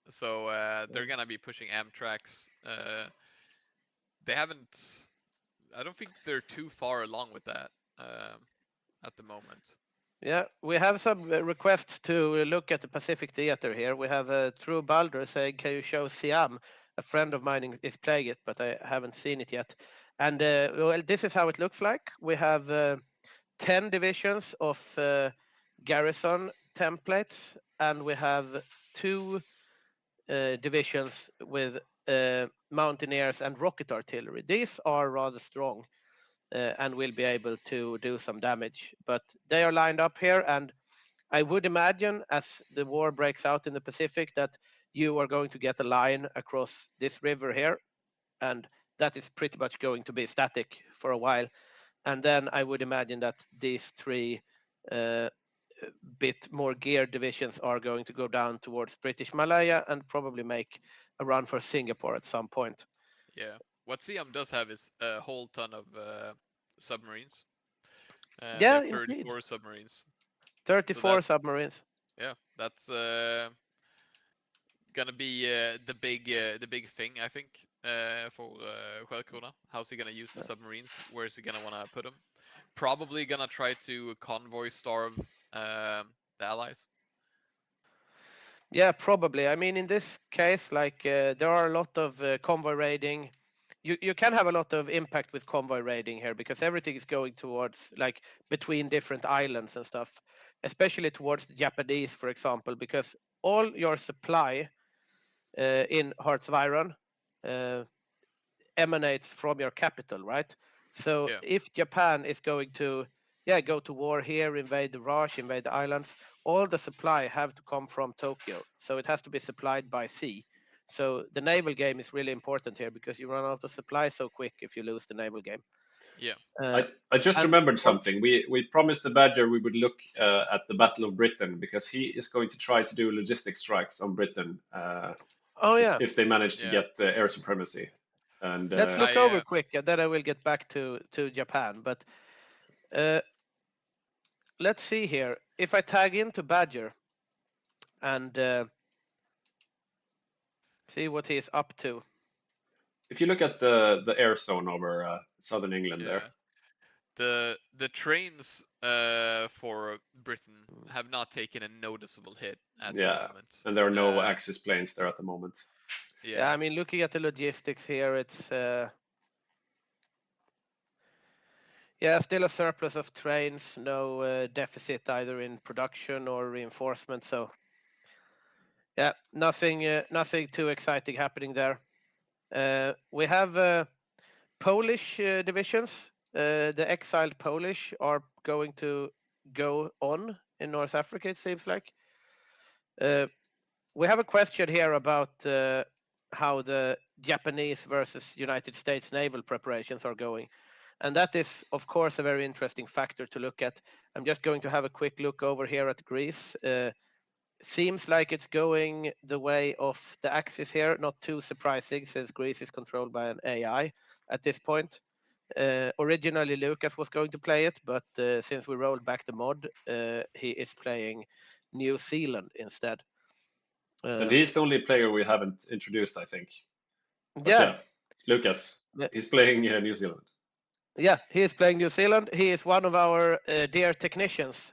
G: So they're going to be pushing Amtraks. They haven't... I don't think they're too far along with that at the moment.
H: Yeah, we have some requests to look at the Pacific Theater here. We have True Balder saying, can you show Siam? A friend of mine is playing it, but I haven't seen it yet. And well, this is how it looks like. We have 10 divisions of garrison templates, and we have 2 divisions with mountaineers and rocket artillery. These are rather strong. And will be able to do some damage. But they are lined up here, and I would imagine as the war breaks out in the Pacific that you are going to get a line across this river here, and that is pretty much going to be static for a while. And then I would imagine that these 3 bit more geared divisions are going to go down towards British Malaya and probably make a run for Singapore at some point.
G: Yeah. What Siam does have is a whole ton of submarines.
H: Yeah,
G: they have 34
H: indeed.
G: submarines.
H: 34 submarines.
G: Yeah, that's gonna be the big thing, I think, for Sjökrona. How's he gonna use the submarines? Where is he gonna want to put them? Probably gonna try to convoy starve the Allies.
H: Yeah, probably. I mean, in this case, like there are a lot of convoy raiding. You can have a lot of impact with convoy raiding here because everything is going towards like between different islands and stuff, especially towards the Japanese, for example, because all your supply in Hearts of Iron emanates from your capital, right? So if Japan is going to go to war here, invade the Raj, invade the islands, all the supply have to come from Tokyo. So it has to be supplied by sea. So the naval game is really important here because you run out of supply so quick if you lose the naval game.
G: Yeah.
A: I just remembered something. We promised the Badger we would look at the Battle of Britain because he is going to try to do logistic strikes on Britain. If they manage to get air supremacy. And
H: let's look over quick, and then I will get back to Japan. But let's see here. If I tag into Badger and See what he's up to.
A: If you look at the air zone over southern England
G: Yeah.
A: there.
G: The trains for Britain have not taken a noticeable hit at the moment.
A: And there are no Axis planes there at the moment.
H: Yeah, I mean, looking at the logistics here, it's yeah, still a surplus of trains, no deficit either in production or reinforcement. So yeah, nothing too exciting happening there. We have Polish divisions. The exiled Polish are going to go on in North Africa, it seems like. We have a question here about how the Japanese versus United States naval preparations are going. And that is, of course, a very interesting factor to look at. I'm just going to have a quick look over here at Greece. Seems like it's going the way of the Axis here. Not too surprising since Greece is controlled by an AI at this point. Originally, Lucas was going to play it, but since we rolled back the mod, he is playing New Zealand instead.
A: And he's the only player we haven't introduced, I think. But
H: yeah,
A: Lucas.
H: Yeah.
A: He's playing New Zealand.
H: Yeah, he is playing New Zealand. He is one of our dear technicians.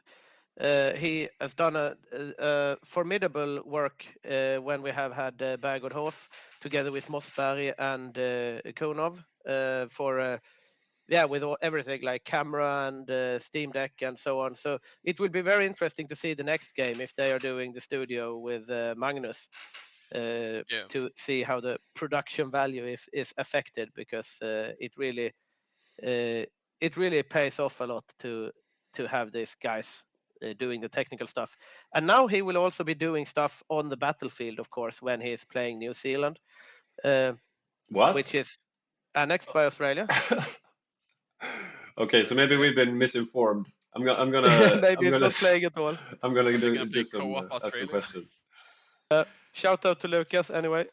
H: He has done a formidable work when we have had Berghoff together with Mossberg and Konov for with everything like camera and Steam Deck and so on. So it will be very interesting to see the next game if they are doing the studio with Magnus to see how the production value is affected, because it really pays off a lot to have these guys doing the technical stuff. And now he will also be doing stuff on the battlefield, of course, when he's playing New Zealand. Which is annexed by Australia.
A: Okay, so maybe we've been misinformed. I'm gonna
H: maybe it's not playing at all.
A: I'm gonna do some ask some questions.
H: Shout out to Lucas anyway.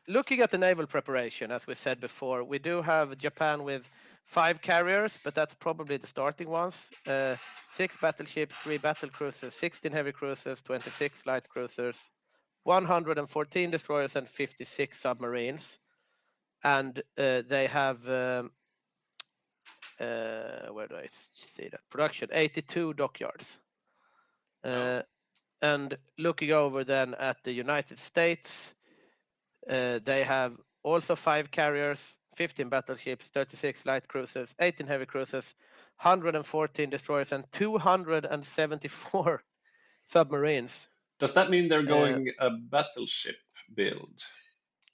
H: Looking at the naval preparation, as we said before, we do have Japan with 5 carriers, but that's probably the starting ones. 6 battleships, 3 battle cruisers, 16 heavy cruisers, 26 light cruisers, 114 destroyers, and 56 submarines. And they have where do I see that? Production, 82 dockyards. And looking over then at the United States, they have also 5 carriers, 15 battleships, 36 light cruisers, 18 heavy cruisers, 114 destroyers, and 274 submarines.
A: Does that mean they're going a battleship build?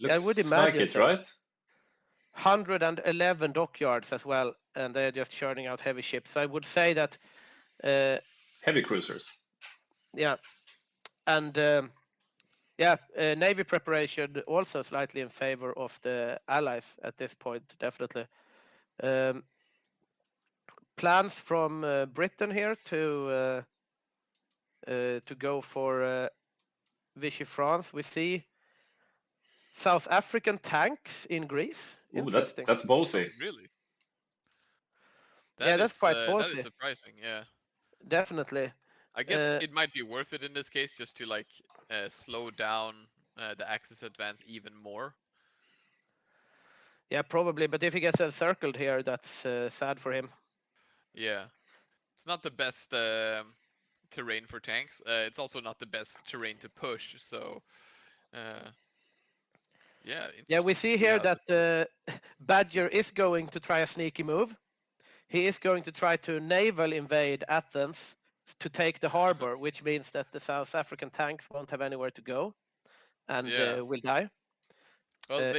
A: Looks
H: I would imagine
A: like it,
H: so.
A: right?
H: 111 dockyards as well, and they're just churning out heavy ships. I would say that
A: heavy cruisers.
H: Yeah, and Navy preparation also slightly in favor of the Allies at this point, definitely. Plans from Britain here to go for Vichy France. We see South African tanks in Greece.
A: Ooh, that's ballsy.
G: Really?
H: That's quite ballsy.
G: That is surprising. Yeah.
H: Definitely.
G: I guess it might be worth it in this case just to like slow down the Axis advance even more.
H: Yeah, probably. But if he gets encircled here, that's sad for him.
G: Yeah, it's not the best terrain for tanks. It's also not the best terrain to push. So,
H: yeah, we see here that Badger is going to try a sneaky move. He is going to try to naval invade Athens to take the harbor, which means that the South African tanks won't have anywhere to go and will die.
G: Well,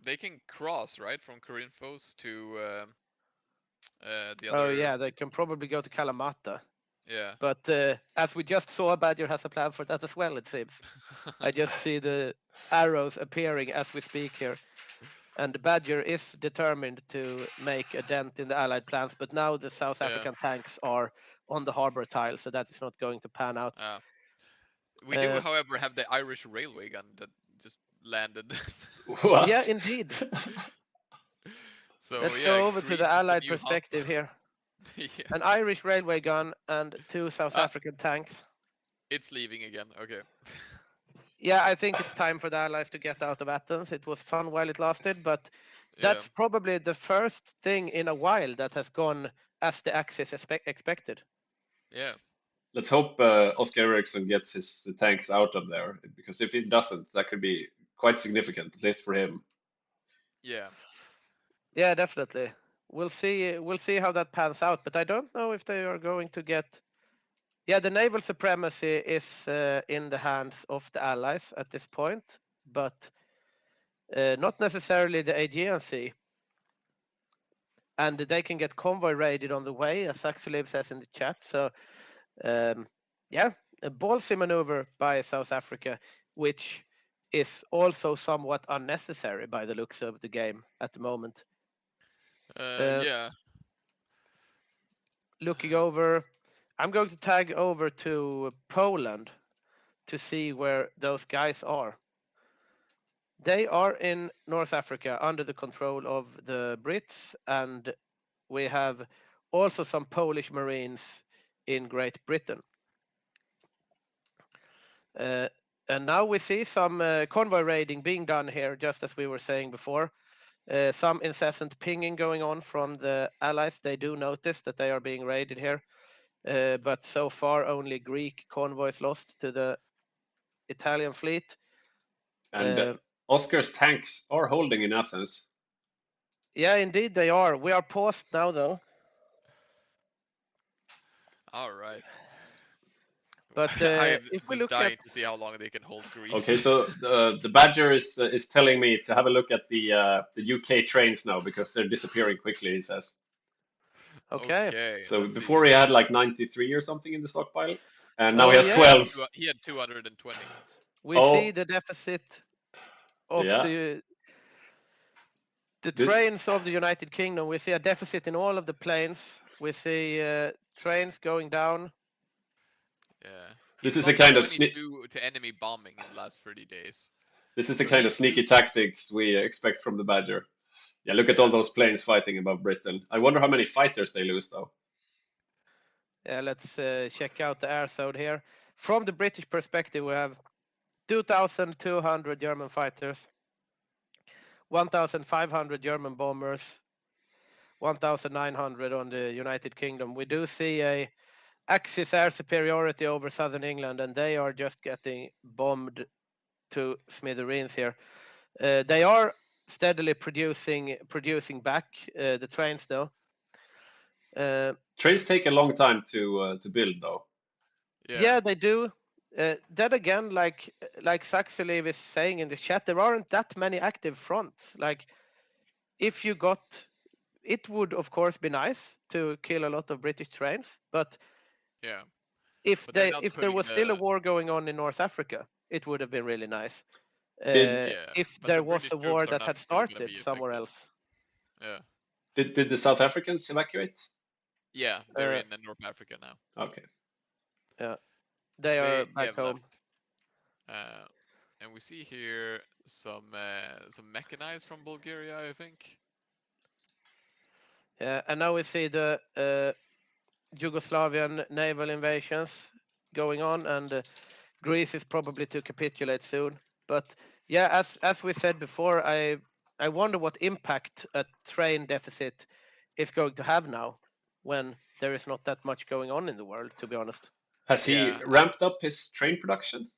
G: they can cross, right, from Corinthos to the other.
H: Oh yeah, they can probably go to Kalamata.
G: Yeah.
H: But as we just saw, Badger has a plan for that as well, it seems. I just see the arrows appearing as we speak here. And Badger is determined to make a dent in the Allied plans, but now the South African tanks are on the harbor tile, so that is not going to pan out.
G: We do, however, have the Irish railway gun that just landed.
A: What?
H: Yeah, indeed.
G: So
H: let's go over to the Allied perspective here. An Irish railway gun and 2 South African tanks.
G: It's leaving again. Okay.
H: Yeah, I think it's time for the Allies to get out of Athens. It was fun while it lasted, but that's probably the first thing in a while that has gone as the Axis expected.
G: Yeah.
A: Let's hope Oscar Eriksson gets his tanks out of there, because if he doesn't, that could be quite significant, at least for him.
G: Yeah.
H: Yeah, definitely. We'll see. We'll see how that pans out. But I don't know if they are going to get. Yeah, the naval supremacy is in the hands of the Allies at this point, but not necessarily the Aegean Sea. And they can get convoy raided on the way, as Saxolive says in the chat. So, yeah, a ballsy maneuver by South Africa, which is also somewhat unnecessary by the looks of the game at the moment.
G: Yeah.
H: Looking over, I'm going to tag over to Poland to see where those guys are. They are in North Africa under the control of the Brits, and we have also some Polish Marines in Great Britain. And now we see some convoy raiding being done here, just as we were saying before. Some incessant pinging going on from the Allies. They do notice that they are being raided here. But so far only Greek convoys lost to the Italian fleet.
A: And Oscar's tanks are holding in Athens.
H: Yeah, indeed they are. We are paused now, though.
G: All right.
H: But
G: I've
H: if we
G: been
H: look
G: dying
H: at
G: to see how long they can hold Greece.
A: Okay, so the Badger is telling me to have a look at the UK trains now, because they're disappearing quickly, he says.
H: Okay.
A: So before he had like 93 or something in the stockpile, and now
H: Oh,
A: he has
H: yeah.
A: 12.
G: He had 220.
H: We
A: Oh.
H: see the deficit of
A: Yeah.
H: the trains of the United Kingdom. We see a deficit in all of the planes. We see trains going down.
G: Yeah.
A: This
G: He's
A: is the
G: lost
A: kind of
G: 22 to enemy bombing in the last 30 days.
A: This is the
G: So
A: kind of
G: he's
A: sneaky
G: losing.
A: tactics we expect from the Badger. Yeah, look at all those planes fighting above Britain. I wonder how many fighters they lose, though.
H: Yeah, let's check out the air zone here. From the British perspective, we have 2,200 German fighters, 1,500 German bombers, 1,900 on the United Kingdom. We do see a Axis air superiority over southern England, and they are just getting bombed to smithereens here. They are steadily producing back the trains, though.
A: Trains take a long time to build, though.
H: Yeah, they do. Then again, like Saxolive is saying in the chat, there aren't that many active fronts. Like, if you got, it would of course be nice to kill a lot of British trains, but
G: yeah,
H: if
G: but
H: there was still a war going on in North Africa, it would have been really nice. If there was a war that had started somewhere else.
G: Yeah.
A: Did the South Africans evacuate?
G: Yeah, they're in North Africa now.
A: Okay.
H: Yeah, they are back home.
G: And we see here some mechanized from Bulgaria, I think.
H: Yeah, and now we see the Yugoslavian naval invasions going on, and Greece is probably to capitulate soon. But yeah, as we said before, I wonder what impact a train deficit is going to have now, when there is not that much going on in the world, to be honest.
A: Has he ramped up his train production?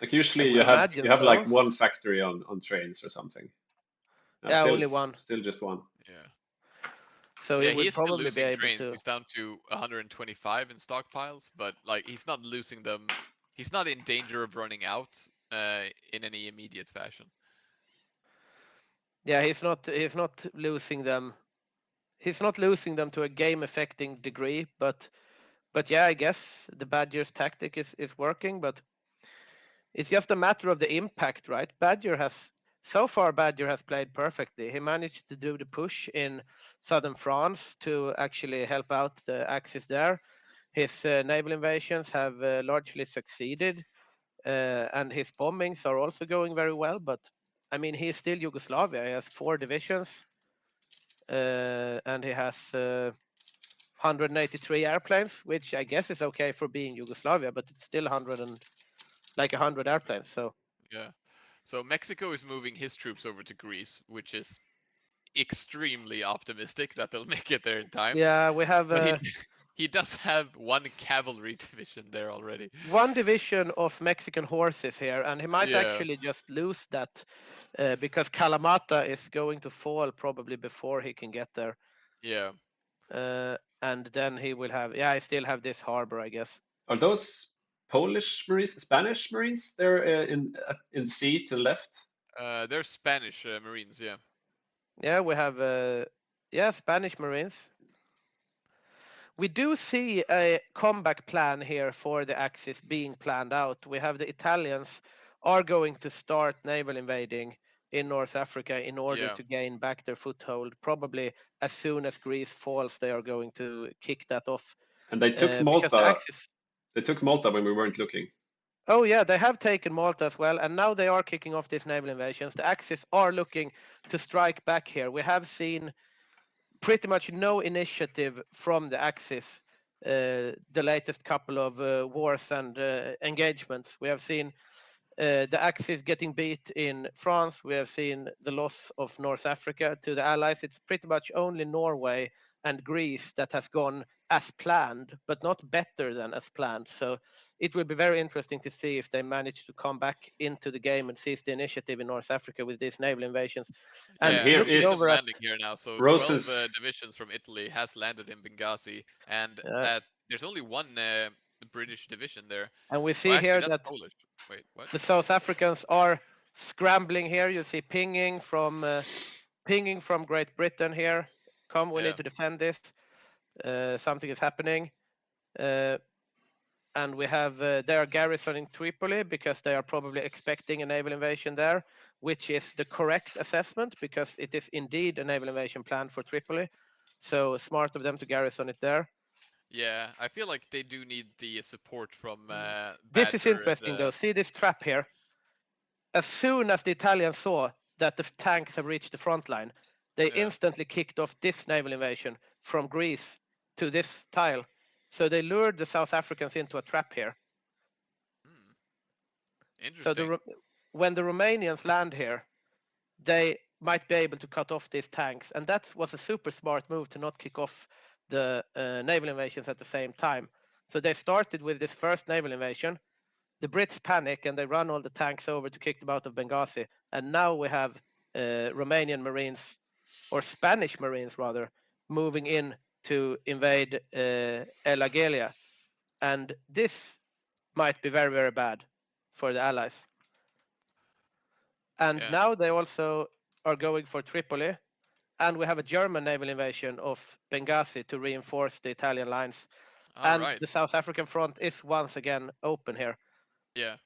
A: Like usually you have
H: so.
A: like one factory on trains or something.
H: Yeah, only one.
A: Still just one.
G: Yeah.
H: So
G: yeah,
H: he would probably be able
G: trains.
H: to.
G: He's down to 125 in stockpiles, but like he's not losing them. He's not in danger of running out in any immediate fashion.
H: Yeah, he's not losing them. He's not losing them to a game affecting degree, but yeah, I guess the Badger's tactic is working, but it's just a matter of the impact, right? Badger has played perfectly. He managed to do the push in southern France to actually help out the Axis there. His naval invasions have largely succeeded, and his bombings are also going very well. But I mean, he's still Yugoslavia. He has 4 divisions, and he has 183 airplanes, which I guess is okay for being Yugoslavia, but it's still like 100 airplanes. So
G: Yeah. So Mexico is moving his troops over to Greece, which is extremely optimistic that they'll make it there in time.
H: yeah, we have
G: But he does have one cavalry division there already.
H: one division of Mexican horses here, and he might
G: Yeah.
H: actually just lose that because Kalamata is going to fall probably before he can get there.
G: Yeah.
H: And then he will have, I still have this harbor, I guess.
A: Are those Polish Marines, Spanish Marines there in sea to the left?
G: They're Spanish Marines, yeah.
H: Yeah, we have Spanish Marines. We do see a comeback plan here for the Axis being planned out. We have the Italians are going to start naval invading in North Africa in order to gain back their foothold. Probably as soon as Greece falls, they are going to kick that off.
A: And they took Malta. They took Malta when we weren't looking.
H: Oh yeah, they have taken Malta as well, and now they are kicking off these naval invasions. The Axis are looking to strike back here. We have seen pretty much no initiative from the Axis the latest couple of wars and engagements. We have seen the Axis getting beat in France. We have seen the loss of North Africa to the Allies. It's pretty much only Norway and Greece that has gone as planned, but not better than as planned. So it will be very interesting to see if they manage to come back into the game and seize the initiative in North Africa with these naval invasions.
G: And
A: here is
G: over landing here now. So
A: Rose's...
G: 12 divisions from Italy has landed in Benghazi, and there's only one British division there.
H: And we see here that
G: Polish. Wait, what?
H: The South Africans are scrambling here. You see pinging from Great Britain here. Come, we need to defend this. Something is happening. And we have they are garrisoning Tripoli because they are probably expecting a naval invasion there, which is the correct assessment because it is indeed a naval invasion planned for Tripoli. So smart of them to garrison it there.
G: Yeah, I feel like they do need the support from
H: this is interesting though. See this trap here? As soon as the Italians saw that the tanks have reached the front line, they instantly kicked off this naval invasion from Greece to this tile. So they lured the South Africans into a trap here.
G: Interesting.
H: So when the Romanians land here, they might be able to cut off these tanks. And that was a super smart move to not kick off the naval invasions at the same time. So they started with this first naval invasion. The Brits panic and they run all the tanks over to kick them out of Benghazi. And now we have Romanian Marines, or Spanish Marines rather, moving in to invade El Agelia. And this might be very, very bad for the Allies. And now they also are going for Tripoli. And we have a German naval invasion of Benghazi to reinforce the Italian lines. The South African front is once again open here.
G: Yeah.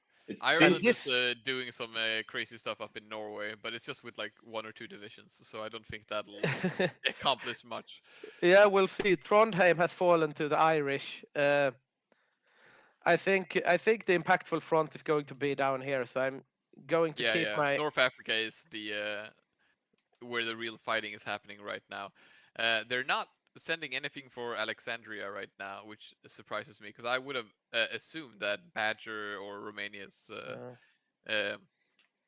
G: Ireland is doing some crazy stuff up in Norway, but it's just with like 1 or 2 divisions, so I don't think that'll accomplish much.
H: Yeah, we'll see. Trondheim has fallen to the Irish. I think the impactful front is going to be down here, so I'm going to keep my...
G: North Africa is the where the real fighting is happening right now. They're not sending anything for Alexandria right now, which surprises me because I would have assumed that Badger or Romania's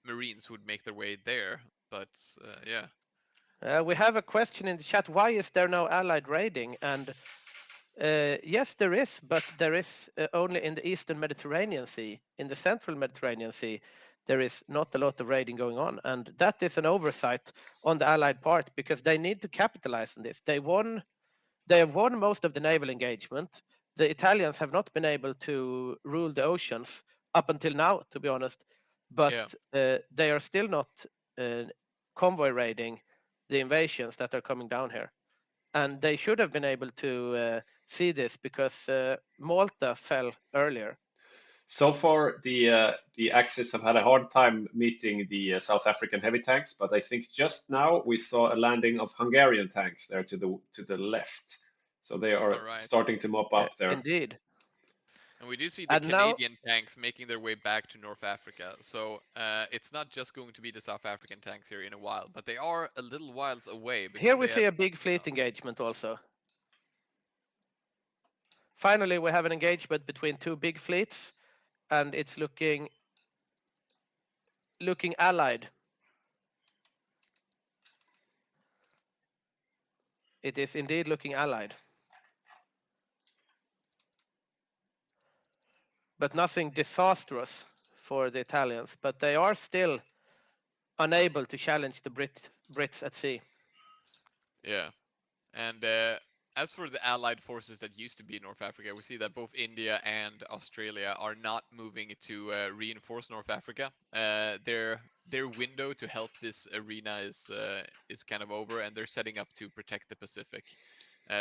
G: Marines would make their way there, but
H: we have a question in the chat. Why is there no Allied raiding? And yes, there is, but there is only in the Eastern Mediterranean Sea. In the Central Mediterranean Sea, there is not a lot of raiding going on, and that is an oversight on the Allied part because they need to capitalize on this. They have won most of the naval engagement. The Italians have not been able to rule the oceans up until now, to be honest, but they are still not convoy raiding the invasions that are coming down here. And they should have been able to see this because Malta fell earlier.
A: So far, the Axis have had a hard time meeting the South African heavy tanks, but I think just now we saw a landing of Hungarian tanks there to the left. So they are starting to mop up there.
H: Indeed.
G: And we do see the Canadian tanks making their way back to North Africa. So it's not just going to be the South African tanks here in a while, but they are a little whiles away.
H: Here we see a big fleet engagement also. Finally, we have an engagement between 2 big fleets. and it's looking allied. It is indeed looking allied. But nothing disastrous for the Italians. But they are still unable to challenge the Brits at sea.
G: Yeah. And as for the allied forces that used to be in North Africa, we see that both India and Australia are not moving to reinforce North Africa. Their window to help this arena is kind of over, and they're setting up to protect the Pacific.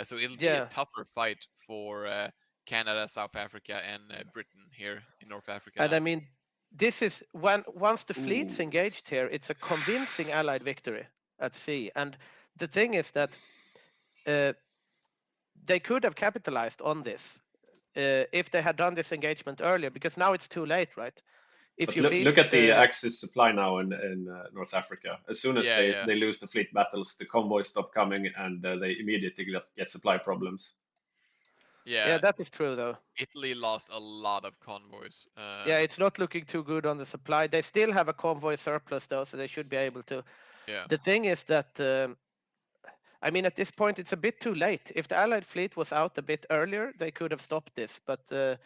G: So it'll be a tougher fight for Canada, South Africa, and Britain here in North Africa.
H: And
G: now.
H: I mean, this is once the fleet's engaged here, it's a convincing Allied victory at sea. And the thing is that they could have capitalized on this if they had done this engagement earlier, because now it's too late, right? If you
A: look at the Axis supply now in North Africa. As soon as they lose the fleet battles, the convoys stop coming, and they immediately get supply problems.
H: Yeah, that is true though.
G: Italy lost a lot of convoys.
H: Yeah, it's not looking too good on the supply. They still have a convoy surplus though, so they should be able to.
G: Yeah.
H: The thing is that I mean, at this point, it's a bit too late. If the Allied fleet was out a bit earlier, they could have stopped this. But the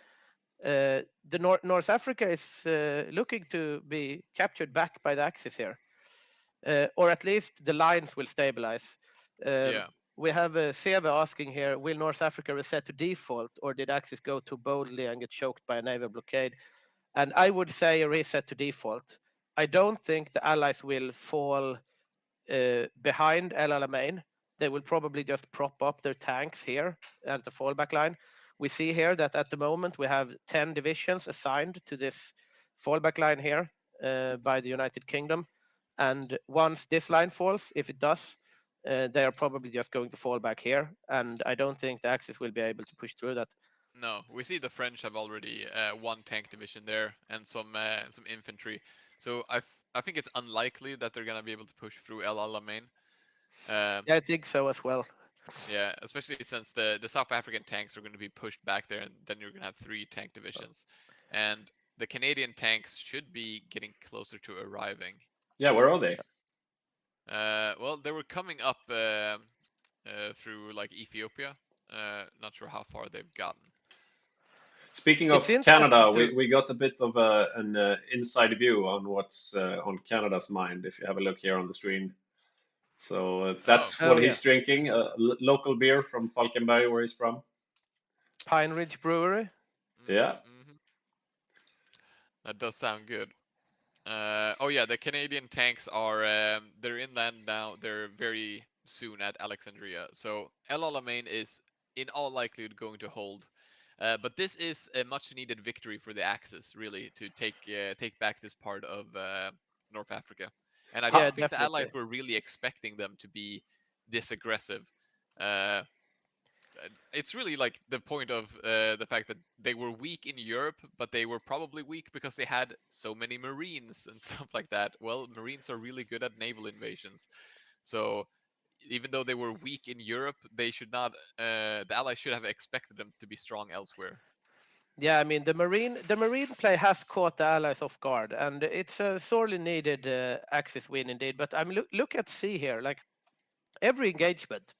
H: North Africa is looking to be captured back by the Axis here, or at least the lines will stabilize. We have Seve asking here: will North Africa reset to default, or did Axis go too boldly and get choked by a naval blockade? And I would say a reset to default. I don't think the Allies will fall behind El Alamein. They will probably just prop up their tanks here at the fallback line. We see here that at the moment we have 10 divisions assigned to this fallback line here by the United Kingdom. And once this line falls, if it does, they are probably just going to fall back here. And I don't think the Axis will be able to push through that.
G: No, we see the French have already one tank division there and some infantry. So I think it's unlikely that they're gonna be able to push through El Alamein.
H: Yeah, I think so as well.
G: Yeah, especially since the South African tanks are going to be pushed back there, and then you're going to have 3 tank divisions. And the Canadian tanks should be getting closer to arriving.
A: Yeah, where are they?
G: Well, they were coming up through like Ethiopia. Not sure how far they've gotten.
A: Speaking of Canada, we got a bit of an inside view on what's on Canada's mind. If you have a look here on the screen. So that's what he's drinking, local beer from Falkenberg, where he's from.
H: Pine Ridge Brewery.
A: Yeah.
G: That does sound good. Oh yeah, the Canadian tanks are they're inland now. They're very soon at Alexandria. So El Alamein is in all likelihood going to hold. But this is a much-needed victory for the Axis, really, to take back this part of North Africa. And I don't think the Allies were really expecting them to be this aggressive. It's really like the point of the fact that they were weak in Europe, but they were probably weak because they had so many Marines and stuff like that. Well, Marines are really good at naval invasions. So even though they were weak in Europe, they should not. The Allies should have expected them to be strong elsewhere.
H: Yeah, I mean the Marine play has caught the Allies off guard, and it's a sorely needed Axis win indeed. But I mean, look at sea here. Like every engagement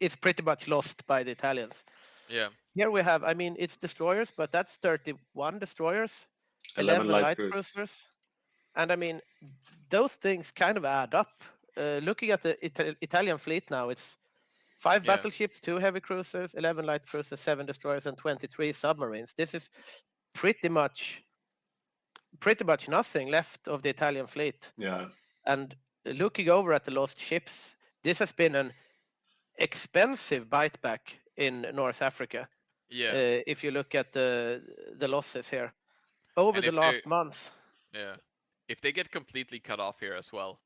H: is pretty much lost by the Italians.
G: Yeah.
H: Here we have, I mean, it's destroyers, but that's 31 destroyers, 11 light cruisers, and I mean, those things kind of add up. Looking at the Italian fleet now, it's 5 battleships, 2 heavy cruisers, 11 light cruisers, 7 destroyers, and 23 submarines. This is pretty much nothing left of the Italian fleet.
A: Yeah.
H: And looking over at the lost ships, this has been an expensive bite back in North Africa.
G: Yeah.
H: If you look at the losses here over the last month.
G: Yeah. If they get completely cut off here as well,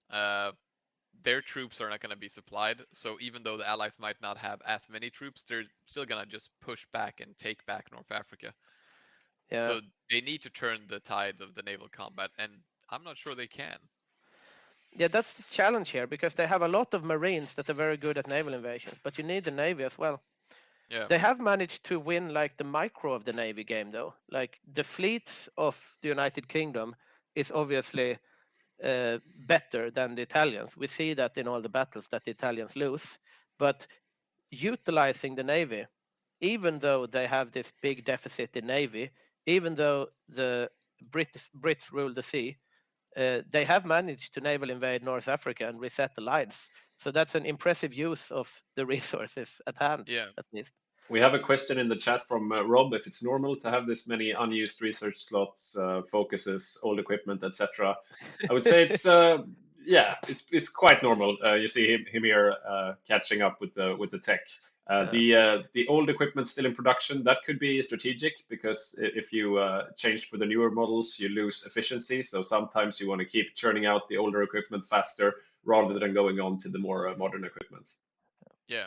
G: their troops are not going to be supplied. So even though the Allies might not have as many troops, they're still going to just push back and take back North Africa.
H: Yeah.
G: So they need to turn the tide of the naval combat, and I'm not sure they can.
H: Yeah, that's the challenge here, because they have a lot of Marines that are very good at naval invasions, but you need the Navy as well.
G: Yeah.
H: They have managed to win like the micro of the Navy game, though. Like the fleets of the United Kingdom is obviously better than the Italians. We see that in all the battles that the Italians lose. But utilizing the Navy, even though they have this big deficit in Navy, even though the Brits rule the sea, they have managed to naval invade North Africa and reset the lines. So that's an impressive use of the resources at hand,
G: Yeah.
H: at least.
A: We have a question in the chat from Rob if it's normal to have this many unused research slots, focuses, old equipment, etc. I would say it's yeah, it's quite normal. You see him here catching up with the tech. The old equipment still in production, that could be strategic because if you change for the newer models, you lose efficiency. So sometimes you want to keep churning out the older equipment faster rather than going on to the more modern equipment.
G: Yeah.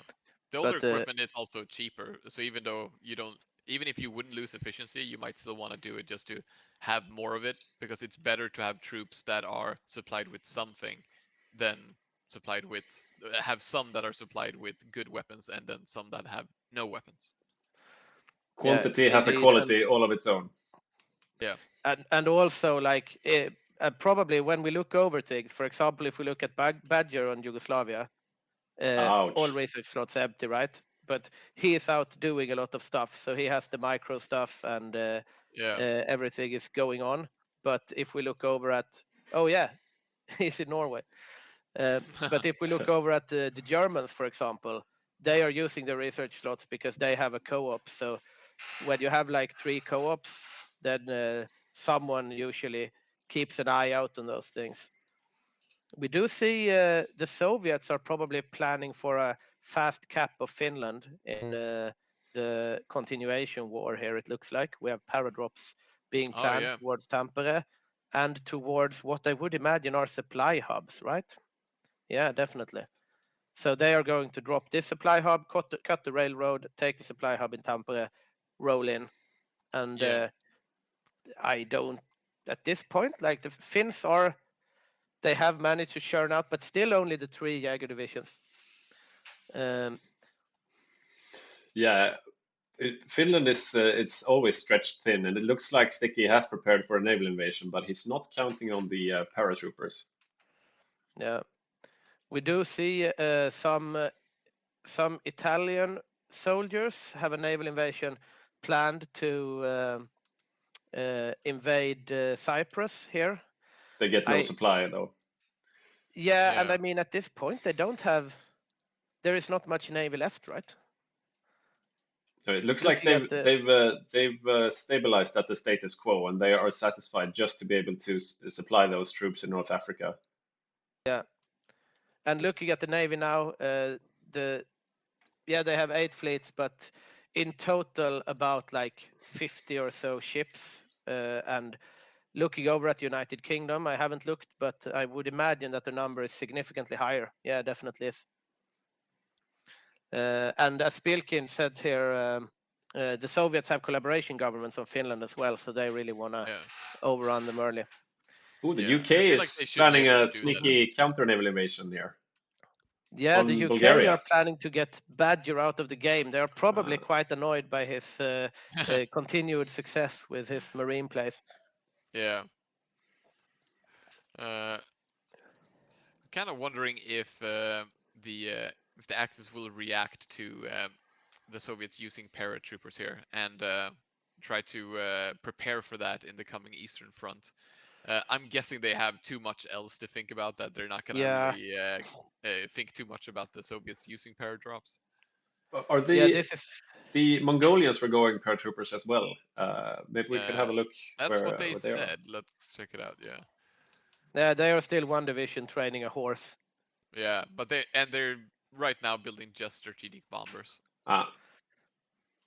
G: The older equipment is also cheaper. So even though you don't, even if you wouldn't lose efficiency, you might still want to do it just to have more of it because it's better to have troops that are supplied with something than supplied with, have some that are supplied with good weapons and then some that have no weapons.
A: Quantity has a quality all of its own.
G: Yeah.
H: And also like probably when we look over things, for example, if we look at Badger on Yugoslavia, all research slots empty, right? But he is out doing a lot of stuff, so he has the micro stuff and everything is going on. But if we look over at, oh yeah, he's in Norway. But if we look over at the Germans, for example, they are using the research slots because they have a co-op. So when you have like 3 co-ops, then someone usually keeps an eye out on those things. We do see the Soviets are probably planning for a fast cap of Finland in the continuation war here, it looks like. We have paradrops being planned towards Tampere and towards what I would imagine are supply hubs, right? Yeah, definitely. So they are going to drop this supply hub, cut the railroad, take the supply hub in Tampere, roll in. And I don't, at this point, like the Finns are, they have managed to churn out, but still only the 3 Jaeger divisions.
A: Yeah, Finland is it's always stretched thin, and it looks like Sticky has prepared for a naval invasion, but he's not counting on the paratroopers.
H: Yeah, we do see some Italian soldiers have a naval invasion planned to invade Cyprus here.
A: They get no supply though.
H: Yeah, and I mean at this point they don't have. There is not much navy left, right?
A: So it looks like they've stabilized at the status quo, and they are satisfied just to be able to supply those troops in North Africa.
H: Yeah, and looking at the navy now, they have 8 fleets, but in total about like 50 or so ships. And looking over at the United Kingdom, I haven't looked, but I would imagine that the number is significantly higher. Yeah, definitely is. And as Bilkin said here, the Soviets have collaboration governments on Finland as well, so they really want to overrun them early.
A: Oh, the UK is planning a sneaky counter-naval invasion here.
H: Yeah, the UK
A: Bulgaria.
H: are planning to get Badger out of the game. They are probably quite annoyed by his continued success with his marine plays.
G: Yeah. Kind of wondering if the Axis will react to the Soviets using paratroopers here and try to prepare for that in the coming Eastern Front. I'm guessing they have too much else to think about, that they're not going to really think too much about the Soviets using paradrops.
A: Are the Mongolians were going paratroopers as well? Maybe we could have a look.
G: That's what they said. Let's check it out. Yeah.
H: Yeah, they are still 1 division training a horse.
G: Yeah, but they're right now building just strategic bombers.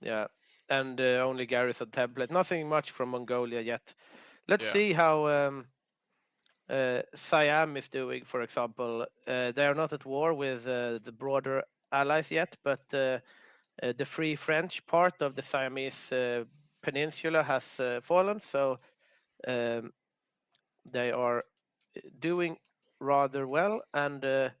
H: Yeah, and only garrison template. Nothing much from Mongolia yet. Let's see how Siam is doing, for example. They are not at war with the broader allies yet, but the Free French part of the Siamese peninsula has fallen, so they are doing rather well. And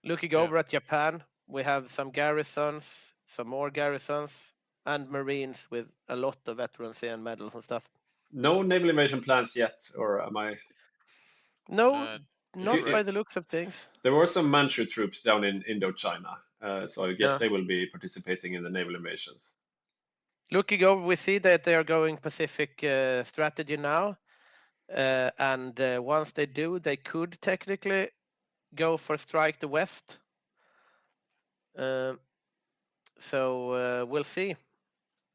H: looking over at Japan, We have some garrisons, some more garrisons, and marines with a lot of veterancy and medals and stuff.
A: No naval invasion plans yet, or am I?
H: No,
G: Not
H: not by
G: right.
H: the looks of things.
A: There were some Manchu troops down in Indochina, so I guess
H: Yeah.
A: they will be participating in the naval invasions.
H: Looking over, we see that they are going Pacific strategy now. And once they do, they could technically go for strike the west. So we'll see.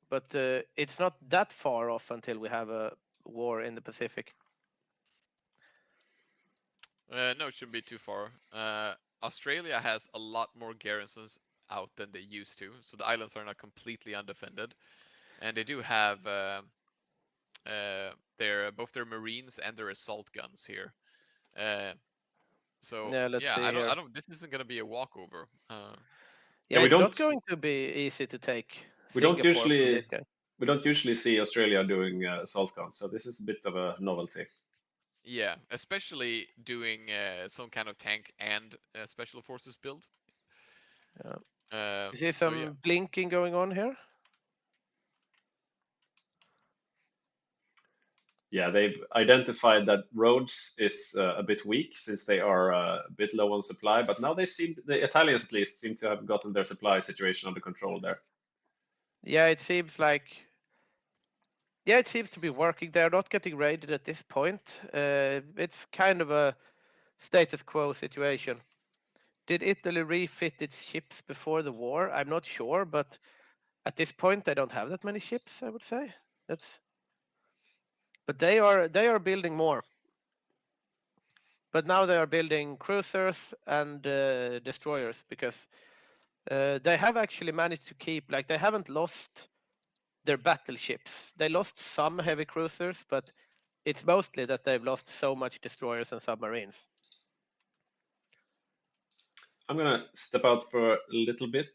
H: But it's not that far off until we have a war in the Pacific.
G: No, it shouldn't be too far. Australia has a lot more garrisons out than they used to, so the islands are not completely undefended, and they do have both their marines and their assault guns here. So
H: Yeah, let's see
G: I
H: here.
G: don't. This isn't gonna be a walkover.
H: Yeah,
A: we
H: it's not
A: don't-
H: going to be easy to take
A: We don't
H: Singapore from
A: usually
H: these guys.
A: we don't usually see Australia doing assault guns, so this is a bit of a novelty.
G: Yeah, especially doing some kind of tank and special forces build.
H: You see
G: So
H: some
G: yeah.
H: blinking going on here?
A: Yeah, they've identified that Rhodes is a bit weak since they are a bit low on supply, but now the Italians at least seem to have gotten their supply situation under control there.
H: Yeah, it seems to be working. They're not getting raided at this point. It's kind of a status quo situation. Did Italy refit its ships before the war? I'm not sure, but at this point they don't have that many ships, I would say. But they are building more. But now they are building cruisers and destroyers because they have actually managed to keep, like, they haven't lost their battleships. They lost some heavy cruisers, but it's mostly that they've lost so much destroyers and submarines.
A: I'm gonna step out for a little bit.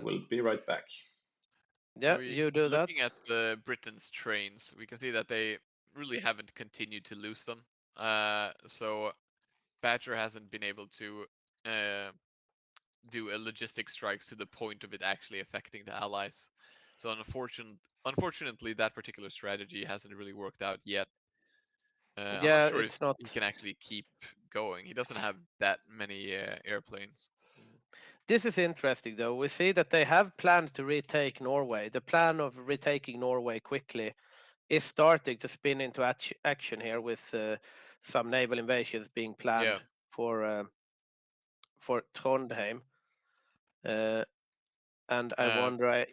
A: We'll be right back.
H: Yeah, you do that.
G: Looking at the Britain's trains, we can see that they really haven't continued to lose them. So Badger hasn't been able to do a logistic strikes to the point of it actually affecting the allies. So unfortunately, that particular strategy hasn't really worked out yet. I'm
H: Yeah,
G: not sure if
H: it's not.
G: he can actually keep going. He doesn't have that many airplanes.
H: This is interesting, though. We see that they have planned to retake Norway. The plan of retaking Norway quickly is starting to spin into action here, with some naval invasions being planned for Trondheim. And I wonder,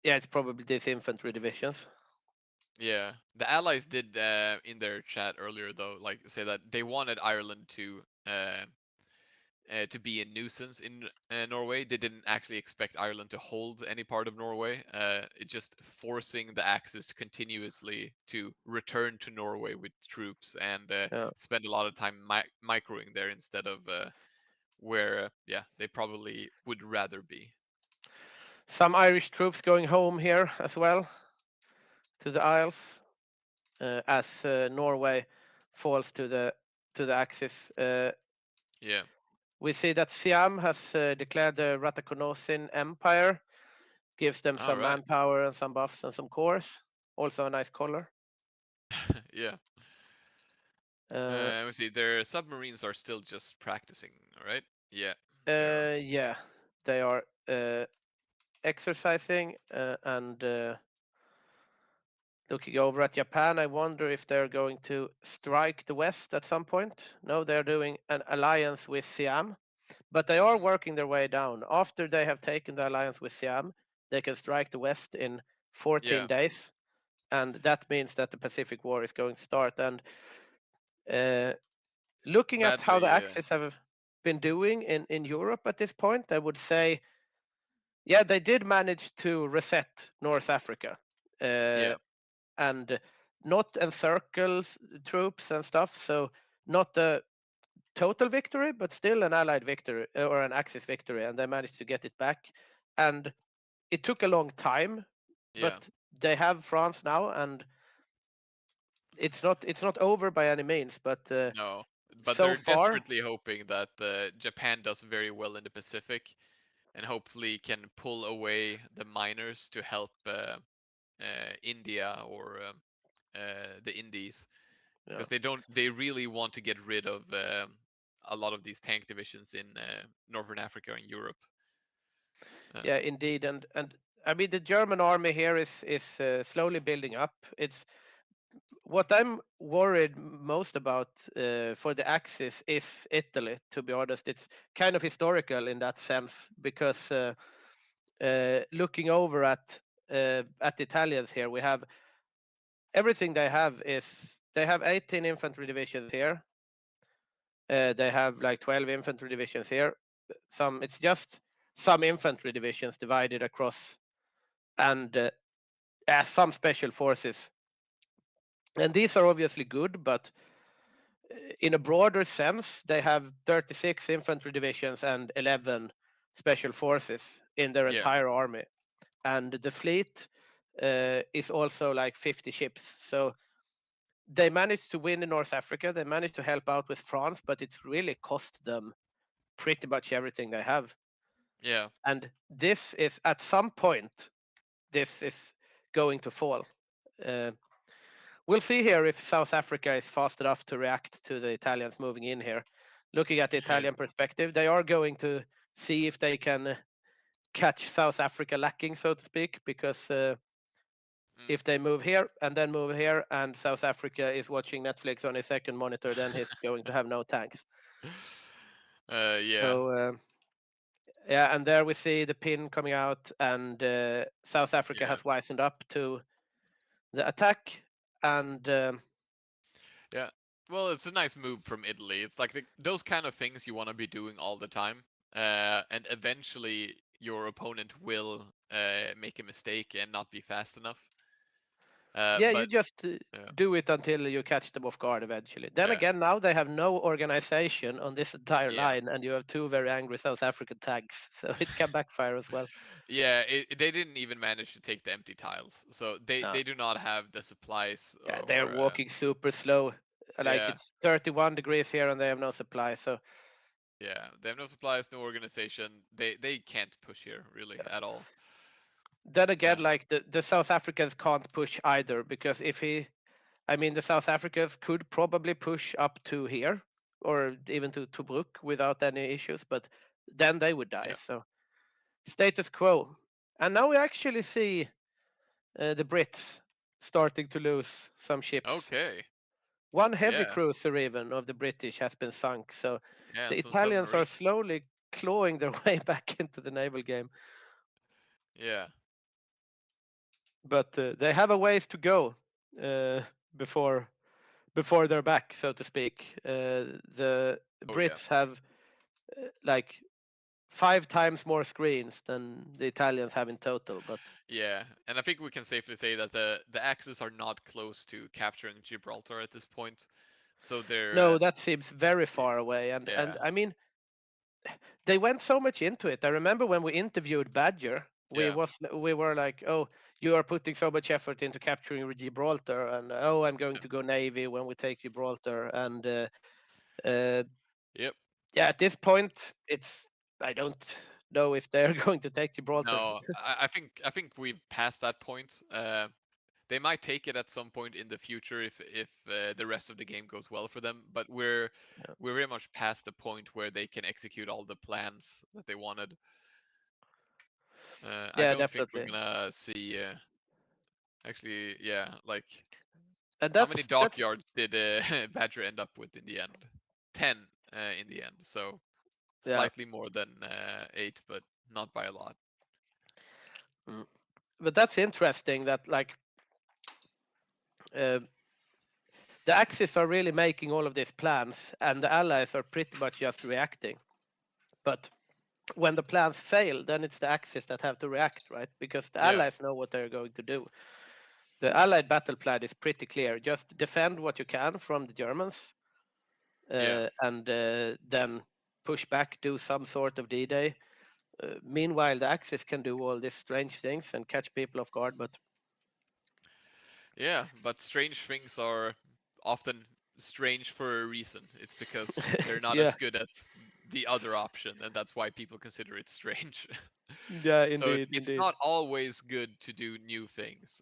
H: yeah, it's probably these infantry divisions.
G: Yeah, the Allies did in their chat earlier, though, like, say that they wanted Ireland to be a nuisance in Norway. They didn't actually expect Ireland to hold any part of Norway. It's just forcing the Axis continuously to return to Norway with troops and spend a lot of time microing there instead of where, they probably would rather be.
H: Some Irish troops going home here as well to the Isles, as Norway falls to the Axis.
G: Yeah.
H: We see that Siam has declared the Ratakonosin Empire, gives them some manpower and some buffs and some cores. Also a nice color.
G: Yeah. We see their submarines are still just practicing, right? Yeah.
H: Yeah, they are exercising and looking over at Japan. I wonder if they're going to strike the West at some point. No, they're doing an alliance with Siam, but they are working their way down. After they have taken the alliance with Siam, they can strike the West in 14 days, and that means that the Pacific War is going to start. And looking at how the Axis have been doing in Europe at this point, I would say, yeah, they did manage to reset North Africa. And not encircle troops and stuff. So not a total victory, but still an Allied victory or an Axis victory, and they managed to get it back. And it took a long time, but they have France now, and it's not over by any means. But
G: no, but
H: so
G: they're
H: far,
G: desperately hoping that Japan does very well in the Pacific, and hopefully can pull away the miners to help India or the Indies, because they really want to get rid of a lot of these tank divisions in Northern Africa and Europe.
H: Yeah, indeed, and I mean the German army here is slowly building up. It's what I'm worried most about for the Axis is Italy. To be honest, it's kind of historical in that sense because looking over at the Italians here, we have everything they have is they have 18 infantry divisions here. They have like 12 infantry divisions here. It's just some infantry divisions divided across, and some special forces. And these are obviously good, but in a broader sense, they have 36 infantry divisions and 11 special forces in their entire army. And the fleet is also like 50 ships. So they managed to win in North Africa. They managed to help out with France, but it's really cost them pretty much everything they have.
G: Yeah.
H: And this is at some point, this is going to fall. We'll see here if South Africa is fast enough to react to the Italians moving in here. Looking at the Italian perspective, they are going to see if they can catch South Africa lacking, so to speak, because if they move here and then move here, and South Africa is watching Netflix on his second monitor, then he's going to have no tanks.
G: Yeah.
H: So yeah, and there we see the pin coming out, and South Africa has wisened up to the attack, and
G: yeah. Well, it's a nice move from Italy. It's like those kind of things you want to be doing all the time, and eventually your opponent will make a mistake and not be fast enough.
H: yeah, you just do it until you catch them off guard eventually. Then again, now they have no organization on this entire line, and you have two very angry South African tanks, so it can backfire as well.
G: Yeah, they didn't even manage to take the empty tiles, so they do not have the supplies.
H: Yeah, they're walking super slow. Like it's 31 degrees here, and they have no supply. So
G: yeah, they have no supplies, no organization. They can't push here really at all.
H: Then again, like the South Africans can't push either, because the South Africans could probably push up to here or even to Tobruk without any issues, but then they would die. So status quo. And now we actually see the Brits starting to lose some ships.
G: Okay.
H: One heavy cruiser even of the British has been sunk. So the Italians are slowly clawing their way back into the naval game.
G: Yeah.
H: But they have a ways to go before they're back, so to speak. The Brits have like 5 times more screens than the Italians have in total. But
G: yeah, and I think we can safely say that the Axis are not close to capturing Gibraltar at this point. So they're
H: no, that seems very far away. And I mean, they went so much into it. I remember when we interviewed Badger, we were like, oh, you are putting so much effort into capturing Gibraltar, and oh, I'm going to go Navy when we take Gibraltar. And
G: yep.
H: Yeah, at this point, I don't know if they're going to take Gibraltar.
G: No, I think we've passed that point. They might take it at some point in the future if the rest of the game goes well for them. But we're very much past the point where they can execute all the plans that they wanted. I don't think we're gonna see. Actually, like.
H: And
G: how many dockyards did Badger end up with in the end? 10 in the end. So slightly more than 8, but not by a lot.
H: But that's interesting that like the Axis are really making all of these plans, and the Allies are pretty much just reacting. But when the plans fail, then it's the Axis that have to react, right? Because the Allies know what they're going to do. The Allied battle plan is pretty clear. Just defend what you can from the Germans, and then push back, do some sort of D-Day. Meanwhile, the Axis can do all these strange things and catch people off guard, but
G: yeah, but strange things are often strange for a reason. It's because they're not as good as the other option, and that's why people consider it strange.
H: Yeah,
G: So
H: indeed,
G: it's
H: indeed.
G: not always good to do new things.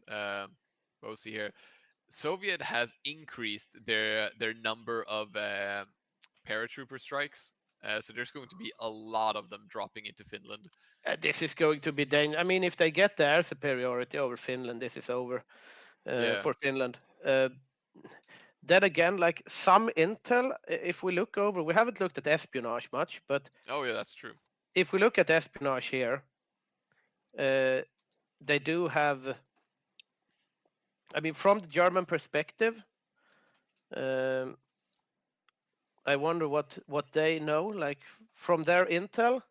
G: We'll see here. Soviet has increased their number of paratrooper strikes, so there's going to be a lot of them dropping into Finland.
H: This is going to be dangerous. I mean, if they get the air superiority over Finland, this is over
G: Yeah.
H: for Finland. Then again, like some intel, if we look over, we haven't looked at espionage much, but
G: Oh yeah, that's true.
H: if we look at espionage here, they do have. I mean, from the German perspective, I wonder what they know. Like from their intel,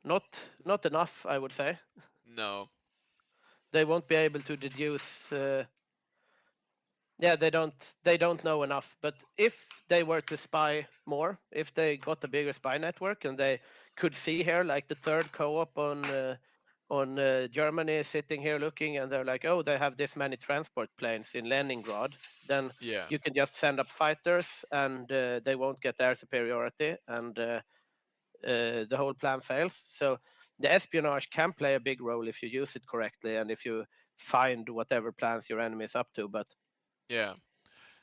H: not enough, I would say.
G: No.
H: They won't be able to deduce. Yeah, they don't know enough. But if they were to spy more, if they got a bigger spy network and they could see here, like the third co-op on Germany sitting here looking, and they're like, oh, they have this many transport planes in Leningrad, then
G: Yeah.
H: you can just send up fighters and they won't get air superiority, and the whole plan fails. So the espionage can play a big role if you use it correctly and if you find whatever plans your enemy is up to. But
G: Yeah.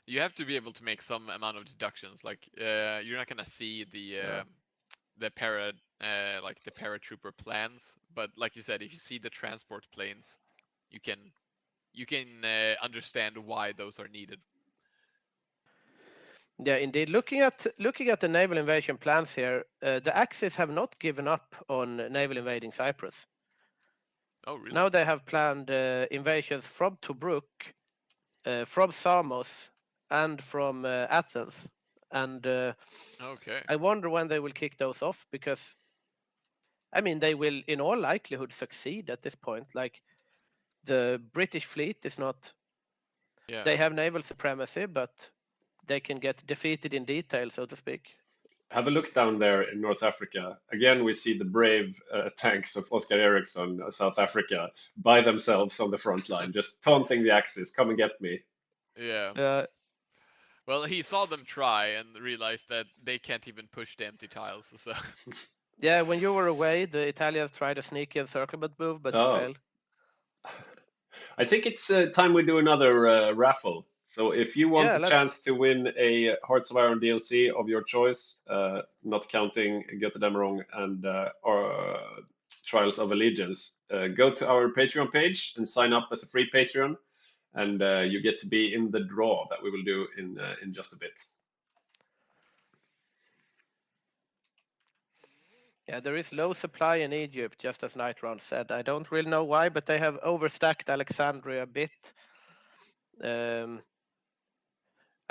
G: You have to be able to make some amount of deductions. Like you're not gonna see the paratrooper plans, but like you said, if you see the transport planes, you can understand why those are needed.
H: yeah, indeed. Looking at the naval invasion plans here, the Axis have not given up on naval invading Cyprus.
G: Oh really?
H: Now they have planned invasions from Tobruk, from Samos, and from Athens. And
G: Okay.
H: I wonder when they will kick those off, because I mean they will in all likelihood succeed at this point. Like the British fleet is not.
G: Yeah.
H: They have naval supremacy, but they can get defeated in detail, so to speak.
A: Have a look down there in North Africa. Again, we see the brave tanks of Oscar Ericsson of South Africa by themselves on the front line, just taunting the Axis. Come and get me.
G: Yeah. Well, he saw them try and realized that they can't even push the empty tiles. So.
H: Yeah, when you were away, the Italians tried a sneaky encirclement move, but it failed.
A: I think it's time we do another raffle. So if you want a chance to win a Hearts of Iron DLC of your choice, not counting Götterdämmerung and or Trials of Allegiance, go to our Patreon page and sign up as a free Patreon, and you get to be in the draw that we will do in just a bit.
H: Yeah, there is low supply in Egypt, just as Nightron said. I don't really know why, but they have overstacked Alexandria a bit.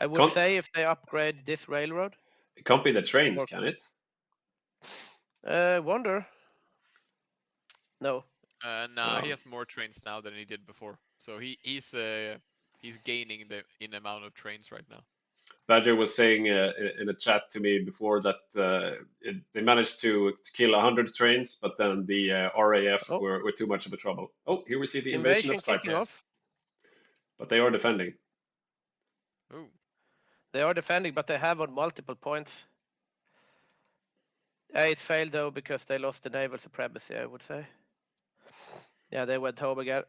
H: I would say if they upgrade this railroad.
A: It can't be the trains, can it?
H: Wonder. No.
G: Nah, he has more trains now than he did before. So he's gaining in amount of trains right now.
A: Badger was saying in a chat to me before that they managed to kill 100 trains, but then the RAF were too much of a trouble. Oh, here we see the invasion of Cyprus. But they are defending.
G: Ooh.
H: They are defending, but they have on multiple points. It failed though because they lost the naval supremacy, I would say. Yeah, they went home again.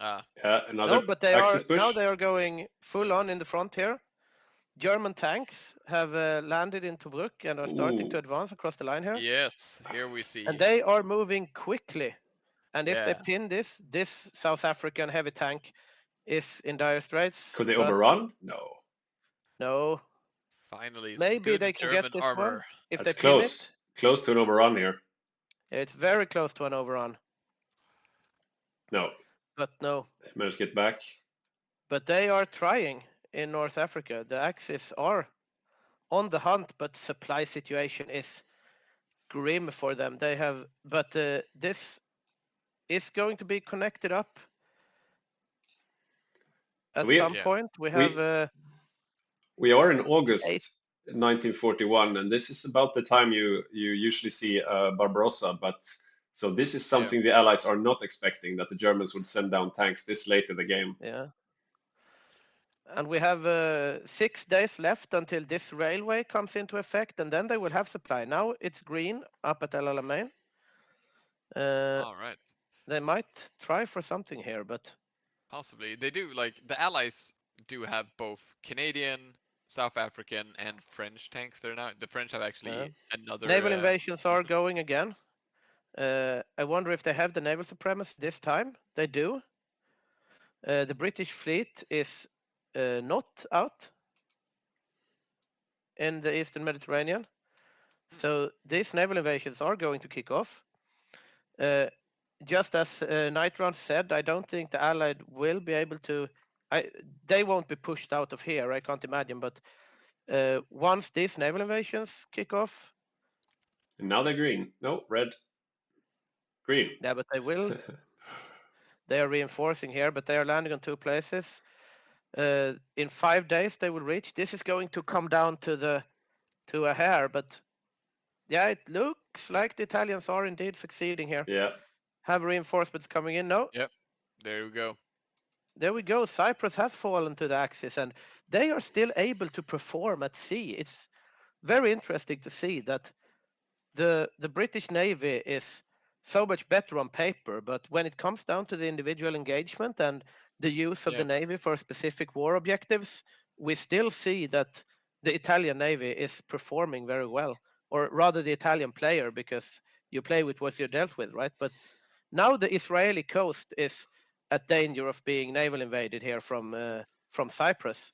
A: Yeah, another.
H: No, but they are now. They are going full on in the front here. German tanks have landed in Tobruk and are starting to advance across the line here.
G: Yes, here we see.
H: And they are moving quickly. And if they pin this South African heavy tank is in dire straits.
A: Could they overrun?
H: No.
G: Finally,
H: maybe they can
G: German
H: get this
G: armor.
H: one if
A: That's
H: they pin
A: close. Close to an overrun here.
H: It's very close to an overrun.
A: No.
H: But no.
A: They managed to get back.
H: But they are trying in North Africa. The Axis are on the hunt, but supply situation is grim for them. They have, but this is going to be connected up at some point. We have.
A: We are in August 1941, and this is about the time you usually see Barbarossa. But so this is something the Allies are not expecting, that the Germans would send down tanks this late in the game.
H: Yeah. And we have 6 days left until this railway comes into effect, and then they will have supply. Now it's green up at El Alamein.
G: All right.
H: They might try for something here, but
G: Possibly. They do, like, the Allies do have both Canadian, South African, and French tanks there now. The French have actually another.
H: naval invasions are going again. I wonder if they have the naval supremacy this time. They do. The British fleet is not out in the Eastern Mediterranean. So these naval invasions are going to kick off. Just as Nightround said, I don't think the Allied will be able to. They won't be pushed out of here, I can't imagine. But once these naval invasions kick off.
A: And now they're green. No, red. Green.
H: Yeah, but they will. They are reinforcing here, but they are landing on 2 places. In 5 days, they will reach. This is going to come down to a hair, but yeah, it looks like the Italians are indeed succeeding here.
A: Yeah.
H: Have reinforcements coming in? No.
G: Yep. There we go.
H: There we go. Cyprus has fallen to the Axis, and they are still able to perform at sea. It's very interesting to see that the British Navy is so much better on paper, but when it comes down to the individual engagement and the use of the Navy for specific war objectives, we still see that the Italian Navy is performing very well, or rather the Italian player, because you play with what you're dealt with, right? But now the Israeli coast is at danger of being naval invaded here from Cyprus.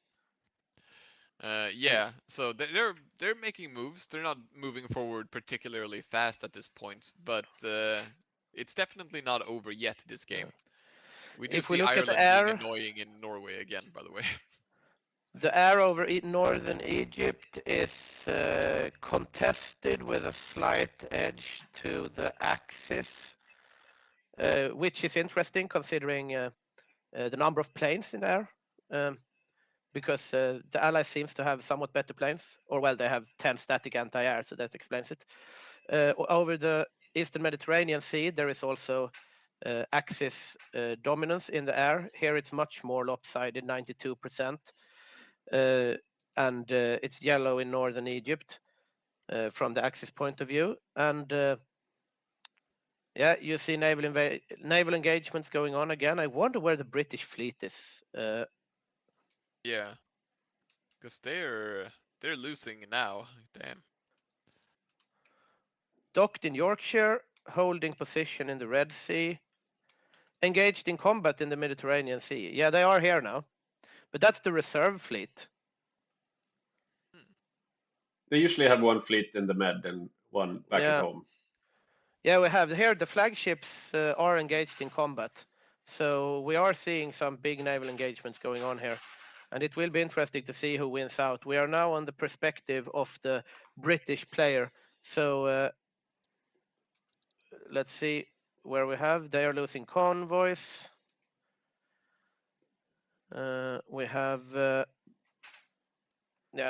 G: Yeah, so they're making moves. They're not moving forward particularly fast at this point, but it's definitely not over yet. This game. We do
H: If we
G: see
H: look at
G: Ireland
H: the air,
G: being annoying in Norway again, by the way.
H: The air over northern Egypt is contested with a slight edge to the Axis, which is interesting considering the number of planes in there. Because the Allies seems to have somewhat better planes, or well, they have 10 static anti-air, so that explains it. Over the Eastern Mediterranean Sea, there is also Axis dominance in the air. Here it's much more lopsided, 92%. And it's yellow in northern Egypt from the Axis point of view. And yeah, you see naval engagements going on again. I wonder where the British fleet is.
G: Yeah, because they're losing now. Damn.
H: Docked in Yorkshire, holding position in the Red Sea, engaged in combat in the Mediterranean Sea. Yeah, they are here now, but that's the reserve fleet.
A: They usually have one fleet in the Med and one back at home.
H: Yeah, we have here the flagships are engaged in combat. So we are seeing some big naval engagements going on here. And it will be interesting to see who wins out. We are now on the perspective of the British player. So let's see where we have. They are losing convoys. We have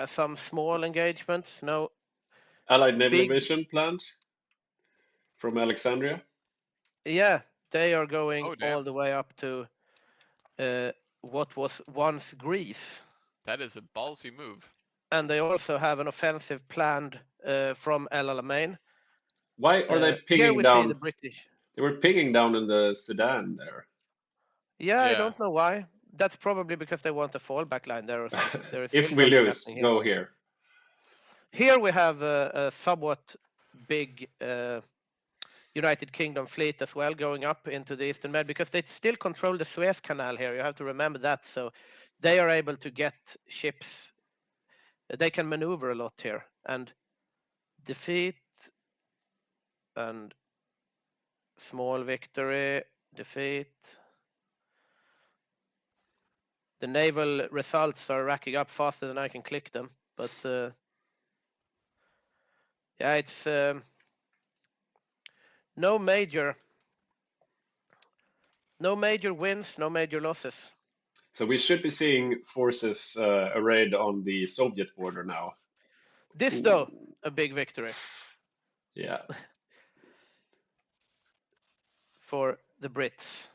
H: some small engagements. No.
A: Allied naval invasion planned from Alexandria.
H: Yeah, they are going all the way up to what was once Greece.
G: That is a ballsy move.
H: And they also have an offensive planned from El Alamein.
A: Why are they pinging
H: here we
A: down?
H: See the British.
A: They were pinging down in the Sudan there.
H: Yeah, I don't know why. That's probably because they want a fallback line there or something. There is
A: If we lose, go here.
H: Here we have a somewhat big United Kingdom fleet as well going up into the Eastern Med because they still control the Suez Canal here. You have to remember that. So they are able to get ships. They can maneuver a lot here and defeat and small victory, defeat. The naval results are racking up faster than I can click them, but yeah, it's no major wins, no major losses.
A: So we should be seeing forces arrayed on the Soviet border now.
H: This, though, a big victory.
A: Yeah.
H: For the Brits.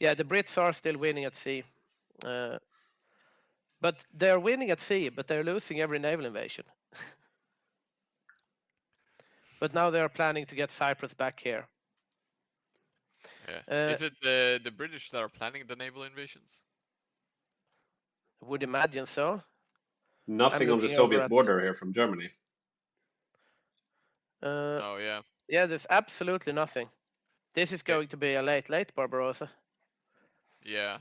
H: Yeah, the Brits are still winning at sea. But they're winning at sea, but they're losing every naval invasion. But now they are planning to get Cyprus back here.
G: Yeah. Is it the British that are planning the naval invasions?
H: Would imagine so.
A: Nothing on the
H: looking over
A: Soviet
H: at-
A: border here from Germany.
G: Oh yeah.
H: Yeah, there's absolutely nothing. This is going to be a late Barbarossa.
G: Yeah.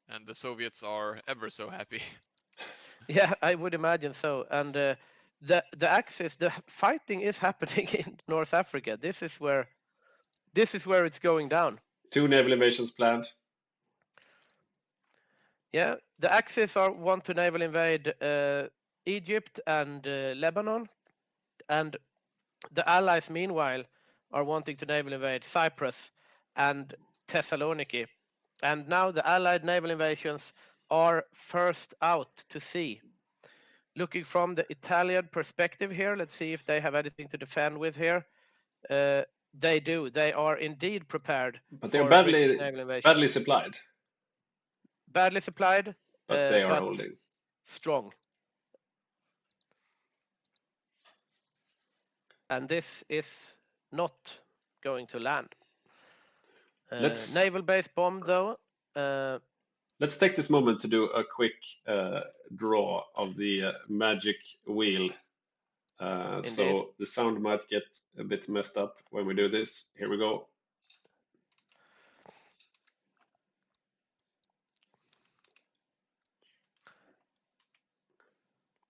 G: And the Soviets are ever so happy.
H: Yeah, I would imagine so. And the Axis, the fighting is happening in North Africa. This is where it's going down.
A: 2 naval invasions planned.
H: Yeah, the Axis want to naval invade Egypt and Lebanon, and the Allies, meanwhile, are wanting to naval invade Cyprus and Thessaloniki. And now the Allied naval invasions are first out to sea. Looking from the Italian perspective here, let's see if they have anything to defend with here. They do. They are indeed prepared.
A: But they're
H: for
A: badly
H: naval invasion.
A: badly supplied.
H: Badly supplied,
A: But they are holding.
H: Strong. And this is not going to land. Naval base bomb, though.
A: Let's take this moment to do a quick draw of the magic wheel. So the sound might get a bit messed up when we do this. Here we go.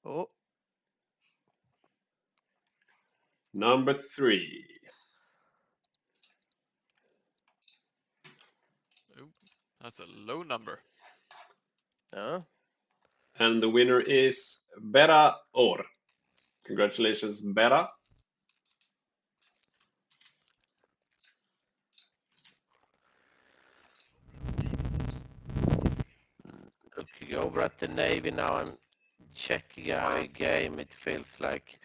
H: Oh.
A: Number 3.
G: Ooh, that's a low number.
A: And the winner is Bera Or. Congratulations, Bera.
H: Looking over at the Navy now, I'm checking out a game. It feels like,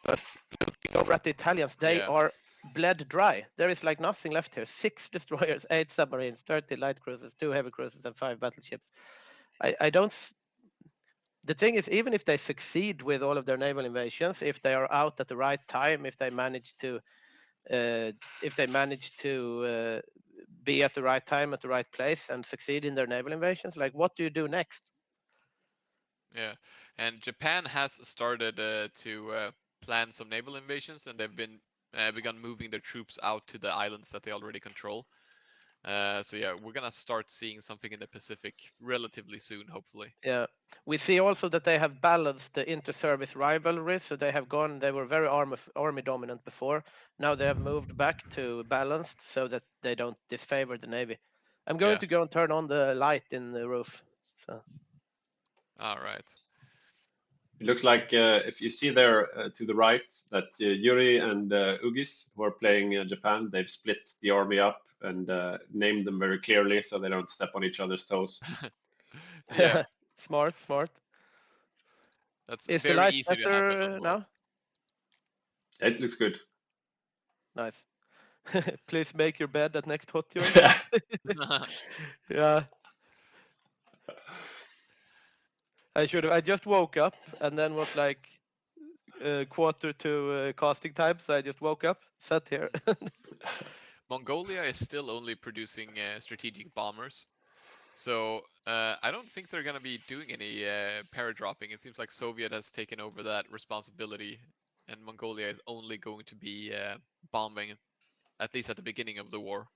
H: but looking over at the Italians, they are bled dry. There is like nothing left here. 6 destroyers, 8 submarines, 30 light cruisers, 2 heavy cruisers, and 5 battleships. I don't. The thing is, even if they succeed with all of their naval invasions, if they are out at the right time, if they manage to be at the right time at the right place and succeed in their naval invasions, like what do you do next?
G: Yeah, and Japan has started to plan some naval invasions, and they've begun moving their troops out to the islands that they already control. So yeah, we're gonna start seeing something in the Pacific relatively soon, hopefully.
H: Yeah, we see also that they have balanced the inter-service rivalry. So they were very army dominant before. Now they have moved back to balanced so that they don't disfavor the Navy. I'm going to go and turn on the light in the roof. So.
G: All right.
A: It looks like if you see there to the right that Yuri and Ugis, who are playing Japan, they've split the army up and named them very clearly so they don't step on each other's toes.
G: Yeah.
H: Smart.
G: That's
H: Is
G: very
H: the light
G: easy to happen
H: better now?
A: It looks good.
H: Nice. Please make your bed at next hot yours. Yeah. I just woke up and then was like quarter to casting time, so I just woke up, sat here.
G: Mongolia is still only producing strategic bombers, so I don't think they're gonna be doing any paradropping. It seems like Soviet has taken over that responsibility, and Mongolia is only going to be bombing, at least at the beginning of the war.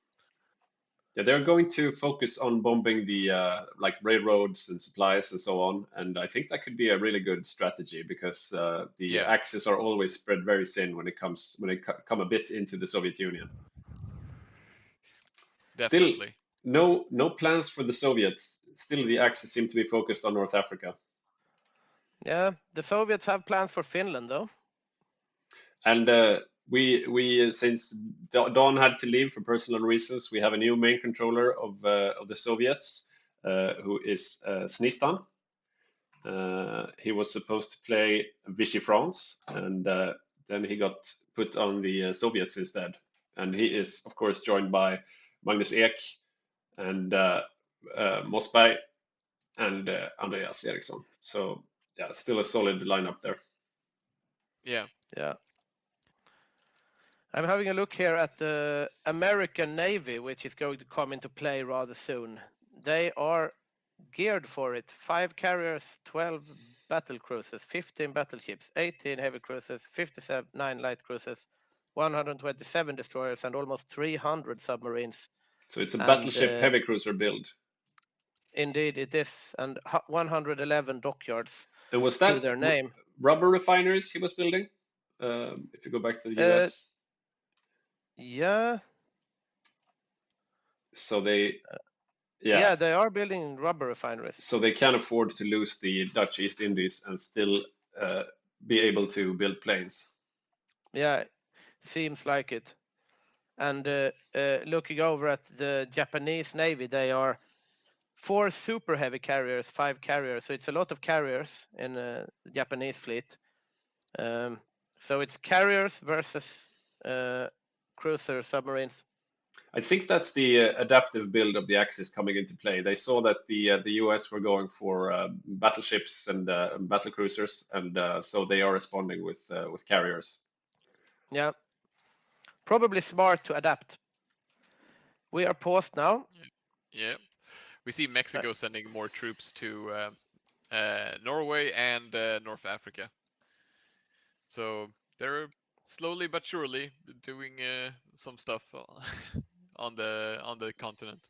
A: Yeah, they're going to focus on bombing the like railroads and supplies and so on, and I think that could be a really good strategy because the axes are always spread very thin when they come a bit into the Soviet Union.
G: Definitely.
A: Still, no plans for the Soviets. Still, the axis seem to be focused on North Africa.
H: Yeah, the Soviets have plans for Finland though.
A: And we since Don had to leave for personal reasons, we have a new main controller of the Soviets, who is Snistan. He was supposed to play Vichy France, and then he got put on the Soviets instead. And he is, of course, joined by Magnus Ek, and Mossberg and Andreas Eriksson. So yeah, still a solid lineup there.
G: Yeah.
H: Yeah. I'm having a look here at the American Navy, which is going to come into play rather soon. They are geared for it. 5 carriers, 12 battle cruisers, 15 battleships, 18 heavy cruisers, 59 light cruisers, 127 destroyers, and almost 300 submarines.
A: So it's a
H: And,
A: battleship heavy cruiser build.
H: Indeed, it is, and 111 dockyards
A: And was
H: to
A: that
H: their name.
A: rubber refineries he was building? If you go back to the US.
H: Yeah.
A: So they,
H: Yeah, they are building rubber refineries.
A: So they can afford to lose the Dutch East Indies and still be able to build planes.
H: Yeah, seems like it. And looking over at the Japanese Navy, they are 4 super heavy carriers, 5 carriers. So it's a lot of carriers in the Japanese fleet. So it's carriers versus cruiser submarines.
A: I think that's the adaptive build of the Axis coming into play. They saw that the US were going for battleships and battle cruisers, and so they are responding with carriers.
H: Yeah, probably smart to adapt. We are paused now.
G: Yeah, we see Mexico sending more troops to Norway and North Africa. So they're slowly but surely doing some stuff on the continent.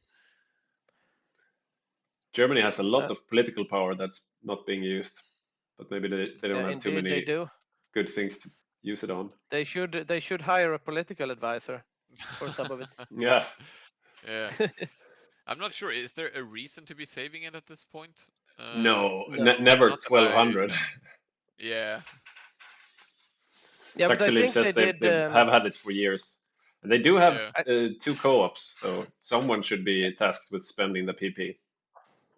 A: Germany has a lot of political power that's not being used, but maybe they don't have too many good things to use it on.
H: They should hire a political advisor for some of it.
A: Yeah.
G: Yeah. I'm not sure. Is there a reason to be saving it at this point?
A: No, never 1200.
G: Yeah.
A: Saxeliv says they have had it for years. And they do have 2 co-ops, so someone should be tasked with spending the PP.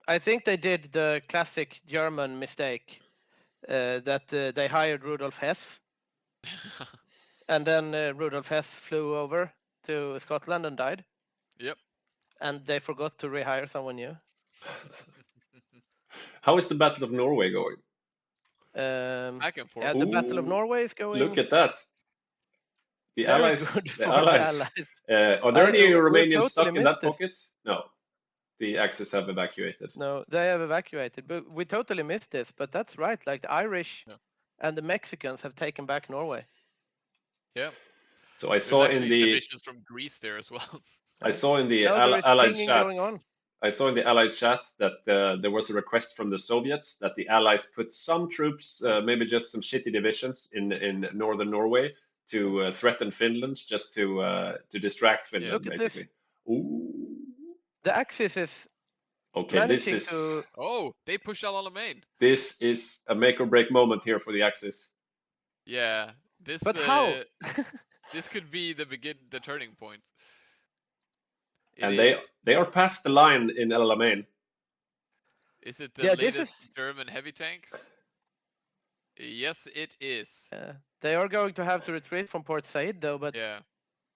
H: I think they did the classic German mistake that they hired Rudolf Hess. And then Rudolf Hess flew over to Scotland and died.
G: Yep.
H: And they forgot to rehire someone new.
A: How is the Battle of Norway going?
G: Back and forth.
H: Yeah, the Battle of Norway is going.
A: Look at that. The
H: very
A: Allies.
H: good
A: The
H: for
A: Allies.
H: the Allies.
A: Are there any Romanians
H: totally
A: stuck in that
H: missed
A: pocket? No. The Axis have evacuated.
H: No, they have evacuated. But we totally missed this. But that's right. Like the Irish and the Mexicans have taken back Norway.
G: Yeah.
A: So I saw in the
G: divisions from Greece there as well.
A: I saw in the Allied chat. I saw in the Allied chat that there was a request from the Soviets that the Allies put some troops, maybe just some shitty divisions in northern Norway to threaten Finland, just to distract Finland,
H: Look at
A: basically.
H: this.
A: Ooh.
H: The Axis is.
A: Okay, this is.
G: Oh, they push Al Alamein.
A: This is a make or break moment here for the Axis.
G: Yeah, this.
H: But how?
G: This could be the turning point.
A: And they are past the line in El Alamein.
G: Is it the latest German heavy tanks? Yes, it is.
H: They are going to have to retreat from Port Said, though. But
G: yeah,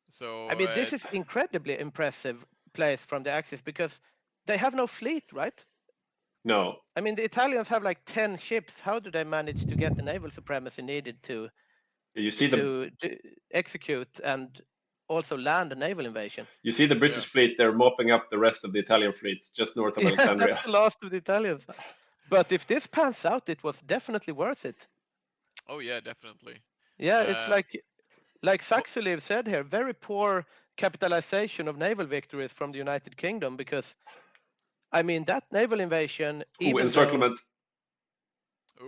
G: so
H: I mean, this is incredibly impressive place from the Axis because they have no fleet, right?
A: No.
H: I mean, the Italians have like 10 ships. How do they manage to get the naval supremacy needed to execute and also land a naval invasion?
A: You see the British fleet, they're mopping up the rest of the Italian fleet just north of Alexandria.
H: That's the last of the Italians. But if this pans out, it was definitely worth it.
G: Oh yeah, definitely.
H: Yeah, it's like Saxeliv said here, very poor capitalization of naval victories from the United Kingdom because, I mean, that naval invasion,
A: encirclement.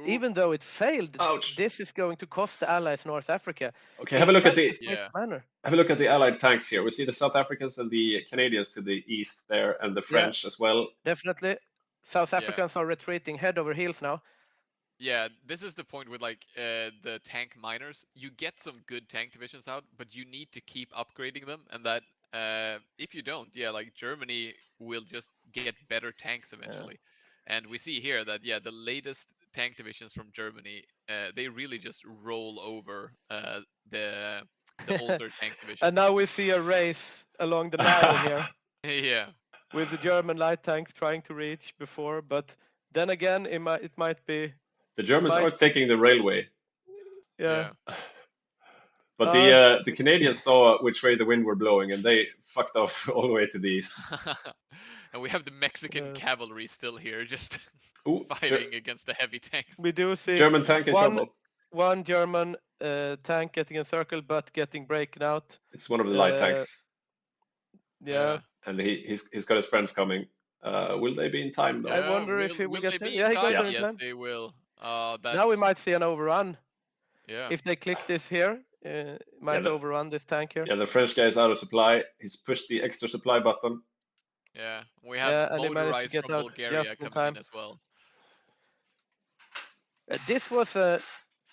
H: Even though it failed, this is going to cost the Allies North Africa.
A: Okay, have a look at the Allied tanks here. We see the South Africans and the Canadians to the east there, and the French as well.
H: Definitely, South Africans are retreating head over heels now.
G: Yeah, this is the point with like the tank miners. You get some good tank divisions out, but you need to keep upgrading them, and that if you don't, like Germany will just get better tanks eventually. And we see here that the latest tank divisions from Germany, they really just roll over the older tank divisions.
H: And now we see a race along the line here.
G: Yeah.
H: with the German light tanks trying to reach before, but then again, it might be.
A: The Germans are taking the railway.
H: Yeah.
A: But the Canadians saw which way the wind were blowing, and they fucked off all the way to the east.
G: And we have the Mexican cavalry still here, just
A: Ooh,
G: fighting against the heavy tanks.
H: We do see
A: German tank in trouble.
H: One German tank getting encircled, but getting broken out.
A: It's one of the light tanks.
H: Yeah.
A: And he's got his friends coming. Will they be in time though?
H: I wonder if he will get there. Yeah, he got there in time.
G: They will.
H: Now we might see an overrun.
G: Yeah.
H: If they click this here, might overrun this tank here.
A: Yeah, the French guy is out of supply. He's pushed the extra supply button.
G: Yeah, we have
H: and they managed to get
G: from
H: out
G: Bulgaria
H: just in
G: coming
H: time
G: in as well.
H: This was a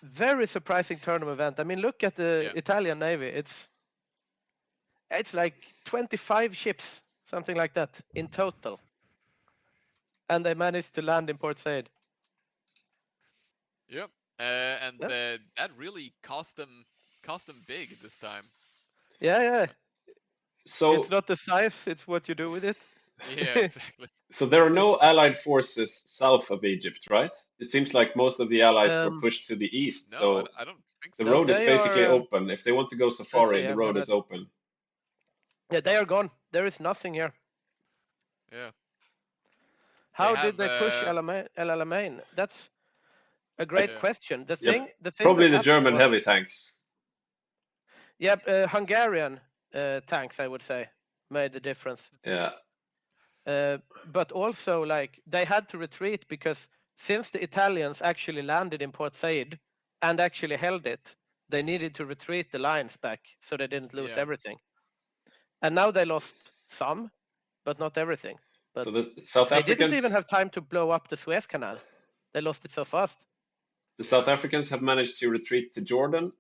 H: very surprising tournament event. I mean, look at the Italian Navy. It's like 25 ships, something like that, in total. And they managed to land in Port Said.
G: Yep. That really cost them big this time.
H: Yeah.
A: So
H: it's not the size, it's what you do with it.
G: Yeah, exactly.
A: So there are no allied forces south of Egypt, right? It seems like most of the allies were pushed to the east.
G: No,
A: so
G: I don't think so.
A: the road is basically open. If they want to go safari, the road is open.
H: Yeah, they are gone. There is nothing here.
G: Yeah.
H: How did they push El Alamein? That's a great question. The thing
A: probably the German heavy tanks.
H: Yep, Hungarian tanks, I would say, made the difference.
A: Yeah.
H: But also, like, they had to retreat because since the Italians actually landed in Port Said and actually held it, they needed to retreat the lines back so they didn't lose everything. And now they lost some, but not everything. But
A: so the South Africans,
H: they didn't even have time to blow up the Suez Canal. They lost it so fast.
A: The South Africans have managed to retreat to Jordan.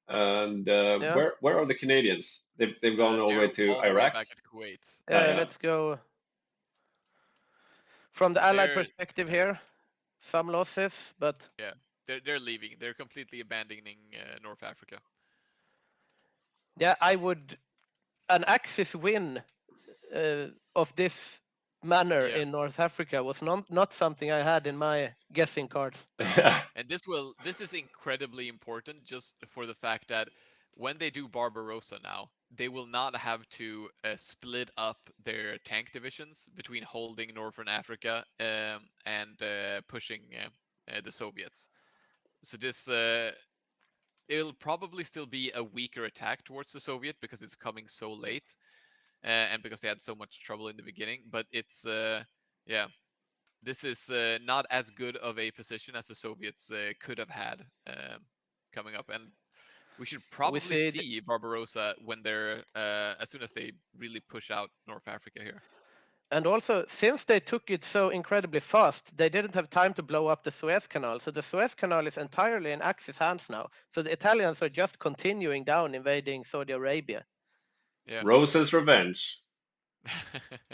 A: And where are the Canadians? They've gone all the way to Iraq.
G: Back at Kuwait.
H: Let's go from the Allied perspective here. Some losses, but
G: they're leaving. They're completely abandoning North Africa.
H: Yeah, an Axis win of this manner in North Africa was not something I had in my guessing card.
G: And this is incredibly important just for the fact that when they do Barbarossa now, they will not have to split up their tank divisions between holding Northern Africa and pushing the Soviets. So this it'll probably still be a weaker attack towards the Soviet because it's coming so late. And because they had so much trouble in the beginning, but it's this is not as good of a position as the Soviets could have had coming up, and we should probably see Barbarossa when they're as soon as they really push out North Africa here.
H: And also, since they took it so incredibly fast, they didn't have time to blow up the Suez Canal. So the Suez Canal is entirely in Axis hands now. So the Italians are just continuing down, invading Saudi Arabia.
G: Yeah.
A: Rose's revenge.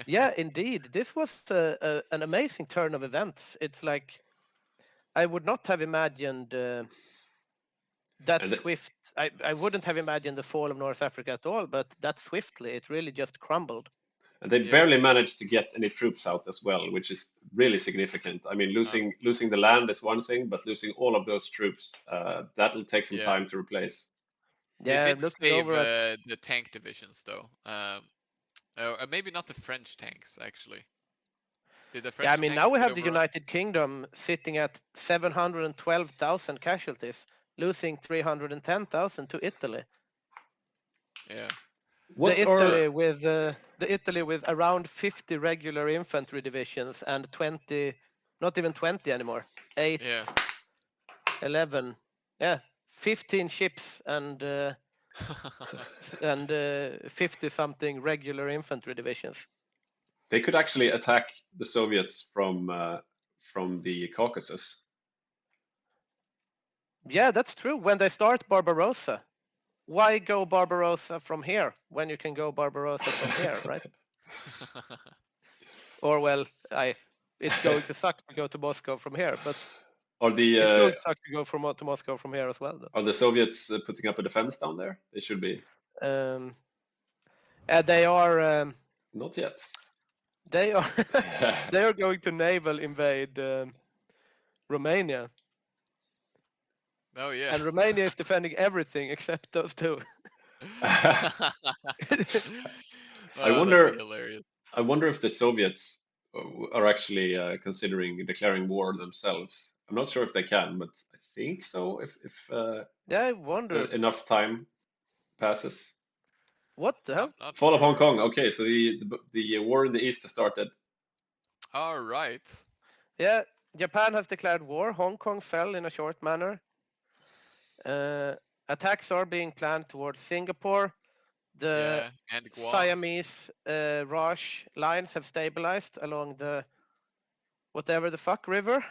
H: Yeah, indeed. This was an amazing turn of events. It's like I would not have imagined that swift. I wouldn't have imagined the fall of North Africa at all, but that swiftly, it really just crumbled.
A: And they barely managed to get any troops out as well, which is really significant. I mean, losing the land is one thing, but losing all of those troops, that'll take some time to replace.
H: Yeah,
G: they did
H: looking
G: save
H: over at
G: the tank divisions though. Maybe not the French tanks actually. Did the French
H: I mean,
G: tanks
H: now we
G: get
H: have the
G: overrun?
H: United Kingdom sitting at 712,000 casualties, losing 310,000 to Italy.
G: Yeah.
H: The Italy with around 50 regular infantry divisions and 20, not even 20 anymore, 8, 11, 15 ships and 50 something regular infantry divisions.
A: They could actually attack the Soviets from the Caucasus.
H: Yeah, that's true. When they start Barbarossa, why go Barbarossa from here when you can go Barbarossa from here, right? Or well, it's going to suck to go to Moscow from here, but it's going to suck to go to Moscow from here as well. Though.
A: Are the Soviets putting up a defense down there? They should be.
H: They are
A: not yet.
H: They are they are going to naval invade Romania,
G: Oh yeah.
H: and Romania is defending everything except those two.
A: I
G: Oh, that'd
A: wonder.
G: be hilarious.
A: I wonder if the Soviets are actually considering declaring war themselves. I'm not sure if they can, but I think so. If
H: Yeah, I wonder
A: enough time passes.
H: what the hell.
G: Not
A: Fall of Hong
G: sure.
A: Kong. Okay, so the war in the east has started.
G: All right.
H: Yeah, Japan has declared war. Hong Kong fell in a short manner. Attacks are being planned towards Singapore. The
G: Yeah, and Guam.
H: Siamese Raj lines have stabilized along the whatever the fuck river.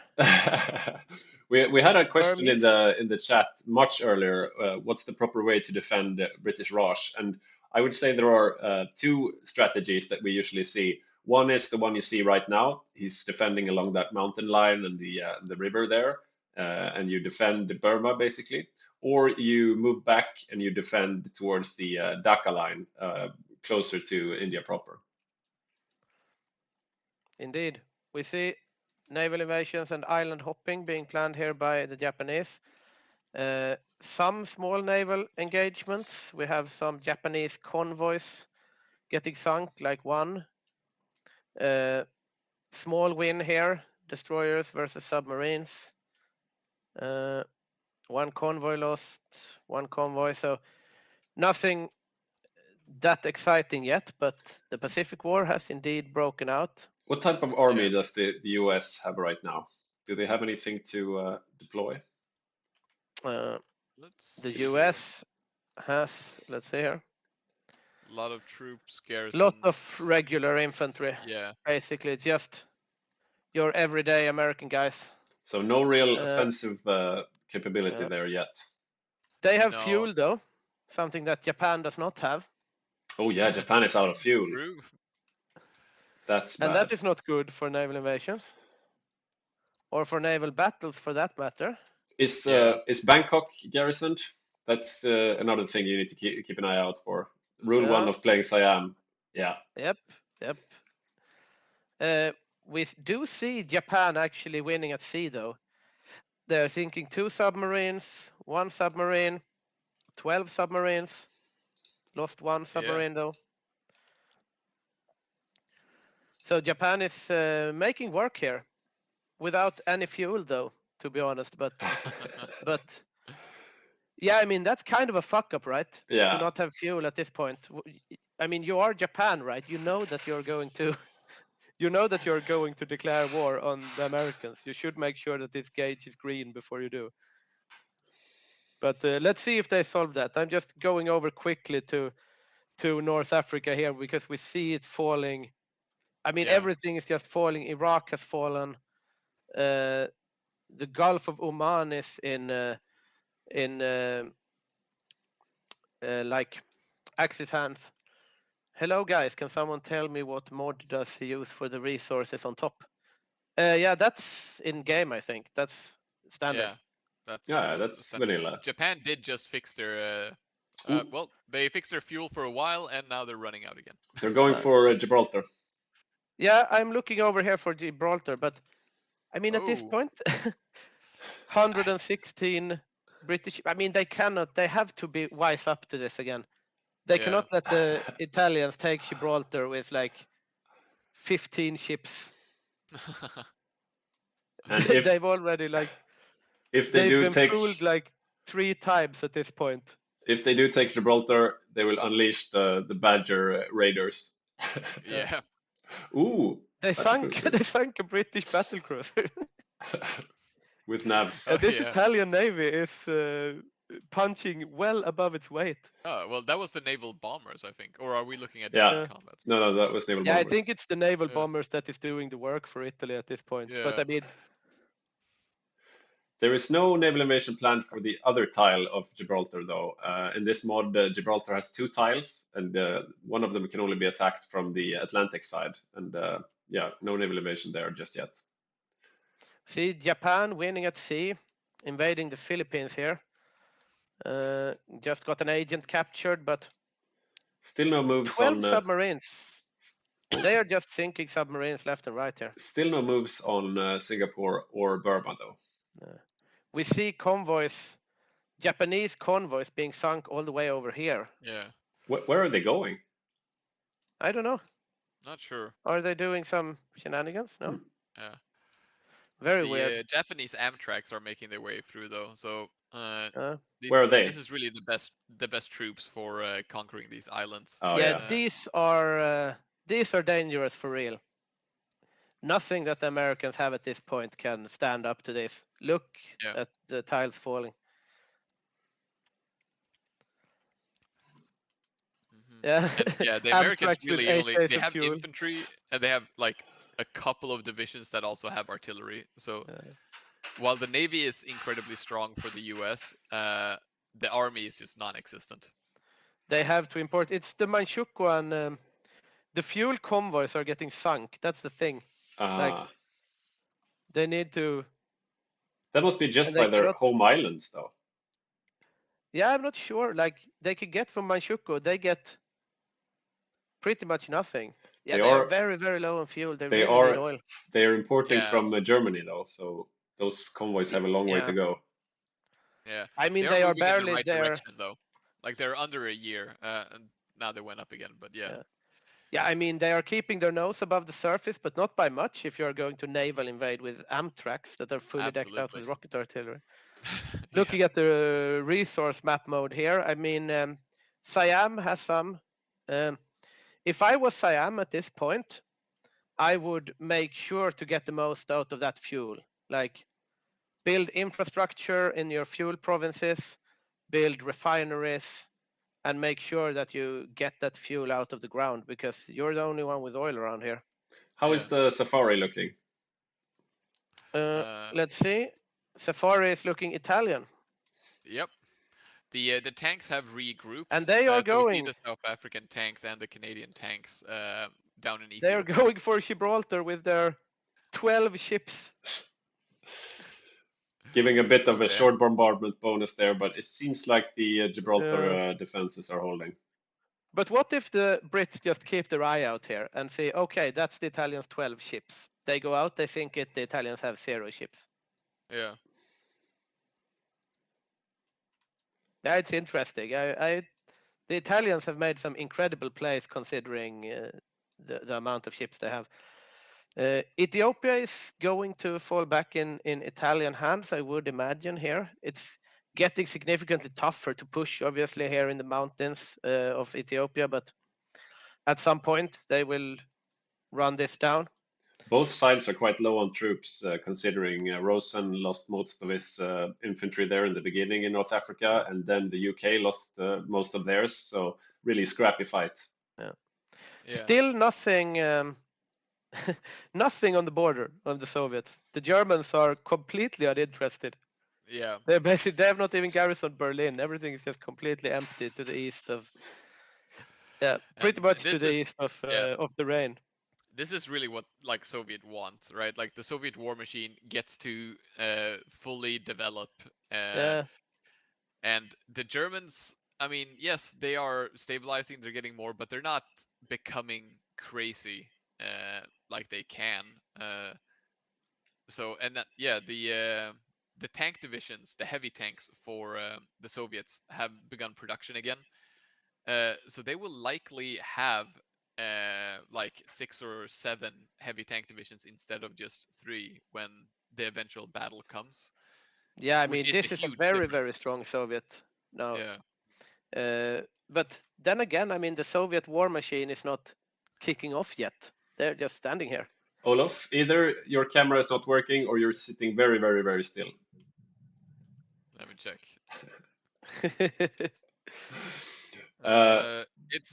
A: We had a question in
H: Burmese.
A: the chat much earlier. What's the proper way to defend British Raj? And I would say there are two strategies that we usually see. One is the one you see right now. He's defending along that mountain line and the river there, and you defend Burma basically, or you move back and you defend towards the Dhaka line, closer to India proper.
H: Indeed, we see naval invasions and island hopping being planned here by the Japanese. Some small naval engagements. We have some Japanese convoys getting sunk, like one. Small win here, destroyers versus submarines. One convoy lost, one convoy. So nothing that exciting yet, but the Pacific War has indeed broken out.
A: What type of army
G: Yeah.
A: does the US have right now? Do they have anything to deploy?
G: Let's
H: The
G: see here.
H: US has, let's see here,
G: A lot of troops, garrisons.
H: lot of regular infantry.
G: Yeah.
H: Basically, it's just your everyday American guys.
A: So no real offensive capability
H: yeah.
A: there yet.
H: They have
G: No.
H: fuel though, something that Japan does not have.
A: Oh yeah, Japan is out of fuel.
G: True.
A: That's bad.
H: And that is not good for naval invasions. Or for naval battles for that matter.
A: Is
G: Yeah.
A: is Bangkok garrisoned? That's another thing you need to keep an eye out for. Rule one
H: Yeah.
A: of playing Siam. Yeah.
H: Yep. We do see Japan actually winning at sea though. They're thinking 2 submarines, 1 submarine, 12 submarines. Lost 1 submarine though. So Japan is making work here without any fuel though, to be honest. But yeah, I mean that's kind of a fuck up, right?
A: Yeah.
H: To not have fuel at this point. I mean, you are Japan, right? You know that you're going to declare war on the Americans. You should make sure that this gauge is green before you do. But let's see if they solve that. I'm just going over quickly to North Africa here because we see it falling. I mean, everything is just falling. Iraq has fallen. The Gulf of Oman is in like Axis hands. Hello guys, can someone tell me what mod does he use for the resources on top? Yeah, that's in game, I think. That's standard.
G: Yeah,
A: that's
G: standard.
A: vanilla.
G: Japan did just fix their well, they fixed their fuel for a while and now they're running out again.
A: They're going for Gibraltar.
H: Yeah, I'm looking over here for Gibraltar, but I mean at this point 116 British. I mean they have to be wise up to this again. They cannot let the Italians take Gibraltar with like 15 ships.
A: And
H: they've already
A: if they
H: they've
A: do
H: been
A: take
H: fooled like 3 times at this point.
A: If they do take Gibraltar, they will unleash the Badger raiders.
G: Yeah.
A: Ooh.
H: They sunk a British battle cruiser.
A: With navs.
H: This Italian navy is punching well above its weight.
G: Oh, well, that was the naval bombers, I think. Or are we looking at
A: Yeah.
G: combat?
A: No, that was naval bombers.
H: I think it's the naval bombers that is doing the work for Italy at this point.
G: Yeah.
H: But I mean,
A: there is no naval invasion planned for the other tile of Gibraltar, though. In this mod, Gibraltar has 2 tiles, and one of them can only be attacked from the Atlantic side. And yeah, no naval invasion there just yet.
H: See, Japan winning at sea, invading the Philippines here. Just got an agent captured, but
A: still no moves
H: 12
A: on
H: submarines. They are just sinking submarines left and right here.
A: Still no moves on Singapore or Burma, though.
H: We see convoys, Japanese convoys being sunk all the way over here.
G: Yeah,
A: Where are they going?
H: I don't know.
G: not sure.
H: Are they doing some shenanigans? No.
G: Yeah.
H: Very
G: The
H: weird.
G: Japanese Amtraks are making their way through though, so
A: Where are they?
G: This is really the best troops for conquering these islands.
A: Oh,
H: yeah,
A: yeah.
H: these are dangerous for real. Nothing that the Americans have at this point can stand up to this. Look at the tiles falling. Yeah,
G: And yeah, the Americans really only they have infantry and they have like a couple of divisions that also have artillery. So while the Navy is incredibly strong for the US, the army is just non-existent.
H: They have to import. It's the Manchukuo and the fuel convoys are getting sunk. That's the thing. Like they need to.
A: That must be just by their home islands, though.
H: Yeah, I'm not sure. Like they can get from Manchukuo, they get pretty much nothing. Yeah, they are very, very low on fuel. They really need oil.
A: They are importing from Germany, though, so those convoys have a long way to go.
G: Yeah,
H: I mean they are barely
G: in the right
H: there.
G: direction, though. Like they're under a year, and now they went up again. But yeah.
H: Yeah, I mean they are keeping their nose above the surface, but not by much. If you are going to naval invade with Amtraks that are fully decked out with rocket artillery. Looking at the resource map mode here, I mean Siam has some. If I was Siam at this point, I would make sure to get the most out of that fuel. Like build infrastructure in your fuel provinces, build refineries, and make sure that you get that fuel out of the ground because you're the only one with oil around here.
A: How is the Safari looking?
H: Let's see. Safari is looking Italian.
G: Yep. The tanks have regrouped.
H: And they are going.
G: We see the South African tanks and the Canadian tanks down in Ethiopia.
H: They are going for Gibraltar with their 12 ships.
A: Giving a bit of a short bombardment bonus there, but it seems like the Gibraltar defenses are holding.
H: But what if the Brits just keep their eye out here and say, okay, that's the Italians' 12 ships. They go out, they think the Italians have 0 ships.
G: Yeah.
H: Yeah, it's interesting. The Italians have made some incredible plays considering the amount of ships they have. Ethiopia is going to fall back in Italian hands, I would imagine here. It's getting significantly tougher to push, obviously, here in the mountains of Ethiopia, but at some point they will run this down.
A: Both sides are quite low on troops, considering Rosen lost most of his infantry there in the beginning in North Africa, and then the UK lost most of theirs, so really scrappy fight.
H: Yeah. Still nothing nothing on the border of the Soviets. The Germans are completely uninterested.
G: Yeah.
H: They have not even garrisoned Berlin. Everything is just completely empty to the east of pretty much to the east of the Rhine.
G: This is really what like Soviet wants, right? Like the Soviet war machine gets to fully develop. And the Germans, I mean, yes, they are stabilizing, they're getting more, but they're not becoming crazy like they can. So and that the tank divisions, the heavy tanks for the Soviets have begun production again. So they will likely have like 6 or 7 heavy tank divisions instead of just 3 when the eventual battle comes.
H: Yeah, I mean this is a very, very strong Soviet now.
G: Yeah.
H: But then again, I mean the Soviet war machine is not kicking off yet. They're just standing here.
A: Olof, either your camera is not working or you're sitting very, very, very still.
G: Let me check.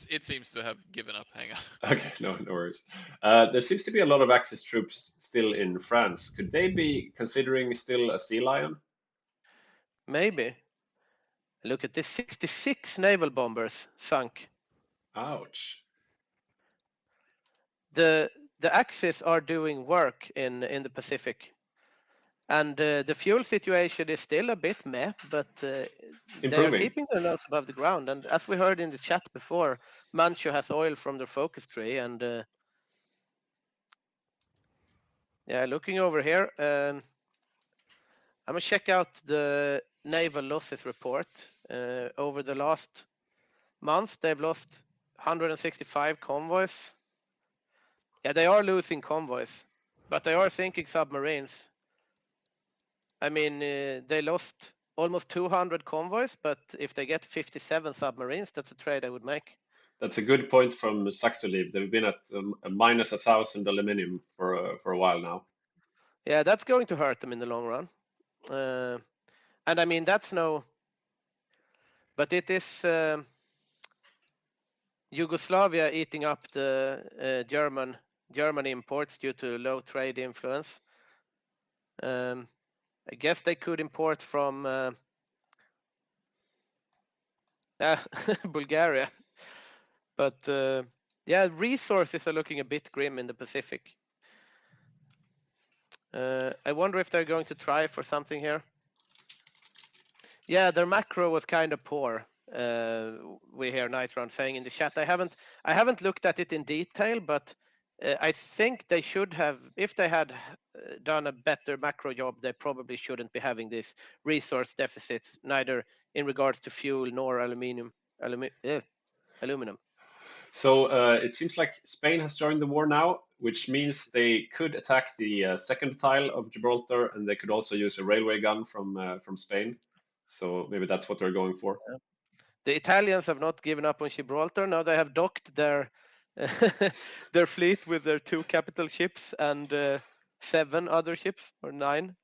G: It seems to have given up. Hang on.
A: Okay, no worries. There seems to be a lot of Axis troops still in France. Could they be considering still a sea lion?
H: Maybe. Look at this, 66 naval bombers sunk.
A: Ouch.
H: The Axis are doing work in the Pacific. And the fuel situation is still a bit meh, but they are keeping their nose above the ground. And as we heard in the chat before, Manchu has oil from their focus tree, and Yeah, looking over here, I'm gonna check out the naval losses report. Over the last month, they've lost 165 convoys. Yeah, they are losing convoys, but they are sinking submarines. I mean, they lost almost 200 convoys, but if they get 57 submarines, that's a trade I would make.
A: That's a good point from Saxolib. They've been at a minus 1,000 aluminium for a while now.
H: Yeah, that's going to hurt them in the long run. And I mean, that's no, but it is Yugoslavia eating up the German imports due to low trade influence. I guess they could import from Bulgaria, but yeah, resources are looking a bit grim in the Pacific. I wonder if they're going to try for something here. Yeah, their macro was kind of poor. We hear Nightround saying in the chat. I haven't looked at it in detail, but I think they should have. If they had done a better macro job, they probably shouldn't be having these resource deficits, neither in regards to fuel nor aluminum.
A: So it seems like Spain has joined the war now, which means they could attack the second tile of Gibraltar, and they could also use a railway gun from Spain. So maybe that's what they're going for.
H: The Italians have not given up on Gibraltar. Now they have docked their their fleet with their 2 capital ships and 7 other ships, or 9,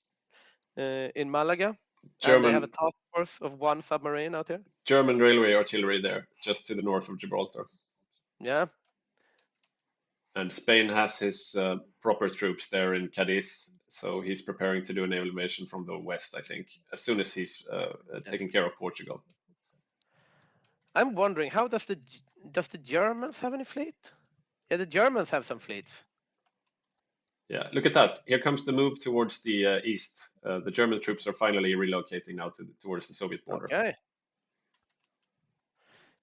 H: in Malaga. And they have a task force of 1 submarine out here.
A: German railway artillery there, just to the north of Gibraltar.
H: Yeah.
A: And Spain has his proper troops there in Cadiz, so he's preparing to do a naval invasion from the west, I think, as soon as he's taken care of Portugal.
H: I'm wondering, how does the Germans have any fleet? Yeah, the Germans have some fleets.
A: Yeah, look at that. Here comes the move towards the east. The German troops are finally relocating now towards the Soviet border.
H: Okay.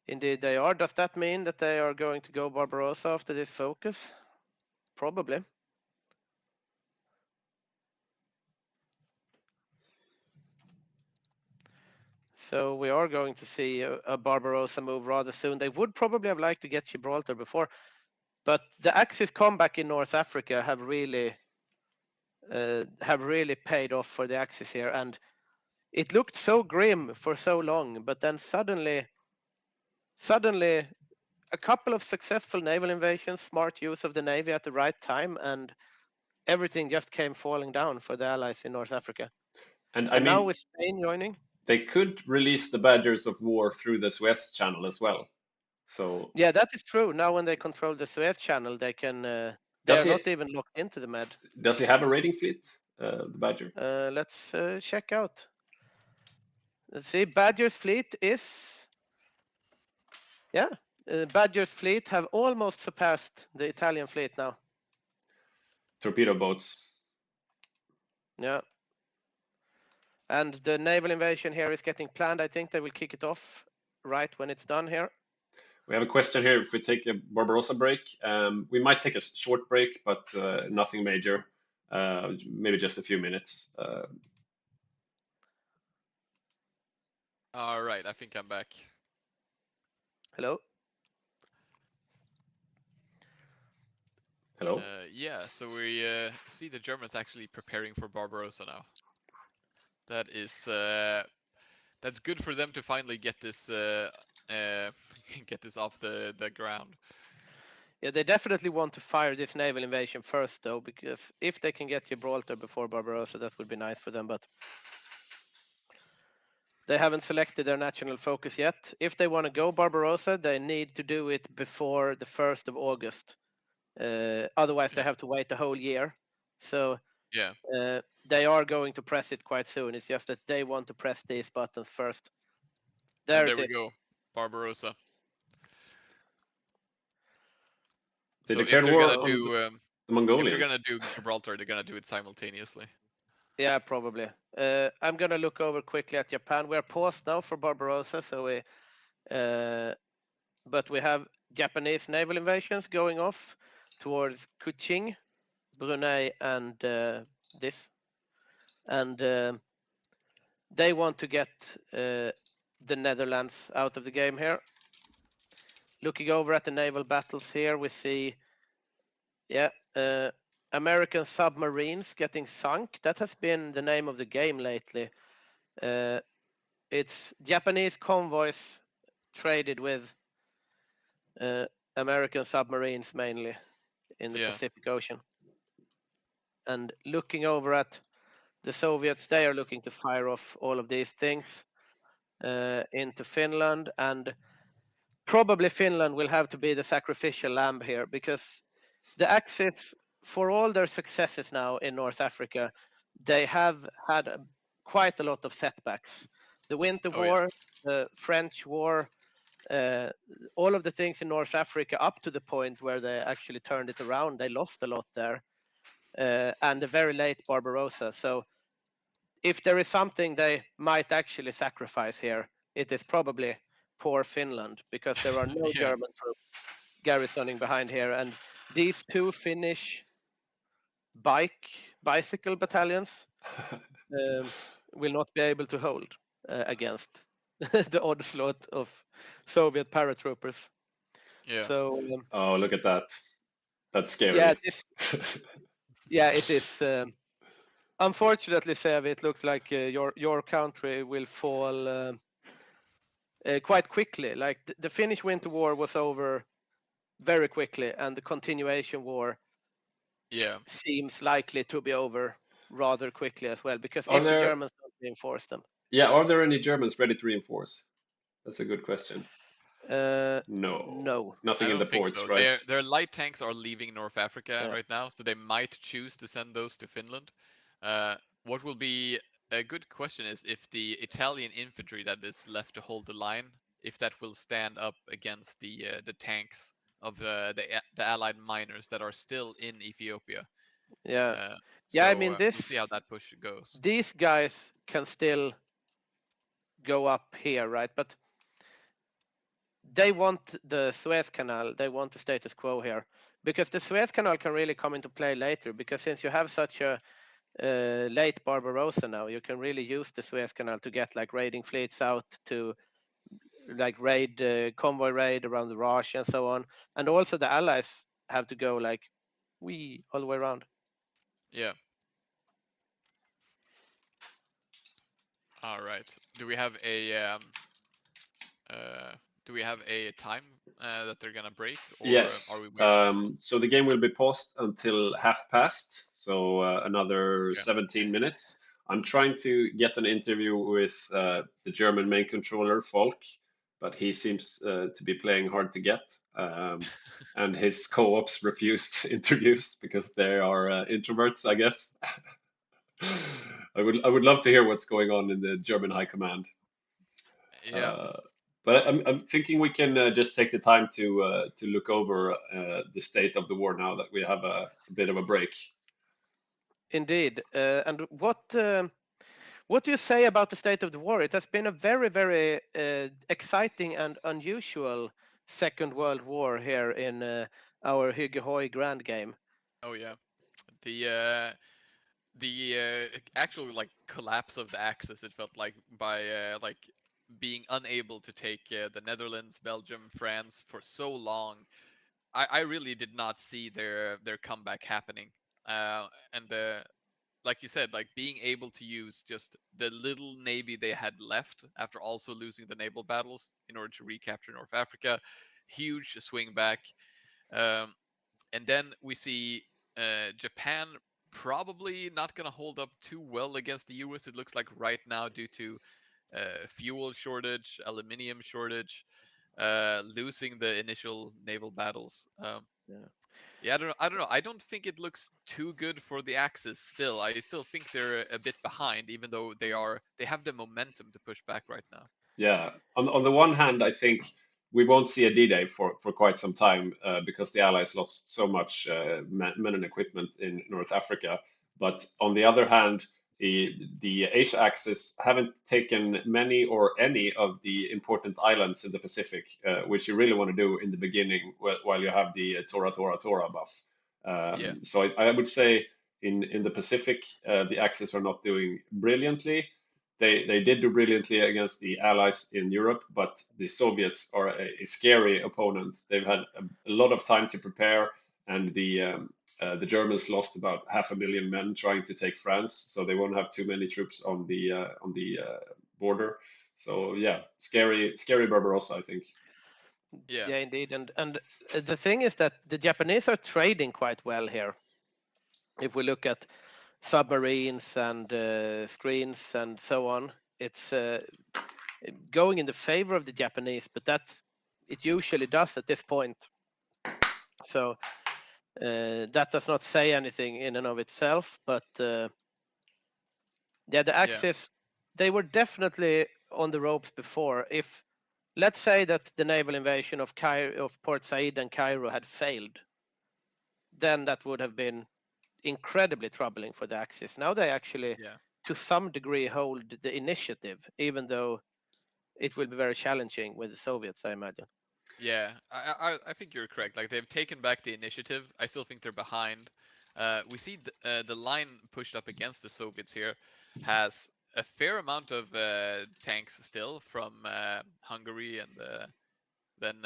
H: Indeed, they are. Does that mean that they are going to go Barbarossa after this focus? Probably. So we are going to see a Barbarossa move rather soon. They would probably have liked to get Gibraltar before, but the Axis comeback in North Africa have really paid off for the Axis here, and it looked so grim for so long, but then suddenly a couple of successful naval invasions, smart use of the Navy at the right time, and everything just came falling down for the Allies in North Africa.
A: And
H: I mean, now with Spain joining,
A: they could release the Badgers of War through the Suez Channel as well. So
H: yeah, that is true. Now when they control the Suez Channel, they can. They're not even locked into the Med.
A: Does he have a raiding fleet, the Badger?
H: Let's check out. Let's see. Badger's fleet is. Yeah, Badger's fleet have almost surpassed the Italian fleet now.
A: Torpedo boats.
H: Yeah. And the naval invasion here is getting planned. I think they will kick it off right when it's done here.
A: We have a question here. If we take a Barbarossa break, we might take a short break, but nothing major. Maybe just a few minutes.
G: All right, I think I'm back.
H: Hello.
A: Hello.
G: Yeah, so we see the Germans actually preparing for Barbarossa now. That is that's good for them to finally get this get this off the ground.
H: Yeah, they definitely want to fire this naval invasion first, though, because if they can get Gibraltar before Barbarossa, that would be nice for them. But they haven't selected their national focus yet. If they want to go Barbarossa, they need to do it before the 1st of August. Otherwise, they have to wait a whole year. So
G: yeah,
H: they are going to press it quite soon. It's just that they want to press these buttons first. There
G: we go, Barbarossa.
A: They
G: so
A: declared war on
G: the
A: Mongolians.
G: If they're gonna do Gibraltar, they're gonna do it simultaneously.
H: Yeah, probably. I'm gonna look over quickly at Japan. We're paused now for Barbarossa, so we, but we have Japanese naval invasions going off towards Kuching. Brunei, and this. And they want to get the Netherlands out of the game here. Looking over at the naval battles here, we see, American submarines getting sunk. That has been the name of the game lately. It's Japanese convoys traded with American submarines mainly in the Pacific Ocean. And looking over at the Soviets, they are looking to fire off all of these things into Finland, and probably Finland will have to be the sacrificial lamb here, because the Axis, for all their successes now in North Africa, they have had quite a lot of setbacks. The Winter War, the French War, all of the things in North Africa up to the point where they actually turned it around, they lost a lot there, and the very late Barbarossa. So if there is something they might actually sacrifice here, it is probably poor Finland, because there are no German troops garrisoning behind here, and these two Finnish bicycle battalions will not be able to hold against the onslaught of Soviet paratroopers.
G: Yeah.
H: So
A: oh, look at that. That's scary.
H: Yeah, it is. Unfortunately, Sev, it looks like your country will fall quite quickly. Like the Finnish Winter War was over very quickly, and the continuation war seems likely to be over rather quickly as well, because if the Germans don't reinforce them.
A: Yeah, are there any Germans ready to reinforce? That's a good question.
H: No.
A: Nothing in the ports,
G: so.
A: right?
G: Their light tanks are leaving North Africa right now, so they might choose to send those to Finland. What will be a good question is if the Italian infantry that is left to hold the line, if that will stand up against the tanks of the Allied miners that are still in Ethiopia.
H: I mean,
G: we'll see how that push goes.
H: These guys can still go up here, right? But they want the Suez Canal, they want the status quo here, because the Suez Canal can really come into play later, because since you have such a late Barbarossa now, you can really use the Suez Canal to get like raiding fleets out to like convoy raid around the Russia and so on. And also the Allies have to go like all the way around.
G: Yeah. All right. Do we have a time that they're gonna break? Or
A: yes.
G: Are we waiting?
A: So the game will be paused until 12:30, so another 17 minutes. I'm trying to get an interview with the German main controller, Falk, but he seems to be playing hard to get. And his co-ops refused interviews because they are introverts, I guess. I would love to hear what's going on in the German high command.
G: Yeah.
A: But I'm thinking we can just take the time to look over the state of the war now that we have a bit of a break.
H: Indeed. And what do you say about the state of the war? It has been a very, very exciting and unusual Second World War here in our Hygge Grand Game.
G: Oh yeah, the actual like collapse of the Axis, it felt like, by like being unable to take the Netherlands, Belgium, France for so long. I really did not see their comeback happening. And like you said, like being able to use just the little navy they had left after also losing the naval battles in order to recapture North Africa, huge swing back. And then we see Japan probably not going to hold up too well against the US, it looks like right now, due to fuel shortage, aluminium shortage, losing the initial naval battles. I don't know. I don't think it looks too good for the Axis still. I still think they're a bit behind, even though they have the momentum to push back right now.
A: Yeah. On the one hand, I think we won't see a D-Day for quite some time because the Allies lost so much men and equipment in North Africa. But on the other hand, the Asia Axis haven't taken many or any of the important islands in the Pacific, which you really want to do in the beginning while you have the Tora buff. So I would say in the Pacific, the Axis are not doing brilliantly. They did do brilliantly against the allies in Europe, but the Soviets are a scary opponent. They've had a lot of time to prepare, and the Germans lost about 500,000 men trying to take France, so they won't have too many troops on the border. So yeah, scary Barbarossa, I think.
G: Yeah.
H: Yeah, indeed. And the thing is that the Japanese are trading quite well here. If we look at submarines and screens and so on, it's going in the favor of the Japanese, but that it usually does at this point. So that does not say anything in and of itself, but yeah, the Axis, they were definitely on the ropes before. If let's say that the naval invasion of Port Said and Cairo had failed, then that would have been incredibly troubling for the Axis. Now they actually, to some degree, hold the initiative, even though it will be very challenging with the Soviets, I imagine.
G: Yeah, I think you're correct. Like they've taken back the initiative. I still think they're behind. We see the line pushed up against the Soviets here has a fair amount of tanks still from Hungary and then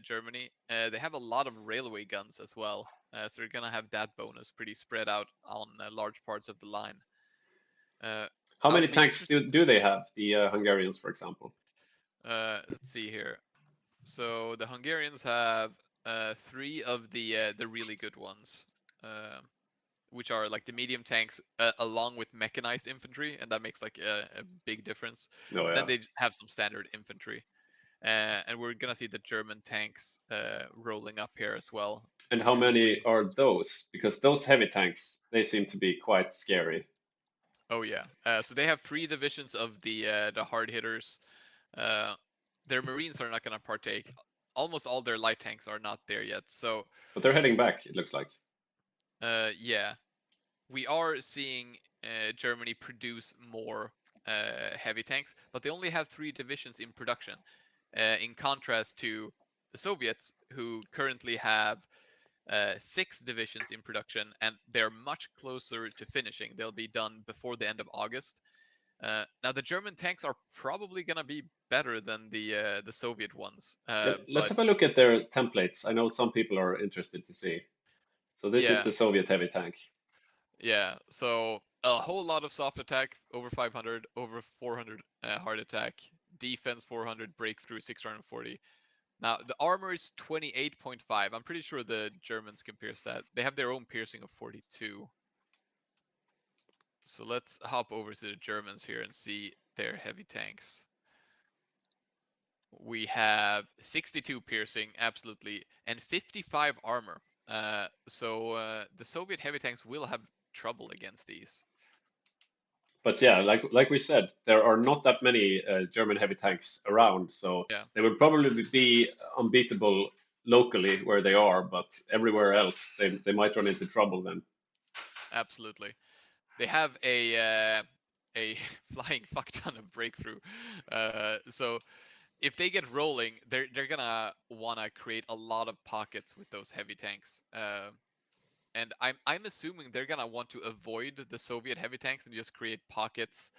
G: Germany. They have a lot of railway guns as well, so they're gonna have that bonus pretty spread out on large parts of the line.
A: How many tanks do they have, the Hungarians, for example?
G: Let's see here. So the Hungarians have 3 of the really good ones, which are like the medium tanks along with mechanized infantry, and that makes like a big difference.
A: Oh, yeah.
G: Then they have some standard infantry, and we're gonna see the German tanks rolling up here as well.
A: And how many are those? Because those heavy tanks, they seem to be quite scary.
G: Oh yeah. So they have 3 divisions of the hard hitters. Their Marines are not gonna partake. Almost all their light tanks are not there yet. So.
A: But they're heading back, it looks like.
G: Yeah, we are seeing Germany produce more heavy tanks, but they only have 3 divisions in production. In contrast to the Soviets, who currently have 6 divisions in production, and they're much closer to finishing. They'll be done before the end of August. Now the German tanks are probably gonna be better than the Soviet ones.
A: Let's have a look at their templates. I know some people are interested to see. So this is the Soviet heavy tank.
G: Yeah, so a whole lot of soft attack, over 500, over 400 hard attack, defense 400, breakthrough 640. Now the armor is 28.5. I'm pretty sure the Germans can pierce that. They have their own piercing of 42. So let's hop over to the Germans here and see their heavy tanks. We have 62 piercing, absolutely, and 55 armor. So the Soviet heavy tanks will have trouble against these.
A: But yeah, like we said, there are not that many German heavy tanks around, so they would probably be unbeatable locally where they are, but everywhere else they might run into trouble then.
G: Absolutely, they have a flying fuck ton of breakthrough. So if they get rolling, they're gonna wanna create a lot of pockets with those heavy tanks. And I'm assuming they're gonna want to avoid the Soviet heavy tanks and just create pockets,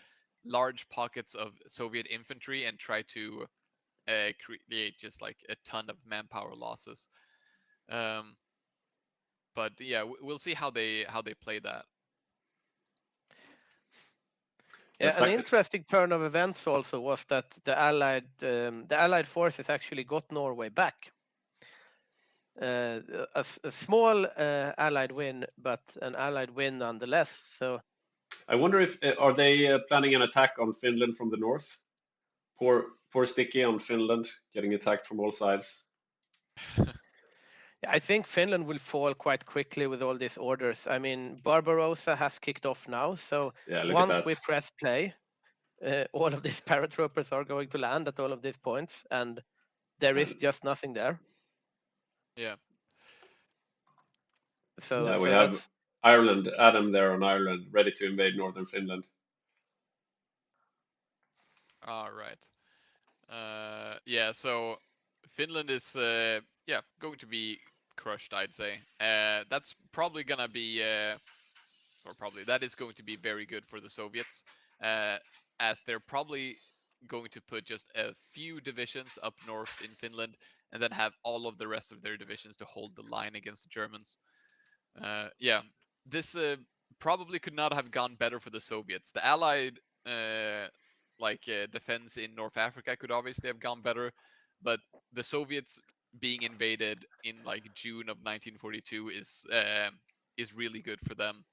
G: large pockets of Soviet infantry, and try to create just like a ton of manpower losses. But yeah, we'll see how they play that.
H: Yeah, an interesting turn of events also was that the Allied forces actually got Norway back. A small Allied win, but an Allied win nonetheless. So
A: I wonder if are they planning an attack on Finland from the north? Poor Sticky on Finland, getting attacked from all sides.
H: I think Finland will fall quite quickly with all these orders. I mean, Barbarossa has kicked off now, so once we press play, all of these paratroopers are going to land at all of these points, and there is just nothing there.
G: Yeah.
A: So yeah, we have Ireland, Adam there on Ireland, ready to invade northern Finland.
G: All right. Yeah, so Finland is going to be crushed, I'd say. That's probably gonna be, that is going to be very good for the Soviets, as they're probably going to put just a few divisions up north in Finland, and then have all of the rest of their divisions to hold the line against the Germans. Yeah, this probably could not have gone better for the Soviets. The Allied defense in North Africa could obviously have gone better, but the Soviets being invaded in like June of 1942 is really good for them.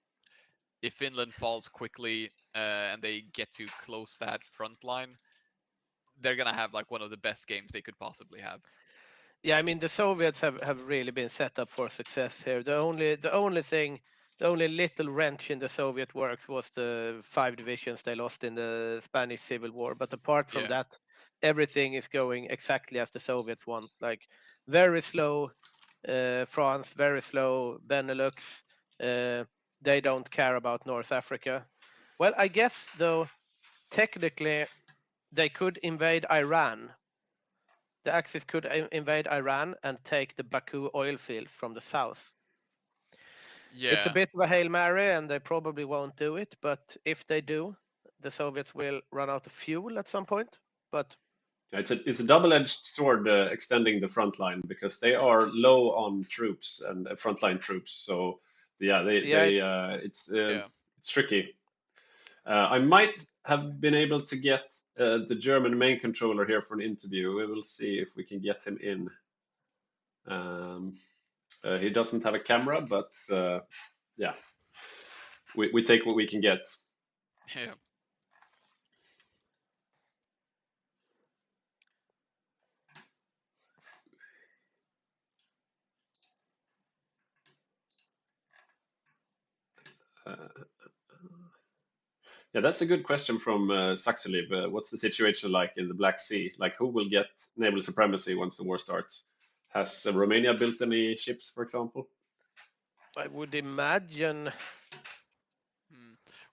G: If Finland falls quickly and they get to close that front line, they're gonna have like one of the best games they could possibly have.
H: Yeah, I mean the Soviets have really been set up for success here. The only little wrench in the Soviet works was the 5 divisions they lost in the Spanish Civil War. But apart from that, everything is going exactly as the Soviets want. Like very slow France, very slow Benelux. They don't care about North Africa. Well, I guess though, technically, they could invade Iran. The Axis could invade Iran and take the Baku oil fields from the south.
G: Yeah.
H: It's a bit of a Hail Mary, and they probably won't do it. But if they do, the Soviets will run out of fuel at some point. But
A: it's a double-edged sword extending the front line, because they are low on troops and frontline troops. So yeah, it's tricky. I might have been able to get the German main controller here for an interview. We will see if we can get him in. He doesn't have a camera, but yeah, we take what we can get.
G: Yeah.
A: Yeah, that's a good question from Saxelib. What's the situation like in the Black Sea? Like, who will get naval supremacy once the war starts? Has Romania built any ships, for example?
H: I would imagine.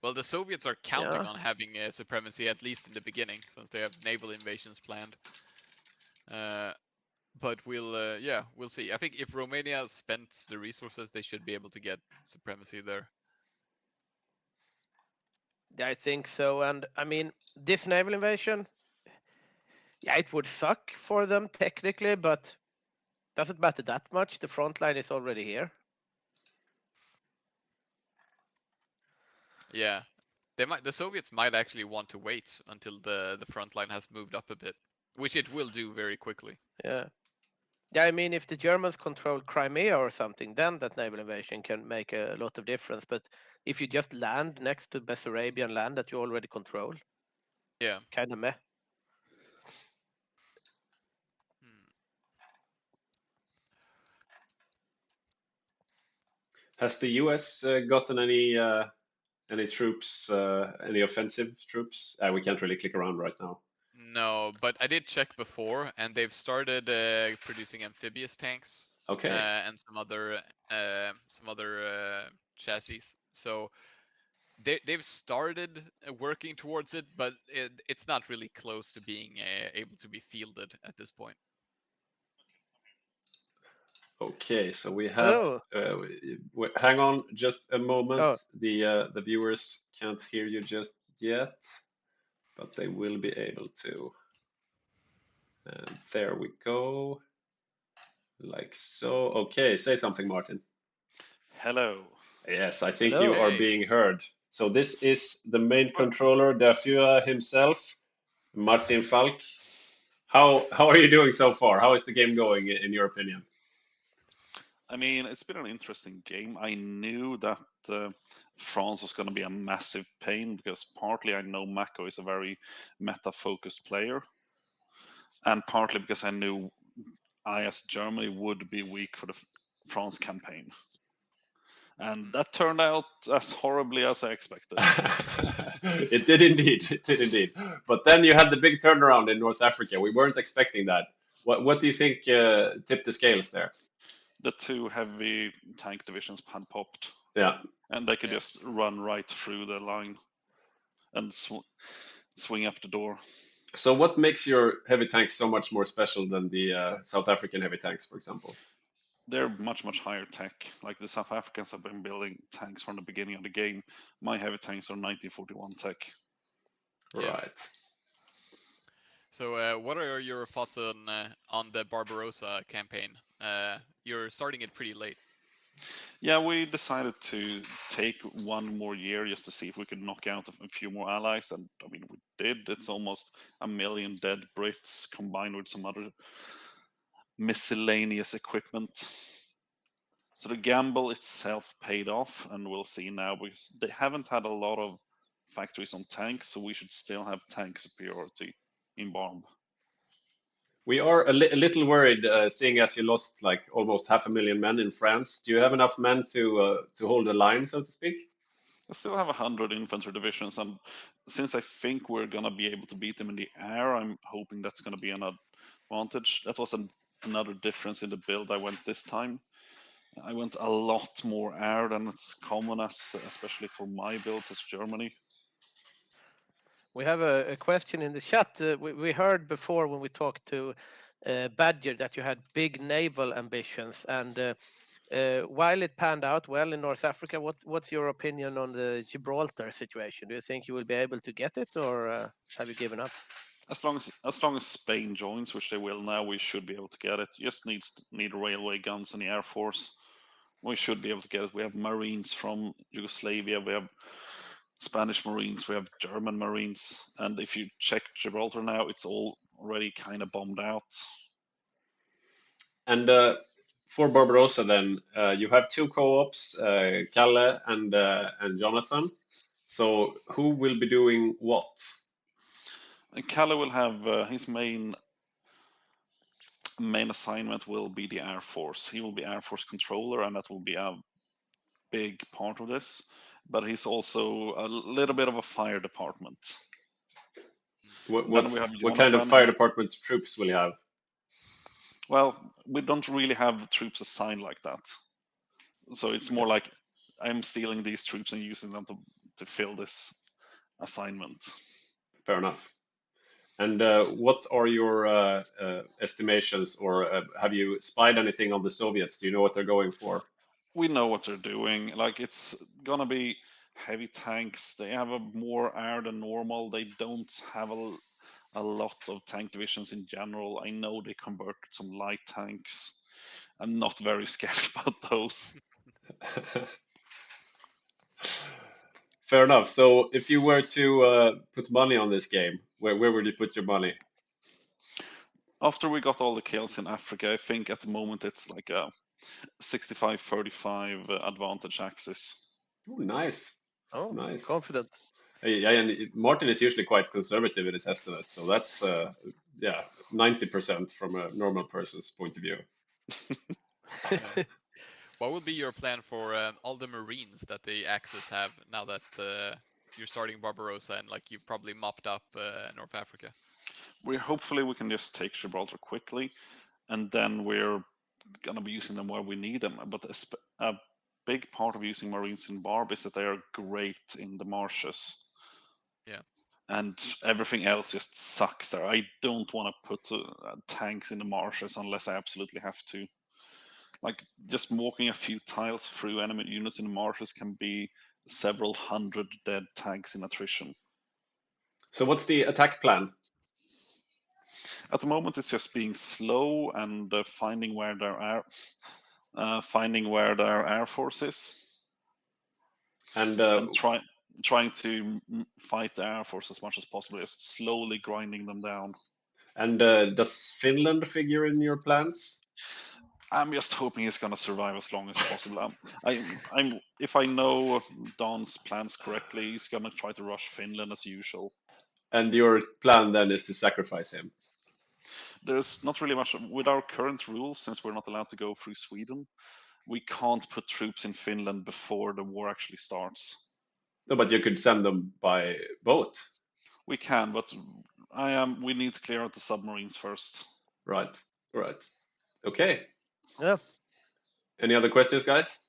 G: Well, the Soviets are counting on having supremacy, at least in the beginning, since they have naval invasions planned. But we'll see. I think if Romania spent the resources, they should be able to get supremacy there.
H: I think so. And I mean, this naval invasion, yeah, it would suck for them technically, but doesn't matter that much. The front line is already here.
G: Yeah, the Soviets might actually want to wait until the front line has moved up a bit, which it will do very quickly.
H: Yeah. Yeah, I mean, if the Germans control Crimea or something, then that naval invasion can make a lot of difference. But if you just land next to Bessarabian land that you already control,
G: yeah,
H: kind of meh.
A: Has the US gotten any troops, any offensive troops? We can't really click around right now.
G: No, but I did check before, and they've started producing amphibious tanks.
A: Okay.
G: And some other chassis. So they've started working towards it, but it's not really close to being able to be fielded at this point.
A: Okay, so we have. Hang on, just a moment.
H: Oh.
A: The viewers can't hear you just yet, but they will be able to. And there we go. Like so. Okay, say something, Martin.
K: Hello.
A: Yes, I think you are being heard. So this is the main controller, der Führer himself, Martin Falk. How are you doing so far? How is the game going, in your opinion?
K: I mean, it's been an interesting game. I knew that France was going to be a massive pain, because partly I know Mako is a very meta-focused player, and partly because I knew I, as Germany, would be weak for the France campaign. And that turned out as horribly as I expected.
A: It did indeed. It did indeed. But then you had the big turnaround in North Africa. We weren't expecting that. What do you think tipped the scales there?
K: The 2 heavy tank divisions had popped.
A: Yeah.
K: And they could just run right through the line and swing up the door.
A: So what makes your heavy tanks so much more special than the South African heavy tanks, for example?
K: they're much higher tech. Like the South Africans have been building tanks from the beginning of the game. My heavy tanks are 1941 tech.
G: Yeah.
A: Right.
G: So, what are your thoughts on the Barbarossa campaign? You're starting it pretty late.
K: Yeah, we decided to take one more year just to see if we could knock out a few more allies, and I mean we did. It's almost 1 million dead Brits combined with some other miscellaneous equipment. So the gamble itself paid off, and we'll see now because they haven't had a lot of factories on tanks, so we should still have tank superiority in Barb.
A: We are a little worried, seeing as you lost like almost 500,000 men in France. Do you have enough men to hold the line, so to speak?
K: I still have 100 infantry divisions, and since I think we're gonna be able to beat them in the air, I'm hoping that's gonna be an advantage. That was another difference in the build I went this time. I went a lot more air than it's common, especially for my builds as Germany.
H: We have a question in the chat. We heard before when we talked to Badger that you had big naval ambitions, and while it panned out well in North Africa, what's your opinion on the Gibraltar situation? Do you think you will be able to get it, or have you given up?
K: As long as Spain joins, which they will now, we should be able to get it. Just need railway guns in the air force. We should be able to get it. We have Marines from Yugoslavia. We have Spanish Marines. We have German Marines. And if you check Gibraltar now, it's all already kind of bombed out.
A: And for Barbarossa, then you have two co-ops, Kalle and Jonathan. So who will be doing what?
K: And Kalle will have his main assignment will be the Air Force. He will be Air Force controller, and that will be a big part of this. But he's also a little bit of a fire department.
A: What kind of fire department troops will you have?
K: Well, we don't really have troops assigned like that. So it's more like I'm stealing these troops and using them to fill this assignment.
A: Fair enough. And what are your estimations, or have you spied anything on the Soviets? Do you know what they're going for?
K: We know what they're doing. Like, it's gonna be heavy tanks. They have a more air than normal. They don't have a lot of tank divisions in general. I know they converted some light tanks. I'm not very scared about those.
A: Fair enough. So if you were to put money on this game, where would you put your money?
K: After we got all the kills in Africa, I think at the moment it's like a 65-35 advantage axis.
A: Oh, nice.
H: Oh,
A: nice.
H: Confident.
A: Yeah, and Martin is usually quite conservative in his estimates, so that's 90% from a normal person's point of view.
G: What would be your plan for all the Marines that the Axis have now that you're starting Barbarossa and like you've probably mopped up North Africa?
K: Hopefully we can just take Gibraltar quickly, and then we're gonna be using them where we need them. But a big part of using Marines in Barb is that they are great in the marshes.
G: Yeah.
K: And everything else just sucks there. I don't want to put tanks in the marshes unless I absolutely have to. Like, just walking a few tiles through enemy units in the marshes can be several hundred dead tanks in attrition.
A: So what's the attack plan?
K: At the moment, it's just being slow and finding where their air force is,
A: and
K: trying to fight the air force as much as possible, just slowly grinding them down.
A: And does Finland figure in your plans?
K: I'm just hoping he's gonna survive as long as possible. If I know Don's plans correctly, he's gonna try to rush Finland as usual.
A: And your plan then is to sacrifice him?
K: There's not really much with our current rules, since we're not allowed to go through Sweden. We can't put troops in Finland before the war actually starts.
A: No, but you could send them by boat.
K: We can, but we need to clear out the submarines first.
A: Right. Okay.
H: Yeah.
A: Any other questions, guys?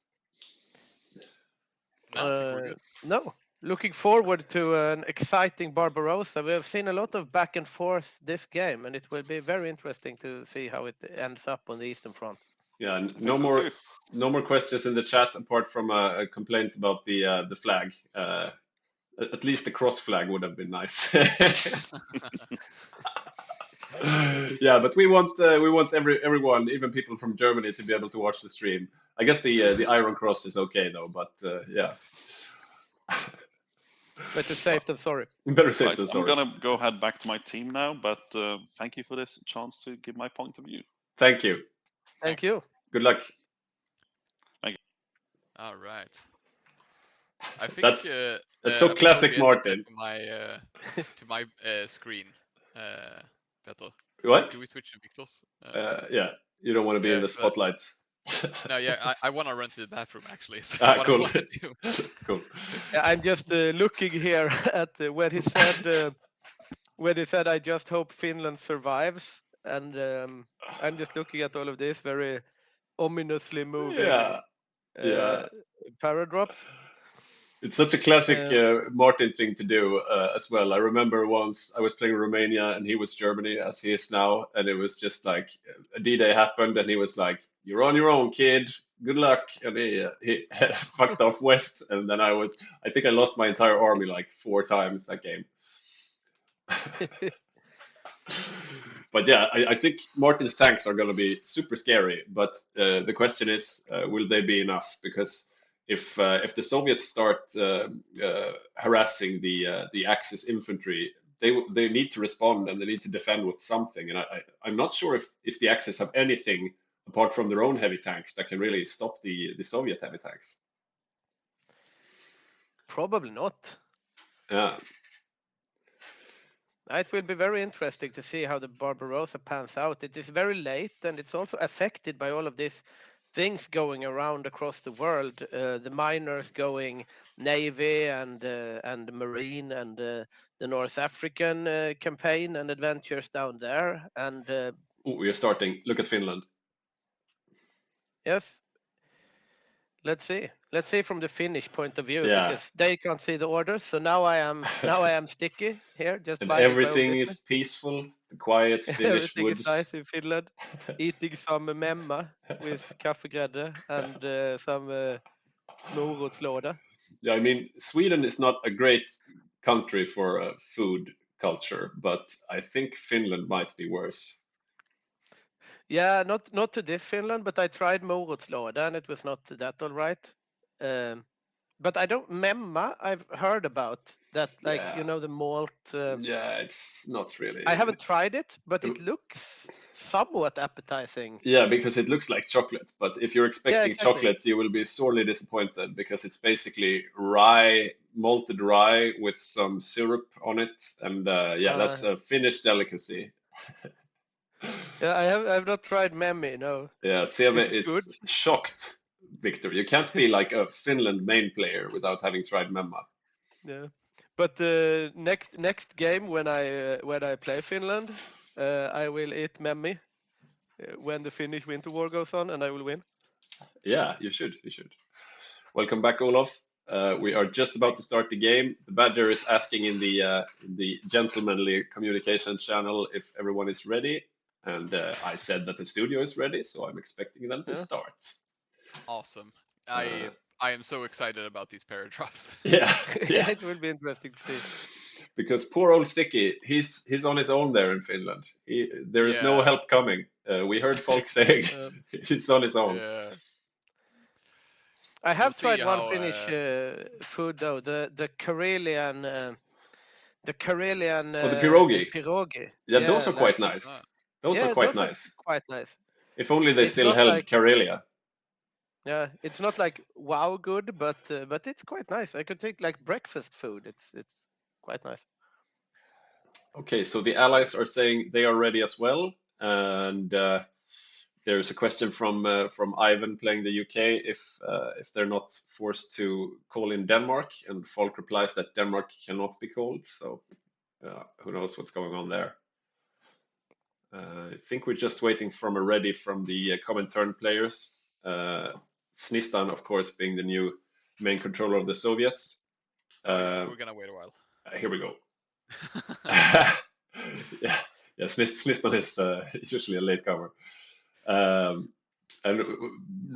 H: No. Looking forward to an exciting Barbarossa. We have seen a lot of back and forth this game, and it will be very interesting to see how it ends up on the Eastern Front.
A: Yeah,
K: I think
A: no
K: so
A: more
K: too.
A: no more questions in the chat apart from a complaint about the flag. At least the cross flag would have been nice. Yeah, but we want everyone, even people from Germany, to be able to watch the stream. I guess the Iron Cross is okay though, but yeah,
H: Better safe than sorry.
A: better safe
K: Right,
A: than
K: I'm
A: sorry.
K: gonna go head back to my team now, but thank you for this chance to give my point of view.
A: Thank you.
H: Thank you.
A: Good luck.
G: All right. I think
A: That's so classic
G: OBS is
A: Martin.
G: to my screen. Peter.
A: What?
G: Do we switch to Victor's?
A: Yeah, you don't want to be in the
G: so that-
A: spotlight.
G: No, yeah, I want to run to the bathroom actually. So
A: Ah,
G: what
A: cool.
G: I want to do.
A: Cool.
H: Yeah, I'm just looking here at when he said I just hope Finland survives, and I'm just looking at all of this very ominously moving
A: Yeah.
H: paragraphs.
A: It's such a classic Martin thing to do as well. I remember once I was playing Romania and he was Germany as he is now, and it was just like a D-Day happened and he was like, "You're on your own, kid. Good luck." And he fucked off west, and then I think I lost my entire army like 4 times that game. But yeah, I think Martin's tanks are going to be super scary. But the question is, will they be enough? Because if the Soviets start harassing the Axis infantry, they need to respond and they need to defend with something. And I'm not sure if the Axis have anything apart from their own heavy tanks that can really stop the Soviet heavy tanks.
H: Probably not.
A: Yeah.
H: It will be very interesting to see how the Barbarossa pans out. It is very late, and it's also affected by all of these things going around across the world. The miners going Navy and Marine, and the North African campaign and adventures down there. And
A: We are starting. Look at Finland.
H: yes, let's see. Let's see from the Finnish point of view,
A: Yeah.
H: because they can't see the orders. So now I am sticky here, just
A: And
H: minding my own
A: everything
H: business.
A: is peaceful, the quiet Finnish
H: Everything
A: woods.
H: is nice in Finland. Eating some memma with kaffegrädde and some morotslåda.
A: Yeah, I mean, Sweden is not a great country for food culture, but I think Finland might be worse.
H: Yeah, not to this Finland, but I tried morotslåda and it was not that all right. But I don't memma. I've heard about that, like
A: Yeah.
H: the malt.
A: Yeah, it's not really.
H: I haven't tried it, but it looks somewhat appetizing.
A: Yeah, because it looks like chocolate, but if you're expecting
H: exactly.
A: chocolate, you will be sorely disappointed because it's basically rye, malted rye with some syrup on it, and that's a Finnish delicacy.
H: Yeah, I've not tried memmi. No.
A: Yeah, Seve
H: Is it
A: is
H: good?
A: shocked, Victor. You can't be like a Finland main player without having tried Memma.
H: Yeah, but the next game when I play Finland, I will eat memmi when the Finnish Winter War goes on, and I will win.
A: Yeah, you should. You should. Welcome back, Olof. We are just about to start the game. The Badger is asking in the gentlemanly communication channel if everyone is ready, and I said that the studio is ready, so I'm expecting them to start.
G: Awesome. I am so excited about these paragraphs.
A: Yeah, yeah.
H: It will be interesting to see.
A: Because poor old Sticky, he's on his own there in Finland. There is no help coming. We heard folk saying he's on his own.
G: Yeah.
H: I have
G: We'll see
H: tried one
G: how,
H: Finnish food though, the Karelian. The Karelian.
A: Oh, the pierogi.
H: Pierogi.
A: Yeah, those are quite nice. Those are quite nice.
H: Quite nice.
A: If only they
H: It's
A: still
H: not
A: held
H: like-
A: Karelia.
H: Yeah, it's not like wow good, but it's quite nice. I could take like breakfast food. It's quite nice.
A: Okay, so the allies are saying they are ready as well, and there's a question from Ivan playing the UK if they're not forced to call in Denmark, and Falk replies that Denmark cannot be called. So who knows what's going on there? I think we're just waiting from a ready from the Comintern players. Snistan, of course, being the new main controller of the Soviets.
G: We're gonna wait a while.
A: Here we go. Yeah, Snistan is usually a late comer. And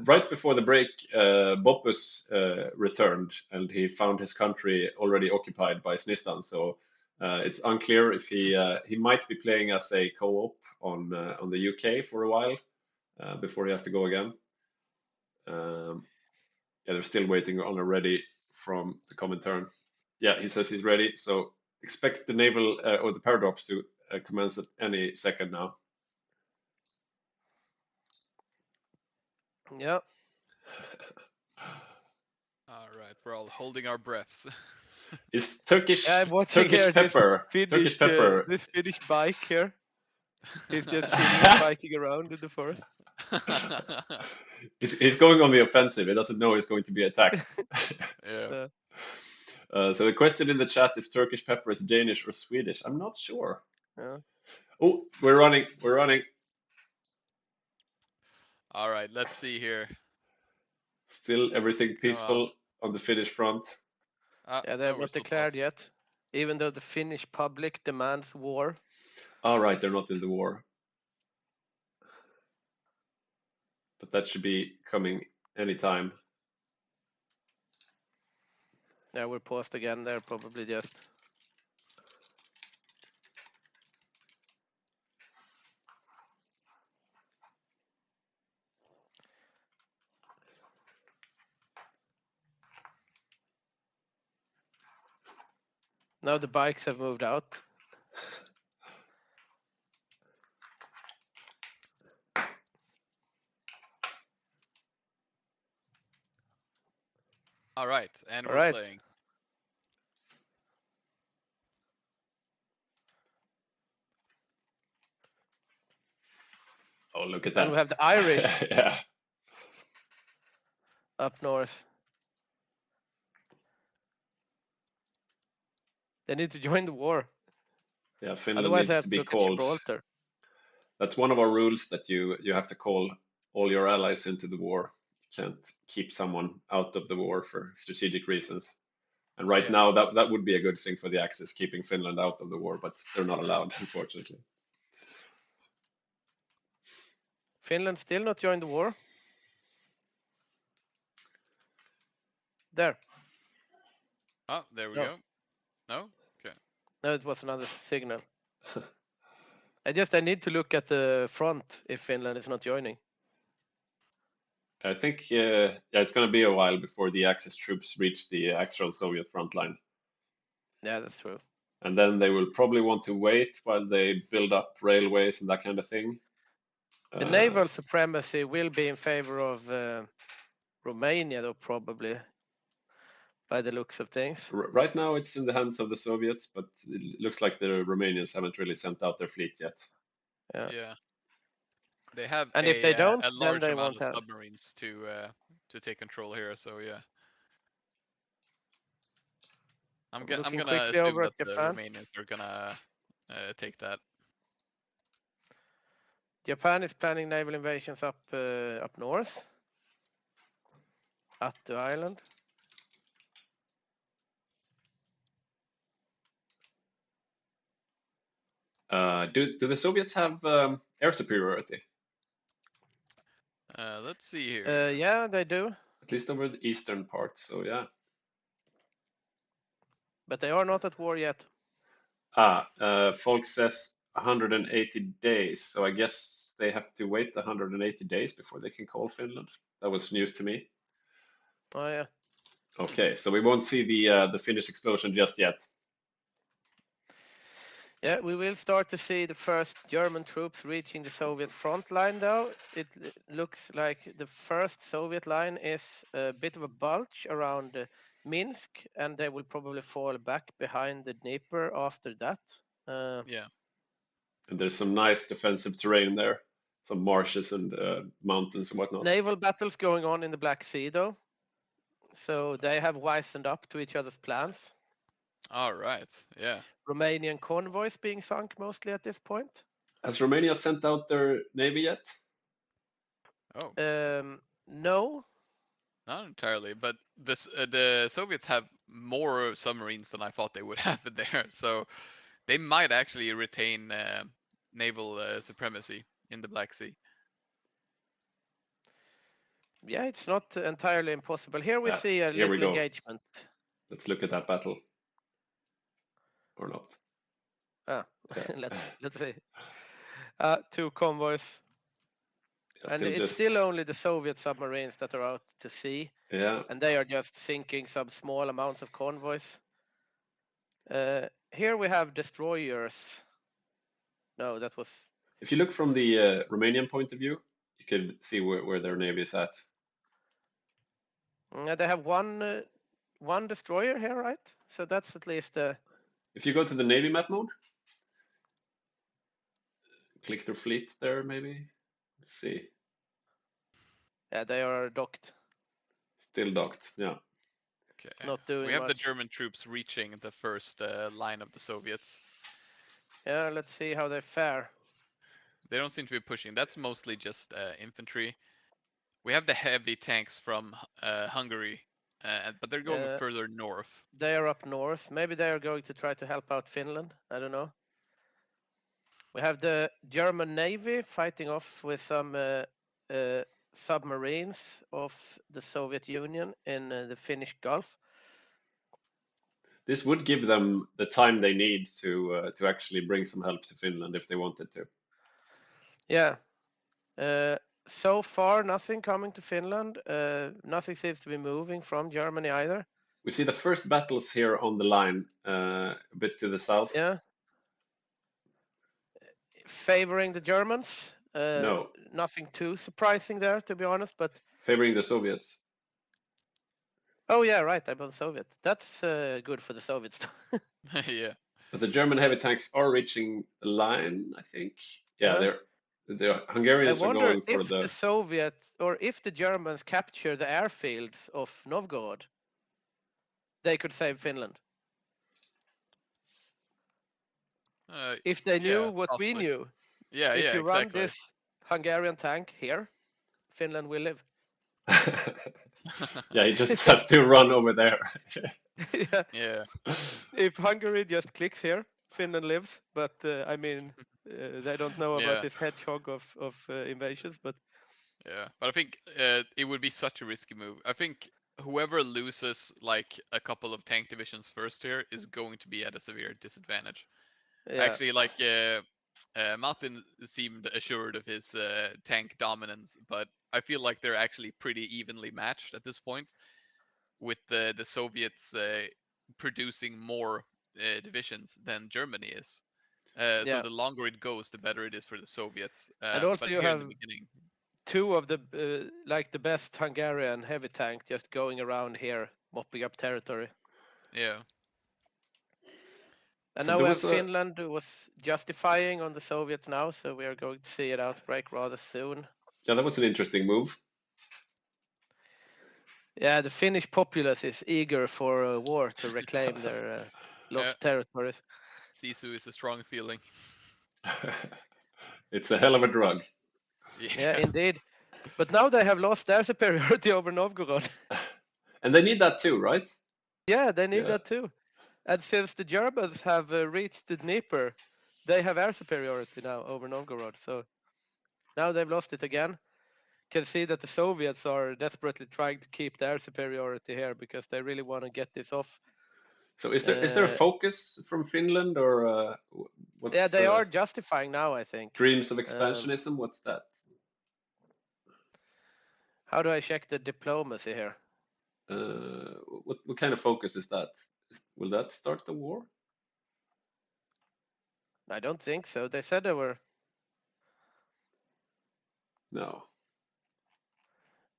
A: right before the break, Boppus returned, and he found his country already occupied by Snistan. So it's unclear if he might be playing as a co-op on the UK for a while before he has to go again. Yeah, they're still waiting on a ready from the Comintern. Yeah, he says he's ready. So expect the naval or the paradox to commence at any second now.
H: Yeah.
G: All right, we're all holding our breaths.
A: Is Turkish
H: I'm watching
A: Turkish
H: here
A: pepper Turkish pepper?
H: this Finnish bike here. He's just chilling, biking around in the forest.
A: He's going on the offensive. He doesn't know he's going to be attacked.
G: Yeah.
A: So the question in the chat, if Turkish pepper is Danish or Swedish, I'm not sure.
H: Yeah.
A: Oh, we're running. We're running.
G: All right, let's see here.
A: Still everything peaceful on the Finnish front.
H: Yeah, they're not declared yet, even though the Finnish public demands war.
A: All right, they're not in the war. But that should be coming anytime.
H: Yeah, we're paused again. They're probably just. Now the bikes have moved out.
G: All right, and
H: All
G: we're
H: right.
G: playing.
A: Oh, look at that.
H: And we have the Irish
A: yeah.
H: up north. They need to join the war.
A: Yeah, Finland
H: Otherwise, I
A: needs
H: have
A: to
H: to
A: be
H: look at
A: called.
H: Gibraltar.
A: That's one of our rules, that you have to call all your allies into the war. You can't keep someone out of the war for strategic reasons. And right now, that would be a good thing for the Axis, keeping Finland out of the war, but they're not allowed, unfortunately.
H: Finland still not joined the war. There.
G: Oh, there we
H: No.
G: go. No? Okay.
H: No, it was another signal. I need to look at the front if Finland is not joining.
A: I think yeah, it's going to be a while before the Axis troops reach the actual Soviet front line.
H: Yeah, that's true.
A: And then they will probably want to wait while they build up railways and that kind of thing.
H: The naval supremacy will be in favor of Romania, though, probably, by the looks of things.
A: Right now, it's in the hands of the Soviets, but it looks like the Romanians haven't really sent out their fleet yet.
G: Yeah. They have
H: And if they don't,
G: a
H: then
G: large
H: they
G: amount
H: won't
G: of
H: have.
G: submarines to take control here. So yeah. I'm gonna
H: quickly
G: assume
H: over
G: that
H: at
G: the
H: Japan.
G: Romanians are gonna take that.
H: Japan is planning naval invasions up north, at the island.
A: Do the Soviets have air superiority?
G: Let's see here.
H: Yeah, they do.
A: At least over the eastern part, so yeah.
H: But they are not at war yet.
A: Folk says 180 days, so I guess they have to wait 180 days before they can call Finland. That was news to me.
H: Oh yeah.
A: Okay, so we won't see the Finnish explosion just yet.
H: Yeah, we will start to see the first German troops reaching the Soviet front line, though. It looks like the first Soviet line is a bit of a bulge around Minsk, and they will probably fall back behind the Dnieper after that.
G: Yeah.
A: And there's some nice defensive terrain there, some marshes and mountains and whatnot.
H: Naval battles going on in the Black Sea, though. So they have wisened up to each other's plans.
G: All right. Yeah.
H: Romanian convoys being sunk mostly at this point.
A: Has Romania sent out their navy yet?
G: Oh.
H: No.
G: Not entirely, but the Soviets have more submarines than I thought they would have there, so they might actually retain naval supremacy in the Black Sea.
H: Yeah, it's not entirely impossible. Here we see a
A: here we
H: little
A: go.
H: engagement.
A: Let's look at that battle. Or not.
H: Ah, let's see. 2 convoys.
A: Yeah,
H: And it's still only the Soviet submarines that are out to sea.
A: Yeah.
H: And they are just sinking some small amounts of convoys. Here we have destroyers. No, that was...
A: If you look from the Romanian point of view, you can see where their navy is at.
H: They have one destroyer here, right? So that's at least...
A: If you go to the navy map mode, click their fleet there, maybe. Let's see.
H: Yeah, they are docked.
A: Still docked, yeah.
G: Okay.
H: Not doing
G: We have the
H: much.
G: German troops reaching the first line of the Soviets.
H: Yeah, let's see how they fare.
G: They don't seem to be pushing. That's mostly just infantry. We have the heavy tanks from Hungary, but they're going further north.
H: They are up north. Maybe they are going to try to help out Finland. I don't know. We have the German Navy fighting off with some submarines of the Soviet Union in the Finnish Gulf.
A: This would give them the time they need to actually bring some help to Finland if they wanted to.
H: Yeah. So far, nothing coming to Finland. Nothing seems to be moving from Germany either.
A: We see the first battles here on the line, a bit to the south.
H: Yeah. Favoring the Germans.
A: No.
H: Nothing too surprising there, to be honest, but...
A: Favoring the Soviets.
H: Oh, yeah, right. I'm on Soviet. That's good for the Soviets.
G: Yeah.
A: But the German heavy tanks are reaching the line, I think. Yeah, the Hungarians are going for
H: if the Soviets or if the Germans capture the airfields of Novgorod, they could save Finland. If they knew what we knew.
G: Yeah,
H: if
G: yeah,
H: you run
G: exactly.
H: this Hungarian tank here, Finland will live.
A: Yeah, he just has to run over there.
H: Yeah. If Hungary just clicks here, Finland lives. But I mean, they don't know about this hedgehog of invasions. But
G: yeah, but I think it would be such a risky move. I think whoever loses like a couple of tank divisions first here is going to be at a severe disadvantage.
H: Yeah.
G: Actually, like Martin seemed assured of his tank dominance, but I feel like they're actually pretty evenly matched at this point, with the Soviets producing more divisions than Germany is. So the longer it goes, the better it is for the Soviets.
H: and also
G: but
H: you
G: here
H: have
G: in the beginning,
H: 2 of the like the best Hungarian heavy tank just going around here, mopping up territory.
G: Yeah.
H: And so now we have Finland who was justifying on the Soviets now, so we are going to see it outbreak rather soon.
A: Yeah, that was an interesting move.
H: Yeah, the Finnish populace is eager for a war to reclaim their lost territories.
G: Sisu is a strong feeling.
A: It's a hell of a drug.
H: Yeah, indeed. But now they have lost their superiority over Novgorod.
A: And they need that too, right?
H: Yeah, they need that too. And since the Germans have reached the Dnieper, they have air superiority now over Novgorod. So now they've lost it again. Can see that the Soviets are desperately trying to keep their superiority here because they really want to get this off.
A: So is there a focus from Finland or what's?
H: Yeah, they are justifying now, I think.
A: Dreams of expansionism. What's that?
H: How do I check the diplomacy here?
A: What kind of focus is that? Will that start the war?
H: I don't think so. They said they were.
A: No.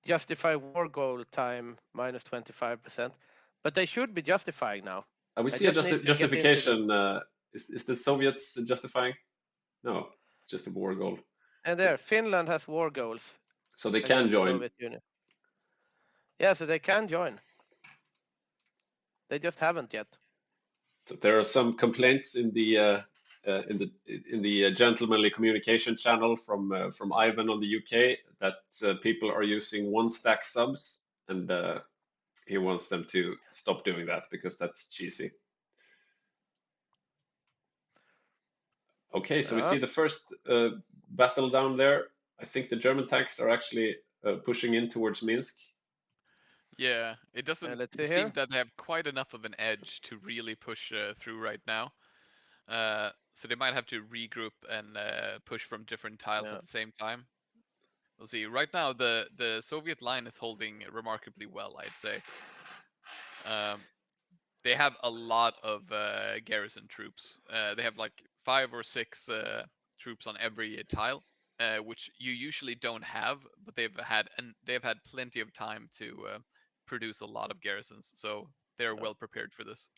H: Justify war goal time minus 25%, but they should be justifying now.
A: We see a justification. Is the Soviets justifying? No, just a war goal.
H: And there, Finland has war goals.
A: So they can join.
H: Soviet Union. Yeah, so they can join. They just haven't yet.
A: So there are some complaints in the gentlemanly communication channel from Ivan on the UK that people are using 1-stack subs, and he wants them to stop doing that because that's cheesy. Okay, so we see the first battle down there. I think the German tanks are actually pushing in towards Minsk.
G: Yeah, it doesn't
H: let's see
G: seem
H: here.
G: that they have quite enough of an edge to really push through right now. So they might have to regroup and push from different tiles
H: Yeah.
G: at the same time. We'll see. Right now, the Soviet line is holding remarkably well, I'd say. They have a lot of garrison troops. They have like 5 or 6 troops on every tile, which you usually don't have, but they've had plenty of time to produce a lot of garrisons, so they're well prepared for this.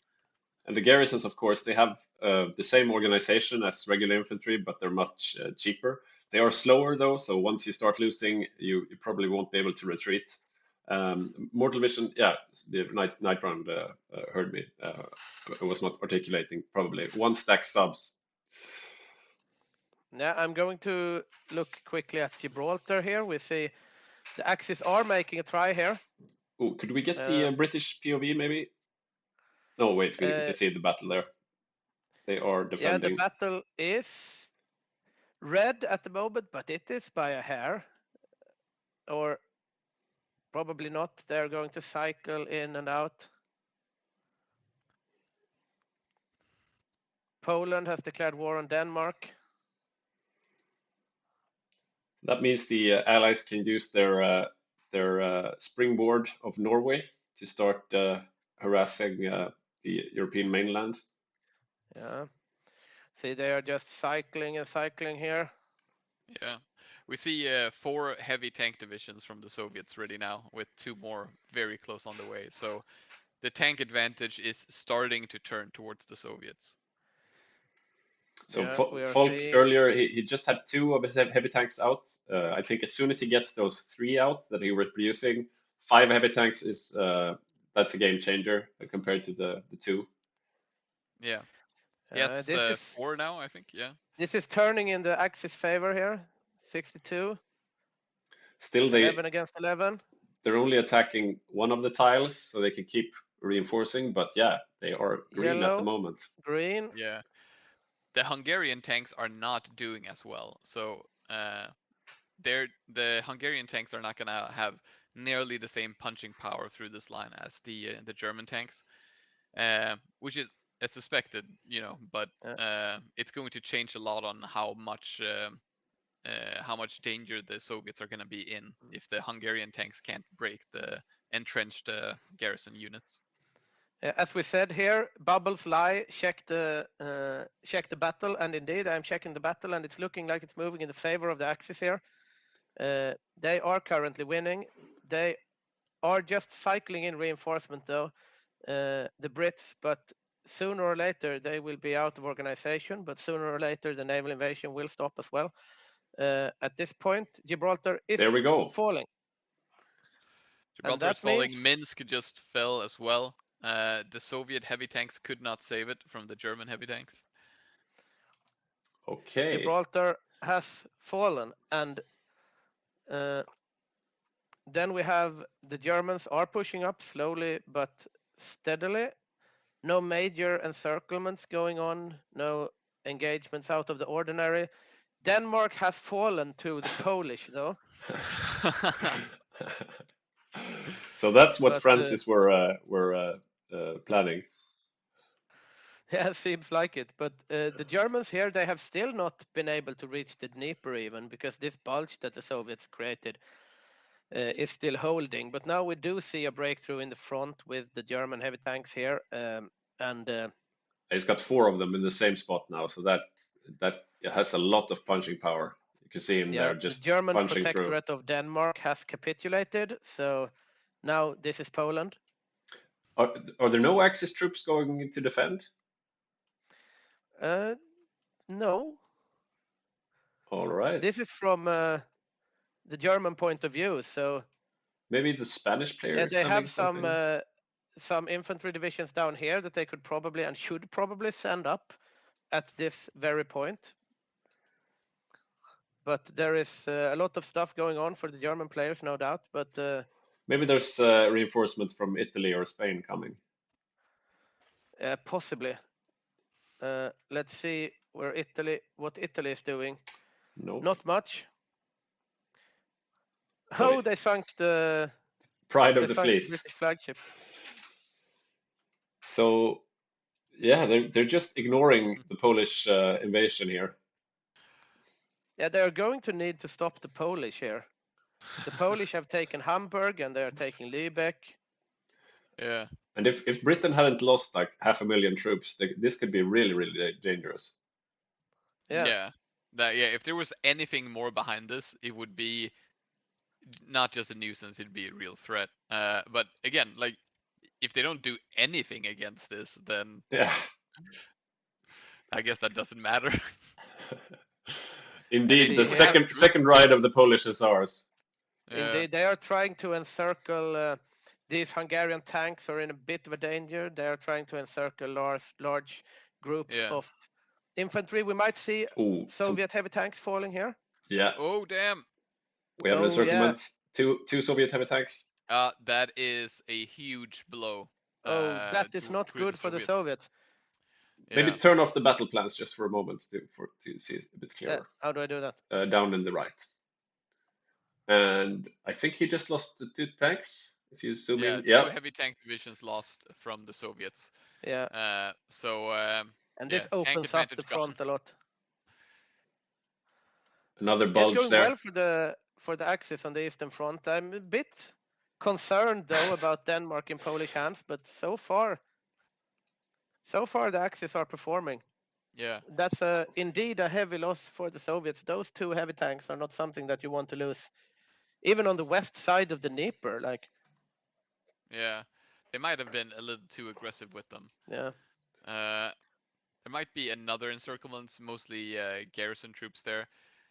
A: And the garrisons, of course, they have the same organization as regular infantry, but they're much cheaper. They are slower though, so once you start losing, you probably won't be able to retreat. Mortal Vision, yeah, the night round heard me. I was not articulating probably. 1 stack subs.
H: Yeah, I'm going to look quickly at Gibraltar here. We see the Axis are making a try here.
A: Oh, could we get the British POV maybe? No, wait, we can see the battle there. They are defending.
H: Yeah, the battle is red at the moment, but it is by a hair. Or probably not. They're going to cycle in and out. Poland has declared war on Denmark.
A: That means the allies can use their springboard of Norway to start harassing the European mainland.
H: Yeah. See, they are just cycling and cycling here.
G: Yeah. We see 4 heavy tank divisions from the Soviets ready now, with 2 more very close on the way. So the tank advantage is starting to turn towards the Soviets.
A: So
H: Yeah,
A: Falk earlier, he just had 2 of his heavy tanks out. I think as soon as he gets those 3 out that he was producing, 5 heavy tanks is that's a game changer compared to the 2.
G: Yeah. Yes,
H: this is
G: 4 now, I think. Yeah.
H: This is turning in the Axis favor here. 62.
A: Still,
H: 11 against 11.
A: They're only attacking 1 of the tiles, so they can keep reinforcing. But yeah, they are green at the moment.
H: Green.
G: Yeah. The Hungarian tanks are not doing as well. So the Hungarian tanks are not gonna have nearly the same punching power through this line as the German tanks, which is as suspected, but it's going to change a lot on how much danger the Soviets are going to be in if the Hungarian tanks can't break the entrenched garrison units.
H: As we said here, bubbles lie. Check the battle, and indeed, I'm checking the battle, and it's looking like it's moving in the favor of the Axis here. They are currently winning. They are just cycling in reinforcement, though, the Brits, but sooner or later they will be out of organization. But sooner or later, the naval invasion will stop as well. At this point, Gibraltar is
A: there we go.
H: falling.
G: Gibraltar is falling. Minsk just fell as well. The Soviet heavy tanks could not save it from the German heavy tanks.
A: Okay.
H: Gibraltar has fallen, and then we have the Germans are pushing up slowly but steadily. No major encirclements going on, no engagements out of the ordinary. Denmark has fallen to the Polish, though.
A: So that's what Francis were planning.
H: Yeah, seems like it. But the Germans here, they have still not been able to reach the Dnieper even, because this bulge that the Soviets created is still holding. But now we do see a breakthrough in the front with the German heavy tanks here.
A: He's got 4 of them in the same spot now, so that has a lot of punching power. You can see him there just
H: the German
A: punching
H: protectorate
A: through.
H: of Denmark has capitulated, so now this is Poland.
A: Are there no Axis troops going to defend?
H: No.
A: All right.
H: This is from the German point of view, so
A: maybe the Spanish players.
H: Yeah, they have some infantry divisions down here that they could probably and should probably send up at this very point. But there is a lot of stuff going on for the German players, no doubt. But
A: maybe there's reinforcements from Italy or Spain coming.
H: Possibly. Let's see what Italy is doing.
A: No.
H: Not much. Oh, they sunk the
A: Pride of the fleet.
H: British flagship.
A: So yeah, they're just ignoring the Polish invasion here.
H: Yeah, they're going to need to stop the Polish here. The Polish have taken Hamburg and they're taking Lübeck.
G: Yeah.
A: And if Britain hadn't lost like 500,000 troops, this could be really, really dangerous.
H: Yeah.
G: Yeah. If there was anything more behind this, it would be not just a nuisance, it'd be a real threat. But again, like if they don't do anything against this, then
A: Yeah.
G: I guess that doesn't matter.
A: Indeed, the
H: we have
A: second ride of the Polish hussars.
H: Indeed, they are trying to encircle these Hungarian tanks are in a bit of a danger. They are trying to encircle large groups of infantry. We might see Soviet heavy tanks falling here.
A: Yeah.
G: Oh damn!
A: We have an encirclement. Two Soviet heavy tanks.
G: That is a huge blow.
H: That is not good for the Soviets.
A: Maybe turn off the battle plans just for a moment to see it a bit clearer.
H: How do I do that?
A: Down in the right. And I think he just lost the 2 tanks. If you zoom in,
G: 2 heavy tank divisions lost from the Soviets.
H: Yeah. And this opens up the front a lot.
A: Another bulge
H: it's going
A: there.
H: Well for the Axis on the eastern front. I'm a bit concerned though about Denmark in Polish hands, but so far the Axis are performing.
G: Yeah.
H: That's indeed a heavy loss for the Soviets. Those 2 heavy tanks are not something that you want to lose, even on the west side of the Dnieper. Like.
G: Yeah, they might have been a little too aggressive with them.
H: Yeah.
G: There might be another encirclement, mostly garrison troops there.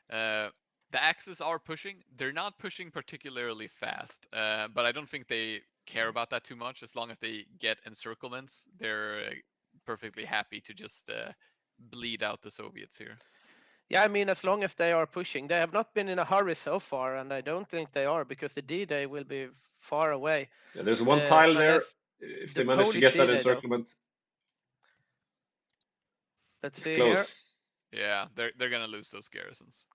G: The Axis are pushing. They're not pushing particularly fast, but I don't think they care about that too much. As long as they get encirclements, they're perfectly happy to just bleed out the Soviets here.
H: Yeah, I mean, as long as they are pushing. They have not been in a hurry so far, and I don't think they are, because the D-Day will be far away.
A: Yeah, there's one tile there. If they manage to get that encirclement.
H: Let's see
A: close.
H: Here.
G: Yeah, they're gonna lose those garrisons.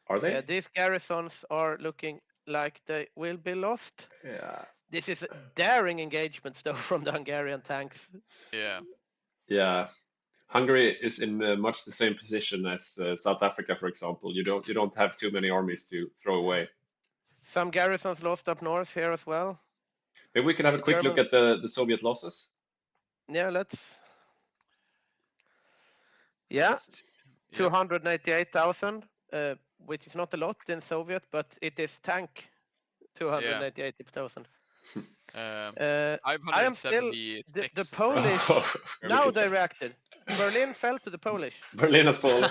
A: Are they?
H: Yeah, these garrisons are looking like they will be lost.
A: Yeah.
H: This is daring engagements though from the Hungarian tanks.
G: Yeah.
A: Yeah. Hungary is in much the same position as South Africa, for example. You don't have too many armies to throw away.
H: Some garrisons lost up north here as well.
A: Maybe we could have a quick look at the Soviet losses.
H: Yeah, let's. Yeah, 288,000, which is not a lot in Soviet, but it is tank 288,000. I am still the Polish. Now they reacted. Berlin fell to the Polish.
A: Berlin has fallen.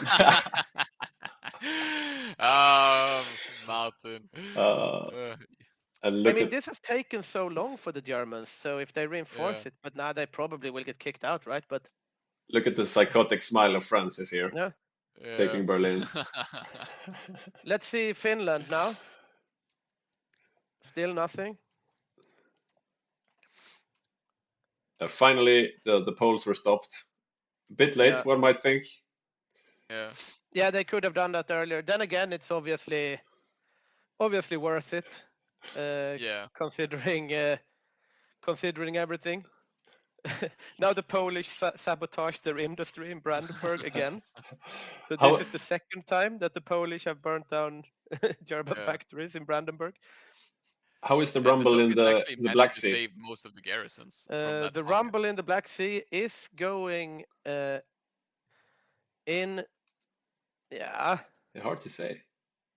G: Martin.
A: And
H: I mean, this has taken so long for the Germans. So if they reinforce it, but now they probably will get kicked out, right? But
A: look at the psychotic smile of Francis here.
H: Yeah.
A: Taking Berlin.
H: Let's see Finland now. Still nothing.
A: Finally, the Poles were stopped. A bit late, one might think.
H: Yeah, they could have done that earlier. Then again, it's obviously worth it. Considering everything. Now the Polish sabotage their industry in Brandenburg again. So this is the second time that the Polish have burnt down German factories in Brandenburg.
A: How is the rumble in the Black Sea?
G: Save most of the garrisons.
H: The rumble in the Black Sea is going in. Yeah.
A: Hard to say.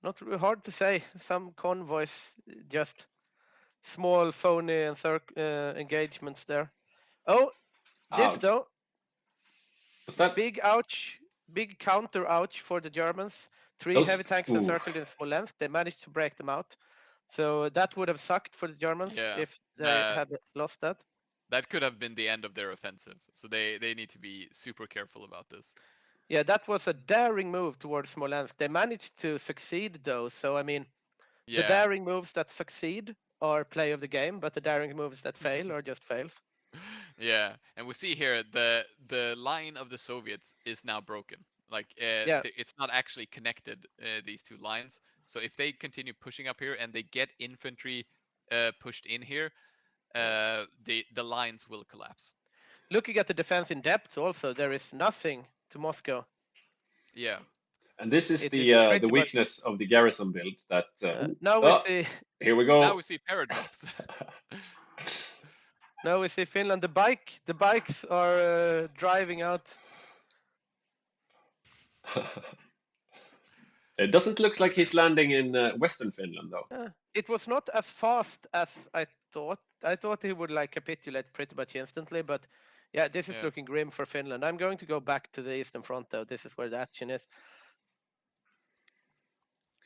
H: Not really hard to say. Some convoys, just small phony engagements there. Oh, this though.
A: What's that?
H: Big ouch, big counter ouch for the Germans. 3 heavy tanks encircled in Smolensk. They managed to break them out. So that would have sucked for the Germans if they had lost that.
G: That could have been the end of their offensive. So they need to be super careful about this.
H: Yeah, that was a daring move towards Smolensk. They managed to succeed though. So I mean, the daring moves that succeed are play of the game, but the daring moves that fail are just fails.
G: Yeah, and we see here the line of the Soviets is now broken. Like
H: Yeah.
G: it's not actually connected, these two lines. So if they continue pushing up here and they get infantry pushed in here, the lines will collapse.
H: Looking at the defense in depth, also there is nothing to Moscow.
G: Yeah.
A: And this is
H: It
A: the
H: is pretty
A: the
H: much-
A: weakness of the garrison build. That
H: now we see.
A: Here we
G: Now
A: go.
G: we see paradrops.
H: Now we see Finland. The bikes are driving out.
A: It doesn't look like he's landing in Western Finland, though.
H: It was not as fast as I thought. I thought he would like capitulate pretty much instantly, but yeah, this is
G: Yeah.
H: looking grim for Finland. I'm going to go back to the Eastern Front, though. This is where the action is.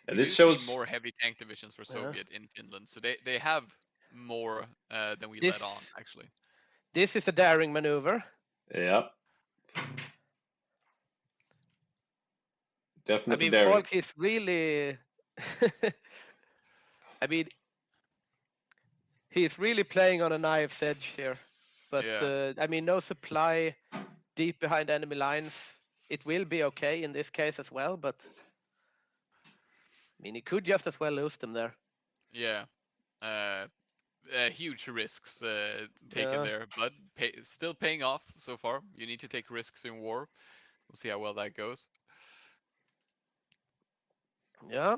A: And
G: We
A: this
G: do
A: shows
G: see more heavy tank divisions for Soviet in Finland, so they have more than we
H: This-
G: let on, actually.
H: This is a daring maneuver.
A: Yeah.
H: I
A: Definitely
H: mean,
A: daring.
H: Falk is really. I mean, he's really playing on a knife's edge here. But
G: Yeah.
H: I mean, no supply deep behind enemy lines. It will be okay in this case as well, but I mean, he could just as well lose them there.
G: Yeah. Huge risks taken
H: Yeah.
G: there, but still paying off so far. You need to take risks in war. We'll see how well that goes.
H: Yeah.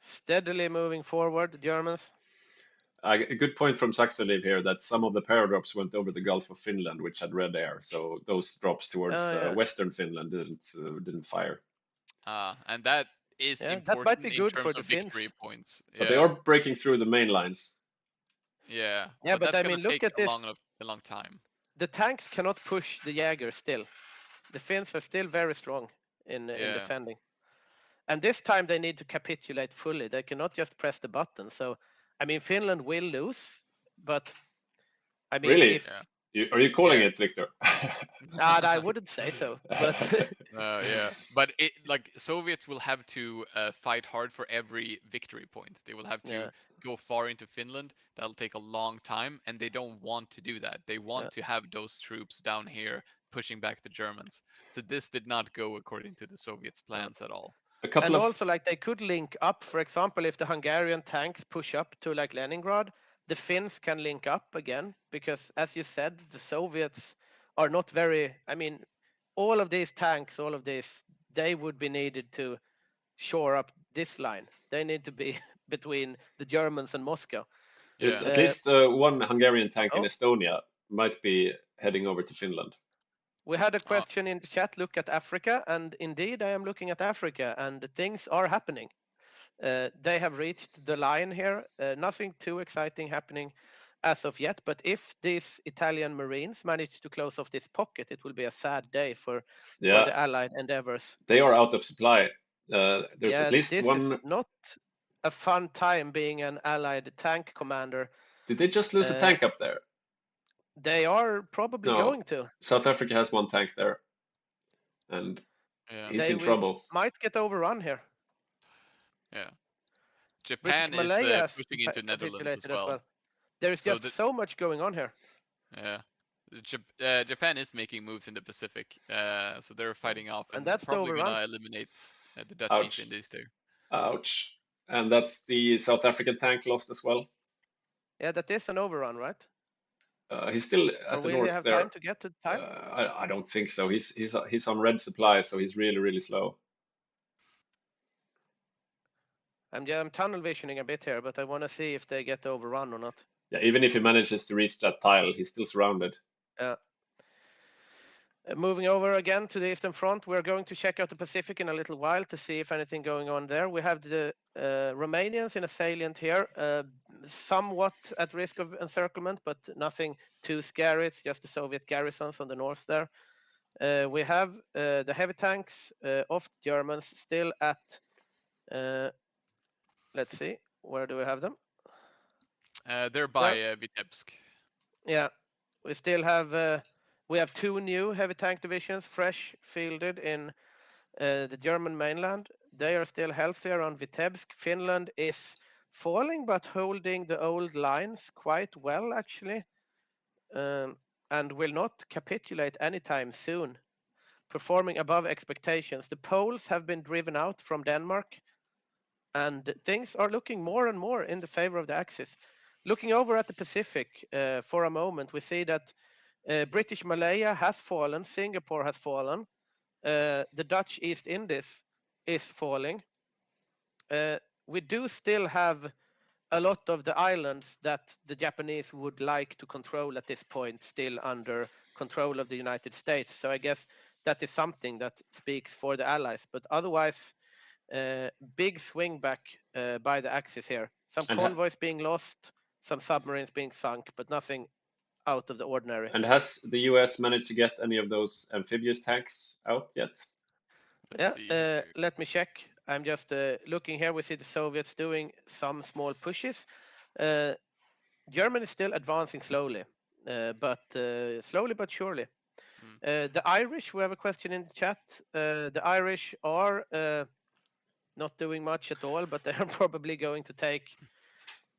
H: Steadily moving forward, the Germans.
A: A good point from Saxoliv here that some of the paradrops went over the Gulf of Finland, which had red air. So those drops towards
H: Yeah.
A: Western Finland didn't fire.
G: And that is
H: Yeah,
G: important
H: that might be
G: in
H: good
G: terms
H: for the
G: of
H: Finns.
G: victory points.
A: But they are breaking through the main lines.
G: Yeah.
H: Yeah, but
G: that's
H: I
G: gonna
H: mean, look
G: take
H: at this.
G: a long time.
H: The tanks cannot push the Jaeger still. The Finns are still very strong in defending. And this time they need to capitulate fully. They cannot just press the button. So, I mean, Finland will lose, but I mean,
A: Really?
H: if
A: Are you calling
G: Yeah.
A: it, Victor?
H: I wouldn't say so, but
G: Yeah, but like Soviets will have to fight hard for every victory point. They will have to
H: Yeah.
G: go far into Finland. That'll take a long time, and they don't want to do that. They want to have those troops down here pushing back the Germans. So this did not go according to the Soviets' plans at all.
H: and also like they could link up. For example, if the Hungarian tanks push up to like Leningrad, the Finns can link up again because, as you said, the Soviets are not very. I mean, all of these tanks, all of this, they would be needed to shore up this line. They need to be between the Germans and Moscow.
A: There's at least one Hungarian tank in
H: Oh.
A: Estonia might be heading over to Finland.
H: We had a question in the chat, look at Africa, and indeed I am looking at Africa, and things are happening. They have reached the line here. Nothing too exciting happening as of yet, but if these Italian Marines manage to close off this pocket, it will be a sad day for the Allied endeavors.
A: They are out of supply. There's at least
H: this
A: one.
H: is not a fun time being an Allied tank commander.
A: Did they just lose a tank up there?
H: They are probably going to.
A: South Africa has one tank there, and he's in trouble.
H: Might get overrun here.
G: Yeah. Japan is pushing into Netherlands as well.
H: There is just so much going on here.
G: Yeah. Japan is making moves in the Pacific, so they're fighting off, and
H: that's
G: probably gonna eliminate the Dutchies in these two.
A: Ouch. And that's the South African tank lost as well.
H: Yeah, that is an overrun, right?
A: He's still at the north there.
H: Will he have time to get to the time?
A: I don't think so. He's on red supply, so he's really slow.
H: I'm tunnel visioning a bit here, but I want to see if they get overrun or not.
A: Yeah, even if he manages to reach that tile, he's still surrounded.
H: Yeah. Moving over again to the Eastern Front, we're going to check out the Pacific in a little while to see if anything going on there. We have the Romanians in a salient here, somewhat at risk of encirclement, but nothing too scary. It's just the Soviet garrisons on the north there. We have the heavy tanks of the Germans still at, let's see, where do we have them?
G: They're by Vitebsk.
H: Yeah, we still have. We have two new heavy tank divisions, fresh fielded in the German mainland. They are still healthy around Vitebsk. Finland is falling, but holding the old lines quite well, actually, and will not capitulate anytime soon. performing above expectations. The Poles have been driven out from Denmark, and things are looking more and more in the favor of the Axis. Looking over at the Pacific for a moment, we see that British Malaya has fallen, Singapore has fallen, the Dutch East Indies is falling. We do still have a lot of the islands that the Japanese would like to control at this point still under control of the United States. So I guess that is something that speaks for the Allies. But otherwise, big swing back by the Axis here. Some convoys being lost, some submarines being sunk, but nothing out of the ordinary.
A: And has the US managed to get any of those amphibious tanks out yet?
H: Let me check. I'm just looking here. We see the Soviets doing some small pushes. Germany is still advancing slowly, but surely. The Irish, we have a question in the chat. The Irish are not doing much at all, but they are probably going to take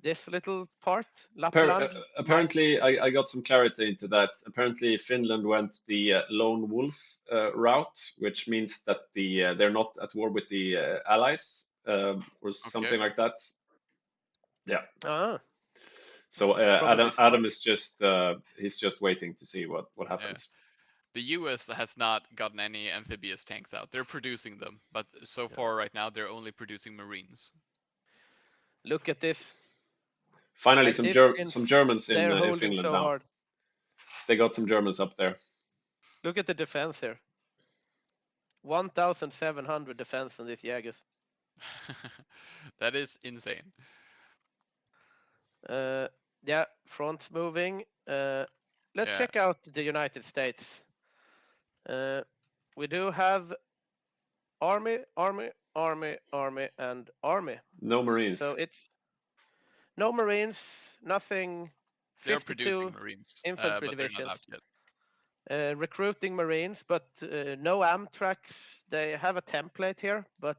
H: this little part, Lapland.
A: Apparently, I got some clarity into that. Apparently, Finland went the lone wolf route, which means that they're not at war with the Allies or something like that. Yeah. So Adam is just he's just waiting to see what happens.
G: Yeah. The US has not gotten any amphibious tanks out. They're producing them, but so far right now they're only producing Marines.
H: Look at this.
A: Finally, some Germans in Finland
H: so
A: now.
H: Hard.
A: They got some Germans up there.
H: Look at the defense here. 1,700 defense on these Jägers.
G: That is insane.
H: Yeah, fronts moving. Let's check out the United States. We do have army, and army.
A: No Marines.
H: So it's no Marines, nothing.
G: They're producing Marines,
H: infantry
G: but they're
H: divisions.
G: not out yet.
H: Recruiting Marines, but no Amtraks. They have a template here, but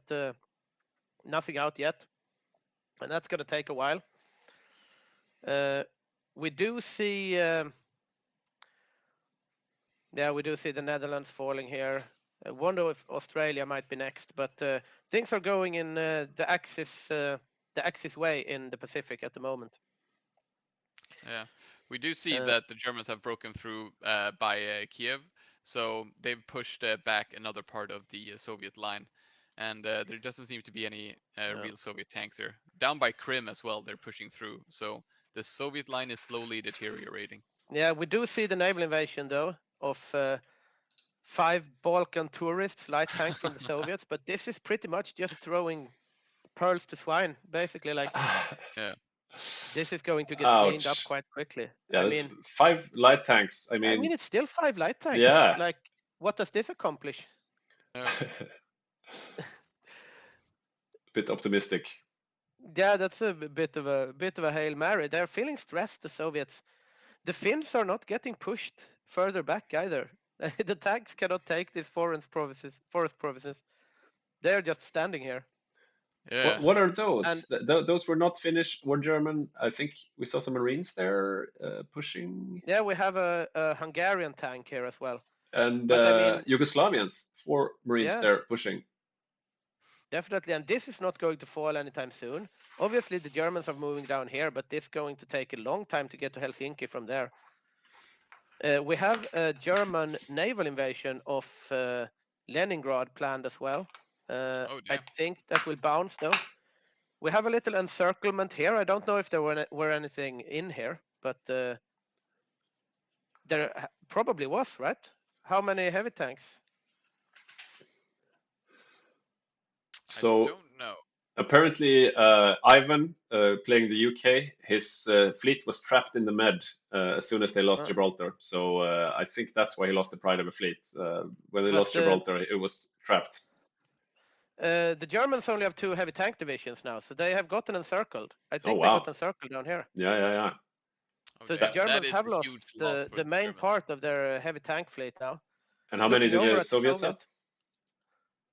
H: nothing out yet. And that's going to take a while. We do see... we do see the Netherlands falling here. I wonder if Australia might be next, but things are going in the Axis way in the Pacific at the moment.
G: Yeah, we do see that the Germans have broken through by Kiev, so they've pushed back another part of the Soviet line, and there doesn't seem to be any real Soviet tanks here. Down by Crimea as well, they're pushing through, so the Soviet line is slowly deteriorating.
H: Yeah, we do see the naval invasion though of 5 Balkan tourists, light tanks from the Soviets, but this is pretty much just throwing pearls to swine, basically. Like, this is going to get cleaned up quite quickly.
A: Yeah, I mean, 5 light tanks. I mean,
H: it's still 5 light tanks.
A: Yeah.
H: Like, what does this accomplish?
A: Bit optimistic.
H: Yeah, that's a bit of a Hail Mary. They're feeling stressed, the Soviets. The Finns are not getting pushed further back either. The tanks cannot take these forest provinces. They're just standing here.
G: Yeah.
A: What are those? Those were not Finnish or German. I think we saw some Marines there pushing.
H: Yeah, we have a Hungarian tank here as well.
A: And Yugoslavians, 4 Marines there pushing.
H: Definitely, and this is not going to fall anytime soon. Obviously, the Germans are moving down here, but this is going to take a long time to get to Helsinki from there. We have a German naval invasion of Leningrad planned as well. I think that will bounce though. We have a little encirclement here. I don't know if there were anything in here, but there probably was, right? How many heavy tanks?
A: So
G: I don't know.
A: Apparently, Ivan, playing the UK, his fleet was trapped in the Med as soon as they lost Gibraltar. So I think that's why he lost the pride of a fleet. When they lost Gibraltar, it was trapped.
H: The Germans only have 2 heavy tank divisions now, so they have gotten encircled. I think they got encircled down here.
A: Yeah.
H: So the Germans have lost the main part of their heavy tank fleet now.
A: And how many did the Soviets have?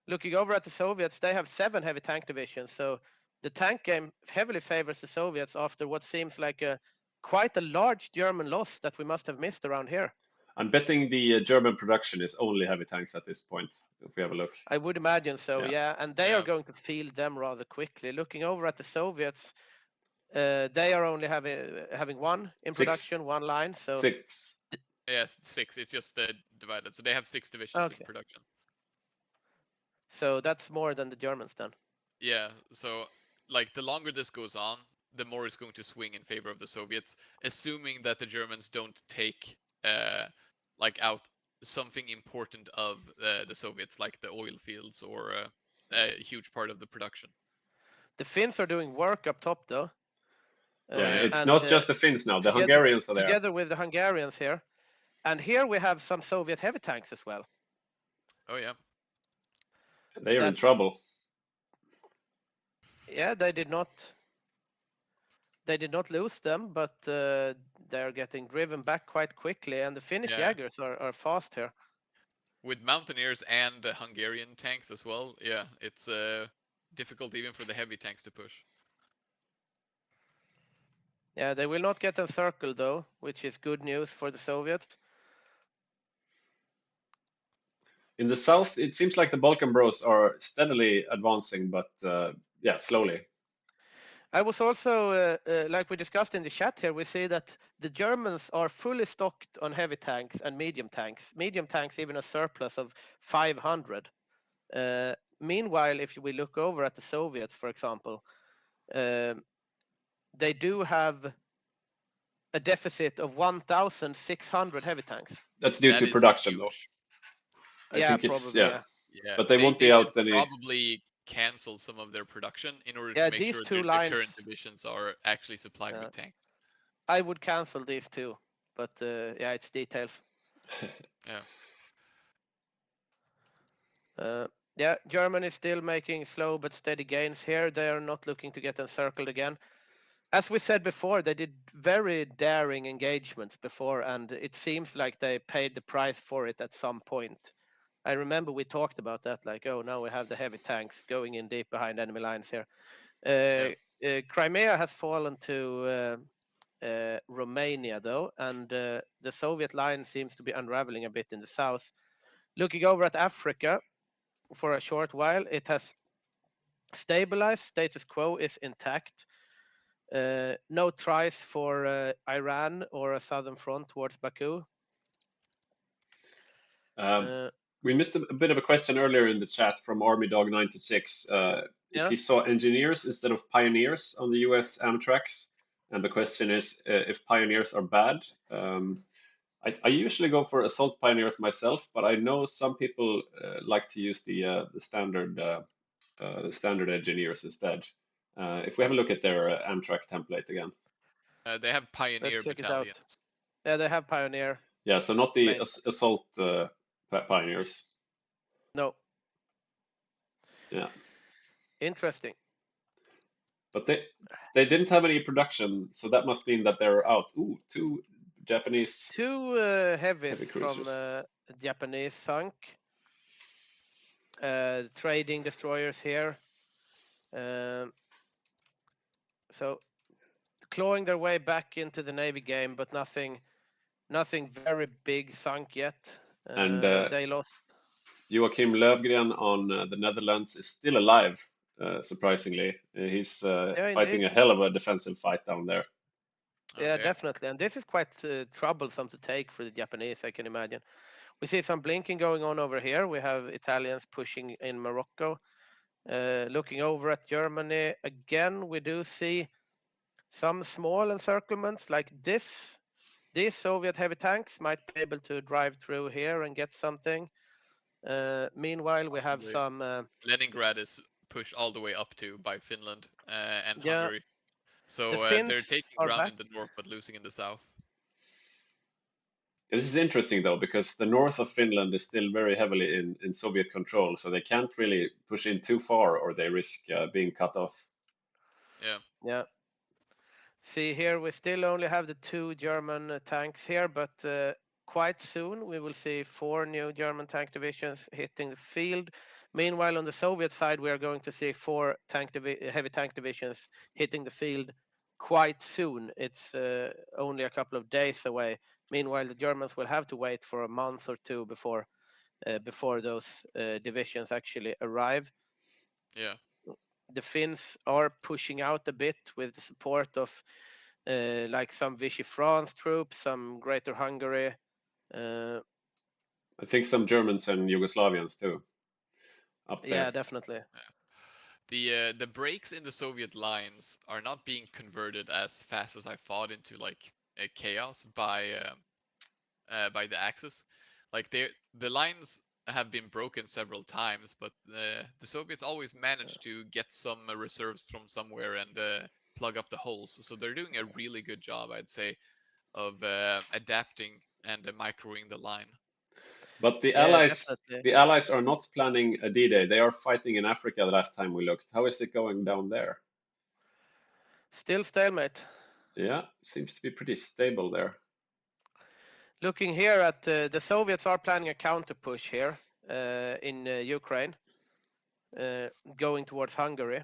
H: Looking over at the Soviets, they have 7 heavy tank divisions. So the tank game heavily favors the Soviets after what seems like quite a large German loss that we must have missed around here.
A: I'm betting the German production is only heavy tanks at this point, if we have a look.
H: I would imagine so,
A: Yeah.
H: yeah. And they are going to field them rather quickly. Looking over at the Soviets, they are only having one in production, one line. So
A: 6.
G: Yes, 6. It's just divided. So they have 6 divisions in production.
H: So that's more than the Germans then.
G: Yeah. So like the longer this goes on, the more it's going to swing in favor of the Soviets, assuming that the Germans don't take like out something important of the Soviets, like the oil fields or a huge part of the production.
H: The Finns are doing work up top though.
A: Yeah, it's not just the Finns now. The Hungarians are there.
H: Together with the Hungarians here. And here we have some Soviet heavy tanks as well.
G: Oh yeah.
A: They are in trouble.
H: Yeah, they did not lose them, but they're getting driven back quite quickly, and the Finnish Jaggers are fast here.
G: With Mountaineers and the Hungarian tanks as well, yeah, it's difficult even for the heavy tanks to push.
H: Yeah, they will not get encircled though, which is good news for the Soviets.
A: In the south, it seems like the Balkan Bros are steadily advancing, but yeah, slowly.
H: I was also, like we discussed in the chat here, we see that the Germans are fully stocked on heavy tanks and medium tanks. Medium tanks even a surplus of 500. Meanwhile, if we look over at the Soviets, for example, they do have a deficit of 1,600 heavy tanks.
A: That's due to production, though.
H: I think it's,
A: probably, yeah. But they won't be out any.
G: Probably cancel some of their production in order to make sure that the current divisions are actually supplied with tanks.
H: I would cancel these two, but yeah, it's details. Yeah, Germany is still making slow but steady gains here. They are not looking to get encircled again. As we said before, they did very daring engagements before, and it seems like they paid the price for it at some point. I remember we talked about that, like, oh, now we have the heavy tanks going in deep behind enemy lines here. Crimea has fallen to Romania, though, and the Soviet line seems to be unraveling a bit in the south. Looking over at Africa for a short while, it has stabilized. Status quo is intact. No tries for Iran or a southern front towards Baku.
A: We missed a bit of a question earlier in the chat from Army Dog 96. If he saw engineers instead of pioneers on the US Amtraks, and the question is if pioneers are bad. I usually go for assault pioneers myself, but I know some people like to use the standard engineers instead. If we have a look at their Amtrak template again.
G: They have pioneer battalions.
H: Yeah, they have pioneer.
A: Yeah, so not the assault pioneers.
H: No.
A: Yeah.
H: Interesting.
A: But they didn't have any production, so that must mean that they're out. Ooh, two Japanese.
H: Two heavies from Japanese sunk. Trading destroyers here. So clawing their way back into the Navy game, but nothing very big sunk yet.
A: And
H: they lost.
A: Joachim Löfgren on the Netherlands is still alive, surprisingly. He's fighting a hell of a defensive fight down there.
H: Yeah, definitely. And this is quite troublesome to take for the Japanese, I can imagine. We see some blinking going on over here. We have Italians pushing in Morocco. Looking over at Germany, again, we do see some small encirclements like this. These Soviet heavy tanks might be able to drive through here and get something. Meanwhile, we have some...
G: Leningrad is pushed all the way up to by Finland and Hungary. So they're taking ground in the north but losing in the south.
A: This is interesting, though, because the north of Finland is still very heavily in Soviet control, so they can't really push in too far or they risk being cut off.
H: Yeah. See here, we still only have the 2 German tanks here, but quite soon we will see 4 new German tank divisions hitting the field. Meanwhile, on the Soviet side, we are going to see 4 heavy tank divisions hitting the field quite soon. It's only a couple of days away. Meanwhile, the Germans will have to wait for a month or two before those divisions actually arrive.
G: Yeah.
H: The Finns are pushing out a bit with the support of like some Vichy France troops, some Greater Hungary.
A: I think some Germans and Yugoslavians too. Up there.
H: Yeah, definitely.
G: The breaks in the Soviet lines are not being converted as fast as I thought into like a chaos by the Axis. Like the lines have been broken several times, but the Soviets always manage to get some reserves from somewhere and plug up the holes. So they're doing a really good job, I'd say, of adapting and microing the line.
A: But the
H: Yeah,
A: Allies,
H: definitely.
A: the Allies are not planning a D-Day. They are fighting in Africa. The last time we looked, how is it going down there?
H: Still stalemate.
A: Yeah, seems to be pretty stable there.
H: Looking here at the Soviets are planning a counter push here in Ukraine, going towards Hungary.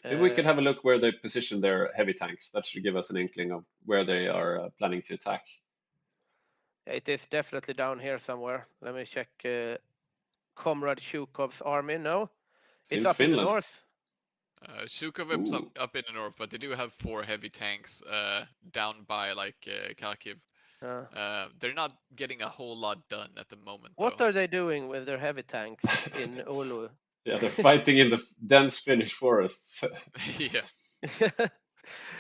A: Maybe we could have a look where they position their heavy tanks. That should give us an inkling of where they are planning to attack.
H: It is definitely down here somewhere. Let me check Comrade Shukov's army. No, it's
A: In
H: up
A: Finland.
H: in the north.
G: Shukov is up in the north, but they do have 4 heavy tanks down by like Kharkiv. They're not getting a whole lot done at the moment.
H: What are they doing with their heavy tanks in Oulu?
A: Yeah, they're fighting in the dense Finnish forests.
G: Yeah.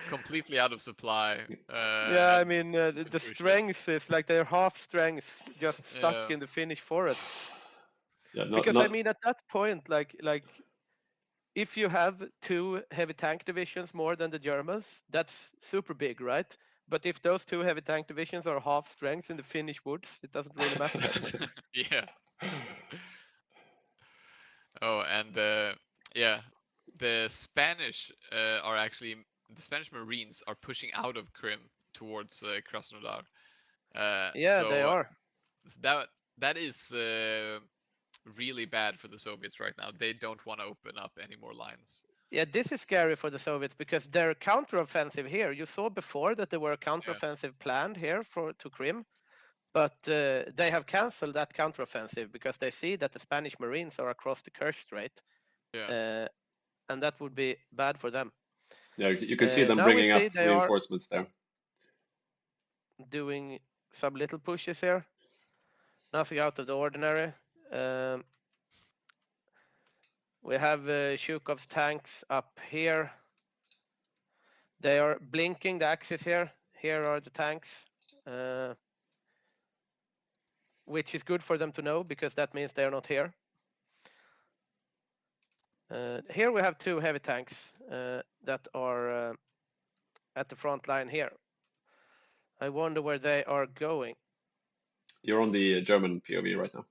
G: Completely out of supply.
H: Yeah, I mean the strength is like they're half strength, just stuck in the Finnish forest.
A: Yeah,
H: because I mean at that point, like if you have 2 heavy tank divisions more than the Germans, that's super big, right? But if those 2 heavy tank divisions are half strength in the Finnish woods, it doesn't really matter that much.
G: Yeah. Oh, and yeah, the Spanish are actually the Spanish Marines are pushing out of Crimea towards Krasnodar.
H: Yeah,
G: so
H: they are.
G: That is really bad for the Soviets right now. They don't want to open up any more lines.
H: Yeah, this is scary for the Soviets because their counteroffensive here. You saw before that there were a counteroffensive planned here to Crimea, but they have cancelled that counteroffensive because they see that the Spanish Marines are across the Kerch Strait, and that would be bad for them.
A: Yeah, you can see them bringing up reinforcements there.
H: Doing some little pushes here. Nothing out of the ordinary. We have Shukov's tanks up here. They are blinking the axis here. Here are the tanks, which is good for them to know because that means they are not here. Here we have 2 heavy tanks that are at the front line here. I wonder where they are going.
A: You're on the German POV right now.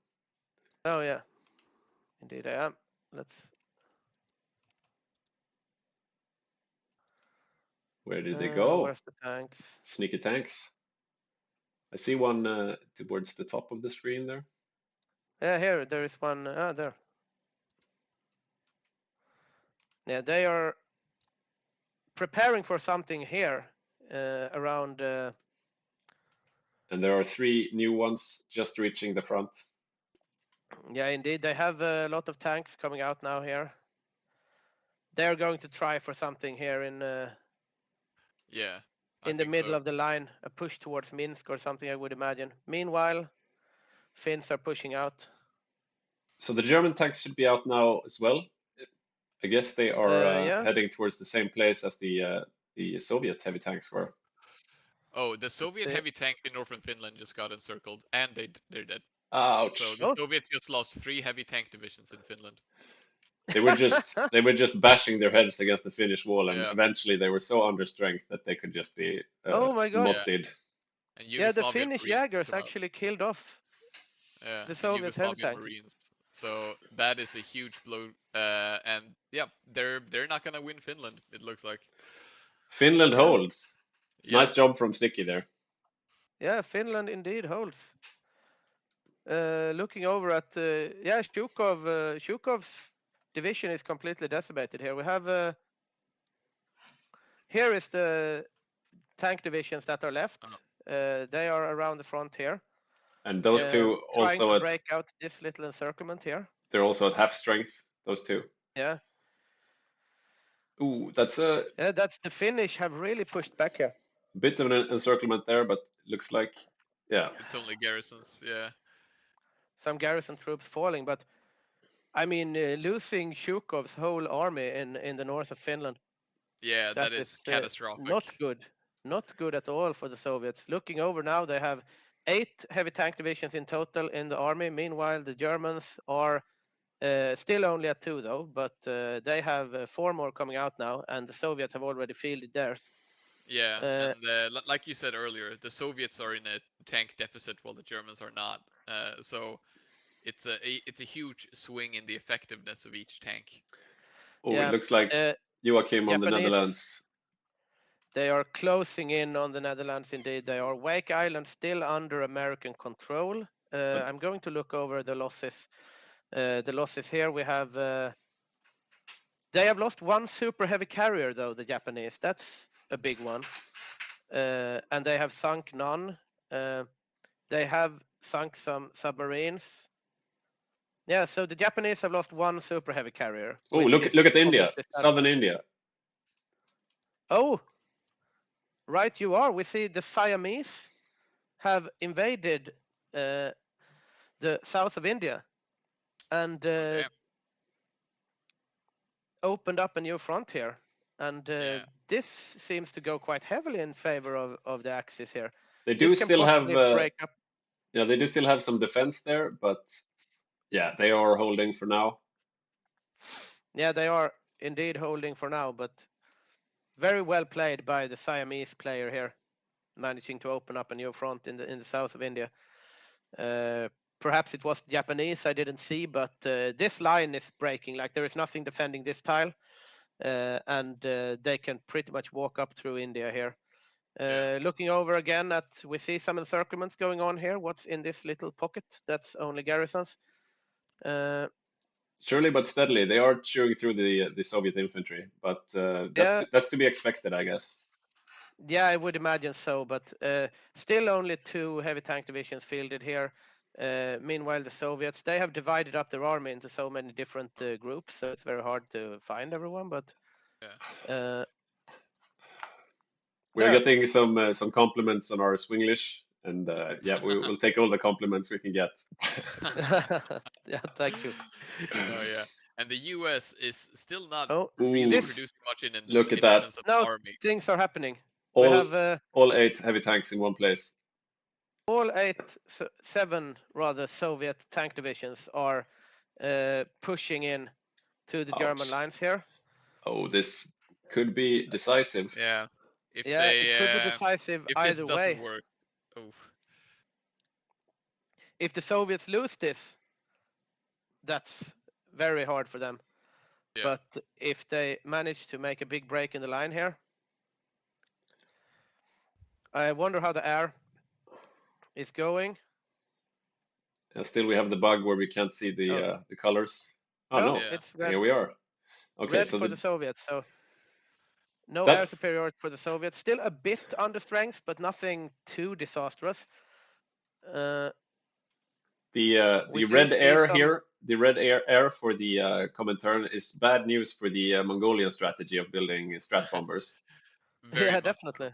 H: Oh yeah, indeed I am.
A: Where did they go?
H: Where's the tanks?
A: Sneaky tanks. I see one towards the top of the screen there.
H: Yeah, here there is one. There. Yeah, they are preparing for something here around.
A: And there are 3 new ones just reaching the front.
H: Yeah, indeed. They have a lot of tanks coming out now here. They're going to try for something here in in the middle of the line, a push towards Minsk or something, I would imagine. Meanwhile, Finns are pushing out.
A: So the German tanks should be out now as well. I guess they are heading towards the same place as the Soviet heavy tanks were.
G: Oh, the Soviet heavy tanks in northern Finland just got encircled, and they're dead.
A: Ouch!
G: So the Soviets just lost 3 heavy tank divisions in Finland.
A: They were just bashing their heads against the Finnish wall, and eventually they were so under strength that they could just be
H: oh my god!
A: motted.
H: Yeah, the Finnish Jaegers actually killed off the Soviet heavy tanks.
G: Marines. So that is a huge blow, and yeah, they're not gonna win Finland. It looks like.
A: Finland holds. Nice job from Sticky there.
H: Yeah, Finland indeed holds. Looking over at Shukov's division is completely decimated here. We have here is the tank divisions that are left. They are around the front here.
A: And those two
H: trying
A: also
H: to
A: at
H: break out this little encirclement here.
A: they're also at half strength. Those two.
H: Yeah.
A: Ooh, that's a
H: Yeah, that's the Finnish have really pushed back here.
A: bit of an encirclement there, but looks like, yeah.
G: It's only garrisons, yeah.
H: Some garrison troops falling, but I mean, losing Shukov's whole army in the north of Finland.
G: Yeah, that is catastrophic.
H: Not good. Not good at all for the Soviets. Looking over now, they have 8 heavy tank divisions in total in the army. Meanwhile, the Germans are still only at 2 though, but they have 4 more coming out now, and the Soviets have already fielded theirs.
G: Yeah, and like you said earlier, the Soviets are in a tank deficit while the Germans are not. So it's a huge swing in the effectiveness of each tank.
A: Oh,
H: Yeah,
A: it looks like Joachim on the
H: Japanese-
A: Netherlands.
H: They are closing in on the Netherlands indeed. They are Wake Island still under American control. I'm going to look over the losses. The losses here we have. They have lost 1 super heavy carrier though, the Japanese. That's a big one. And they have sunk none. They have sunk some submarines. Yeah, so the Japanese have lost 1 super heavy carrier.
A: Oh,
H: which
A: look
H: is
A: at India,
H: obviously
A: southern India.
H: Oh, right, you are. We see the Siamese have invaded the south of India and opened up a new front here. And this seems to go quite heavily in favor of the Axis here.
A: They do
H: This can
A: still have
H: possibly break up.
A: yeah, they do still have some defense there, but yeah, they are holding for now.
H: Yeah, they are indeed holding for now, but very well played by the Siamese player here, managing to open up a new front in the south of India. Perhaps it was Japanese, I didn't see, but this line is breaking. Like there is nothing defending this tile, and they can pretty much walk up through India here. Looking over again at, we see some encirclements going on here. What's in this little pocket? That's only garrisons.
A: Surely but steadily, they are chewing through the Soviet infantry, but that's to be expected, I guess.
H: Yeah, I would imagine so, but still only 2 heavy tank divisions fielded here. Meanwhile, the Soviets, they have divided up their army into so many different groups, so it's very hard to find everyone, but
A: we're getting some compliments on our Swinglish, and yeah, we'll take all the compliments we can get.
H: Yeah, thank you.
G: Oh yeah, and the US is still not
A: really
G: producing much in
A: look at that.
G: sense of
H: No,
G: army.
H: things are happening.
A: All,
H: we have
A: all 8 heavy tanks in one place.
H: All 7 rather Soviet tank divisions are pushing in to the German lines here.
A: Oh, this could be decisive.
G: Yeah. If
H: yeah,
G: they,
H: it could be decisive
G: if
H: either
G: this doesn't
H: way.
G: work. Oh.
H: If the Soviets lose this, that's very hard for them.
G: Yeah.
H: But if they manage to make a big break in the line here, I wonder how the air is going.
A: Still, we have the bug where we can't see the colors. Oh no,
H: it's red.
A: Here we are. Okay,
H: red
A: so
H: for the Soviets. So no
A: That-
H: air superiority for the Soviets. Still a bit under strength, but nothing too disastrous.
A: the
H: we do
A: red
H: see
A: air
H: some-
A: here, the red air for the Comintern is bad news for the Mongolian strategy of building strat bombers.
G: Very
H: Yeah,
G: much
H: definitely.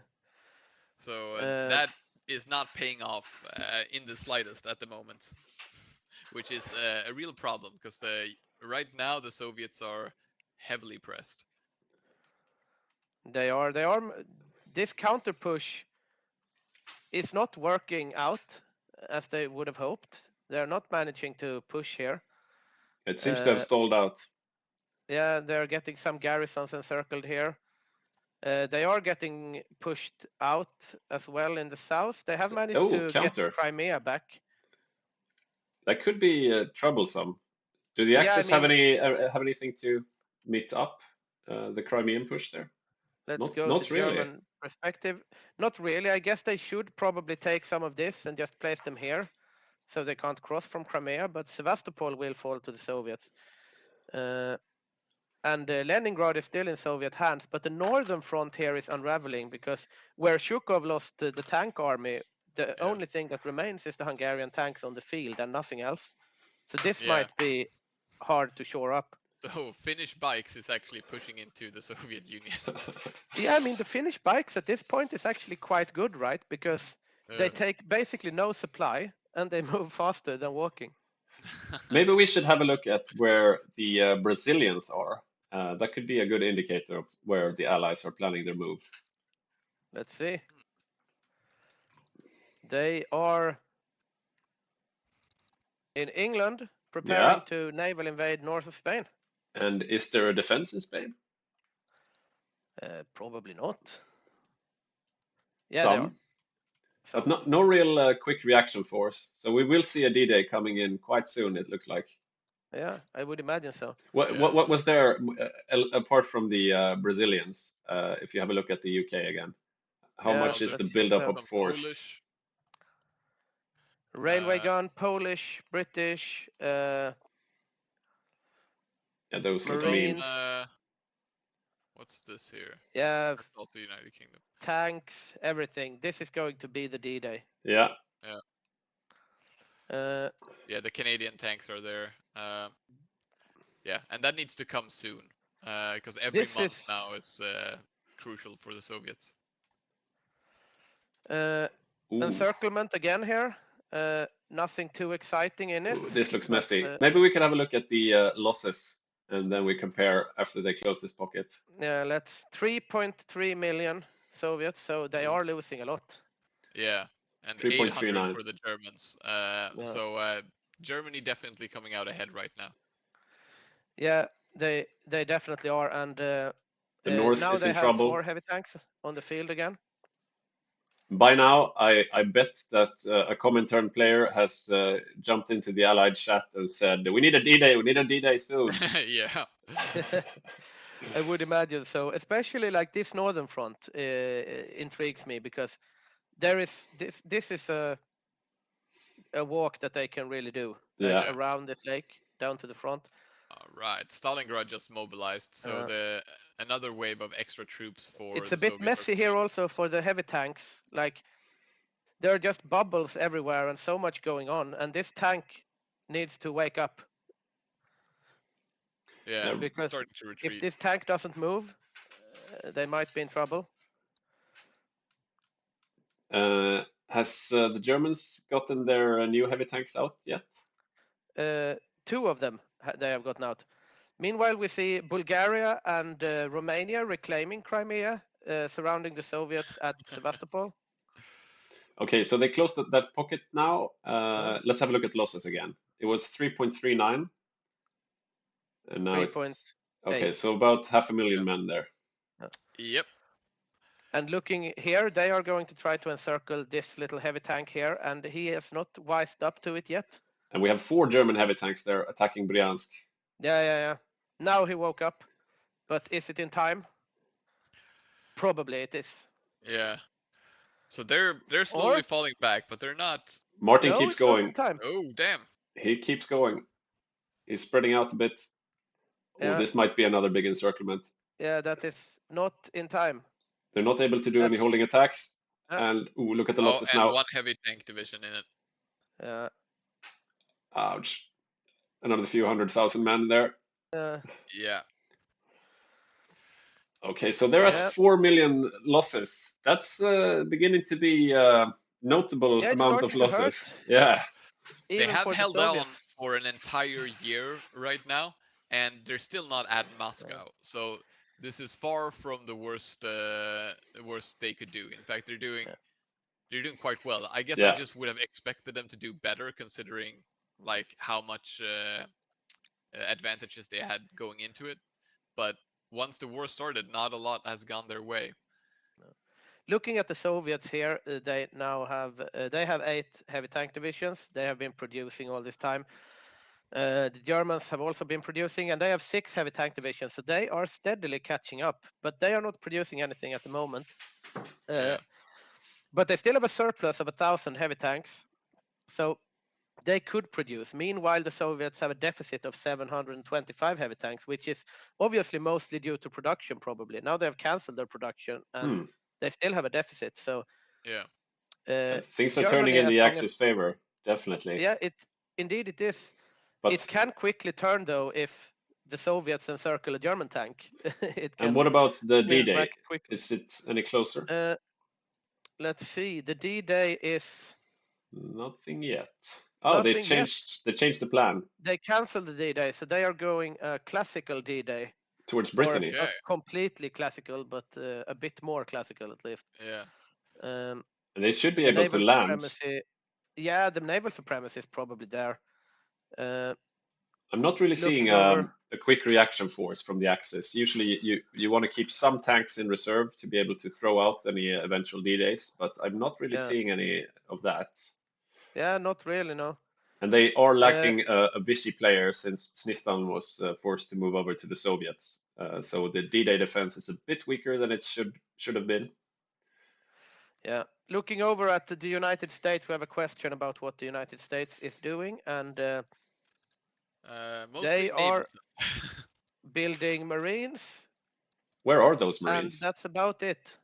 G: So that is not paying off in the slightest at the moment, which is a real problem because right now the Soviets are heavily pressed.
H: They are. This counter push is not working out as they would have hoped. They're not managing to push here.
A: It seems to have stalled out.
H: Yeah, they're getting some garrisons encircled here. They are getting pushed out as well in the south. They have managed to
A: counter.
H: get Crimea back.
A: That could be troublesome. Do the Axis have anything to meet up the Crimean push there?
H: Let's go to German perspective. Not really. I guess they should probably take some of this and just place them here, so they can't cross from Crimea. But Sevastopol will fall to the Soviets. and Leningrad is still in Soviet hands, but the northern front here is unraveling because where Zhukov lost the tank army, the only thing that remains is the Hungarian tanks on the field and nothing else. So this might be hard to shore up.
G: So Finnish bikes is actually pushing into the Soviet Union.
H: Yeah, I mean the Finnish bikes at this point is actually quite good, right? Because they take basically no supply and they move faster than walking.
A: Maybe we should have a look at where the Brazilians are. That could be a good indicator of where the Allies are planning their move.
H: Let's see. They are in England, preparing to naval invade north of Spain.
A: And is there a defense in Spain?
H: Probably not. Yeah,
A: Some. But no real quick reaction force. So we will see a D-Day coming in quite soon, it looks like.
H: Yeah, I would imagine so.
A: What was there, apart from the Brazilians, if you have a look at the UK again? How much is the build-up of force?
G: Polish.
H: Railway gun, Polish, British,
A: yeah, those
H: Marines.
G: What's this here?
H: Yeah.
G: That's also United Kingdom.
H: Tanks, everything. This is going to be the D-Day.
A: Yeah.
G: Yeah. Yeah, the Canadian tanks are there. Yeah, and that needs to come soon because every month now is crucial for the Soviets.
H: Encirclement again here. Nothing too exciting in it.
A: This looks messy. Maybe we can have a look at the losses and then we compare after they close this pocket.
H: Yeah, let's 3.3 million Soviets, so they are losing a lot.
G: Yeah, and
A: 3.39
G: for the Germans. So Germany definitely coming out ahead right now.
H: Yeah, they definitely are, and
A: the North
H: now
A: is
H: they
A: in
H: have
A: trouble.
H: 4 heavy tanks on the field again.
A: By now, I bet that a Comintern player has jumped into the Allied chat and said, "We need a D-Day. We need a D-Day soon."
G: Yeah.
H: I would imagine so, especially like this northern front intrigues me because there is this is a walk that they can really do, like around this lake down to the front.
G: All right, Stalingrad just mobilized, so another wave of extra troops for.
H: It's a bit messy here also for the heavy tanks. Like there are just bubbles everywhere and so much going on, and this tank needs to wake up.
G: Yeah,
H: because
G: starting to retreat.
H: If this tank doesn't move, they might be in trouble.
A: Has the Germans gotten their new heavy tanks out yet?
H: 2 of them they have gotten out. Meanwhile, we see Bulgaria and Romania reclaiming Crimea, surrounding the Soviets at Sevastopol.
A: Okay, so they closed that pocket now. Let's have a look at losses again. It was 3.39. And now it's... Okay, so about 500,000 men there.
G: Yep.
H: And looking here, they are going to try to encircle this little heavy tank here, and he has not wised up to it yet.
A: And we have 4 German heavy tanks there attacking Bryansk.
H: Yeah. Now he woke up, but is it in time? Probably it is.
G: Yeah. So they're slowly falling back, but they're not.
A: Martin keeps going.
G: Oh, damn.
A: He keeps going. He's spreading out a bit.
H: Yeah.
A: Oh, this might be another big encirclement.
H: Yeah, that is not in time.
A: They're not able to do any holding attacks. And look at the losses
G: and
A: now.
G: 1 heavy tank division in it.
H: Yeah.
A: Ouch. Another few 100,000 men there.
G: Yeah.
A: Okay, so they're at 4 million losses. That's beginning to be a notable amount of losses. Yeah.
G: They have held on for an entire year right now, and they're still not at Moscow. So this is far from the worst they could do. In fact, they're doing quite well. I guess I just would have expected them to do better, considering like how much advantages they had going into it. But once the war started, not a lot has gone their way.
H: Looking at the Soviets here, they now have 8 heavy tank divisions. They have been producing all this time. The Germans have also been producing, and they have 6 heavy tank divisions. So they are steadily catching up, but they are not producing anything at the moment. But they still have a surplus of 1,000 heavy tanks. So they could produce. Meanwhile, the Soviets have a deficit of 725 heavy tanks, which is obviously mostly due to production, probably. Now they have cancelled their production, and they still have a deficit. So
G: yeah,
A: things are
H: Germany,
A: turning in
H: as
A: the
H: long
A: Axis
H: as-
A: favor, definitely.
H: Yeah, indeed it is.
A: But
H: It can quickly turn though if the Soviets encircle a German tank. It can
A: and what about the
H: swing
A: D-Day?
H: back quickly.
A: Is it any closer?
H: Let's see. The D-Day is
A: Nothing yet. Oh, they
H: nothing yet.
A: changed the plan
H: They canceled the D-Day, so they are going classical D-Day.
A: towards
H: Or
A: Brittany.
H: not completely classical, but a bit more classical at least.
G: yeah.
A: And they should be
H: The
A: able to
H: naval
A: land.
H: supremacy. Yeah, the naval supremacy is probably there.
A: I'm not really seeing
H: looking over-
A: a quick reaction force from the Axis. Usually you want to keep some tanks in reserve to be able to throw out any eventual D-Days, but I'm not really seeing any of that.
H: Yeah, not really, no.
A: And they are lacking a Vichy player since Snistan was forced to move over to the Soviets. So the D-Day defense is a bit weaker than it should have been.
H: Yeah, looking over at the United States, we have a question about what the United States is doing, and
G: Mostly
H: they
G: naval
H: are
G: stuff.
H: building Marines,
A: Where are those
H: and
A: Marines?
H: that's about it.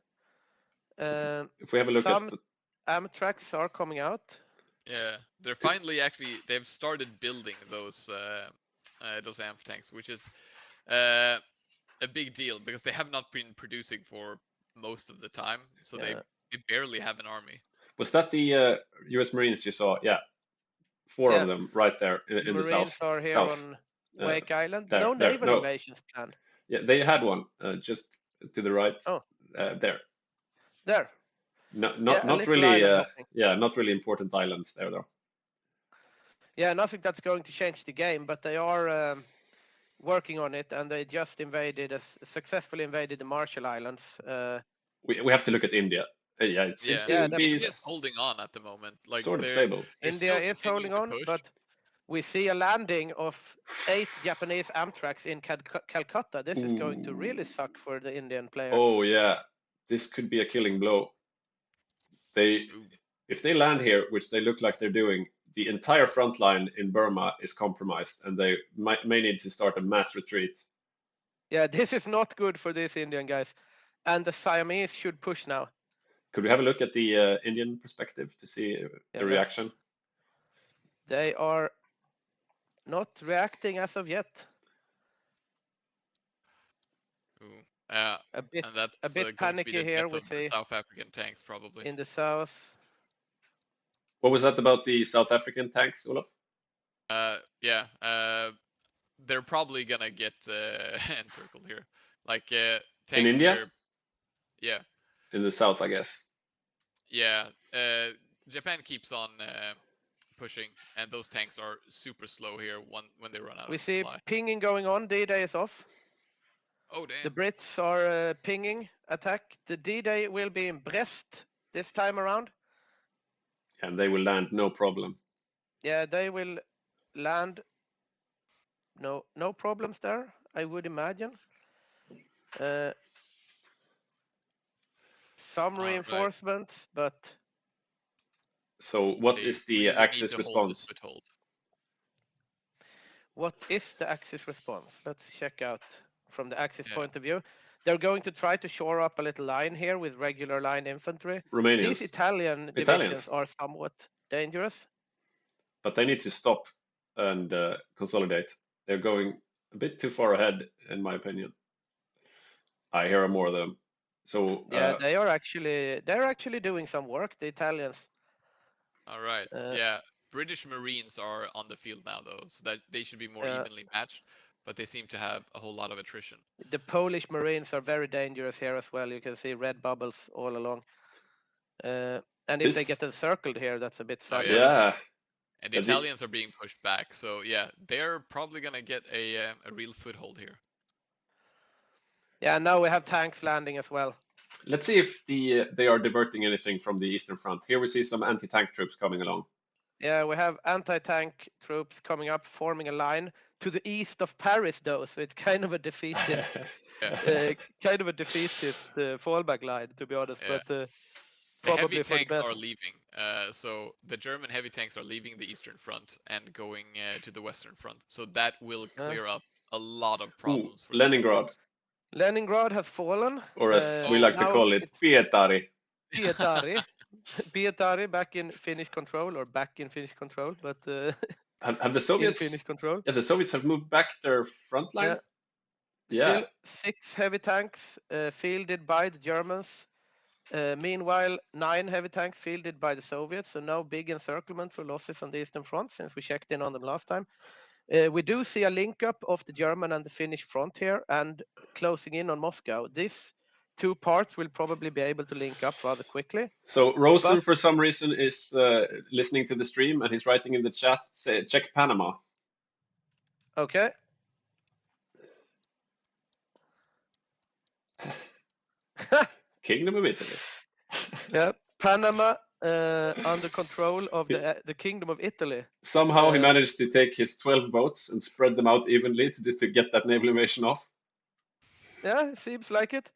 A: If we have a look
H: some
A: at the,
H: Amtraks are coming out.
G: Yeah, they're finally they've started building those AMP tanks, which is a big deal because they have not been producing for most of the time, so they barely have an army.
A: Was that the U.S. Marines you saw? Yeah, four of them right there in the south.
H: Marines are here
A: south.
H: on Wake Island.
A: There,
H: no
A: there,
H: naval
A: no.
H: invasions planned.
A: Yeah, they had one just to the right.
H: Oh,
A: there.
H: There.
A: No,
H: Yeah,
A: not really. Not really important islands there though.
H: Yeah, nothing that's going to change the game, but they are working on it, and they just successfully invaded the Marshall Islands.
A: We have to look at India. Yeah, it seems to be
G: India's holding on at the moment. Like
A: sort of stable.
H: India is holding on, but we see a landing of 8 Japanese Amtraks in Calcutta. This is going to really suck for the Indian player.
A: Oh yeah, this could be a killing blow. If they land here, which they look like they're doing, the entire front line in Burma is compromised, and they may need to start a mass retreat.
H: Yeah, this is not good for these Indian guys, and the Siamese should push now.
A: Could we have a look at the Indian perspective to see the reaction?
H: They are not reacting as of yet.
G: A
H: bit,
G: and that's
H: a bit
G: going to be
H: panicky
G: the
H: here.
G: death
H: We
G: of the
H: see
G: South African tanks probably
H: in the south.
A: What was that about the South African tanks, Olof?
G: Yeah, they're probably gonna get encircled here. Like tanks
A: in India?
G: Here, yeah.
A: In the south, I guess.
G: Yeah, Japan keeps on pushing, and those tanks are super slow here when they run out
H: We
G: of
H: see
G: supply.
H: pinging going on. D-Day is off.
G: Oh damn!
H: The Brits are pinging attack. The D-Day will be in Brest this time around.
A: And they will land no problem.
H: Yeah, they will land. No problems there, I would imagine. Some reinforcements, but.
A: So what is the Axis response?
H: What is the Axis response? Let's check out from the Axis point of view. They're going to try to shore up a little line here with regular line infantry.
A: Romanians.
H: These Italian divisions are somewhat dangerous.
A: But they need to stop and consolidate. They're going a bit too far ahead, in my opinion. I hear more of them. So
H: yeah, they're actually doing some work, the Italians.
G: All right. Yeah, British Marines are on the field now, though, so that they should be more evenly matched. But they seem to have a whole lot of attrition.
H: The Polish Marines are very dangerous here as well. You can see red bubbles all along. And if they get encircled here, that's a bit sad.
G: Oh, yeah. And the Italians are being pushed back. So, yeah, they're probably going to get a real foothold here.
H: Yeah, now we have tanks landing as well.
A: Let's see if they are diverting anything from the Eastern Front. Here we see some anti-tank troops coming along.
H: Yeah, we have anti-tank troops coming up, forming a line to the east of Paris, though. So it's kind of a defeatist, fallback line, to be honest.
G: Yeah.
H: But
G: the
H: probably
G: heavy
H: for the
G: tanks
H: best.
G: are leaving. So the German heavy tanks are leaving the Eastern Front and going to the Western Front. So that will clear up a lot of problems for the
A: Leningrad,
G: Soviets.
H: Leningrad has fallen.
A: or as we like to
H: now
A: call it,
H: it's
A: Pietari.
H: Pietari. Pietari back in Finnish control, or back in Finnish control, but
A: Have the
H: in
A: Soviets?
H: Finnish control.
A: Yeah, the Soviets have moved back their front line.
H: Yeah. Still 6 heavy tanks fielded by the Germans. Meanwhile, 9 heavy tanks fielded by the Soviets. So no big encirclements or losses on the Eastern Front since we checked in on them last time. We do see a link up of the German and the Finnish front here and closing in on Moscow. These 2 parts will probably be able to link up rather quickly.
A: So Rosen, for some reason, is listening to the stream and he's writing in the chat, say, check Panama.
H: Okay.
A: Kingdom of Italy.
H: Yeah, Panama under control of the Kingdom of Italy.
A: Somehow he managed to take his 12 boats and spread them out evenly to get that naval invasion off.
H: Yeah, it seems like it.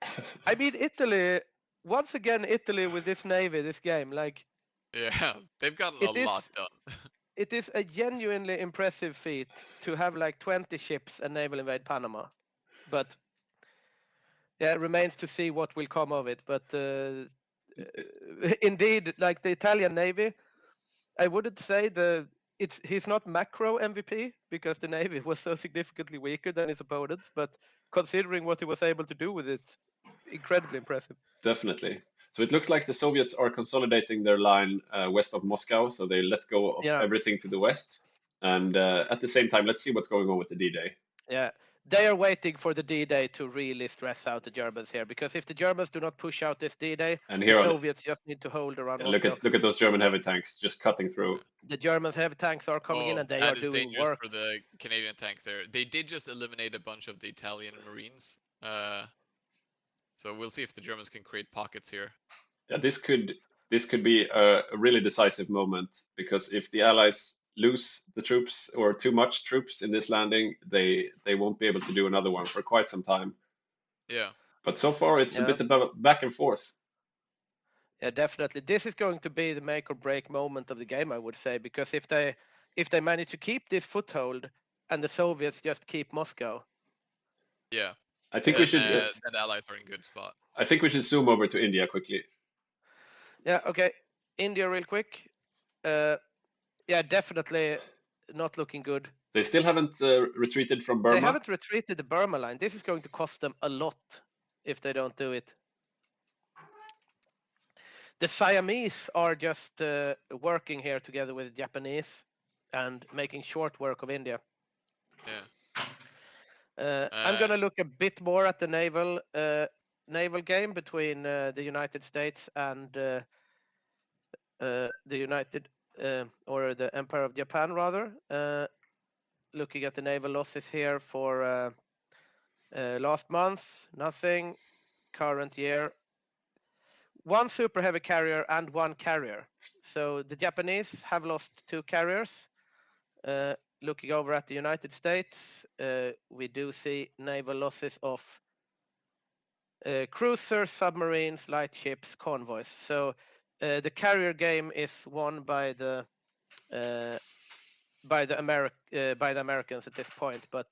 H: I mean, Italy, once again, Italy with this navy, this game, like...
G: Yeah, they've gotten a lot done.
H: It is a genuinely impressive feat to have like 20 ships and naval invade Panama. But yeah, it remains to see what will come of it. But indeed, like the Italian Navy, I wouldn't say he's not macro MVP because the Navy was so significantly weaker than his opponents. But considering what he was able to do with it, incredibly impressive.
A: Definitely. So it looks like the Soviets are consolidating their line west of Moscow, so they let go of everything to the west. And at the same time, let's see what's going on with the D-Day.
H: Yeah, they are waiting for the D-Day to really stress out the Germans here, because if the Germans do not push out this D-Day, the Soviets just need to hold around Moscow.
A: Look at those German heavy tanks just cutting through.
H: The German heavy tanks are coming in and they are doing work.
G: For the Canadian tanks there. They did just eliminate a bunch of the Italian Marines. So we'll see if the Germans can create pockets here.
A: Yeah, this could be a really decisive moment, because if the Allies lose the troops or too much troops in this landing, they won't be able to do another one for quite some time.
G: Yeah.
A: But so far it's a bit about back and forth.
H: Yeah, definitely. This is going to be the make or break moment of the game, I would say, because if they manage to keep this foothold and the Soviets just keep Moscow.
G: Yeah.
A: I think we should.
G: And the Allies are in good spot.
A: I think we should zoom over to India quickly.
H: Yeah. Okay. India, real quick. Yeah, definitely not looking good.
A: They still haven't retreated from Burma.
H: They haven't retreated the Burma line. This is going to cost them a lot if they don't do it. The Siamese are just working here together with the Japanese and making short work of India.
G: Yeah.
H: I'm going to look a bit more at the naval game between the United States and the Empire of Japan, rather. Looking at the naval losses here for last month, nothing. Current year, 1 super heavy carrier and 1 carrier. So the Japanese have lost 2 carriers. Looking over at the United States, we do see naval losses of cruisers, submarines, light ships, convoys. So the carrier game is won by the Americans at this point. But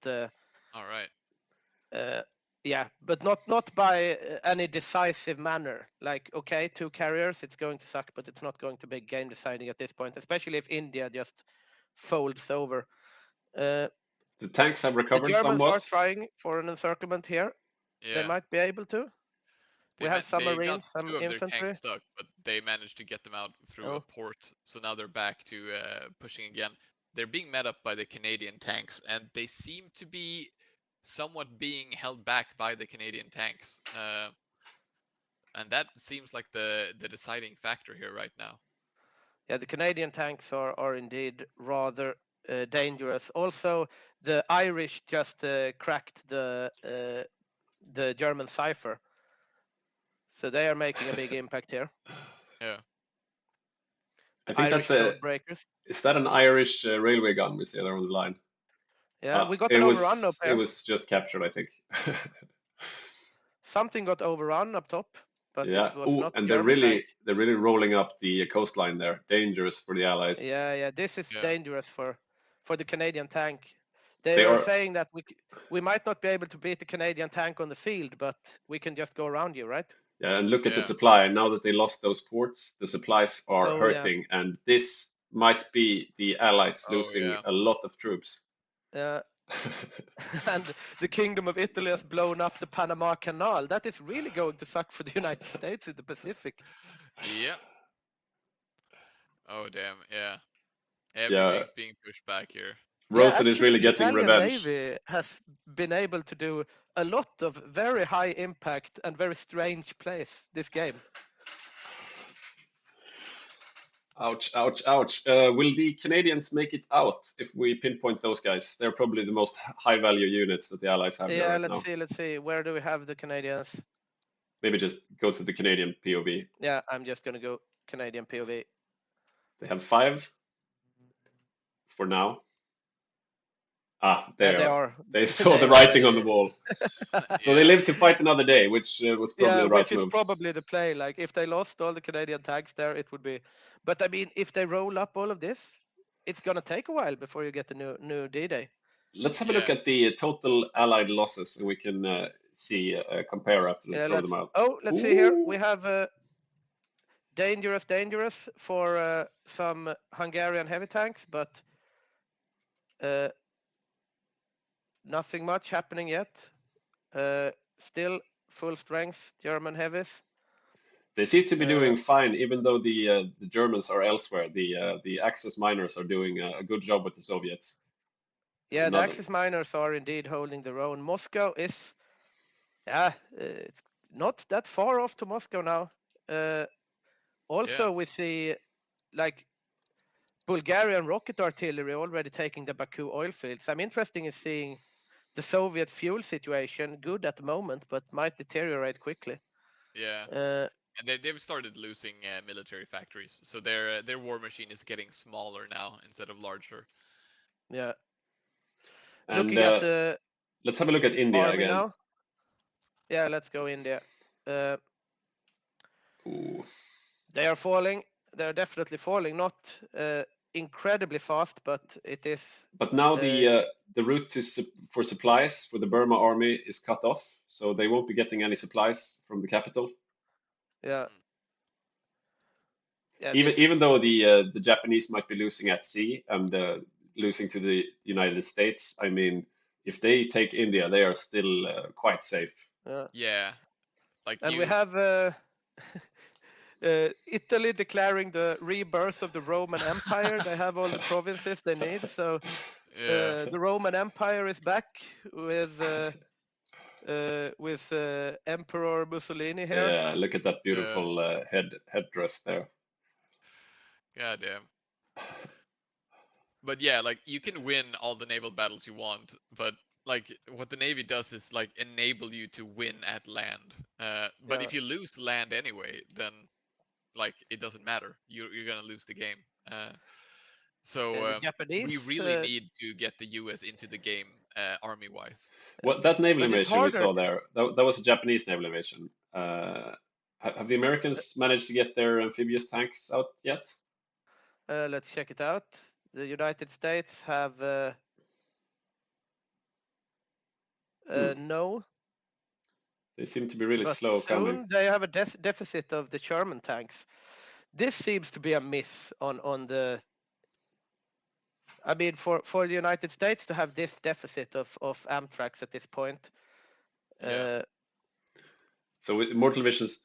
G: all right.
H: Yeah, but not by any decisive manner. Like, okay, 2 carriers, it's going to suck, but it's not going to be game deciding at this point, especially if India just folds over.
A: The tanks have recovered
H: somewhat. The Germans
A: somewhat.
H: are trying for an encirclement here.
G: Yeah.
H: They might be able to. We have some Marines, some
G: got 2 of
H: infantry.
G: their tanks stuck, but they managed to get them out through a port. So now they're back to pushing again. They're being met up by the Canadian tanks, and they seem to be somewhat being held back by the Canadian tanks. And that seems like the deciding factor here right now.
H: Yeah, the Canadian tanks are indeed rather dangerous. Also, the Irish just cracked the German cipher. So they are making a big impact here.
G: Yeah.
A: I think
H: Irish
A: that's
H: breakers.
A: Is that an Irish railway gun we see there on the line?
H: Yeah, we got an overrun up here.
A: It was just captured, I think.
H: Something got overrun up top. but
A: Yeah.
H: it was
A: Oh,
H: not
A: and
H: German tank.
A: they're really rolling up the coastline there. Dangerous for the Allies.
H: Yeah, this is
G: Yeah.
H: dangerous for the Canadian tank. They
A: They
H: were
A: are.
H: saying that we might not be able to beat the Canadian tank on the field, but we can just go around you, right?
A: Yeah, and look at the
G: Yeah.
A: supply. Now that they lost those ports, the supplies are
H: Oh, yeah.
A: hurting, and this might be the Allies
G: Oh,
A: losing
G: yeah.
A: a lot of troops.
H: And the Kingdom of Italy has blown up the Panama Canal. That is really going to suck for the United States in the Pacific.
G: Yep. Oh damn. Yeah.
A: Yeah,
G: Everything's being pushed back here.
A: Rosen is
H: actually,
A: really
H: the
A: getting
H: Italian
A: revenge.
H: Navy has been able to do a lot of very high impact and very strange plays this game.
A: Ouch, ouch, ouch. Will the Canadians make it out if we pinpoint those guys? They're probably the most high value units that the Allies have there
H: Yeah,
A: right
H: let's
A: now.
H: see. Where do we have the Canadians?
A: Maybe just go to the Canadian POV.
H: Yeah, I'm just gonna go Canadian POV.
A: They have 5 for now. Ah,
H: Yeah,
A: they
H: they
A: are.
H: are.
A: They saw
H: They
A: the
H: are
A: writing on the
H: ready.
A: wall. So
G: Yeah.
A: they live to fight another day, which was probably
H: Yeah,
A: the right
H: which is
A: move.
H: probably the play. Like if they lost all the Canadian tanks there, it would be. But I mean, if they roll up all of this, it's gonna take a while before you get the new D-Day.
A: Let's have a look
G: Yeah.
A: at the total Allied losses, and we can see compare after they
H: Yeah,
A: throw them out.
H: let's see here.
A: Ooh.
H: We have dangerous for some Hungarian heavy tanks, but nothing much happening yet. Still full strength German heavies.
A: They seem to be doing fine, even though the Germans are elsewhere. The Axis miners are doing a good job with the Soviets.
H: Yeah, the
A: Another-
H: Axis miners are indeed holding their own. Moscow is, it's not that far off to Moscow now. Also, we see like Bulgarian rocket artillery already taking the Baku oil fields. I'm interested in seeing the Soviet fuel situation. Good at the moment, but might deteriorate quickly.
G: Yeah. And they've started losing military factories, so their war machine is getting smaller now instead of larger.
H: Yeah.
A: And
H: Looking at the
A: let's have a look at India
H: army
A: again.
H: now. Yeah, let's go India.
A: Ooh.
H: They are falling. They're definitely falling. Not incredibly fast, but it is.
A: But now the route for supplies for the Burma army is cut off, so they won't be getting any supplies from the capital.
H: Yeah.
A: Even though the Japanese might be losing at sea and losing to the United States, I mean, if they take India, they are still quite safe.
G: Yeah. Like
H: and we have Italy declaring the rebirth of the Roman Empire. They have all the provinces they need, so the Roman Empire is back with Emperor Mussolini here.
A: Yeah, look at that beautiful headdress there.
G: God damn. But yeah, like you can win all the naval battles you want, but like what the Navy does is like enable you to win at land. But if you lose land anyway, then like it doesn't matter. You're gonna lose the game. So
H: Japanese,
G: we really need to get the US into the game army wise.
A: Well, that naval
H: But it's
A: invasion we
H: harder
A: saw there, that was a Japanese naval invasion. Have the Americans managed to get their amphibious tanks out yet?
H: Let's check it out. The United States have no.
A: They seem to be really
H: But
A: slow
H: soon
A: coming.
H: they have a deficit of the German tanks. This seems to be a miss on the. I mean, for the United States to have this deficit of Amtracs at this point.
A: So Mortal Visions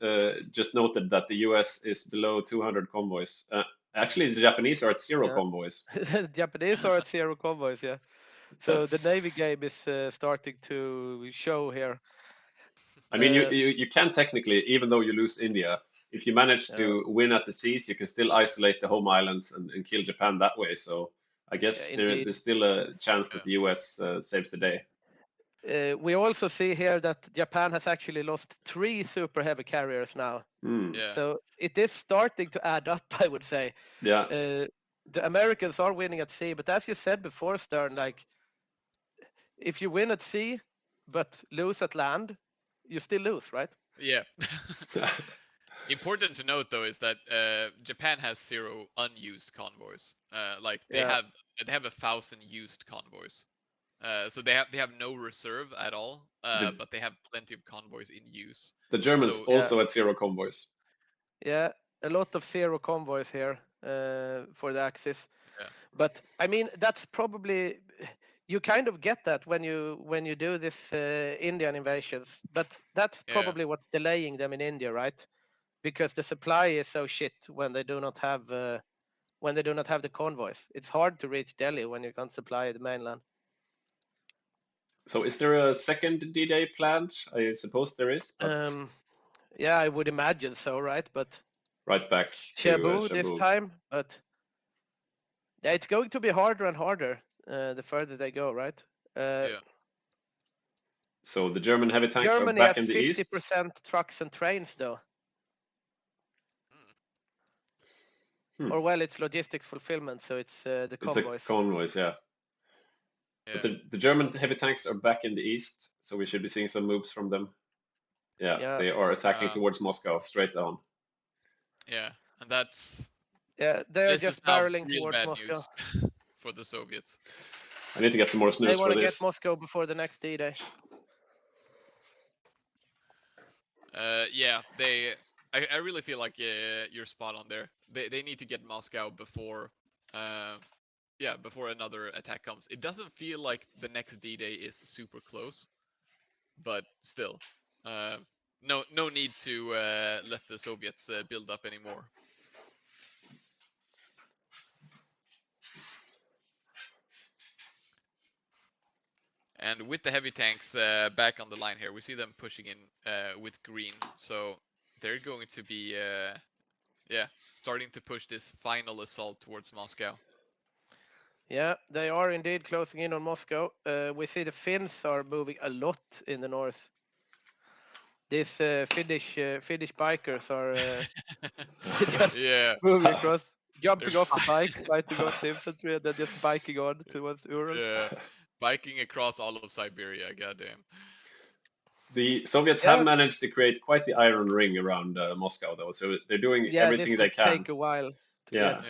A: just noted that the US is below 200 convoys. Actually, the Japanese are at 0 convoys.
H: The Japanese are at 0 convoys, yeah. So the Navy game is starting to show here.
A: I mean, you can technically, even though you lose India, if you manage to win at the seas, you can still isolate the home islands and kill Japan that way. So I guess there's still a chance that the US saves the day.
H: We also see here that Japan has actually lost 3 super heavy carriers now. So it is starting to add up, I would say.
A: Yeah.
H: The Americans are winning at sea, but as you said before, Stern, like if you win at sea but lose at land, you still lose, right?
G: Yeah. Important to note though is that Japan has 0 unused convoys. Like they
H: Yeah.
G: have 1,000 used convoys. So they have no reserve at all, but they have plenty of convoys in use.
A: The Germans
G: So,
A: also at 0 convoys.
H: Yeah, a lot of 0 convoys here for the Axis.
G: Yeah.
H: But I mean, that's probably you kind of get that when you do this Indian invasions. But that's
G: Yeah.
H: probably what's delaying them in India, right? Because the supply is so shit when they do not have the convoys. It's hard to reach Delhi when you can't supply the mainland.
A: So is there a second D-Day planned? I suppose there is, but
H: Yeah, I would imagine so, right? But
A: right back to
H: Cebu this
A: Cebu.
H: time, but yeah, it's going to be harder and harder the further they go, right?
G: Yeah.
A: So the German heavy tanks
H: Germany
A: are back
H: has
A: in the east.
H: 50% trucks and trains, though. Or well, it's logistics fulfillment, so it's the convoys.
A: It's convoys, yeah. But the German heavy tanks are back in the east, so we should be seeing some moves from them. Yeah. They are attacking towards Moscow, straight down.
G: Yeah, and that's...
H: Yeah, they're
G: this
H: just
G: is now
H: barreling
G: real
H: towards
G: bad
H: Moscow.
G: news for the Soviets.
A: I need to get some more snooze
H: They want
A: for
H: to get
A: this.
H: Moscow before the next D-Day.
G: Yeah, I really feel like you're spot on there. They need to get Moscow before, before another attack comes. It doesn't feel like the next D-Day is super close, but still, no need to let the Soviets build up anymore. And with the heavy tanks back on the line here, we see them pushing in with green. So they're going to be, starting to push this final assault towards Moscow.
H: Yeah, they are indeed closing in on Moscow. We see the Finns are moving a lot in the north. These Finnish bikers are just moving across, jumping off the bike, fighting against the infantry, and then just biking on towards Urals.
G: Yeah, biking across all of Siberia, goddamn.
A: The Soviets have managed to create quite the iron ring around Moscow, though, so they're doing everything they can.
H: This will take a while to get.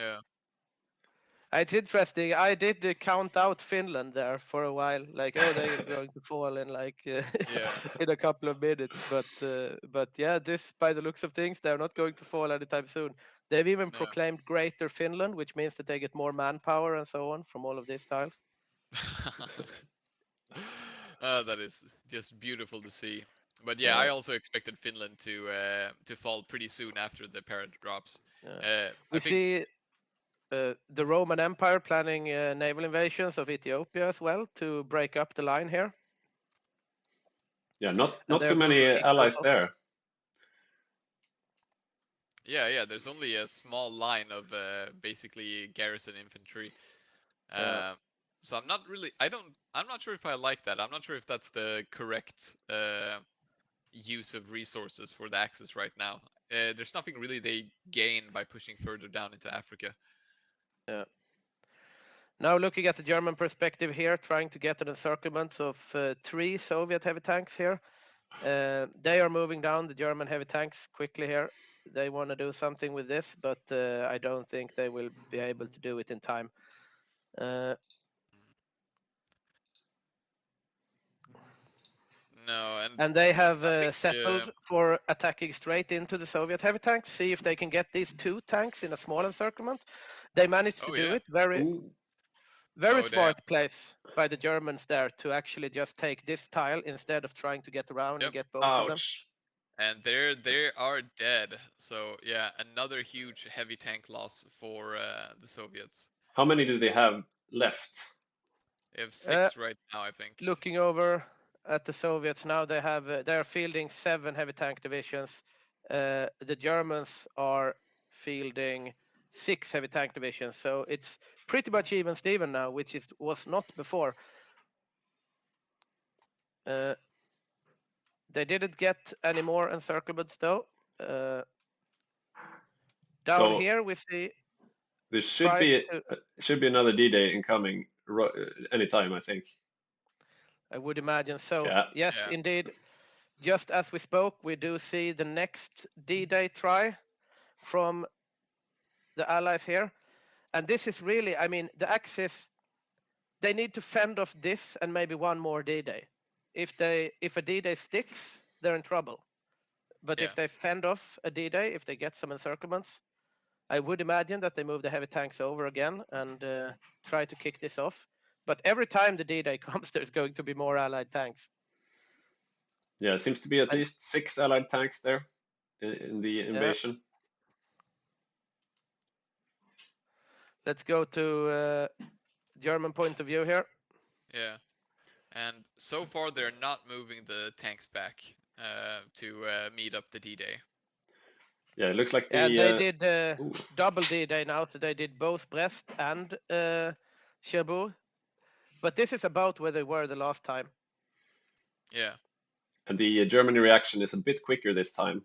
H: It's interesting. I did count out Finland there for a while, like, oh, they're going to fall in like in a couple of minutes. But yeah, this, by the looks of things, they're not going to fall anytime soon. They've even proclaimed Greater Finland, which means that they get more manpower and so on from all of these tiles.
G: That is just beautiful to see. But yeah, I also expected Finland to fall pretty soon after the parade drops.
H: We see the Roman Empire planning naval invasions of Ethiopia as well to break up the line here.
A: Yeah, not too many allies there.
G: Yeah, there's only a small line of basically garrison infantry. So I'm not sure if I like that. I'm not sure if that's the correct use of resources for the Axis right now. There's nothing really they gain by pushing further down into Africa.
H: Yeah. Now looking at the German perspective here, trying to get an encirclement of 3 Soviet heavy tanks here. They are moving down the German heavy tanks quickly here. They want to do something with this, but I don't think they will be able to do it in time.
G: No,
H: and they have settled for attacking straight into the Soviet heavy tanks. See if they can get these 2 tanks in a small encirclement. They managed to do it. Very smart place by the Germans there to actually just take this tile instead of trying to get around and get both of them.
G: And they are dead. So yeah, another huge heavy tank loss for the Soviets.
A: How many do they have left?
G: They have 6 right now, I think.
H: Looking over at the Soviets now, they're fielding 7 heavy tank divisions. The Germans are fielding 6 heavy tank divisions, so it's pretty much even Steven now, which was not before. They didn't get any more encirclements though. Down here we see
A: there should be another D-Day incoming anytime, I think.
H: I would imagine so.
A: Yeah.
H: Yes, indeed. just as we spoke, we do see the next D-Day try from the Allies here. And this is really, I mean, the Axis, they need to fend off this and maybe one more D-Day. If a D-Day sticks, they're in trouble. But if they fend off a D-Day, if they get some encirclements, I would imagine that they move the heavy tanks over again and try to kick this off. But every time the D-Day comes, there's going to be more Allied tanks.
A: Yeah, it seems to be at least 6 Allied tanks there in the invasion.
H: Let's go to German point of view here.
G: Yeah. And so far, they're not moving the tanks back to meet up the D-Day.
A: Yeah, it looks like
H: they did double D-Day now, so they did both Brest and Cherbourg. But this is about where they were the last time.
G: Yeah.
A: And the Germany reaction is a bit quicker this time.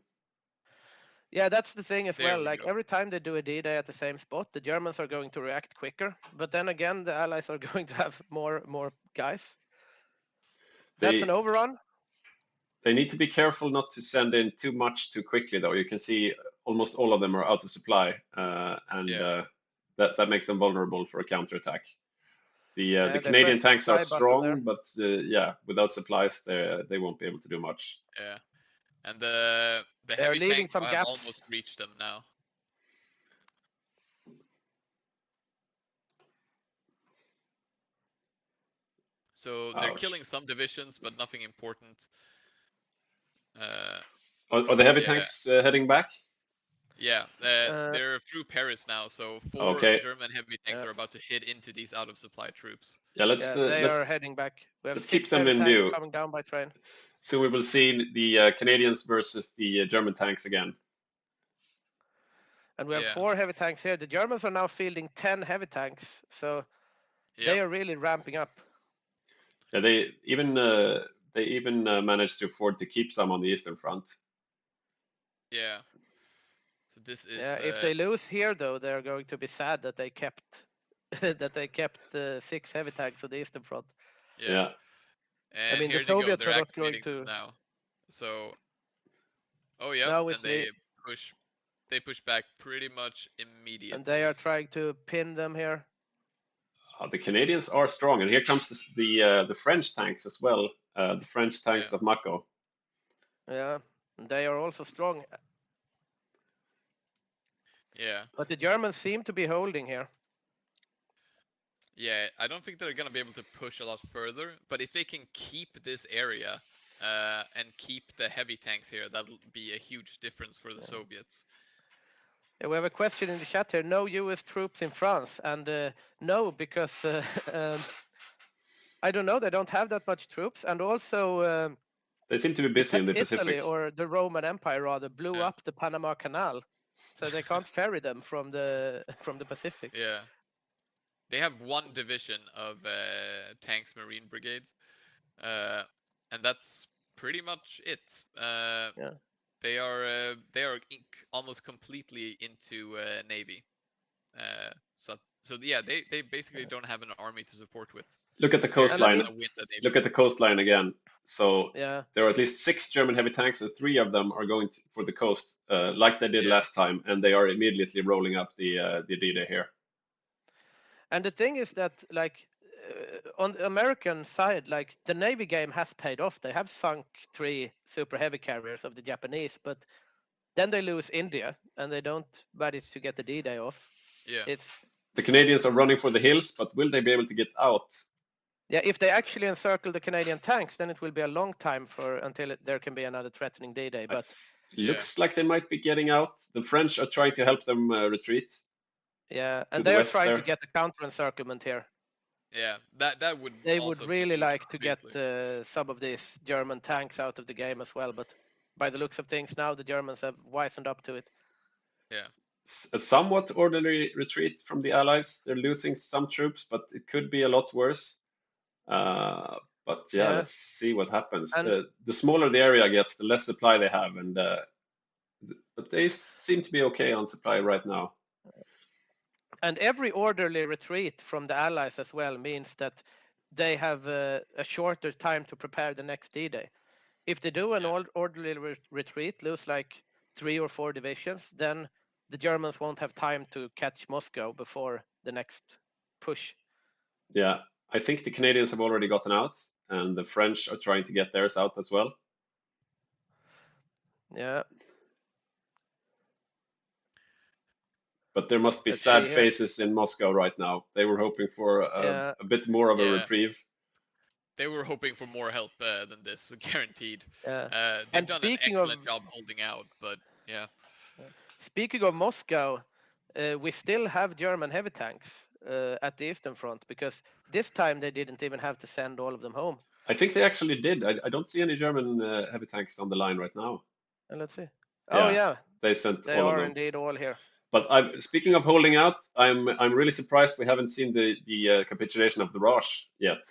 H: Yeah, that's the thing as
G: There
H: well.
G: we
H: Like
G: go.
H: every time they do a D-Day at the same spot, the Germans are going to react quicker. But then again, the Allies are going to have more guys. That's an overrun.
A: They need to be careful not to send in too much too quickly, though. You can see almost all of them are out of supply, that makes them vulnerable for a counterattack. The Canadian tanks are strong, but without supplies, they won't be able to do much.
G: Yeah, and the heavy tanks have almost reached them now. So they're killing some divisions, but nothing important.
A: Are the heavy tanks heading back?
G: Yeah, they're through Paris now, so 4 German heavy tanks are about to hit into these out of supply troops.
A: Yeah,
H: they are heading back. We have
A: let's keep them in view.
H: Coming down by train.
A: So we will see the Canadians versus the German tanks again.
H: And we have 4 heavy tanks here. The Germans are now fielding 10 heavy tanks, so they are really ramping up.
A: Yeah, they even managed to afford to keep some on the Eastern Front.
G: Yeah. So this is.
H: If they lose here, though, they're going to be sad that they kept the 6 heavy tanks on the Eastern Front.
G: Yeah. And
H: I mean,
G: here
H: the Soviets
G: they're
H: are not going to
G: now. So. Oh yeah.
H: Now
G: and they push back pretty much immediately.
H: And they are trying to pin them here.
A: The Canadians are strong, and here comes the French tanks as well. The French tanks of Mako.
H: Yeah, they are also strong.
G: Yeah.
H: But the Germans seem to be holding here.
G: Yeah, I don't think they're gonna be able to push a lot further. But if they can keep this area and keep the heavy tanks here, that'll be a huge difference for the Soviets.
H: Yeah, we have a question in the chat here. No U.S. troops in France, and no, because I don't know. They don't have that much troops, and also
A: they seem to be busy in the
H: Italy,
A: Pacific.
H: or the Roman Empire rather, blew up the Panama Canal, so they can't ferry them from the Pacific.
G: Yeah, they have 1 division of tanks Marine brigades, and that's pretty much it. They are almost completely into Navy. So yeah, they basically don't have an army to support with.
A: Look at the coastline. Look at the coastline again. So there are at least 6 German heavy tanks, and 3 of them are going for the coast, like they did last time, and they are immediately rolling up the D-Day here.
H: And the thing is that, like, on the American side, like, the Navy game has paid off. They have sunk 3 super heavy carriers of the Japanese, but then they lose India, and they don't manage to get the D-Day off.
G: Yeah.
A: The Canadians are running for the hills, but will they be able to get out?
H: Yeah, if they actually encircle the Canadian tanks, then it will be a long time until there can be another threatening D-Day. But
A: looks like they might be getting out. The French are trying to help them retreat.
H: Yeah, and they are trying to get the counter-encirclement here.
G: Yeah, that would.
H: They would really like to get some of these German tanks out of the game as well, but by the looks of things now, the Germans have wisened up to it.
G: Yeah.
A: A somewhat orderly retreat from the Allies. They're losing some troops, but it could be a lot worse. But let's see what happens. The smaller the area gets, the less supply they have, and but they seem to be okay on supply right now.
H: And every orderly retreat from the Allies as well means that they have a shorter time to prepare the next D-Day. if they do an orderly retreat, lose like 3 or 4 divisions, then the Germans won't have time to catch Moscow before the next push.
A: Yeah, I think the Canadians have already gotten out, and the French are trying to get theirs out as well.
H: Yeah.
A: But there must be
H: Let's
A: sad
H: see here.
A: faces in Moscow right now. They were hoping for
H: Yeah.
A: a bit more of a
G: Yeah.
A: reprieve.
G: They were hoping for more help than this, guaranteed.
H: Yeah.
G: They've
H: And
G: done an
H: speaking
G: excellent
H: of-
G: job holding out, but yeah.
H: Speaking of Moscow, we still have German heavy tanks at the Eastern Front, because this time they didn't even have to send all of them home.
A: I think they actually did. I don't see any German heavy tanks on the line right now.
H: And let's see. Oh yeah,
A: they sent
H: they
A: all of
H: are
A: them.
H: indeed all here.
A: But speaking of holding out, I'm really surprised we haven't seen the capitulation of the Raj yet.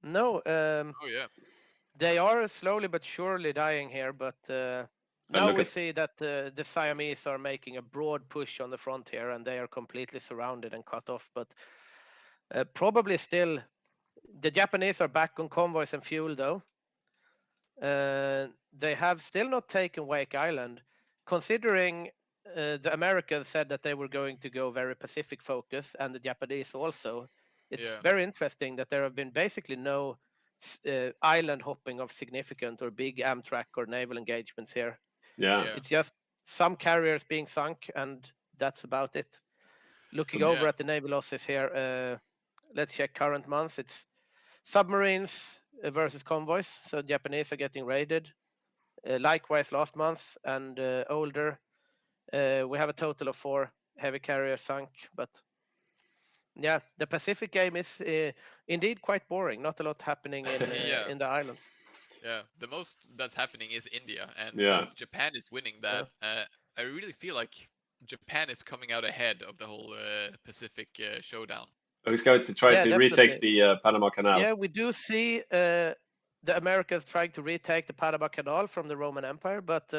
H: No,
G: Oh yeah.
H: they are slowly but surely dying here, but now
A: look
H: we
A: at-
H: see that the Siamese are making a broad push on the front here, and they are completely surrounded and cut off. But probably still, the Japanese are back on convoys and fuel, though. They have still not taken Wake Island, considering the Americans said that they were going to go very Pacific focus, and the Japanese also. It's very interesting that there have been basically no island hopping of significant or big Amtrak or naval engagements here.
A: Yeah.
H: It's just some carriers being sunk, and that's about it. Looking over at the naval losses here, let's check current month. It's submarines versus convoys. So Japanese are getting raided. Likewise last month, and older. We have a total of 4 heavy carriers sunk, but yeah, the Pacific game is indeed quite boring. Not a lot happening in the islands.
G: Yeah, the most that's happening is India, and
A: Yeah.
G: since Japan is winning that, I really feel like Japan is coming out ahead of the whole Pacific showdown.
A: Who's going to try to retake the Panama Canal?
H: Yeah, we do see the Americans trying to retake the Panama Canal from the Roman Empire, but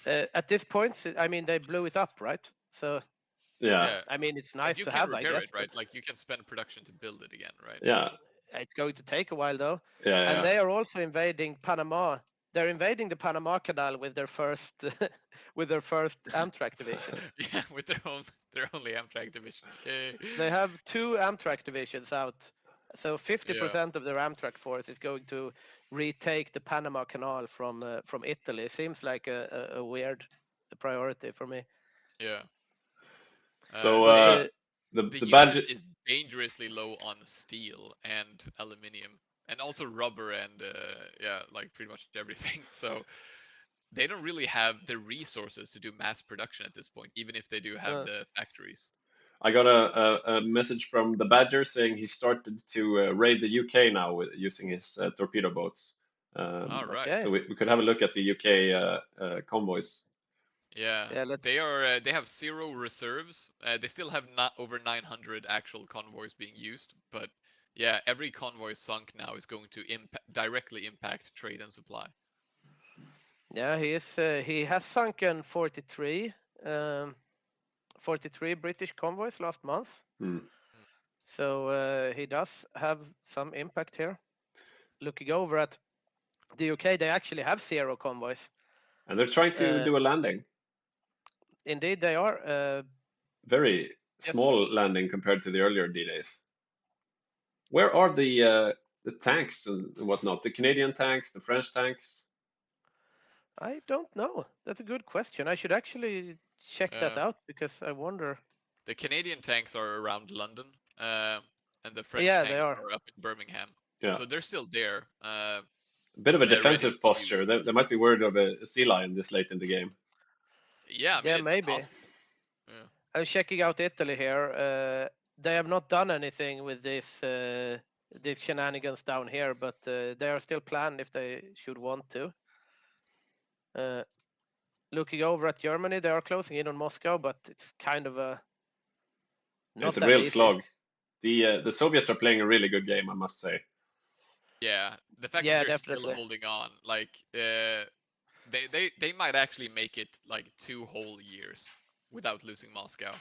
H: at this point, I mean, they blew it up, right? So
A: Yeah.
H: I mean, it's nice
G: you
H: to
G: can
H: have, I
G: repair
H: guess.
G: it, right? Like you can spend production to build it again, right?
A: Yeah.
H: It's going to take a while, though.
A: Yeah.
H: And they are also invading Panama. They're invading the Panama Canal with their first Amtrak division.
G: Yeah, with their only Amtrak division. Yay.
H: They have 2 Amtrak divisions out. So 50% of their Amtrak force is going to retake the Panama Canal from Italy. Seems like a weird priority for me.
G: Yeah.
A: So
G: the
A: the
G: US
A: badge
G: is dangerously low on steel and aluminium, and also rubber, and like pretty much everything. So they don't really have the resources to do mass production at this point, even if they do have the factories.
A: I got a message from the Badger saying he started to raid the UK now with using his torpedo boats.
G: All right.
A: So we could have a look at the UK convoys.
G: Yeah, they have 0 reserves. They still have not over 900 actual convoys being used, but yeah, every convoy sunk now is going to directly impact trade and supply.
H: Yeah, he has sunken 43 British convoys last month. So he does have some impact here. Looking over at the UK, they actually have 0 convoys.
A: And they're trying to do a landing.
H: Indeed, they are.
A: Very small landing compared to the earlier D-days. Where are the tanks and whatnot? The Canadian tanks, the French tanks?
H: I don't know. That's a good question. I should actually check that out, because I wonder.
G: The Canadian tanks are around London, and the French
H: they
G: tanks
H: are
G: up in Birmingham.
A: Yeah.
G: So they're still there.
A: A bit of a defensive posture. They might be worried of a sea lion this late in the game.
G: Yeah, I mean, it's
H: maybe.
G: possible. Yeah.
H: I'm checking out Italy here. They have not done anything with these shenanigans down here, but they are still planned if they should want to. Looking over at Germany, they are closing in on Moscow, but it's kind of
A: It's a real slog. The Soviets are playing a really good game, I must say.
G: Yeah, the fact that they're still holding on, like they might actually make it like 2 whole years without losing Moscow.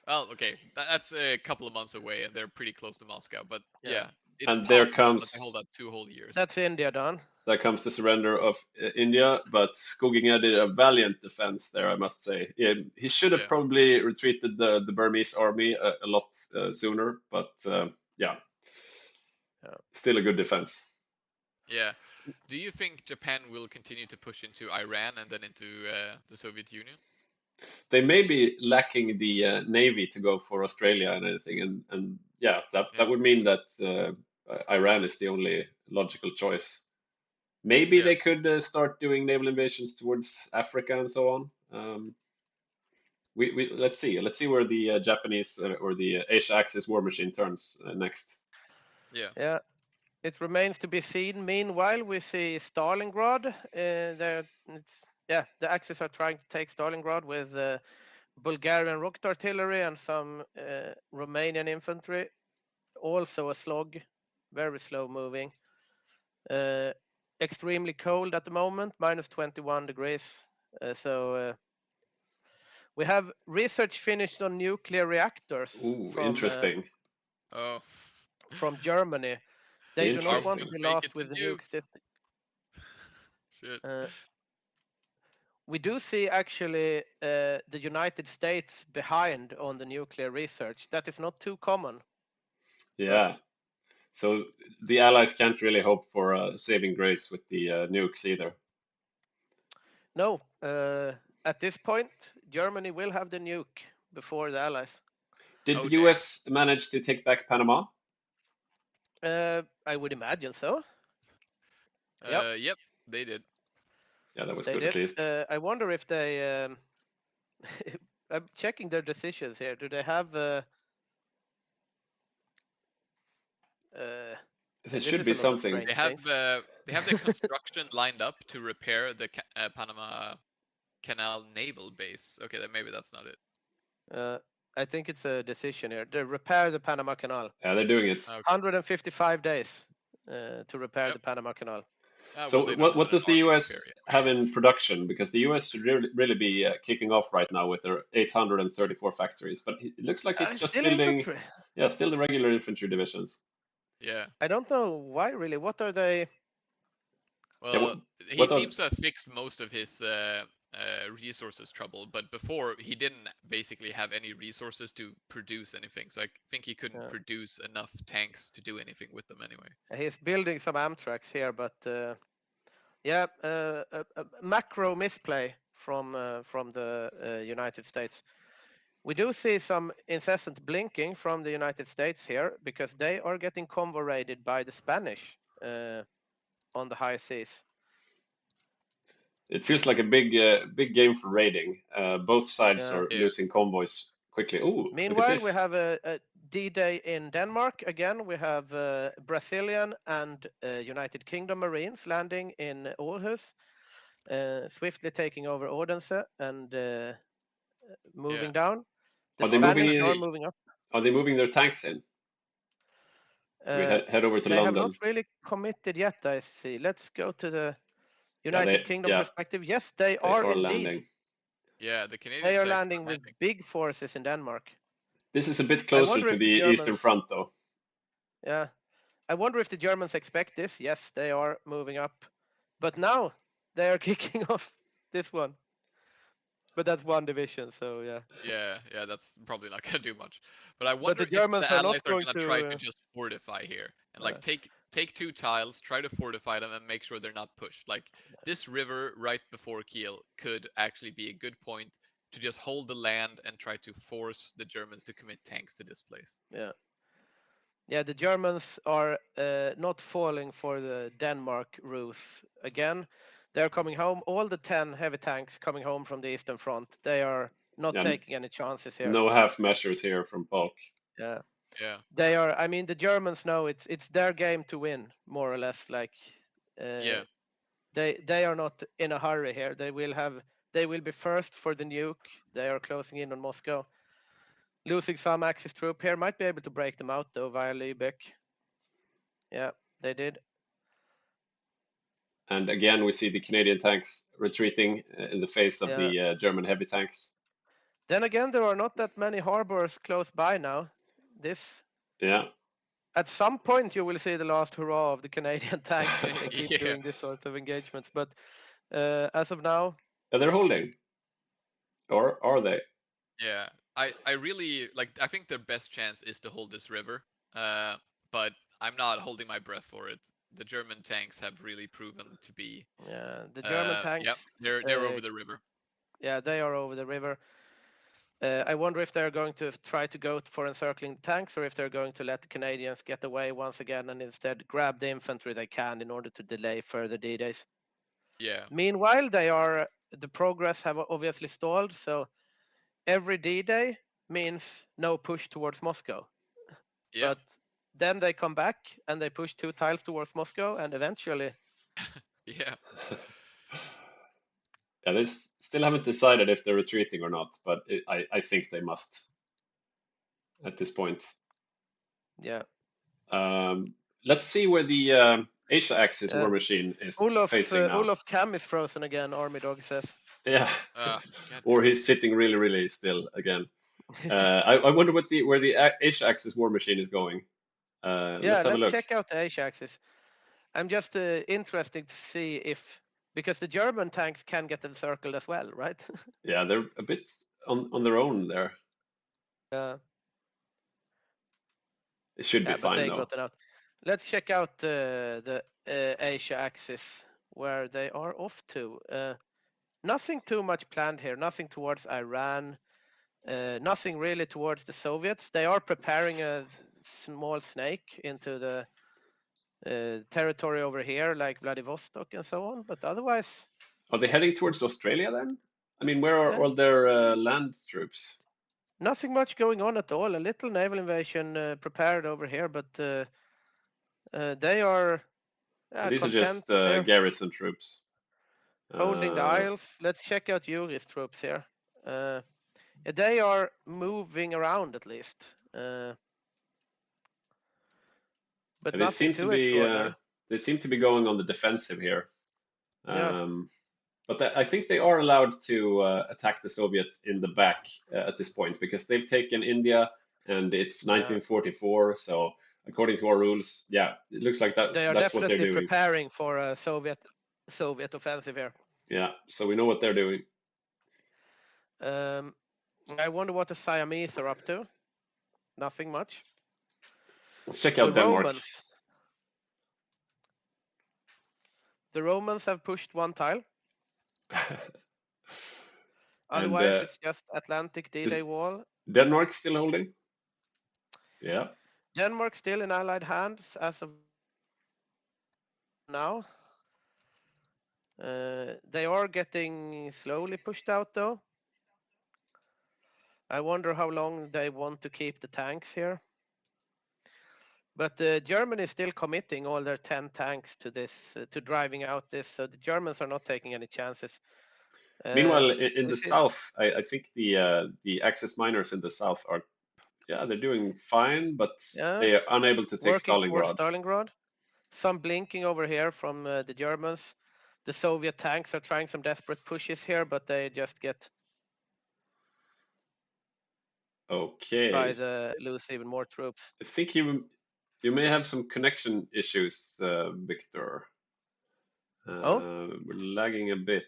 G: Well, okay, that's a couple of months away, and they're pretty close to Moscow. But yeah, It's
A: And there
G: possible, but they hold
A: comes
G: out 2 whole years.
H: That's India done.
A: the surrender of India, but Skoginga did a valiant defense there, I must say. Yeah, he should have
G: Yeah.
A: probably retreated the Burmese army a lot sooner, but yeah, still a good defense.
G: Yeah. Do you think Japan will continue to push into Iran and then into the Soviet Union?
A: They may be lacking the navy to go for Australia and anything, and yeah, that would mean that Iran is the only logical choice. Maybe
G: Yeah.
A: they could start doing naval invasions towards Africa and so on. Let's see where the Japanese or the Asia Axis war machine turns next.
G: Yeah.
H: Yeah. It remains to be seen. Meanwhile, we see Stalingrad. The Axis are trying to take Stalingrad with Bulgarian rocket artillery and some Romanian infantry. Also a slog, very slow moving. Extremely cold at the moment, minus 21 degrees. We have research finished on nuclear reactors
A: Ooh, interesting.
H: from Germany. They do not want to be
G: Make it
H: lost with the
G: to
H: nuke system.
G: Shit.
H: We do see actually the United States behind on the nuclear research. That is not too common.
A: Yeah. So the Allies can't really hope for saving grace with the nukes either.
H: No. At this point, Germany will have the nuke before the Allies.
A: Did the US manage to take back Panama?
H: I would imagine so.
G: Yep, they did.
A: Yeah, that was
H: They
A: good
H: did.
A: at least.
H: I wonder if they. I'm checking their decisions here. Do they have?
A: There
H: this
A: should
H: is
A: be
H: a lot of
A: something.
H: strange
G: They have
H: things.
G: they have the construction lined up to repair the Panama Canal naval base. Okay, then maybe that's not it.
H: I think it's a decision here. They repair the Panama Canal.
A: Yeah, they're doing it.
G: Okay.
H: 155 days to repair the Panama Canal.
A: So
G: well,
A: what does the US have in production? Because the US should really be kicking off right now with their 834 factories, but it looks like it's just
H: still
A: building.
H: infantry.
A: Yeah, still the regular infantry divisions.
G: Yeah.
H: I don't know why really. What are they?
G: Well, he
A: what are-
G: seems to have fixed most of his resources trouble, but before he didn't basically have any resources to produce anything. So I think he couldn't produce enough tanks to do anything with them anyway.
H: He's building some Amtraks here, but a macro misplay from the United States. We do see some incessant blinking from the United States here because they are getting convoy raided by the Spanish on the high seas.
A: It feels like a big game for raiding. Both sides are losing convoys quickly. Ooh,
H: Meanwhile, we have a D-Day in Denmark. Again, we have Brazilian and United Kingdom Marines landing in Aarhus, swiftly taking over Odense and moving down. The Spanish are moving up.
A: Are they moving their tanks in? We head over to
H: they
A: London.
H: Have not really committed yet, I see. Let's go to the United Kingdom perspective. Yes, they are indeed.
A: Landing.
G: Yeah, the Canadians.
H: They are landing with big forces in Denmark.
A: This is a bit closer to the Eastern Front, though.
H: Yeah. I wonder if the Germans expect this. Yes, they are moving up. But now they are kicking off this one. But that's one division, so yeah.
G: Yeah, that's probably not going to do much. But I wonder
H: the Germans
G: if the Allies are
H: going
G: to try to just fortify here and like take 2 tiles, try to fortify them, and make sure they're not pushed. Like this river right before Kiel could actually be a good point to just hold the land and try to force the Germans to commit tanks to this place.
H: Yeah, the Germans are not falling for the Denmark ruse again. They're coming home. All the 10 heavy tanks coming home from the Eastern Front. They are not taking any chances here.
A: No half measures here from Falk.
H: Yeah.
G: Yeah.
H: They are. I mean, the Germans know it's their game to win, more or less. Like, they are not in a hurry here. They will be first for the nuke. They are closing in on Moscow. Losing some Axis troop here, might be able to break them out though via Lübeck. Yeah, they did.
A: And again, we see the Canadian tanks retreating in the face of the German heavy tanks.
H: Then again, there are not that many harbors close by now.
A: Yeah.
H: at some point you will see the last hurrah of the Canadian tanks if they keep
G: Yeah.
H: doing this sort of engagements. But as of now,
A: They're holding, or are they?
G: Yeah, I really like. I think their best chance is to hold this river, but I'm not holding my breath for it. The German tanks have really proven to be.
H: yeah, the German tanks.
G: Yep, they're over the river.
H: Yeah, they are over the river. I wonder if they're going to try to go for encircling tanks, or if they're going to let the Canadians get away once again and instead grab the infantry they can in order to delay further D-days.
G: Yeah,
H: Meanwhile, the progress have obviously stalled, so every D-day means no push towards Moscow.
G: yeah,
H: But then they come back and they push 2 tiles towards Moscow, and eventually,
G: yeah.
A: Yeah, they still haven't decided if they're retreating or not, but I think they must at this point.
H: yeah.
A: Let's see where the Asia Axis war machine is facing now.
H: Olof's cam is frozen again, Army Dog says.
A: Yeah,
G: God
A: or
G: damn it.
A: he's sitting really still again. I wonder where the Asia Axis war machine is going.
H: Yeah,
A: let's have a look.
H: check out the Asia axis. I'm just interested to see if, because the German tanks can get encircled as well, right?
A: Yeah, they're a bit on their own there.
H: Yeah.
A: It should be
H: But
A: fine
H: they
A: though.
H: got it out. Let's check out the Asia axis where they are off to. Nothing too much planned here. Nothing towards Iran. Nothing really towards the Soviets. They are preparing a small snake into the territory over here, like Vladivostok and so on. But otherwise,
A: Are they heading towards Australia then? I mean, where are
H: Yeah.
A: all their land troops?
H: nothing much going on at all. A little naval invasion prepared over here, but they are
A: These are
H: content
A: just
H: there,
A: garrison troops.
H: holding the Isles. Let's check out Yuri's troops here. They are moving around at least, but
A: They
H: nothing
A: seem
H: too
A: to be
H: extraordinary.
A: they seem to be going on the defensive here.
H: Yeah.
A: But I think they are allowed to attack the Soviet in the back at this point because they've taken India and it's 1944. So according to our rules, yeah, it looks like
H: They are
A: that's what they're
H: definitely
A: doing.
H: preparing for a Soviet offensive here.
A: Yeah, so we know what they're doing.
H: I wonder what the Siamese are up to. Nothing much.
A: Let's check out Denmark.
H: The Romans have pushed 1 tile. Otherwise, it's just Atlantic D-Day wall.
A: Denmark still holding? Yeah.
H: Denmark still in Allied hands as of now. They are getting slowly pushed out though. I wonder how long they want to keep the tanks here. But Germany is still committing all their 10 tanks to this, to driving out this. So the Germans are not taking any chances.
A: Meanwhile, in the south, I think the Axis miners in the south are, they're doing fine, but they are unable to take
H: Stalingrad. Some blinking over here from the Germans. The Soviet tanks are trying some desperate pushes here, but they just get lose even more troops.
A: I think you may have some connection issues, Victor. We're lagging a bit.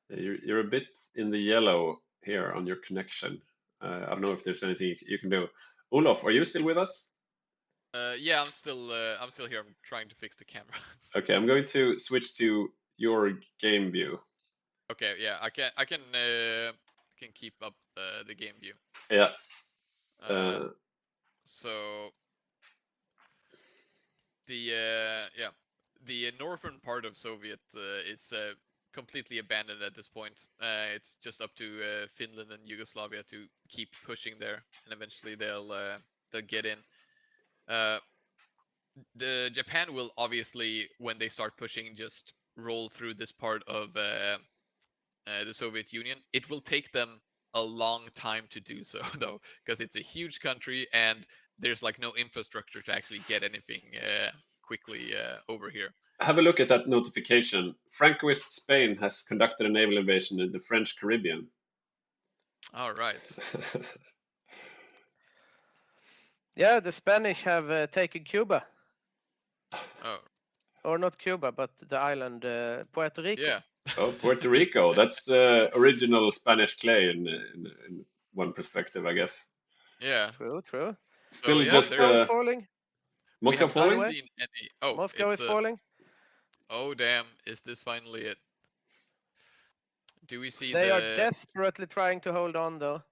A: You're a bit in the yellow here on your connection. I don't know if there's anything you can do. Olof, are you still with us?
G: Yeah, I'm still here. I'm trying to fix the camera.
A: Okay, I'm going to switch to your game view.
G: Okay, yeah, I can keep up the game view.
A: Yeah.
G: So the northern part of Soviet is completely abandoned at this point. It's just up to Finland and Yugoslavia to keep pushing there, and eventually they'll get in. The Japan will obviously, when they start pushing, just roll through this part of the Soviet Union. It will take them a long time to do so, though, because it's a huge country and there's like no infrastructure to actually get anything quickly over here.
A: Have a look at that notification. Francoist Spain has conducted a naval invasion in the French Caribbean.
G: All right.
H: Yeah, the Spanish have taken Cuba.
G: Oh,
H: Or not Cuba, but the island Puerto Rico.
G: yeah.
A: Oh, Puerto Rico. That's original Spanish clay in one perspective, I guess.
G: Yeah.
H: True, true.
A: Still
G: yeah,
A: just
H: Moscow is falling.
A: Moscow
G: We have not
A: falling?
G: seen any. Oh,
H: Moscow
G: it's
H: is falling.
G: Oh damn! Is this finally it? Do we see
H: They are
G: the
H: desperately trying to hold on, though.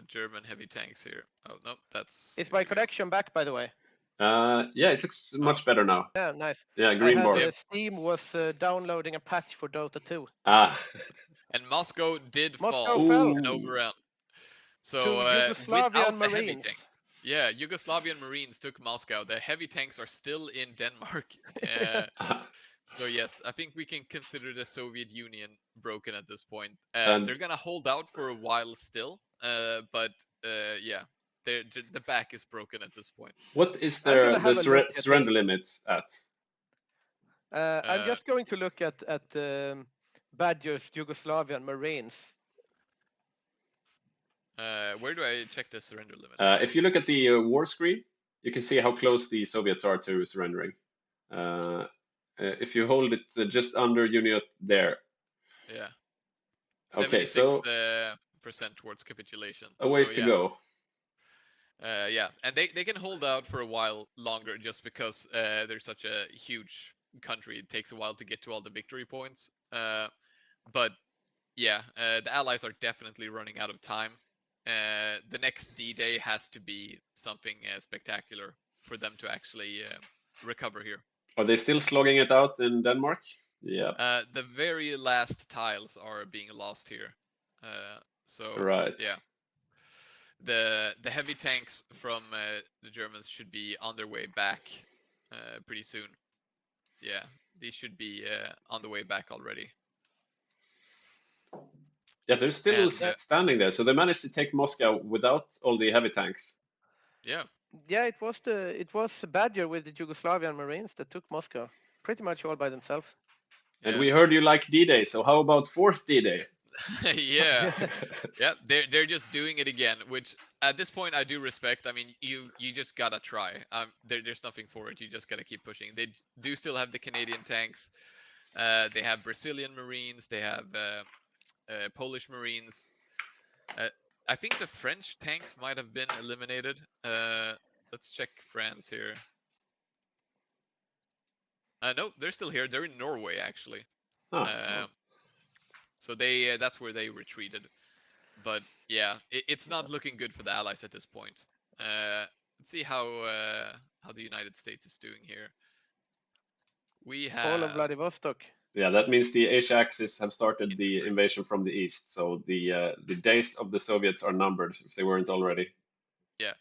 G: German heavy tanks here? Oh no, that's.
H: Is
G: here
H: my
G: we go.
H: connection back, by the way?
A: Yeah, it looks much better now.
H: Yeah, nice.
A: Yeah, green
H: I had
A: bars.
H: Steam was downloading a patch for Dota 2.
A: Ah.
G: And Moscow did
H: Moscow
G: fall
H: fell.
G: and overrun. So
H: To
G: without
H: Yugoslavian
G: the heavy
H: Marines.
G: tank, yeah, Yugoslavian Marines took Moscow. The heavy tanks are still in Denmark. So yes, I think we can consider the Soviet Union broken at this point.
A: And-
G: They're gonna hold out for a while still, but yeah, the back is broken at this point.
A: What is
H: I'm gonna
A: the
H: have a look at
A: surrender
H: this.
A: limits at?
H: I'm just going to look at Badger's Yugoslavian Marines.
G: Where do I check the surrender limit?
A: If you look at the war screen, you can see how close the Soviets are to surrendering. If you hold it just under unit there.
G: Yeah.
A: Okay, so
G: percent towards capitulation.
A: a ways
G: So,
A: to
G: yeah.
A: go.
G: Yeah, and they can hold out for a while longer just because they're such a huge country. It takes a while to get to all the victory points. But yeah, the Allies are definitely running out of time. The next D-Day has to be something spectacular for them to actually recover here.
A: Are they still slogging it out in Denmark? Yeah.
G: The very last tiles are being lost here. So
A: Right.
G: yeah. The heavy tanks from the Germans should be on their way back pretty soon. Yeah, these should be on the way back already.
A: Yeah, they're still
G: And,
A: standing there. So they managed to take Moscow without all the heavy tanks.
G: Yeah.
H: Yeah, it was Badger with the Yugoslavian Marines that took Moscow, pretty much all by themselves.
A: And we heard you like D-Day, so how about fourth D-Day?
G: Yeah, yeah, they're just doing it again, which at this point I do respect. I mean, you just gotta try. There's nothing for it. You just gotta keep pushing. They do still have the Canadian tanks. They have Brazilian Marines. They have Polish Marines. I think the French tanks might have been eliminated. Let's check France here. No, they're still here. They're in Norway actually. So they that's where they retreated. But yeah, it's not looking good for the Allies at this point. Let's see how the United States is doing here. We have
H: Fall of Vladivostok.
A: Yeah, that means the Asia Axis have started the invasion from the east. So the days of the Soviets are numbered if they weren't already.
G: Yeah,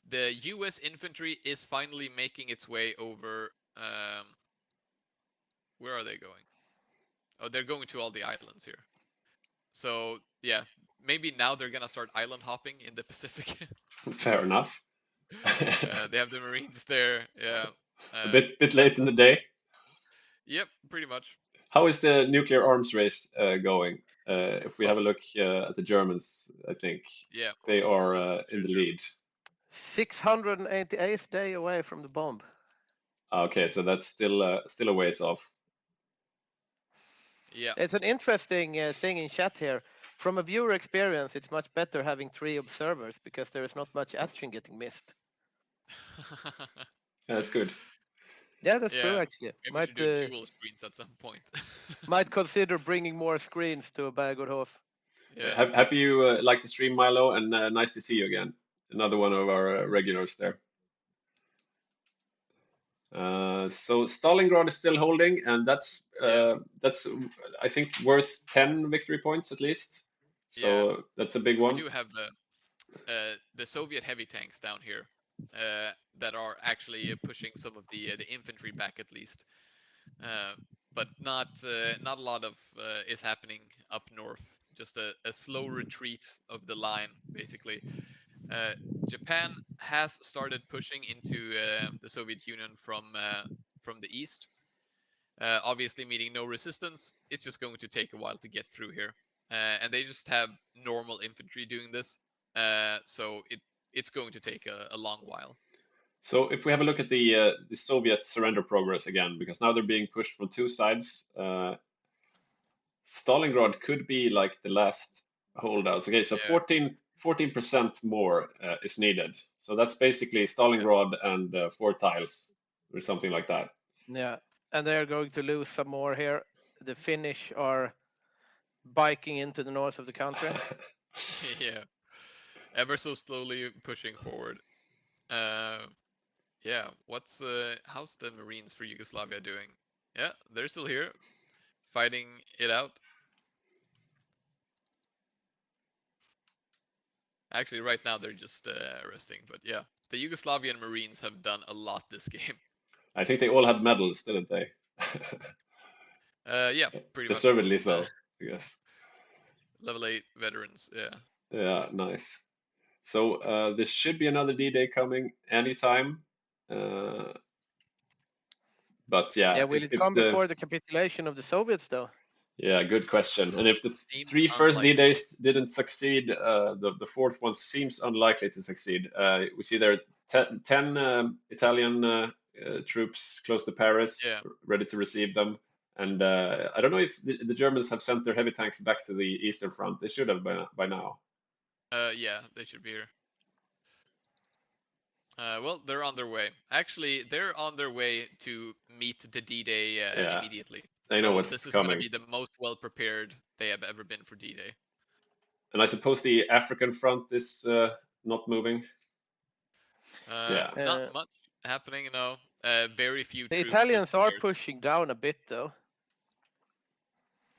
G: the U.S. infantry is finally making its way over. Where are they going? Oh, they're going to all the islands here. So yeah, maybe now they're gonna start island hopping in the Pacific.
A: Fair enough.
G: They have the Marines there. Yeah.
A: A bit late in the day.
G: Yep, pretty much.
A: How is the nuclear arms race going? If we have a look at the Germans, I think they are in the lead.
H: 688th day away from the bomb.
A: Okay, so that's still a ways off.
G: Yeah,
H: it's an interesting thing in chat here. From a viewer experience, it's much better having 3 observers because there is not much action getting missed.
A: Yeah, that's good.
H: Yeah, that's true actually.
G: Maybe we should do dual screens at some point.
H: Might consider bringing more screens to Bergerhof.
G: Yeah.
A: Happy you like the stream, Milo, and nice to see you again. Another one of our regulars there. So Stalingrad is still holding, and that's I think worth 10 victory points at least. So that's a big one.
G: We do have the Soviet heavy tanks down here that are actually pushing some of the infantry back at least, but not a lot of is happening up north. Just a slow retreat of the line, basically. Japan has started pushing into the Soviet Union from the east. Obviously meeting no resistance. It's just going to take a while to get through here. And they just have normal infantry doing this. So it's going to take a long while.
A: So if we have a look at the Soviet surrender progress again, because now they're being pushed from two sides. Stalingrad could be like the last holdouts. Okay, so
G: Yeah.
A: 14% more is needed. So that's basically Stalingrad and 4 tiles or something like that.
H: Yeah, and they're going to lose some more here. The Finnish are biking into the north of the country.
G: Yeah. Ever so slowly pushing forward. Yeah. How's the Marines for Yugoslavia doing? Yeah, they're still here, fighting it out. Actually, right now they're just resting, but yeah, the Yugoslavian Marines have done a lot this game.
A: I think they all had medals, didn't they?
G: Yeah, pretty much.
A: Deservedly so, I guess.
G: Level 8 veterans, yeah.
A: Yeah, nice. So there should be another D-Day coming anytime. But yeah,
H: Yeah, will it come before the capitulation of the Soviets, though?
A: Yeah, good question. And if the
G: Seems
A: 3 first
G: unlikely.
A: D-Days didn't succeed, the fourth one seems unlikely to succeed. We see there 10 Italian troops close to Paris,
G: Yeah.
A: ready to receive them. And I don't know if the Germans have sent their heavy tanks back to the Eastern Front. They should have by now.
G: Yeah, they should be here. Well, they're on their way. Actually, they're on their way to meet the D-Day
A: Yeah,
G: immediately.
A: they know
G: So
A: what's
G: this is
A: coming.
G: going to be the most well prepared they have ever been for D-Day.
A: And I suppose the African front is not moving. Yeah.
G: Not much happening, no. Very few
H: The
G: troops.
H: Italians are pushing down a bit, though.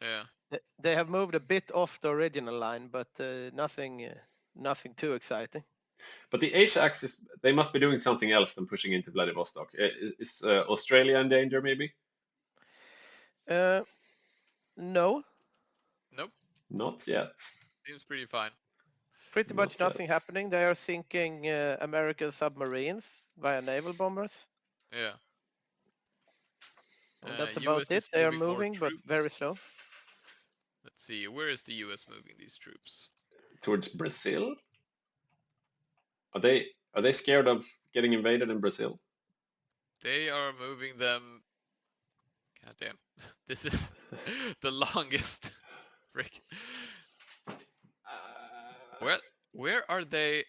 G: Yeah.
H: They have moved a bit off the original line, but nothing too exciting.
A: But the Asia axis, they must be doing something else than pushing into Vladivostok. Is Australia in danger, maybe?
H: No.
G: Nope.
A: Not yet.
G: Seems pretty fine.
H: Pretty much
A: Not
H: nothing
A: yet.
H: happening. They are sinking American submarines via naval bombers.
G: Yeah.
H: And that's
G: US
H: about it.
G: is
H: They are
G: moving more
H: moving, but
G: troops.
H: very slow.
G: Let's see, where is the US moving these troops?
A: Towards Brazil? Are they scared of getting invaded in Brazil?
G: They are moving them. God damn. This is the longest. Frick. Where are they?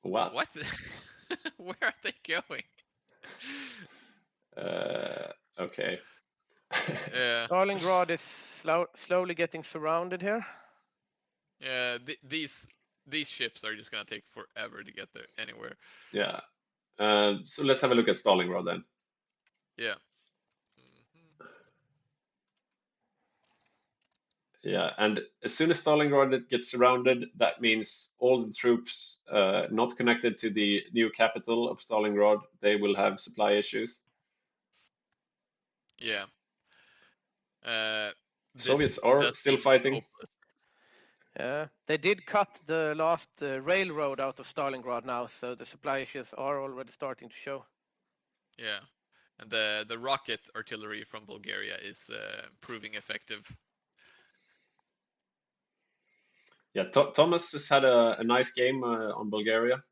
A: What?
G: What? Where are they going?
A: Okay.
G: Yeah.
H: Stalingrad is slowly getting surrounded here.
G: Yeah. These ships are just gonna take forever to get there anywhere.
A: Yeah. So let's have a look at Stalingrad then.
G: Yeah.
A: Yeah, and as soon as Stalingrad gets surrounded, that means all the troops not connected to the new capital of Stalingrad, they will have supply issues.
G: Yeah.
A: Soviets are still fighting.
G: Hopeless.
H: Yeah, they did cut the last railroad out of Stalingrad now, so the supply issues are already starting to show.
G: Yeah, and the rocket artillery from Bulgaria is proving effective.
A: Yeah, Thomas has had a nice game on Bulgaria.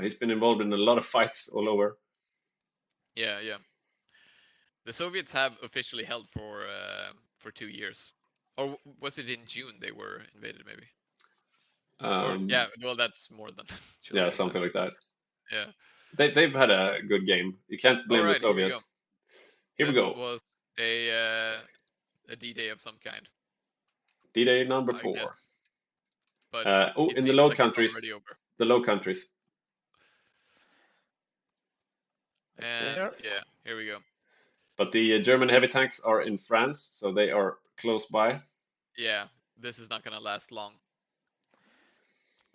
A: He's been involved in a lot of fights all over.
G: Yeah, yeah. The Soviets have officially held for 2 years, or was it in June they were invaded? Maybe. Yeah, well, that's more than.
A: Yeah, something like that.
G: Yeah.
A: They've had a good game. You can't blame the Soviets. Here we go.
G: This was a D-Day of some kind.
A: D-Day number 4.
G: Guess. But
A: in the Low Countries. The Low Countries.
G: And yeah, here we go.
A: But the German heavy tanks are in France, so they are close by.
G: Yeah, this is not gonna last long.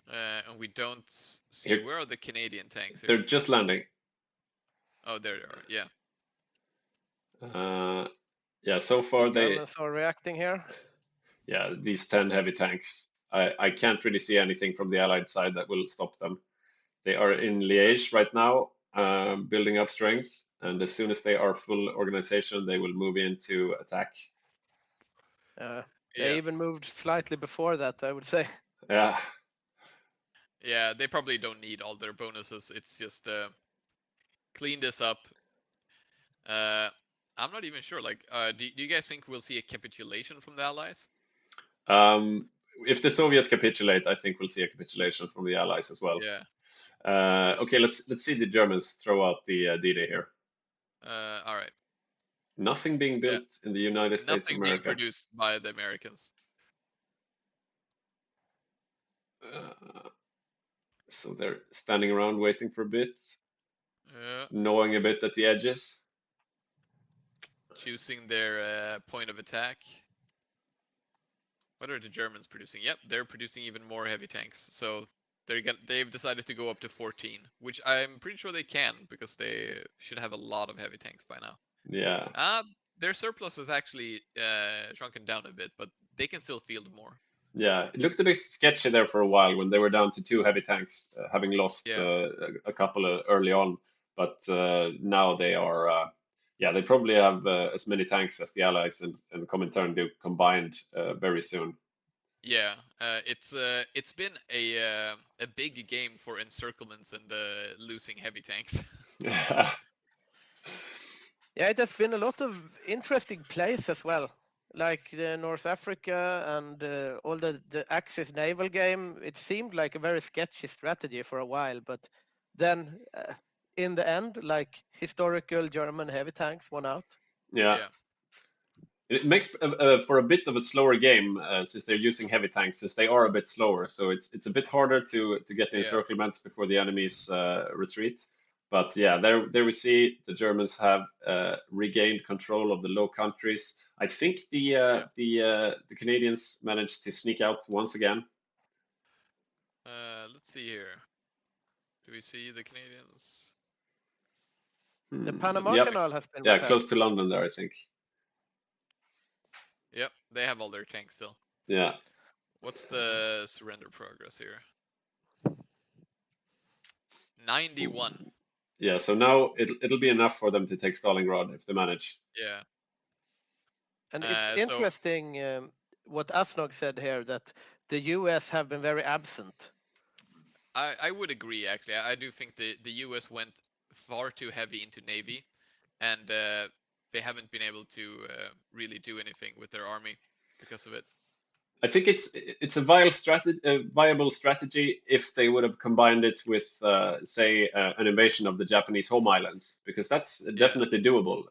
G: And we don't see where are the Canadian tanks here?
A: They're just landing.
G: Oh, there they are. Yeah.
A: Yeah, so far
H: the Germans are reacting here.
A: Yeah, these 10 heavy tanks. I can't really see anything from the Allied side that will stop them. They are in Liège right now, building up strength, and as soon as they are full organization, they will move into attack.
H: They even moved slightly before that, I would say.
A: Yeah.
G: Yeah, they probably don't need all their bonuses. It's just clean this up. I'm not even sure. Like, do you guys think we'll see a capitulation from the Allies?
A: If the Soviets capitulate, I think we'll see a capitulation from the Allies as well.
G: Yeah.
A: Okay, let's see the Germans throw out the D-Day here.
G: All right.
A: Nothing being built in the United States of
G: Nothing being
A: America.
G: produced by the Americans.
A: So they're standing around waiting for a bit,
G: Yeah.
A: gnawing a bit at the edges.
G: Choosing their point of attack. What are the Germans producing? Yep, they're producing even more heavy tanks. So they've decided to go up to 14, which I'm pretty sure they can because they should have a lot of heavy tanks by now.
A: Yeah.
G: Their surplus has actually shrunken down a bit, but they can still field more.
A: Yeah, it looked a bit sketchy there for a while when they were down to 2 heavy tanks, having lost a couple early on. But now they are, yeah, they probably have as many tanks as the Allies and Comintern do combined very soon.
G: Yeah, it's been a big game for encirclements and losing heavy tanks.
H: Yeah, it has been a lot of interesting plays as well, like the North Africa and all the Axis naval game. It seemed like a very sketchy strategy for a while, but then in the end, like historical German heavy tanks won out.
A: Yeah. It makes for a bit of a slower game since they're using heavy tanks, since they are a bit slower. So it's a bit harder to get the encirclements before the enemies retreat. But yeah, there we see the Germans have regained control of the Low Countries. I think the Canadians managed to sneak out once again.
G: Let's see here. Do we see the Canadians?
H: The Panama Canal has been
A: repaired. Close to London there, I think.
G: Yep, they have all their tanks still.
A: Yeah.
G: What's the surrender progress here? 91.
A: Yeah, so now it'll be enough for them to take Stalingrad if they manage.
G: Yeah.
H: And it's interesting what Asnog said here, that the US have been very absent.
G: I would agree, actually. I do think the US went far too heavy into Navy, and they haven't been able to really do anything with their army because of it.
A: I think it's a viable strategy if they would have combined it with, say, an invasion of the Japanese home islands, because that's definitely doable.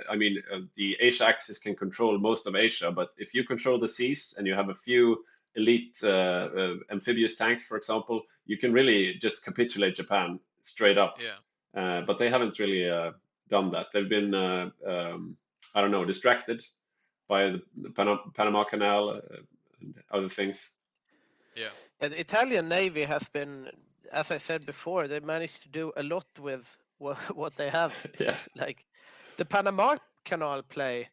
A: I mean, the Asia Axis can control most of Asia, but if you control the seas and you have a few elite amphibious tanks, for example, you can really just capitulate Japan straight up.
G: Yeah.
A: But they haven't really done that. They've been, I don't know, distracted by the Panama Canal. And other things.
G: Yeah.
H: The Italian Navy has been, as I said before, they managed to do a lot with what they have.
A: Yeah.
H: Like the Panama Canal play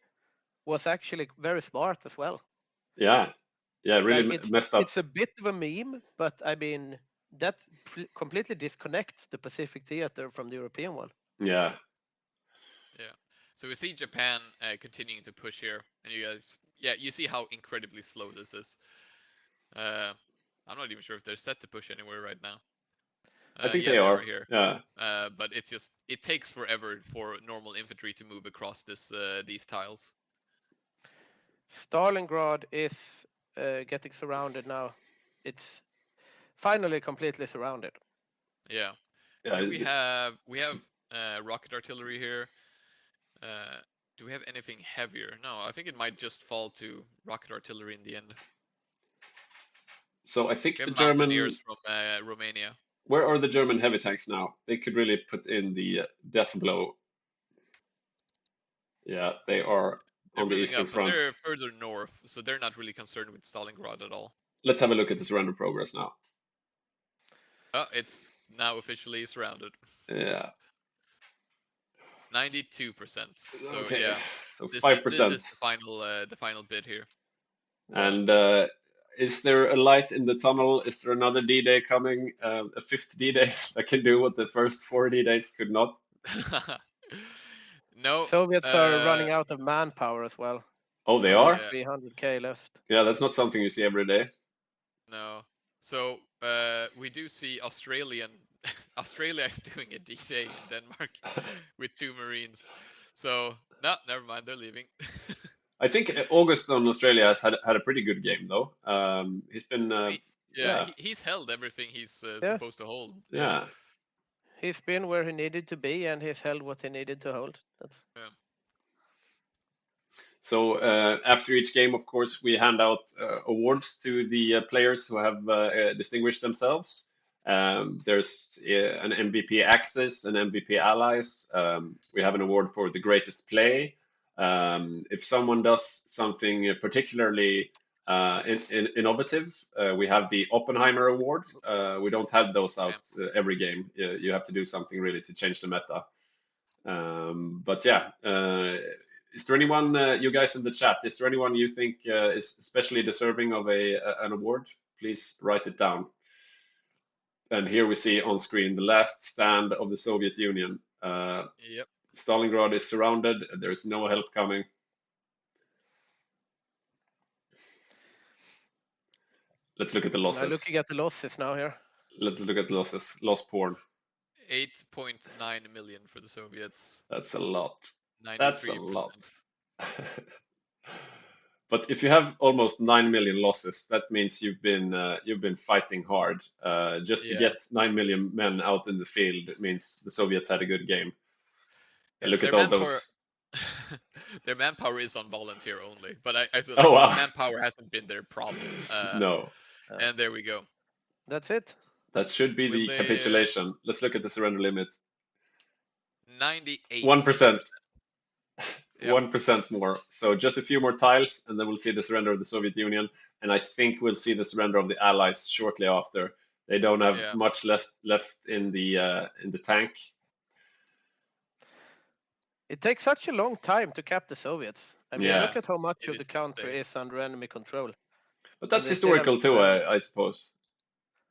H: was actually very smart as well.
A: Yeah. Yeah, really
H: like
A: messed up.
H: It's a bit of a meme, but I mean, that completely disconnects the Pacific theater from the European one.
A: Yeah.
G: Yeah. So we see Japan continuing to push here, and you guys, you see how incredibly slow this is. I'm not even sure if they're set to push anywhere right now.
A: I think they are
G: here.
A: Yeah.
G: But it takes forever for normal infantry to move across these tiles.
H: Stalingrad is getting surrounded now. It's finally completely surrounded.
G: Yeah. We have rocket artillery here. Do we have anything heavier? No, I think it might just fall to rocket artillery in the end.
A: So I think the
G: German from Romania.
A: Where are the German heavy tanks now? They could really put in the death blow. Yeah, they are on the eastern front.
G: They're further north, so they're not really concerned with Stalingrad at all.
A: Let's have a look at the surrender progress now.
G: It's now officially surrounded.
A: Yeah.
G: 92%. So
A: okay.
G: Yeah.
A: So 5%.
G: This is the final bit here.
A: And is there a light in the tunnel? Is there another D-Day coming? A fifth D-Day that can do what the first 4 D-Days could not?
G: No.
H: Soviets are running out of manpower as well.
A: Oh, they are?
H: 300k left.
A: Yeah, that's not something you see every day.
G: No. So we do see Australia is doing a D-Day in Denmark with 2 Marines. So no, never mind, they're leaving.
A: I think August on Australia has had a pretty good game though. He's been
G: Yeah, he's held everything he's
H: Yeah.
G: supposed to hold.
A: yeah.
H: He's been where he needed to be, and he's held what he needed to hold. That's...
G: Yeah.
A: So after each game, of course, we hand out awards to the players who have distinguished themselves. There's an MVP Axis, an MVP Allies. We have an award for the greatest play. If someone does something particularly innovative, we have the Oppenheimer Award. We don't have those out every game. You have to do something really to change the meta. But yeah, is there anyone, you guys in the chat, is there anyone you think is especially deserving of an award? Please write it down. And here we see on screen the last stand of the Soviet Union.
G: Yep.
A: Stalingrad is surrounded. There is no help coming. Let's look at the losses.
H: I'm looking at the losses now here.
A: Let's look at the losses. Loss porn.
G: 8.9 million for the Soviets.
A: That's a lot.
G: 93%.
A: That's a lot. But if you have almost 9 million losses, that means you've been fighting hard. Just to get 9 million men out in the field means the Soviets had a good game.
G: Yeah,
A: look at all those.
G: Their manpower is on volunteer only, but manpower hasn't been their problem.
A: No.
G: And there we go.
H: That's it.
A: That should be the capitulation. Let's look at the surrender limit.
G: 98.
A: 1%.
G: Yep.
A: 1% more. So just a few more tiles, and then we'll see the surrender of the Soviet Union. And I think we'll see the surrender of the Allies shortly after. They don't have much left in the tank.
H: It takes such a long time to cap the Soviets. I mean, look at how much of the country is under enemy control.
A: But that's historical too, I suppose.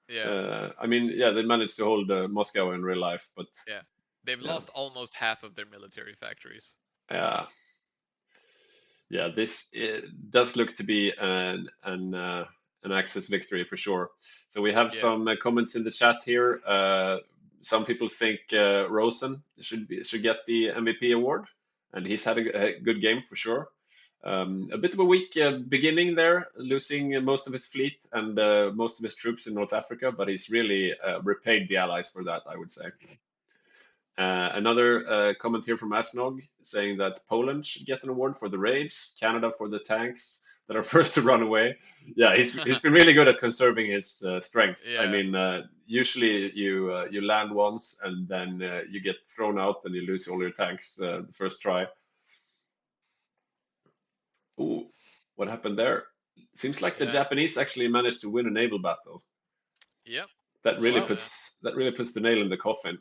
G: Yeah.
A: I mean, yeah, they managed to hold Moscow in real life, but
G: yeah, they've lost almost half of their military factories.
A: Yeah, this does look to be an Axis victory for sure. So we have some comments in the chat here. Some people think Rosen should get the MVP award, and he's had a good game for sure. A bit of a weak beginning there, losing most of his fleet and most of his troops in North Africa, but he's really repaid the Allies for that, I would say. Another comment here from Asnog saying that Poland should get an award for the raids, Canada for the tanks that are first to run away. Yeah, he's been really good at conserving his strength.
G: Yeah.
A: I mean, usually you land once and then you get thrown out and you lose all your tanks the first try. Ooh, what happened there? Seems like the Japanese actually managed to win a naval battle.
G: Yep.
A: That really puts the nail in the coffin.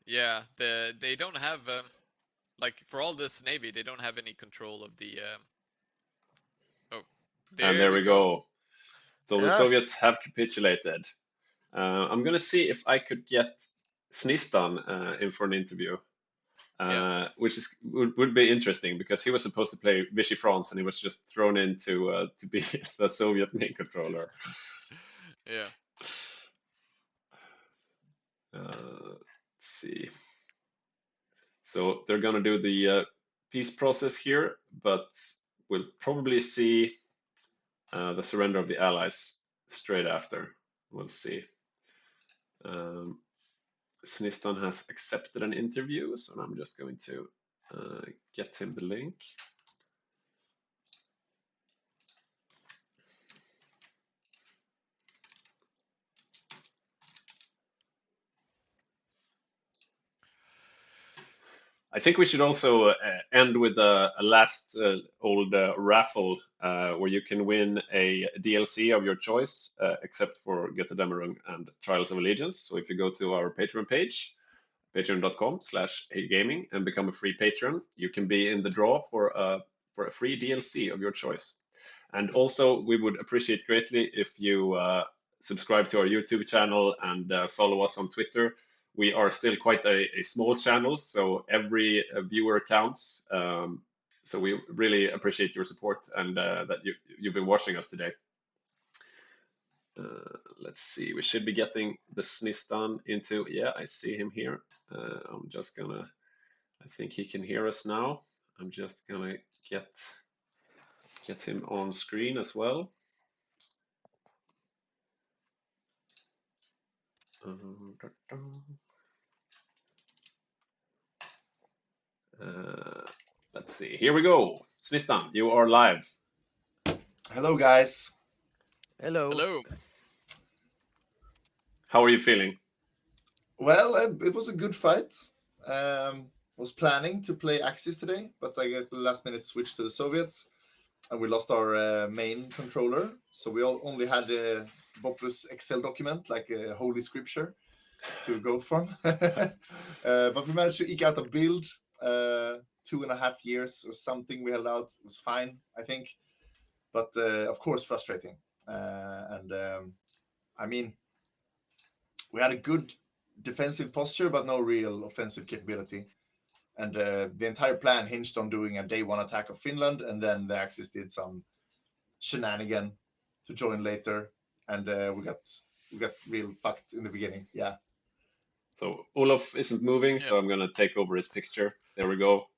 G: Yeah, they don't have like for all this navy, they don't have any control of the.
A: And there we go. So the Soviets have capitulated. I'm gonna see if I could get Snistan in for an interview. Which would be interesting because he was supposed to play Vichy France and he was just thrown in to be the Soviet main controller.
G: Yeah.
A: Let's see. So they're gonna do the peace process here, but we'll probably see the surrender of the Allies straight after. We'll see. Snistan has accepted an interview, so I'm just going to get him the link. I think we should also end with a last old raffle where you can win a DLC of your choice, except for Götterdämmerung and Trials of Allegiance. So if you go to our Patreon page, patreon.com/Hygge Gaming, and become a free patron, you can be in the draw for a free DLC of your choice. And also, we would appreciate greatly if you subscribe to our YouTube channel and follow us on Twitter. We are still quite a small channel, so every viewer counts. So we really appreciate your support and that you've been watching us today. Let's see. We should be getting the Snistan into. Yeah, I see him here. I'm just gonna. I think he can hear us now. I'm just gonna get him on screen as well. Let's see. Here we go. Snistan, you are live.
L: Hello, guys.
H: Hello.
G: Hello.
A: How are you feeling?
L: Well, it was a good fight. Was planning to play Axis today, but I got the last minute switch to the Soviets, and we lost our main controller. So we only had a Bopus Excel document, like a holy scripture, to go from. But we managed to eke out a build. 2.5 years or something we held out. It was fine, I think. But of course, frustrating. I mean, we had a good defensive posture, but no real offensive capability. And the entire plan hinged on doing a day one attack of Finland, and then the Axis did some shenanigan to join later, and we got real fucked in the beginning. Yeah.
A: So Olof isn't moving, so I'm gonna take over his picture. There we go.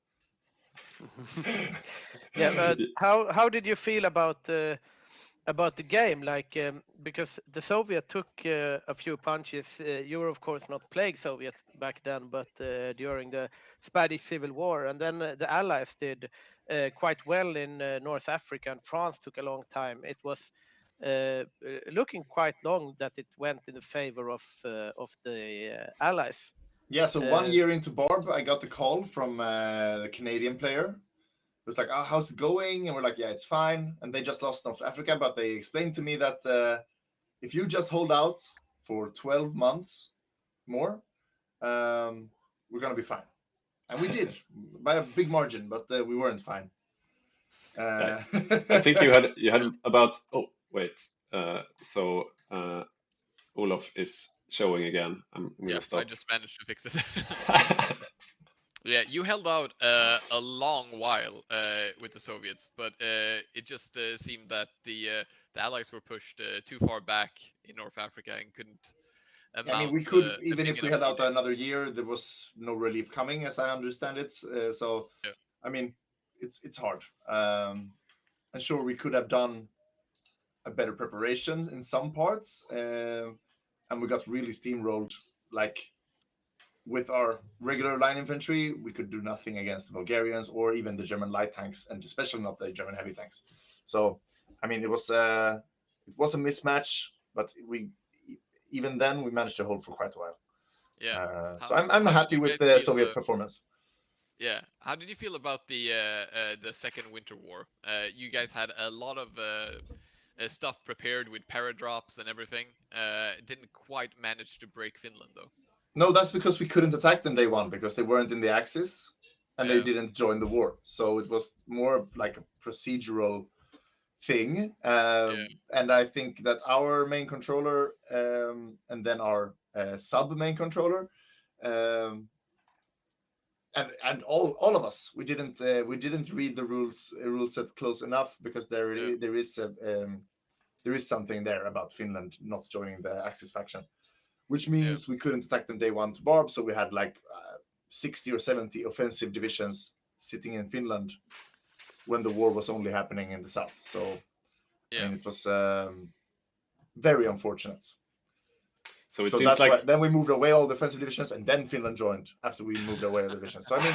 H: Yeah, how did you feel about the game? Like, because the Soviet took a few punches. You were of course not playing Soviet back then, but during the Spanish Civil War, and then the Allies did quite well in North Africa, and France took a long time. It was looking quite long that it went in the favor of the Allies.
L: Yeah, so 1 year into Barb, I got the call from the Canadian player. It was like, oh, how's it going? And we're like, yeah, it's fine. And they just lost North Africa, but they explained to me that if you just hold out for 12 months more, we're going to be fine. And we did by a big margin, but we weren't fine.
A: I think you had about. Oh wait. So Olof is showing again. I'm gonna stop.
G: I just managed to fix it. Yeah, you held out a long while with the Soviets, but it just seemed that the Allies were pushed too far back in North Africa and couldn't.
L: I mean, we could, even if we held out another year, there was no relief coming, as I understand it. So, yeah. I mean, it's hard. I'm sure we could have done a better preparation in some parts, and we got really steamrolled. Like with our regular line infantry, we could do nothing against the Bulgarians or even the German light tanks, and especially not the German heavy tanks. So, I mean, it was a mismatch, but even then we managed to hold for quite a while.
G: Yeah.
L: So I'm happy with the Soviet performance.
G: Yeah. How did you feel about the Second Winter War? You guys had a lot of stuff prepared with paradrops and everything. Didn't quite manage to break Finland though.
L: No, that's because we couldn't attack them day one because they weren't in the Axis and they didn't join the war. So it was more of like a procedural thing. And I think that our main controller and then our sub main controller and all of us, we didn't read the rule set close enough because there is something there about Finland not joining the Axis faction, which means we couldn't attack them day one to Barb. So we had like 60 or 70 offensive divisions sitting in Finland when the war was only happening in the south. So I mean, it was very unfortunate.
A: So it seems like
L: then we moved away all the offensive divisions, and then Finland joined after we moved away all the divisions. So I mean,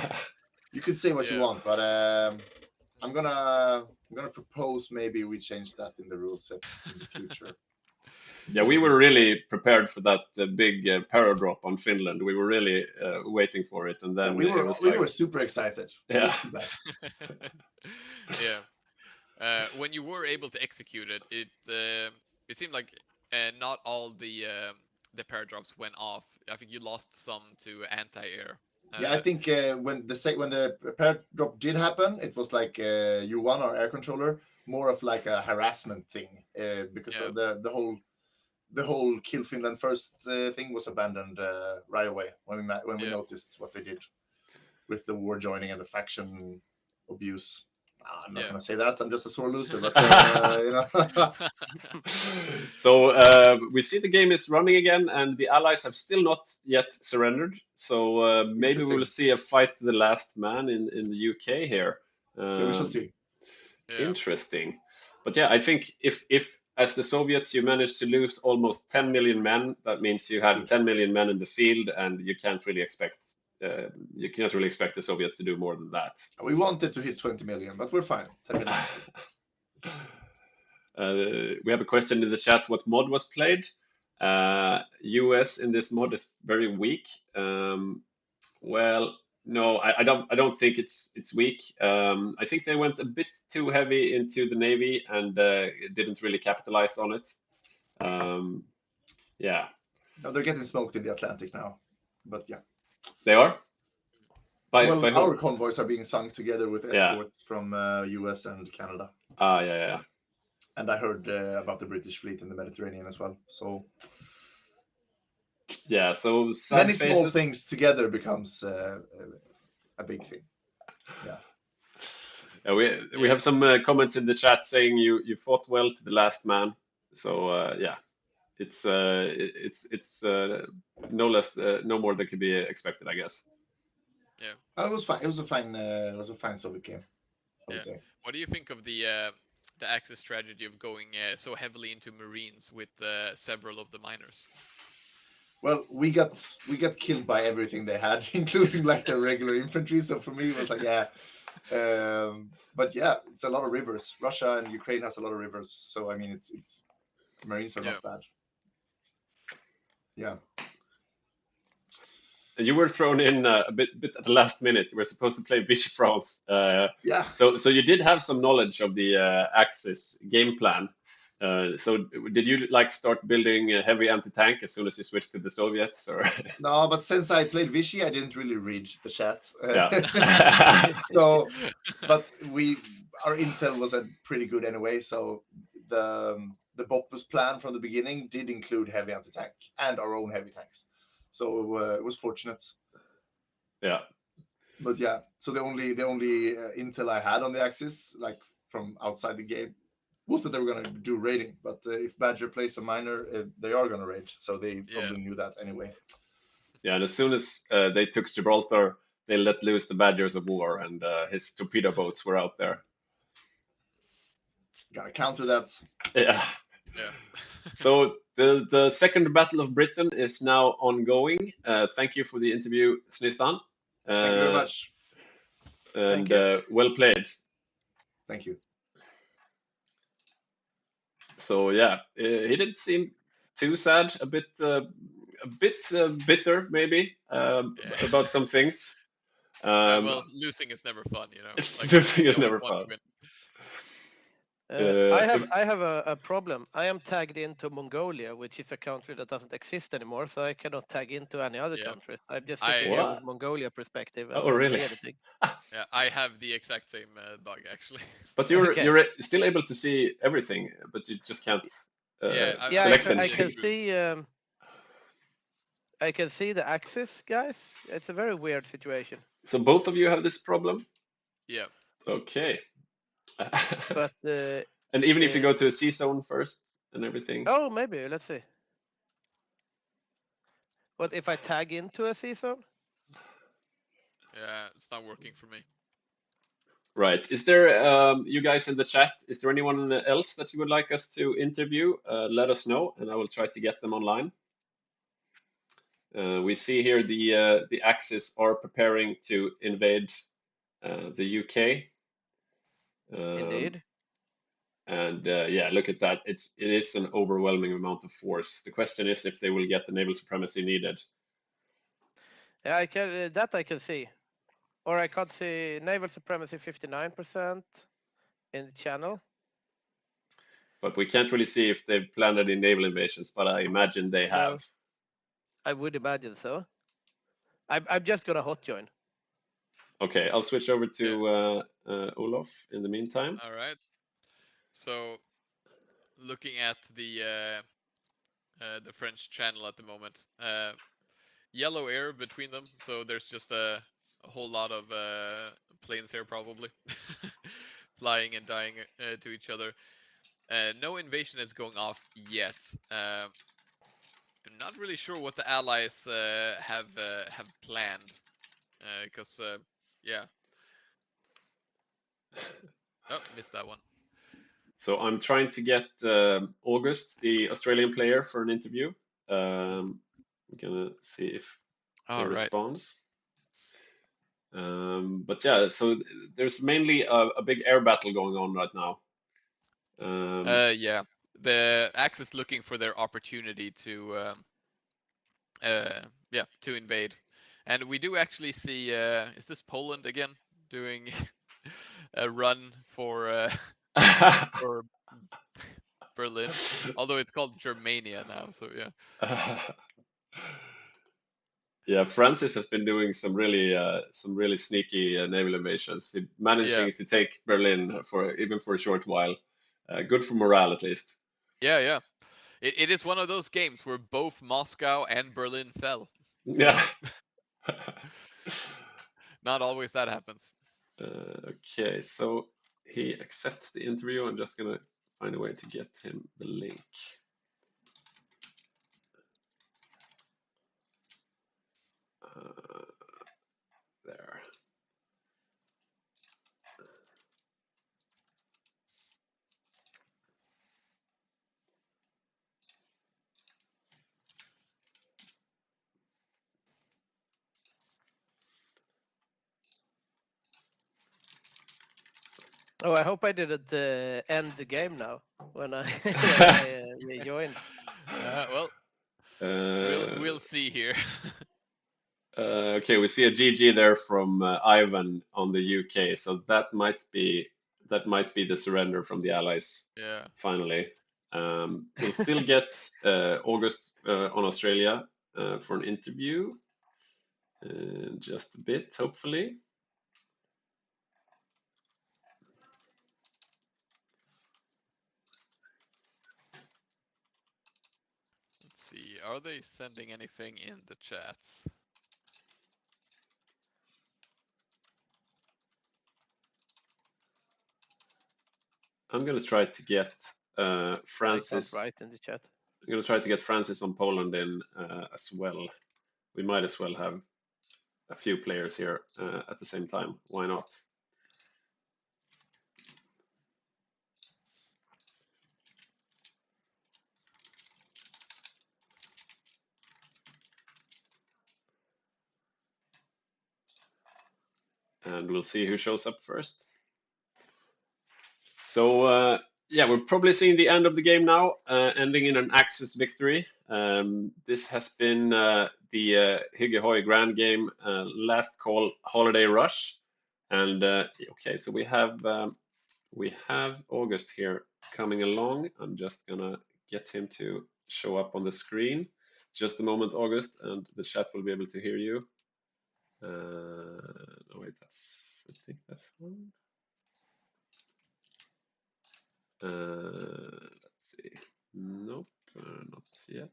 L: you could say what you want, but I'm gonna propose maybe we change that in the rule set in the future.
A: Yeah, we were really prepared for that big paradrop on Finland. We were really waiting for it, and then
L: we were super excited.
A: Yeah.
G: Yeah. When you were able to execute it, it seemed like not all the paradrops went off. I think you lost some to anti-air.
L: Yeah, I think when the paradrop did happen, it was like you won our air controller, more of like a harassment thing because of the whole kill Finland first thing was abandoned right away when we noticed what they did with the war joining and the faction abuse. I'm not gonna say that. I'm just a sore loser, but
A: So we see the game is running again, and the allies have still not yet surrendered. So maybe we will see a fight to the last man in the UK here.
L: Yeah, we shall see.
A: Interesting. But yeah, I think if as the Soviets you managed to lose almost 10 million men, that means you had 10 million men in the field, and you can't really expect the Soviets to do more than that.
L: We wanted to hit 20 million, but we're fine. 10 million.
A: We have a question in the chat: what mod was played? US in this mod is very weak. Well, no, I don't think it's weak. I think they went a bit too heavy into the Navy and didn't really capitalize on it. Yeah.
L: No, they're getting smoked in the Atlantic now, but yeah.
A: They are? By
L: our convoys are being sunk together with escorts from US and Canada.
A: Yeah.
L: And I heard about the British fleet in the Mediterranean as well. So
A: yeah, so
L: many small things together becomes a big thing. Yeah.
A: We have some comments in the chat saying you fought well to the last man. So yeah, it's no more than could be expected, I guess.
G: Yeah,
L: it was fine. It was a fine Soviet game, I would say.
G: What do you think of the Axis strategy of going so heavily into Marines with several of the miners?
L: Well, we got killed by everything they had, including like their regular infantry. So for me, it was like, yeah. But yeah, it's a lot of rivers. Russia and Ukraine has a lot of rivers. So I mean, it's Marines are not bad. Yeah.
A: You were thrown in a bit at the last minute. You were supposed to play Vichy France.
L: Yeah.
A: So you did have some knowledge of the Axis game plan. So did you like start building a heavy anti-tank as soon as you switched to the Soviets, or?
L: No, but since I played Vichy, I didn't really read the chat.
A: Yeah.
L: So, but our intel was pretty good anyway. So the Bopus plan from the beginning did include heavy anti-tank and our own heavy tanks. So it was fortunate.
A: Yeah.
L: But yeah, so the only intel I had on the Axis, like from outside the game, was that they were going to do raiding. But if Badger plays a miner, they are going to raid. So they probably knew that anyway.
A: Yeah, and as soon as they took Gibraltar, they let loose the Badgers of War, and his torpedo boats were out there.
L: Gotta counter that.
A: Yeah. So the second Battle of Britain is now ongoing. Thank you for the interview, Snistan.
L: Thank you very much.
A: And well played.
L: Thank you.
A: So yeah, he didn't seem too sad. A bit bitter, maybe, about some things.
G: Well, losing is never fun, you know. Like,
A: losing is never fun.
H: I have a problem. I am tagged into Mongolia, which is a country that doesn't exist anymore, so I cannot tag into any other countries. I'm just sitting here with Mongolia perspective. And
A: really?
H: Say anything.
G: Yeah, I have the exact same bug actually.
A: But you're still able to see everything, but you just can't select anything.
H: I can see. I can see the Axis, guys. It's a very weird situation.
A: So both of you have this problem?
G: Yeah.
A: Okay.
H: But
A: and even if you go to a C zone first and everything.
H: Oh, maybe. Let's see. What if I tag into a C zone?
G: Yeah, it's not working for me.
A: Right. Is there you guys in the chat? Is there anyone else that you would like us to interview? Let us know, and I will try to get them online. We see here the Axis are preparing to invade the UK.
H: Indeed.
A: And yeah, look at that. It is an overwhelming amount of force. The question is if they will get the naval supremacy needed.
H: Yeah, I can see. Or I could see naval supremacy 59% in the channel.
A: But we can't really see if they've planned any naval invasions, but I imagine they have.
H: No, I would imagine so. I'm just gonna hot join.
A: Okay, I'll switch over to Olof in the meantime.
G: All right. So, looking at the French channel at the moment, yellow air between them, so there's just a whole lot of planes here probably flying and dying to each other. No invasion is going off yet. I'm not really sure what the allies have planned, because yeah. Oh, missed that one.
A: So I'm trying to get August, the Australian player, for an interview. I'm gonna see if he responds. But yeah, so there's mainly a big air battle going on right now.
G: Yeah, the Axis looking for their opportunity to to invade, and we do actually see. Is this Poland again doing a run for for Berlin? Although it's called Germania now, so yeah.
A: Yeah, Francis has been doing some really sneaky naval invasions, managing to take Berlin even for a short while. Good for morale, at least.
G: Yeah, yeah. It is one of those games where both Moscow and Berlin fell.
A: Yeah.
G: Not always that happens.
A: Okay, so he accepts the interview. I'm just gonna find a way to get him the link. There.
H: Oh, I hope I didn't end the game now when I joined.
G: Well, we'll see here.
A: Okay, we see a GG there from Ivan on the UK, so that might be the surrender from the Allies.
G: Yeah.
A: Finally, we'll still get August on Australia for an interview in just a bit, hopefully.
G: Let's see, are they sending anything in the chats?
A: I'm gonna try to get Francis.
H: I can't write in the chat.
A: I'm gonna try to get Francis on Poland in as well. We might as well have a few players here at the same time. Why not? And we'll see who shows up first. So yeah, we're probably seeing the end of the game now, ending in an Axis victory. This has been the Hygge HOI Grand Game last call holiday rush, and okay, so we have August here coming along. I'm just gonna get him to show up on the screen. Just a moment, August, and the chat will be able to hear you. No, wait, I think that's one. Let's see. Nope, not yet.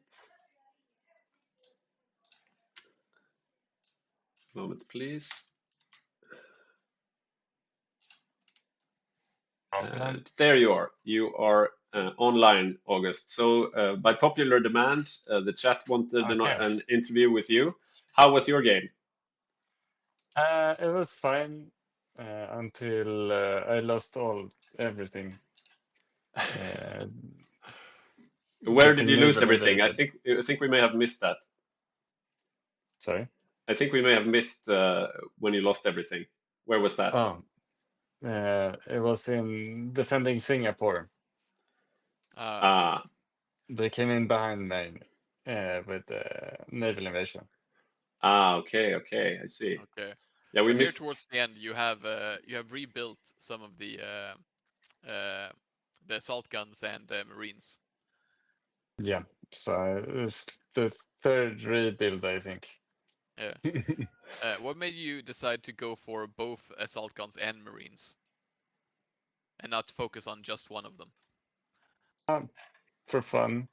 A: Moment, please. And there you are. You are online, August. So by popular demand, the chat wanted an interview with you. How was your game?
M: It was fine until I lost everything.
A: Where did you lose everything? I think we may have missed that.
M: Sorry?
A: I think we may have missed when you lost everything. Where was that?
M: Oh, it was in defending Singapore. They came in behind me with naval invasion.
A: Okay, I see.
G: Okay.
A: Yeah, we
G: missed.
A: missed.
G: Here towards the end, you have rebuilt some of the assault guns and Marines.
M: Yeah, so it's the third rebuild, I think.
G: Yeah. What made you decide to go for both assault guns and Marines, and not focus on just one of them?
M: For fun.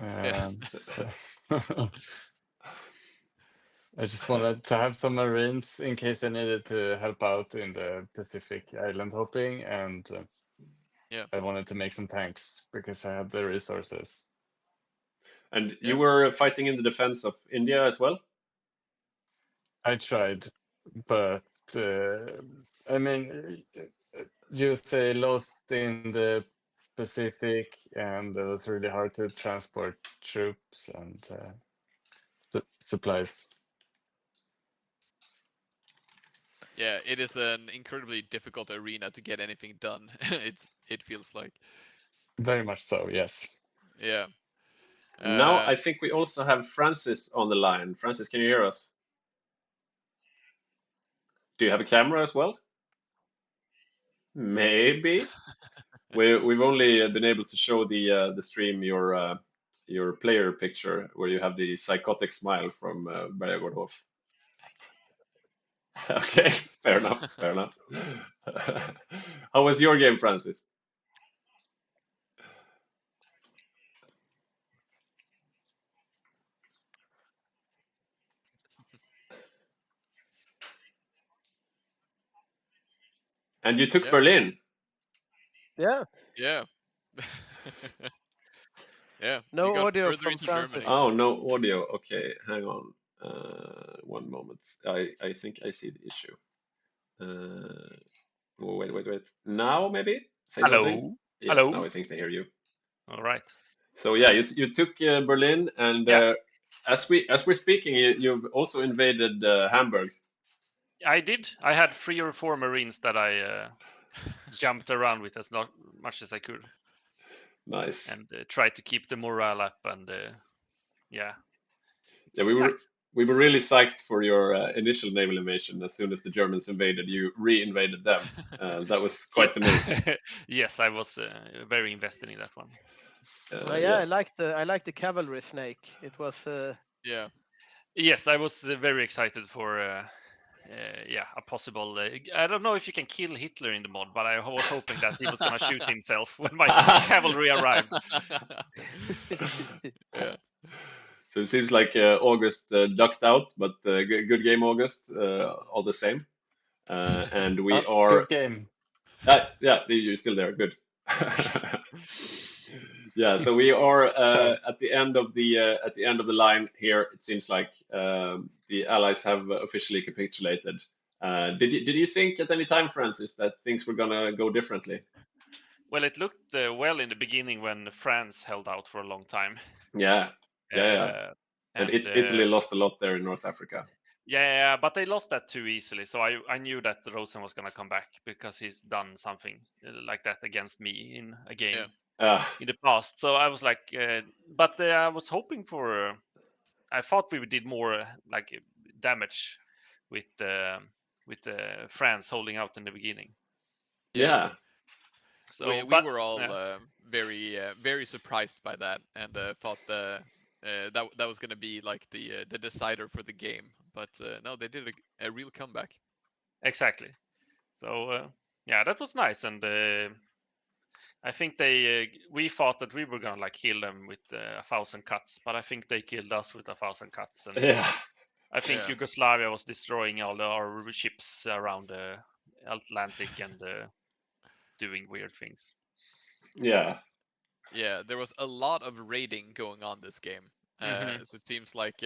G: Yeah.
M: So I just wanted to have some Marines in case I needed to help out in the Pacific island hopping, and I wanted to make some tanks because I have the resources.
A: And you were fighting in the defense of India as well?
M: I tried, but I mean, you say lost in the Pacific, and it was really hard to transport troops and supplies.
G: Yeah, it is an incredibly difficult arena to get anything done. It feels like.
M: Very much so, yes.
G: Yeah.
A: Now I think we also have Francis on the line. Francis, can you hear us? Do you have a camera as well? Maybe. We've only been able to show the stream your player picture where you have the psychotic smile from Bergordhof. Okay, fair enough. Fair enough. How was your game, Francis? And you took Berlin.
H: Yeah.
G: Yeah. Yeah.
H: No
G: you got
H: audio
G: further
H: from
G: into
H: Francis.
G: Germany.
A: Oh, no audio. Okay, hang on. One moment. I think I see the issue. Wait. Now maybe? Say something?
N: Hello.
A: Yes,
N: Hello.
A: now I think they hear you.
N: All right.
A: So yeah, you took Berlin, and as we're speaking, you've also invaded Hamburg.
N: I did. I had 3 or 4 Marines that I jumped around with as much as I could.
A: Nice.
N: And tried to keep the morale up, and yeah.
A: Yeah, we were really psyched for your initial naval invasion. As soon as the Germans invaded, you re-invaded them. That was quite the move.
N: Yes, I was very invested in that one.
H: Yeah, I like the cavalry snake. It was
G: yeah.
N: Yes, I was very excited for a possible. I don't know if you can kill Hitler in the mod, but I was hoping that he was gonna shoot himself when my cavalry arrived.
G: Yeah.
A: So it seems like August ducked out, but good game, August, all the same. And we are.
M: Good game.
A: Yeah, you're still there. Good. Yeah, so we are at the end of the line here. It seems like the Allies have officially capitulated. Did you think at any time, Francis, that things were gonna go differently?
N: Well, it looked well in the beginning when France held out for a long time.
A: Yeah. And Italy lost a lot there in North Africa.
N: Yeah, but they lost that too easily. So I knew that Rosen was gonna come back because he's done something like that against me in a game in the past. So I was like, but I was hoping for. I thought we did more like damage with France holding out in the beginning.
A: Yeah.
G: So we were all very surprised by that, and thought that was going to be like the decider for the game. But no, they did a real comeback.
N: Exactly. So yeah, that was nice, and I think we thought that we were gonna like kill them with 1,000 cuts, but I think they killed us with 1,000 cuts. And
A: yeah.
N: I think Yugoslavia was destroying all our ships around the Atlantic and doing weird things.
A: Yeah.
G: Yeah, there was a lot of raiding going on this game. So it seems like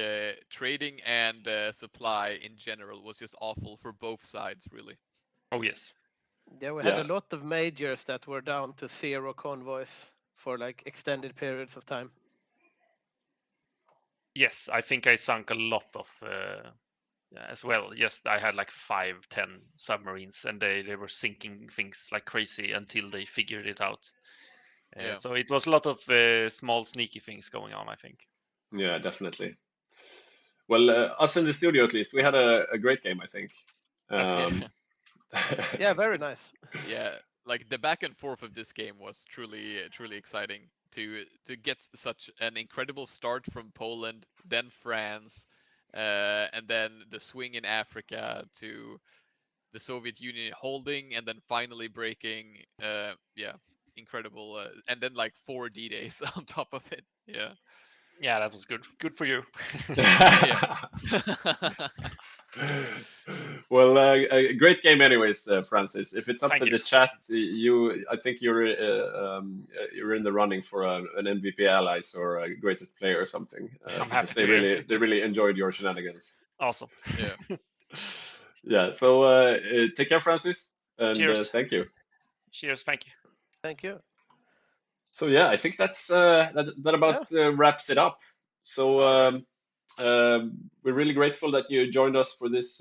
G: trading and supply in general was just awful for both sides, really.
N: Oh yes.
H: Yeah, we had a lot of majors that were down to 0 convoys for like extended periods of time.
N: Yes, I think I sunk a lot of as well. Yes, I had like 5-10 submarines, and they were sinking things like crazy until they figured it out. So it was a lot of small sneaky things going on, I think.
A: Yeah, definitely. Well, us in the studio at least, we had a great game, I think.
H: Yeah, very nice.
G: Yeah, like the back and forth of this game was truly exciting to get such an incredible start from Poland, then France, and then the swing in Africa to the Soviet Union holding and then finally breaking. Yeah, incredible. And then like 4 D-days on top of it. Yeah.
N: Yeah, that was good. Good for you.
A: Well, great game, anyways, Francis. If it's up
N: Thank
A: to
N: you.
A: the chat, I think you're in the running for an MVP Allies or a greatest player or something.
N: I'm
A: Because
N: happy to hear.
A: they really enjoyed your shenanigans.
N: Awesome.
G: Yeah.
A: Yeah. So take care, Francis, and
N: Cheers.
A: thank you.
N: Cheers. Thank you.
H: Thank you.
A: So yeah, I think that's that about wraps it up. So we're really grateful that you joined us for this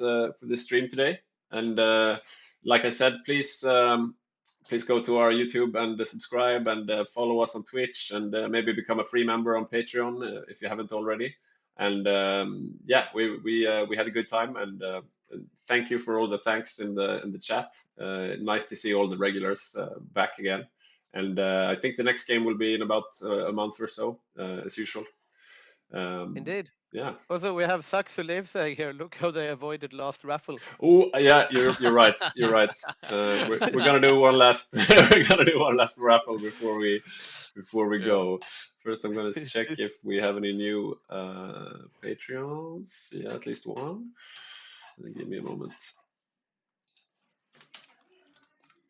A: stream today. And like I said, please go to our YouTube and subscribe and follow us on Twitch and maybe become a free member on Patreon if you haven't already. And yeah, we had a good time and thank you for all the thanks in the chat. Nice to see all the regulars back again. And I think the next game will be in about a month or so, as usual.
H: Indeed.
A: Yeah.
H: Also, we have Saxo live saying here, look how they avoided last raffle.
A: Oh, yeah, you're right. You're right. We're gonna do one last raffle before we go. First, I'm gonna check if we have any new Patreons. Yeah, at least one. Give me a moment.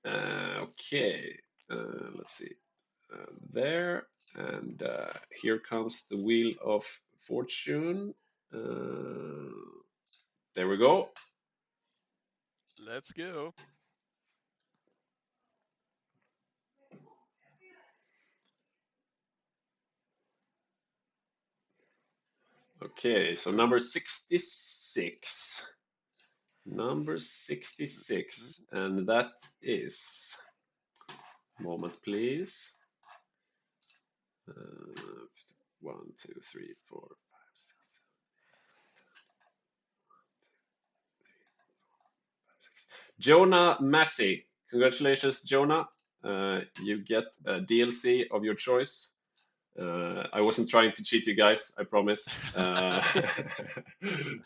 A: Okay. Let's see. There, and here comes the Wheel of Fortune. There we go.
G: Let's go.
A: Okay, so number 66. Number 66, and that is. Moment, please. 1, 2, 3, 4, 5, 6. Jonah Massey. Congratulations, Jonah. You get a DLC of your choice. I wasn't trying to cheat you guys, I promise. The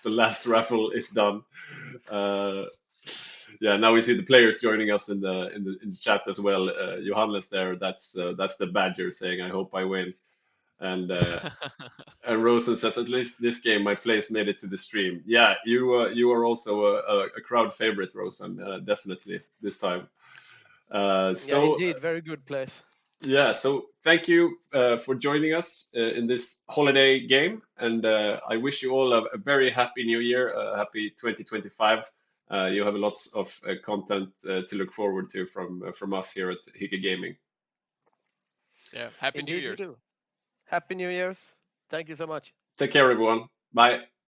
A: last raffle is done. Yeah, now we see the players joining us in the chat as well. Johannes there, that's the Badger saying, "I hope I win." And Rosen says, "At least this game, my place made it to the stream." Yeah, you are also a crowd favorite, Rosen, definitely this time.
H: Yeah, indeed, very good place.
A: Yeah, so thank you for joining us in this holiday game, and I wish you all a very happy New Year, happy 2025. You have lots of content to look forward to from us here at Hygge Gaming.
G: Yeah, happy New
H: Indeed
G: Year's.
H: we do. Happy New Year's. Thank you so much.
A: Take care, everyone. Bye.